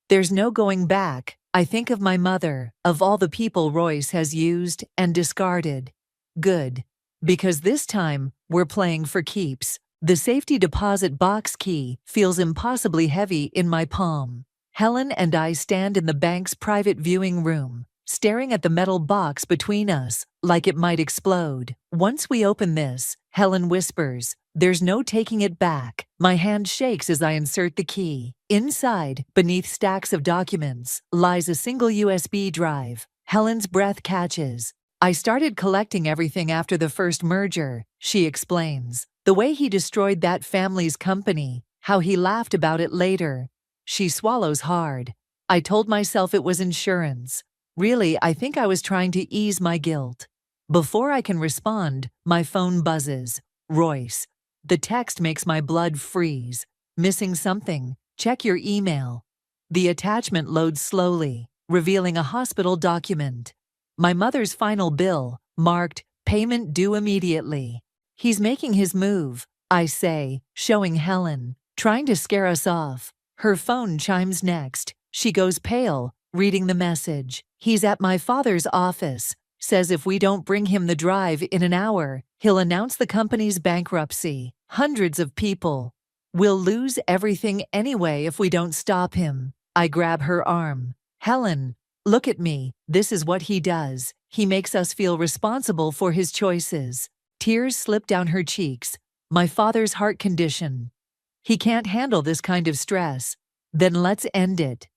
There's no going back. I think of my mother, of all the people Royce has used and discarded. Good. Because this time, we're playing for keeps. The safety deposit box key feels impossibly heavy in my palm. Helen and I stand in the bank's private viewing room, staring at the metal box between us, like it might explode. Once we open this, Helen whispers, there's no taking it back. My hand shakes as I insert the key. Inside, beneath stacks of documents, lies a single USB drive. Helen's breath catches. I started collecting everything after the first merger, she explains. The way he destroyed that family's company, how he laughed about it later. She swallows hard. I told myself it was insurance. Really, I think I was trying to ease my guilt. Before I can respond, my phone buzzes. Royce. The text makes my blood freeze. Missing something. Check your email. The attachment loads slowly, revealing a hospital document. My mother's final bill, marked, payment due immediately. He's making his move, I say, showing Helen, trying to scare us off. Her phone chimes next. She goes pale, reading the message. He's at my father's office. Says if we don't bring him the drive in an hour, he'll announce the company's bankruptcy. Hundreds of people. We'll lose everything anyway if we don't stop him. I grab her arm. Helen, look at me. This is what he does. He makes us feel responsible for his choices. Tears slip down her cheeks. My father's heart condition. He can't handle this kind of stress. Then let's end it.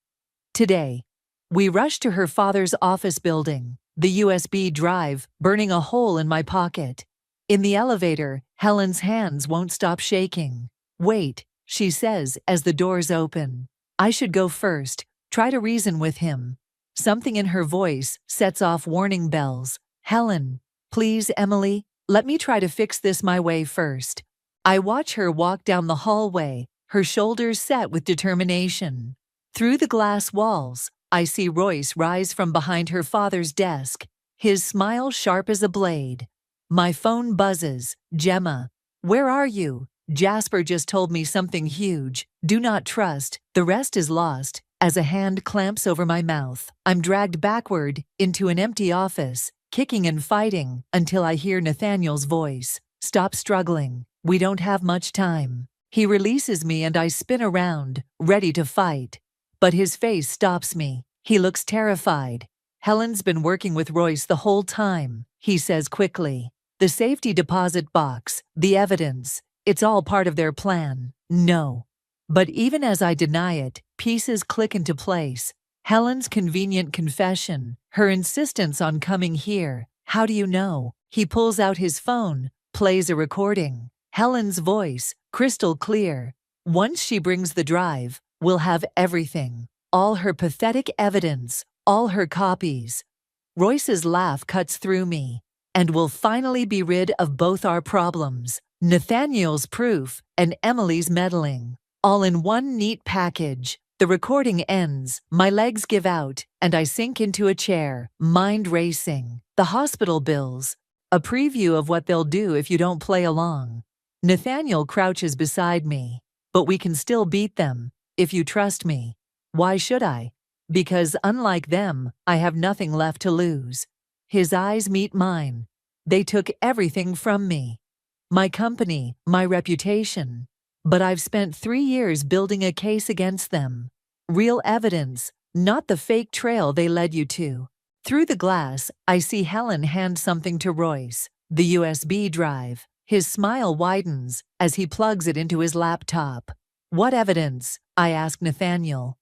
Today, we rush to her father's office building, the USB drive burning a hole in my pocket. In the elevator, Helen's hands won't stop shaking. Wait, she says as the doors open. I should go first, try to reason with him. Something in her voice sets off warning bells. Helen, please, Emily, let me try to fix this my way first. I watch her walk down the hallway, her shoulders set with determination. Through the glass walls, I see Royce rise from behind her father's desk, his smile sharp as a blade. My phone buzzes. Gemma, where are you? Jasper just told me something huge. Do not trust. The rest is lost. As a hand clamps over my mouth, I'm dragged backward into an empty office, kicking and fighting until I hear Nathaniel's voice. Stop struggling. We don't have much time. He releases me and I spin around, ready to fight. But his face stops me. He looks terrified. Helen's been working with Royce the whole time, he says quickly. The safety deposit box, the evidence, it's all part of their plan. No. But even as I deny it, pieces click into place. Helen's convenient confession, her insistence on coming here. How do you know? He pulls out his phone, plays a recording. Helen's voice, crystal clear. Once she brings the drive, we'll have everything. All her pathetic evidence, all her copies. Royce's laugh cuts through me. And we'll finally be rid of both our problems. Nathaniel's proof and Emily's meddling. All in one neat package. The recording ends, my legs give out, and I sink into a chair, mind racing. The hospital bills. A preview of what they'll do if you don't play along. Nathaniel crouches beside me. But we can still beat them, if you trust me. Why should I? Because unlike them, I have nothing left to lose. His eyes meet mine. They took everything from me. My company, my reputation. But I've spent 3 years building a case against them. Real evidence, not the fake trail they led you to. Through the glass, I see Helen hand something to Royce, the USB drive. His smile widens as he plugs it into his laptop. What evidence? I ask Nathaniel.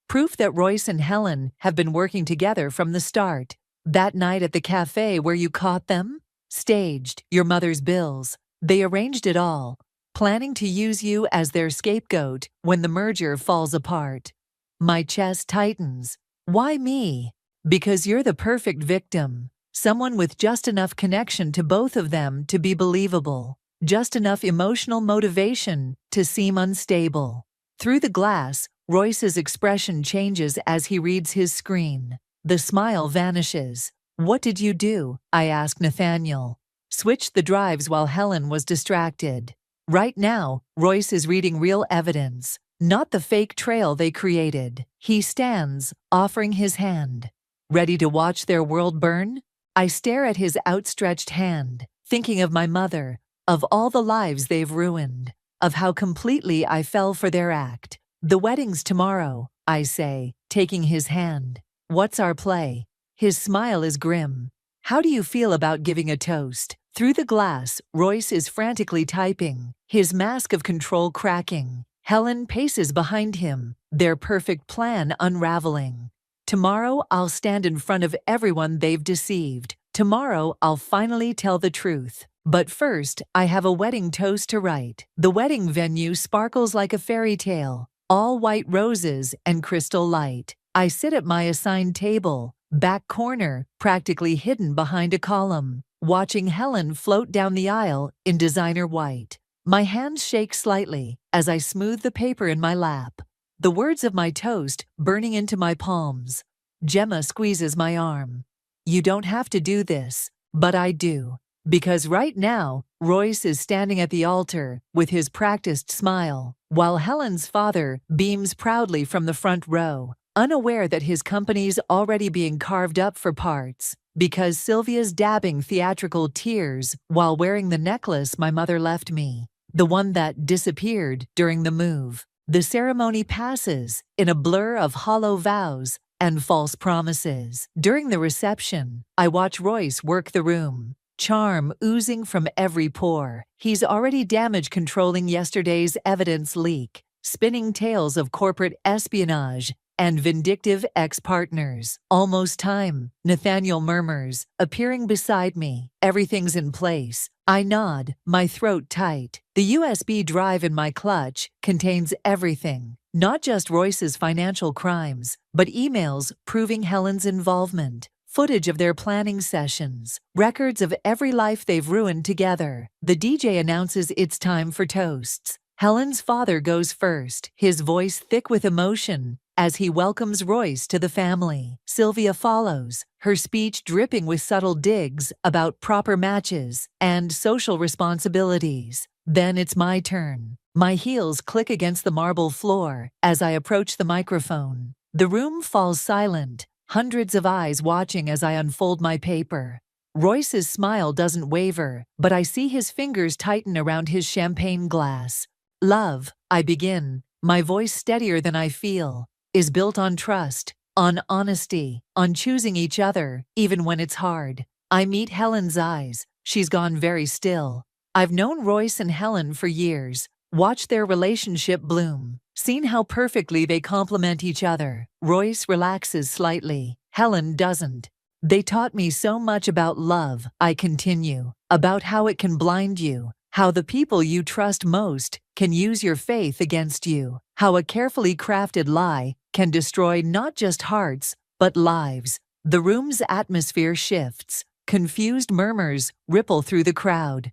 Proof that Royce and Helen have been working together from the start. That night at the cafe where you caught them? Staged, your mother's bills. They arranged it all, planning to use you as their scapegoat when the merger falls apart. My chest tightens. Why me? Because you're the perfect victim. Someone with just enough connection to both of them to be believable. Just enough emotional motivation to seem unstable. Through the glass, Royce's expression changes as he reads his screen. The smile vanishes. What did you do? I asked Nathaniel. Switched the drives while Helen was distracted. Right now, Royce is reading real evidence, not the fake trail they created. He stands, offering his hand. Ready to watch their world burn? I stare at his outstretched hand, thinking of my mother, of all the lives they've ruined, of how completely I fell for their act. The wedding's tomorrow, I say, taking his hand. What's our play? His smile is grim. How do you feel about giving a toast? Through the glass, Royce is frantically typing, his mask of control cracking. Helen paces behind him, their perfect plan unraveling. Tomorrow I'll stand in front of everyone they've deceived. Tomorrow I'll finally tell the truth. But first, I have a wedding toast to write. The wedding venue sparkles like a fairy tale, all white roses and crystal light. I sit at my assigned table, back corner, practically hidden behind a column, watching Helen float down the aisle in designer white. My hands shake slightly as I smooth the paper in my lap. The words of my toast burning into my palms. Gemma squeezes my arm. You don't have to do this, but I do. Because right now, Royce is standing at the altar with his practiced smile, while Helen's father beams proudly from the front row, unaware that his company's already being carved up for parts. Because Sylvia's dabbing theatrical tears while wearing the necklace my mother left me, the one that disappeared during the move. The ceremony passes in a blur of hollow vows and false promises. During the reception, I watch Royce work the room, charm oozing from every pore. He's already damage controlling yesterday's evidence leak, spinning tales of corporate espionage and vindictive ex-partners. Almost time, Nathaniel murmurs, appearing beside me. Everything's in place. I nod, my throat tight. The USB drive in my clutch contains everything. Not just Royce's financial crimes, but emails proving Helen's involvement, footage of their planning sessions, records of every life they've ruined together. The DJ announces it's time for toasts. Helen's father goes first, his voice thick with emotion, as he welcomes Royce to the family. Sylvia follows, her speech dripping with subtle digs about proper matches and social responsibilities. Then it's my turn. My heels click against the marble floor as I approach the microphone. The room falls silent, hundreds of eyes watching as I unfold my paper. Royce's smile doesn't waver, but I see his fingers tighten around his champagne glass. Love, I begin, my voice steadier than I feel, is built on trust, on honesty, on choosing each other, even when it's hard. I meet Helen's eyes. She's gone very still. I've known Royce and Helen for years, watched their relationship bloom, seen how perfectly they complement each other. Royce relaxes slightly. Helen doesn't. They taught me so much about love, I continue, about how it can blind you, how the people you trust most can use your faith against you, how a carefully crafted lie can destroy not just hearts, but lives. The room's atmosphere shifts. Confused murmurs ripple through the crowd.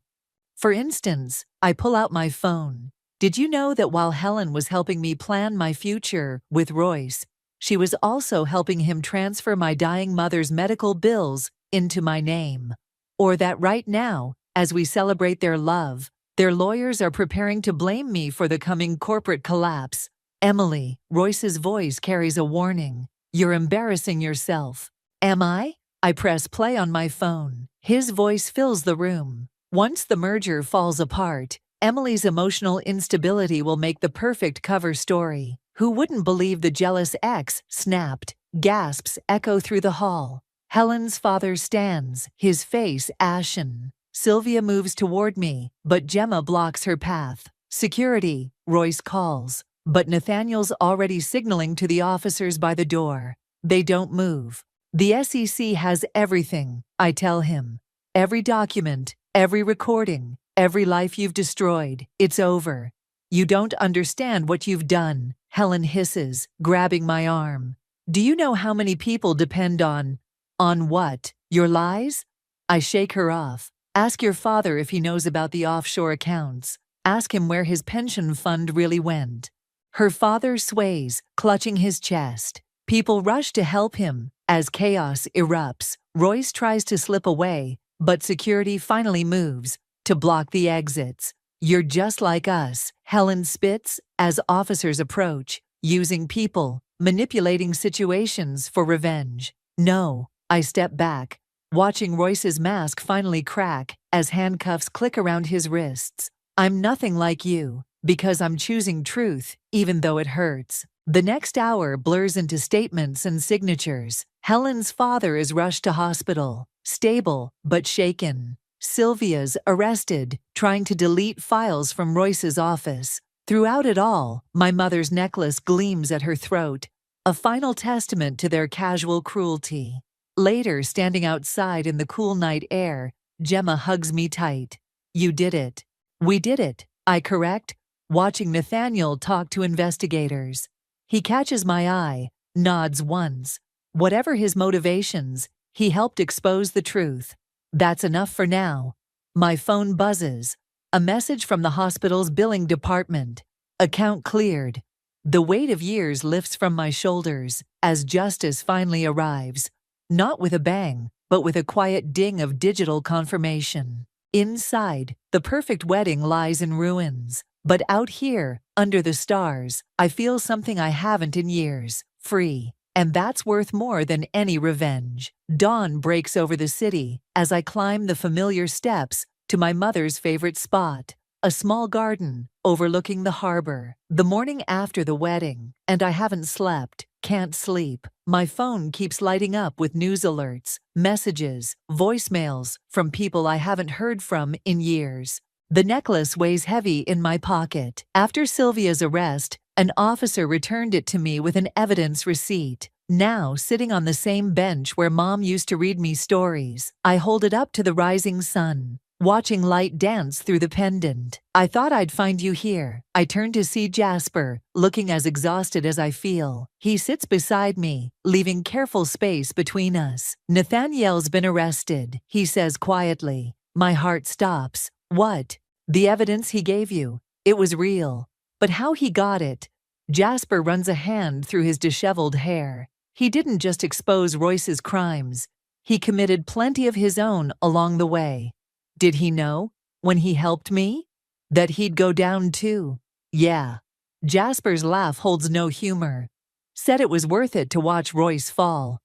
For instance, I pull out my phone. Did you know that while Helen was helping me plan my future with Royce, she was also helping him transfer my dying mother's medical bills into my name? Or that right now, as we celebrate their love, their lawyers are preparing to blame me for the coming corporate collapse. Emily, Royce's voice carries a warning. You're embarrassing yourself. Am I? I press play on my phone. His voice fills the room. Once the merger falls apart, Emily's emotional instability will make the perfect cover story. Who wouldn't believe the jealous ex snapped? Gasps echo through the hall. Helen's father stands, his face ashen. Sylvia moves toward me, but Gemma blocks her path. Security, Royce calls. But Nathaniel's already signaling to the officers by the door. They don't move. The SEC has everything, I tell him. Every document, every recording, every life you've destroyed. It's over. You don't understand what you've done, Helen hisses, grabbing my arm. Do you know how many people depend on what? Your lies? I shake her off. Ask your father if he knows about the offshore accounts. Ask him where his pension fund really went. Her father sways, clutching his chest. People rush to help him. As chaos erupts, Royce tries to slip away, but security finally moves to block the exits. You're just like us, Helen spits as officers approach, using people, manipulating situations for revenge. No, I step back, watching Royce's mask finally crack as handcuffs click around his wrists. I'm nothing like you, because I'm choosing truth, even though it hurts. The next hour blurs into statements and signatures. Helen's father is rushed to hospital, stable but shaken. Sylvia's arrested, trying to delete files from Royce's office. Throughout it all, my mother's necklace gleams at her throat, a final testament to their casual cruelty. Later, standing outside in the cool night air, Gemma hugs me tight. You did it. We did it, I correct, watching Nathaniel talk to investigators. He catches my eye, nods once. Whatever his motivations, he helped expose the truth. That's enough for now. My phone buzzes. A message from the hospital's billing department. Account cleared. The weight of years lifts from my shoulders as justice finally arrives. Not with a bang, but with a quiet ding of digital confirmation. Inside, the perfect wedding lies in ruins. But out here, under the stars, I feel something I haven't in years. Free. And that's worth more than any revenge. Dawn breaks over the city as I climb the familiar steps to my mother's favorite spot, a small garden overlooking the harbor. The morning after the wedding, and I haven't slept, can't sleep. My phone keeps lighting up with news alerts, messages, voicemails from people I haven't heard from in years. The necklace weighs heavy in my pocket. After Sylvia's arrest, an officer returned it to me with an evidence receipt. Now, sitting on the same bench where Mom used to read me stories, I hold it up to the rising sun, watching light dance through the pendant. I thought I'd find you here. I turn to see Jasper, looking as exhausted as I feel. He sits beside me, leaving careful space between us. Nathaniel's been arrested, he says quietly. My heart stops. What? The evidence he gave you. It was real. But how he got it? Jasper runs a hand through his disheveled hair. He didn't just expose Royce's crimes. He committed plenty of his own along the way. Did he know, when he helped me, that he'd go down too? Yeah. Jasper's laugh holds no humor. Said it was worth it to watch Royce fall.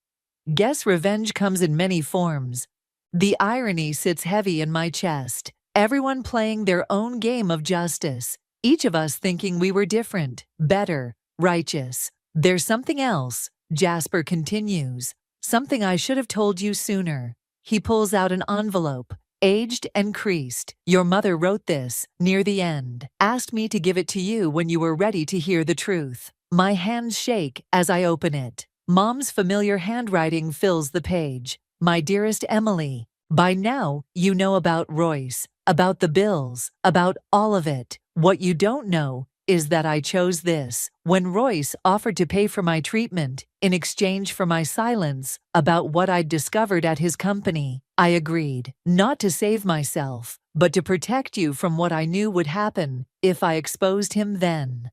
Guess revenge comes in many forms. The irony sits heavy in my chest. Everyone playing their own game of justice. Each of us thinking we were different, better, righteous. There's something else, Jasper continues. Something I should have told you sooner. He pulls out an envelope, aged and creased. Your mother wrote this, near the end. Asked me to give it to you when you were ready to hear the truth. My hands shake as I open it. Mom's familiar handwriting fills the page. My dearest Emily, by now, you know about Royce, about the bills, about all of it. What you don't know is that I chose this. When Royce offered to pay for my treatment in exchange for my silence about what I'd discovered at his company, I agreed, not to save myself, but to protect you from what I knew would happen if I exposed him then.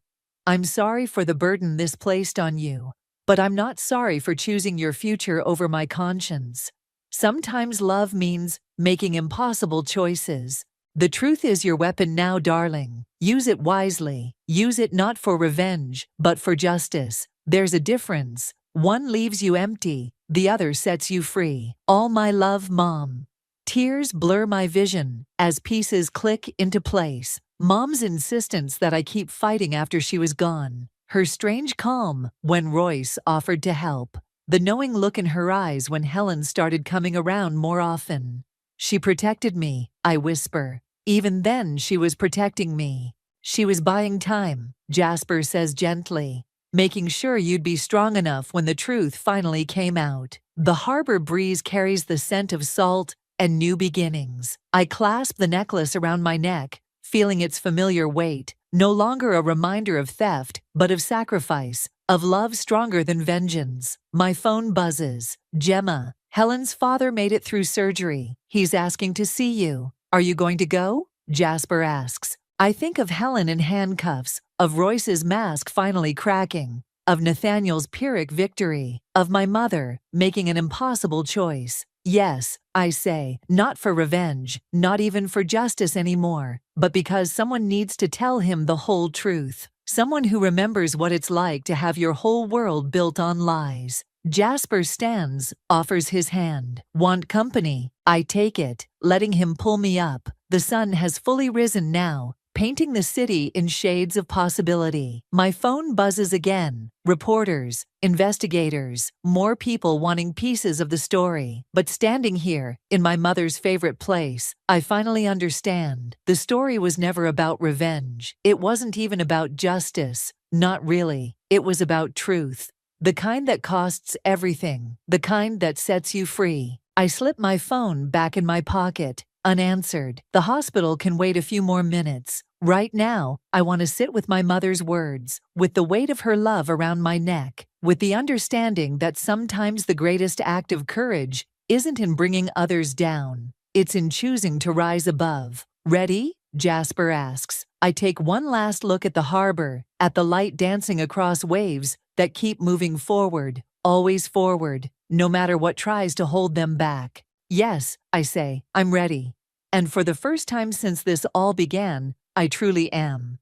I'm sorry for the burden this placed on you, but I'm not sorry for choosing your future over my conscience. Sometimes love means making impossible choices. The truth is your weapon now, darling. Use it wisely. Use it not for revenge, but for justice. There's a difference. One leaves you empty, the other sets you free. All my love, Mom. Tears blur my vision as pieces click into place. Mom's insistence that I keep fighting after she was gone. Her strange calm when Royce offered to help. The knowing look in her eyes when Helen started coming around more often. She protected me, I whisper. Even then she was protecting me. She was buying time, Jasper says gently, making sure you'd be strong enough when the truth finally came out. The harbor breeze carries the scent of salt and new beginnings. I clasp the necklace around my neck, feeling its familiar weight, no longer a reminder of theft, but of sacrifice, of love stronger than vengeance. My phone buzzes. Gemma, Helen's father made it through surgery. He's asking to see you. Are you going to go? Jasper asks. I think of Helen in handcuffs, of Royce's mask finally cracking, of Nathaniel's Pyrrhic victory, of my mother making an impossible choice. Yes, I say, not for revenge, not even for justice anymore, but because someone needs to tell him the whole truth. Someone who remembers what it's like to have your whole world built on lies. Jasper stands, offers his hand. Want company? I take it, letting him pull me up. The sun has fully risen now, painting the city in shades of possibility. My phone buzzes again. Reporters, investigators, more people wanting pieces of the story. But standing here, in my mother's favorite place, I finally understand. The story was never about revenge. It wasn't even about justice. Not really. It was about truth. The kind that costs everything. The kind that sets you free. I slip my phone back in my pocket, unanswered. The hospital can wait a few more minutes. Right now, I want to sit with my mother's words, with the weight of her love around my neck, with the understanding that sometimes the greatest act of courage isn't in bringing others down. It's in choosing to rise above. Ready? Jasper asks. I take one last look at the harbor, at the light dancing across waves that keep moving forward, always forward, no matter what tries to hold them back. Yes, I say, I'm ready. And for the first time since this all began, I truly am.